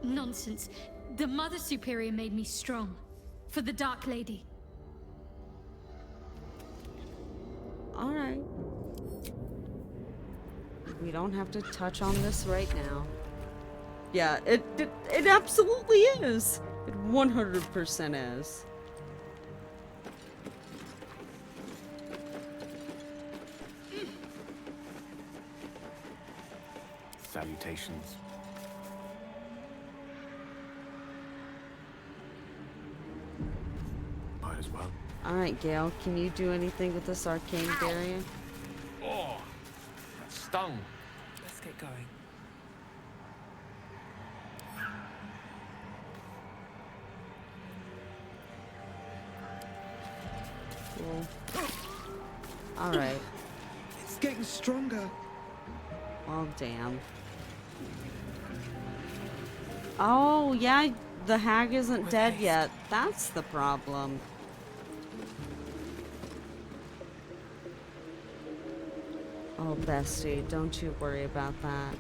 Speaker 12: Nonsense. The Mother Superior made me strong. For the Dark Lady.
Speaker 1: Alright. We don't have to touch on this right now. Yeah, it absolutely is. It 100% is.
Speaker 8: Salutations. Might as well.
Speaker 1: Alright, Gale, can you do anything with this arcane barrier?
Speaker 8: Oh, that stung.
Speaker 9: Let's get going.
Speaker 1: Cool. Alright.
Speaker 9: It's getting stronger.
Speaker 1: Well, damn. Oh, yeah, the hag isn't dead yet. That's the problem. Oh, bestie, don't you worry about that.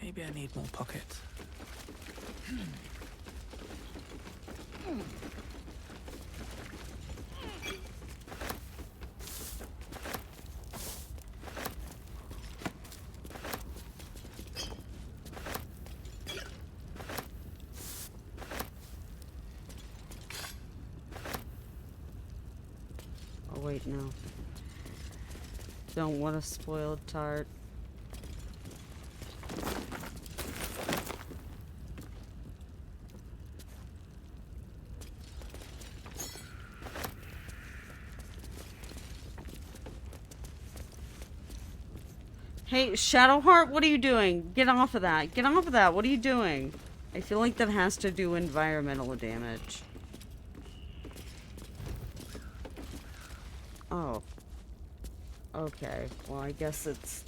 Speaker 9: Maybe I need more pockets.
Speaker 1: Oh, wait, no. Don't want a spoiled tart. Hey, Shadowheart, what are you doing? Get off of that. Get off of that. What are you doing? I feel like that has to do environmental damage. Oh. Okay. Well, I guess it's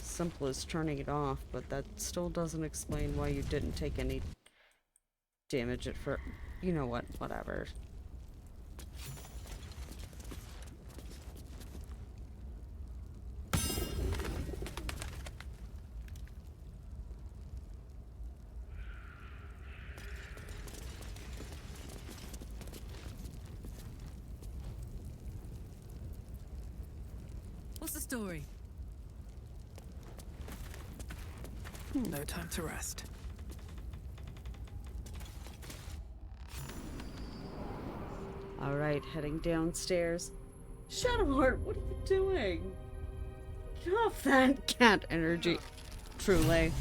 Speaker 1: simple as turning it off, but that still doesn't explain why you didn't take any damage at first. You know what? Whatever.
Speaker 5: What's the story?
Speaker 9: No time to rest.
Speaker 1: Alright, heading downstairs. Shadowheart, what are you doing? Get off that cat energy. Truly.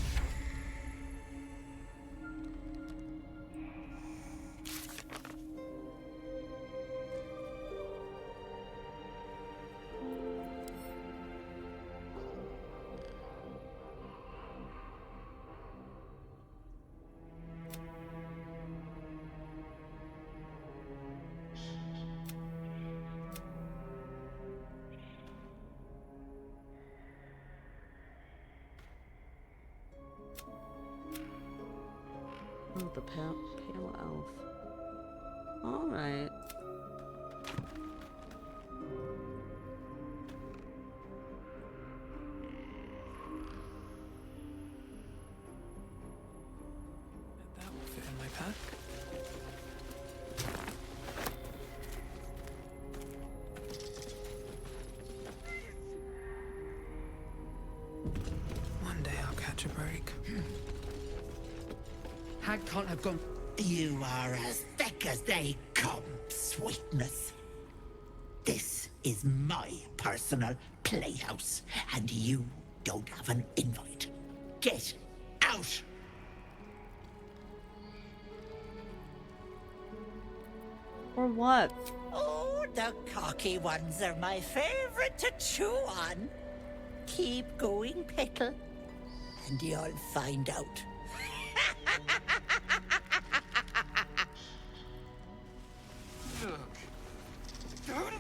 Speaker 1: Oh, the pale elf. Alright.
Speaker 9: That will fit in my pack. One day I'll catch a break.
Speaker 17: Hag can't have gone. You are as thick as they come, sweetness. This is my personal playhouse, and you don't have an invite. Get out!
Speaker 1: Or what?
Speaker 17: Oh, the cocky ones are my favorite to chew on. Keep going, Petal, and you'll find out.
Speaker 7: Look. Don't.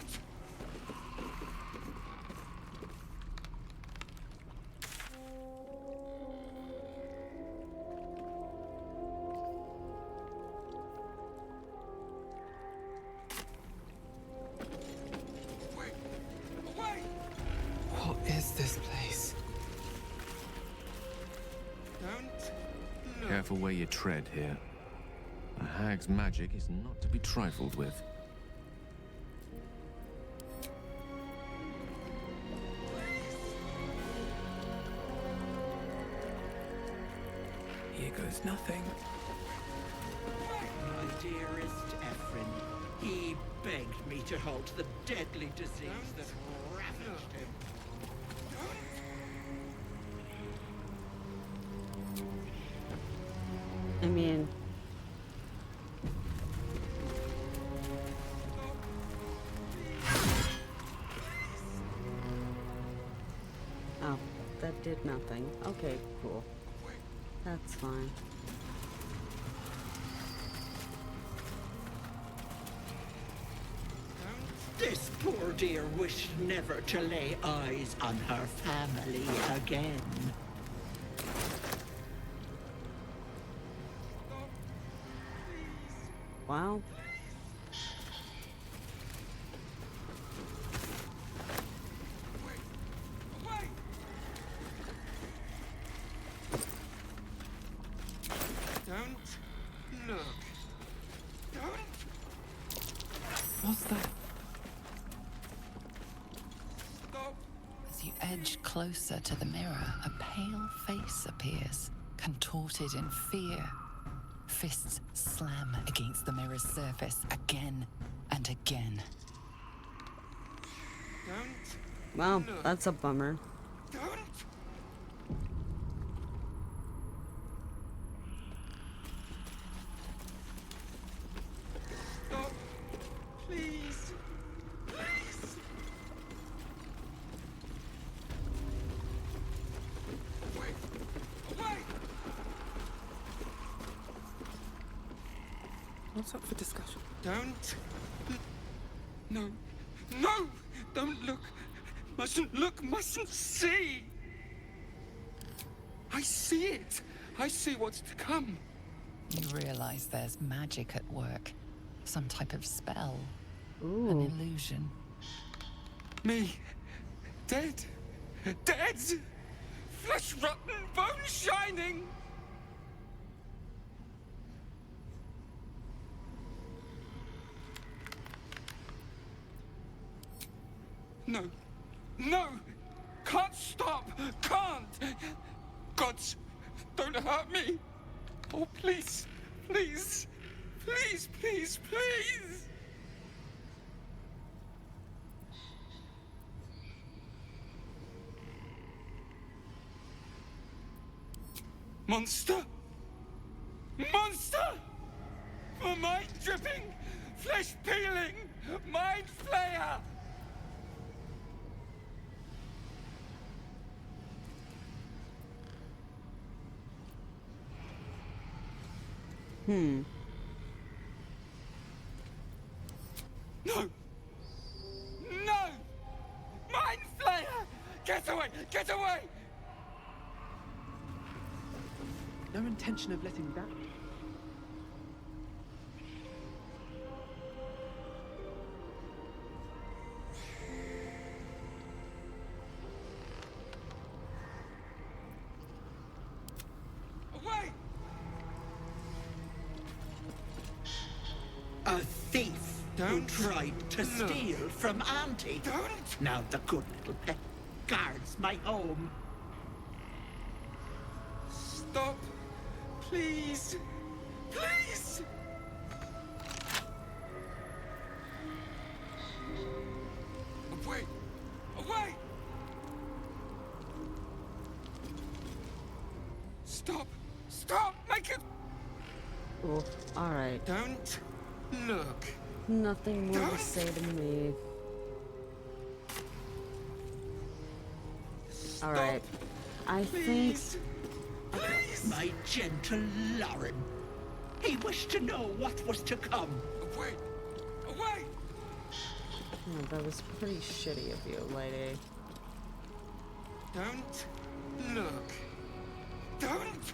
Speaker 9: What is this place?
Speaker 7: Don't.
Speaker 8: Careful where you tread here. A hag's magic is not to be trifled with.
Speaker 9: Here goes nothing.
Speaker 17: My dearest Ephraim, he begged me to halt the deadly disease that ravaged him.
Speaker 1: I mean... Oh, that did nothing. Okay, cool. That's fine.
Speaker 17: This poor dear wished never to lay eyes on her family again.
Speaker 1: Wow.
Speaker 7: Don't look. Don't.
Speaker 9: What's that?
Speaker 7: Stop.
Speaker 20: As you edge closer to the mirror, a pale face appears, contorted in fear. Fists slam against the mirror's surface again and again.
Speaker 7: Don't
Speaker 1: Well, that's a bummer.
Speaker 9: Stop. Please. Please. Wait. Away.
Speaker 21: What's up for discussion?
Speaker 9: Don't. No. No! Don't look. Mustn't look, mustn't see. I see it. I see what's to come.
Speaker 20: You realize there's magic at work. Some type of spell. An illusion.
Speaker 9: Me. Dead. Dead! Flesh rotten, bone shining! No. No! Can't stop! Can't! Gods, don't hurt me! Oh, please, please, please, please, please! Monster! Monster! For mind dripping, flesh peeling, mind flayer! No! No! Mind flayer! Get away! Get away!
Speaker 21: No intention of letting that.
Speaker 9: Away!
Speaker 17: A thief who tried to steal from Auntie.
Speaker 9: Don't!
Speaker 17: Now the good little pet guards my home.
Speaker 9: Stop! Please! Please! Away! Away! Stop! Stop! Make it!
Speaker 1: Oh, alright.
Speaker 9: Don't look.
Speaker 1: Nothing more to say to me. Alright. I think...
Speaker 17: My gentle Lauren. He wished to know what was to come.
Speaker 9: Away! Away!
Speaker 1: Oh, that was pretty shitty of you, lady.
Speaker 9: Don't look. Don't!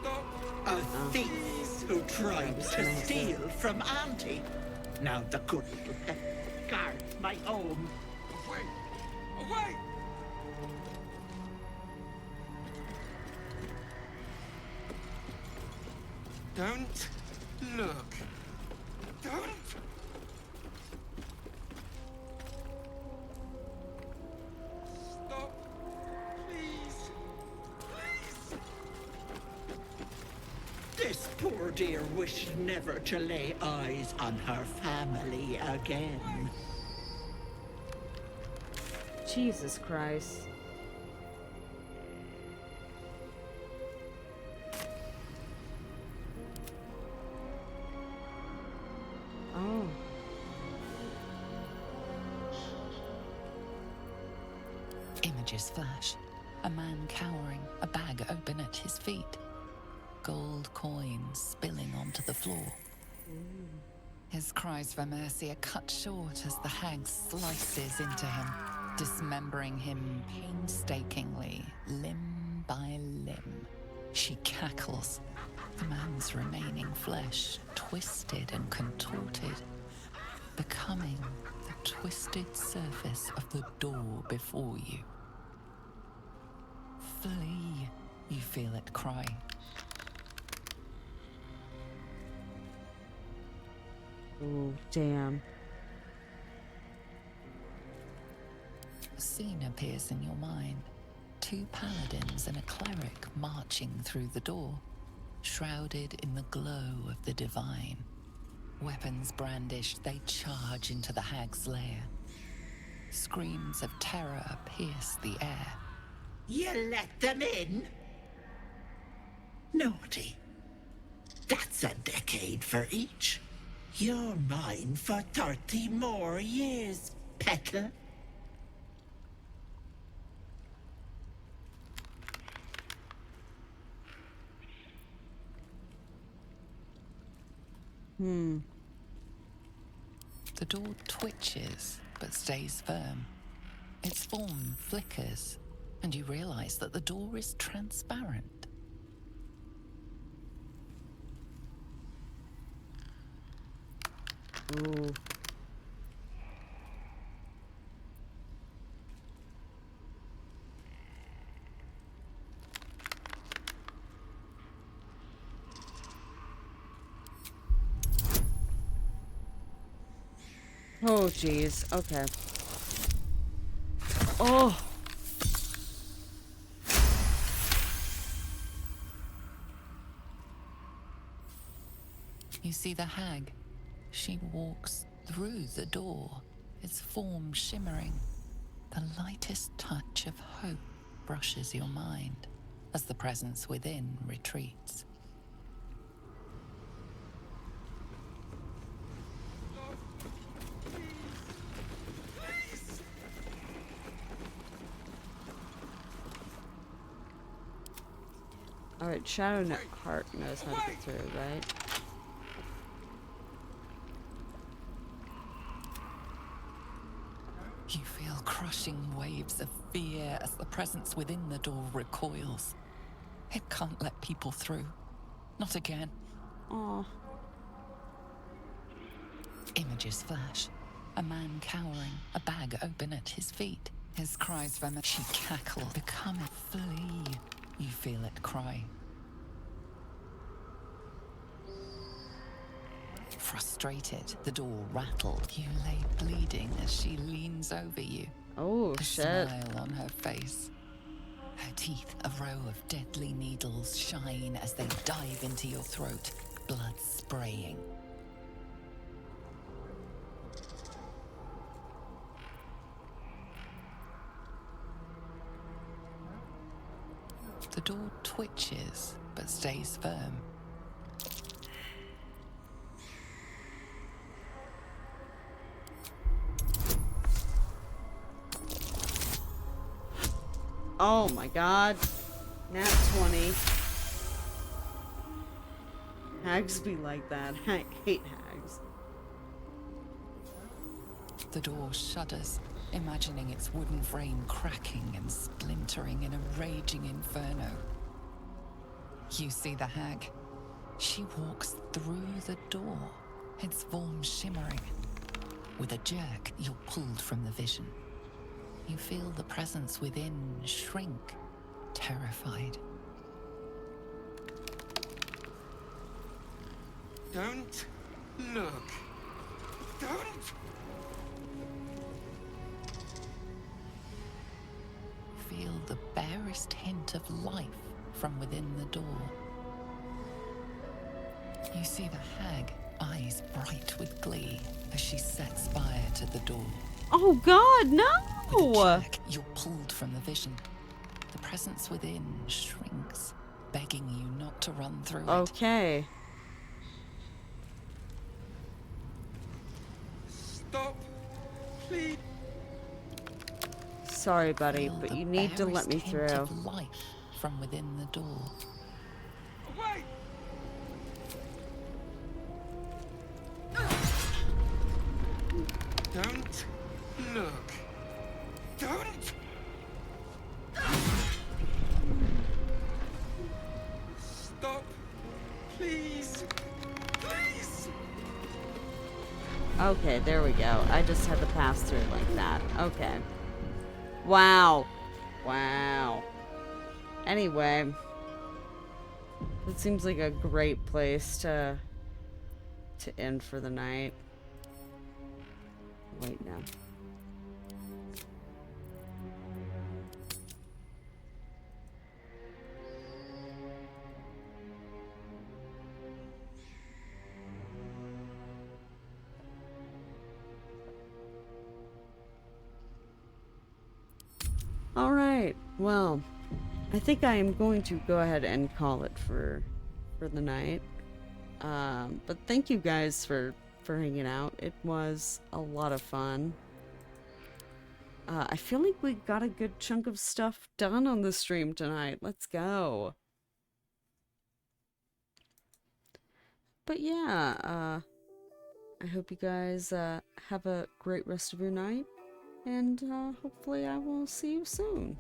Speaker 9: Stop!
Speaker 17: A thief who tried to steal from Auntie. Now the good little pet guards my home.
Speaker 9: Away! Away! Don't look. Don't! Stop! Please! Please!
Speaker 17: This poor dear wished never to lay eyes on her family again.
Speaker 1: Jesus Christ. Oh.
Speaker 20: Images flash. A man cowering, a bag open at his feet. Gold coins spilling onto the floor. His cries for mercy are cut short as the hag slices into him, dismembering him painstakingly, limb by limb. She cackles, the man's remaining flesh twisted and contorted, becoming the twisted surface of the door before you. Flee, you feel it cry.
Speaker 1: Oh, damn.
Speaker 20: A scene appears in your mind. 2 paladins and a cleric marching through the door, shrouded in the glow of the divine. Weapons brandished, they charge into the hag's lair. Screams of terror pierce the air.
Speaker 17: You let them in? Naughty. That's a decade for each. You're mine for 30 more years, Pecker.
Speaker 20: The door twitches, but stays firm. Its form flickers, and you realize that the door is transparent.
Speaker 1: Ooh. Oh, jeez. Okay. Oh.
Speaker 20: You see the hag. She walks through the door, its form shimmering. The lightest touch of hope brushes your mind as the presence within retreats.
Speaker 1: Alright, Shadowheart knows how to get through, right?
Speaker 20: You feel crushing waves of fear as the presence within the door recoils. It can't let people through. Not again.
Speaker 1: Aw.
Speaker 20: Images flash. A man cowering, a bag open at his feet. His cries for mercy. She cackles. Become a flea. You feel it cry. Frustrated, the door rattled. You lay bleeding as she leans over you.
Speaker 1: Oh,
Speaker 20: a
Speaker 1: shit.
Speaker 20: Smile on her face. Her teeth, a row of deadly needles, shine as they dive into your throat, blood spraying. The door twitches, but stays firm.
Speaker 1: Oh my god. Nat 20. Hags be like that. I hate hags.
Speaker 20: The door shudders, imagining its wooden frame cracking and splintering in a raging inferno. You see the hag. She walks through the door, its form shimmering. With a jerk, you're pulled from the vision. You feel the presence within shrink, terrified.
Speaker 9: Don't look. Don't!
Speaker 20: Feel the barest hint of life from within the door. You see the hag, eyes bright with glee, as she sets fire to the door.
Speaker 1: Oh god, no!
Speaker 20: With a jerk, you're pulled from the vision. The presence within shrinks, begging you not to run through it.
Speaker 1: Okay.
Speaker 9: Stop, please.
Speaker 1: Sorry, buddy,
Speaker 20: Feel
Speaker 1: but
Speaker 20: the
Speaker 1: you need to let me
Speaker 20: barest hint
Speaker 1: through.
Speaker 20: of life from within the door.
Speaker 9: Wait! Don't look. Don't! Stop, please. Please!
Speaker 1: Okay, there we go. I just had to pass through like that. Okay. Wow. Wow. Anyway. It seems like a great place to end for the night. Wait, no. All right. Well, I think I am going to go ahead and call it for the night. But thank you guys for hanging out. It was a lot of fun. I feel like we got a good chunk of stuff done on the stream tonight. Let's go. But yeah, I hope you guys have a great rest of your night, and hopefully I will see you soon.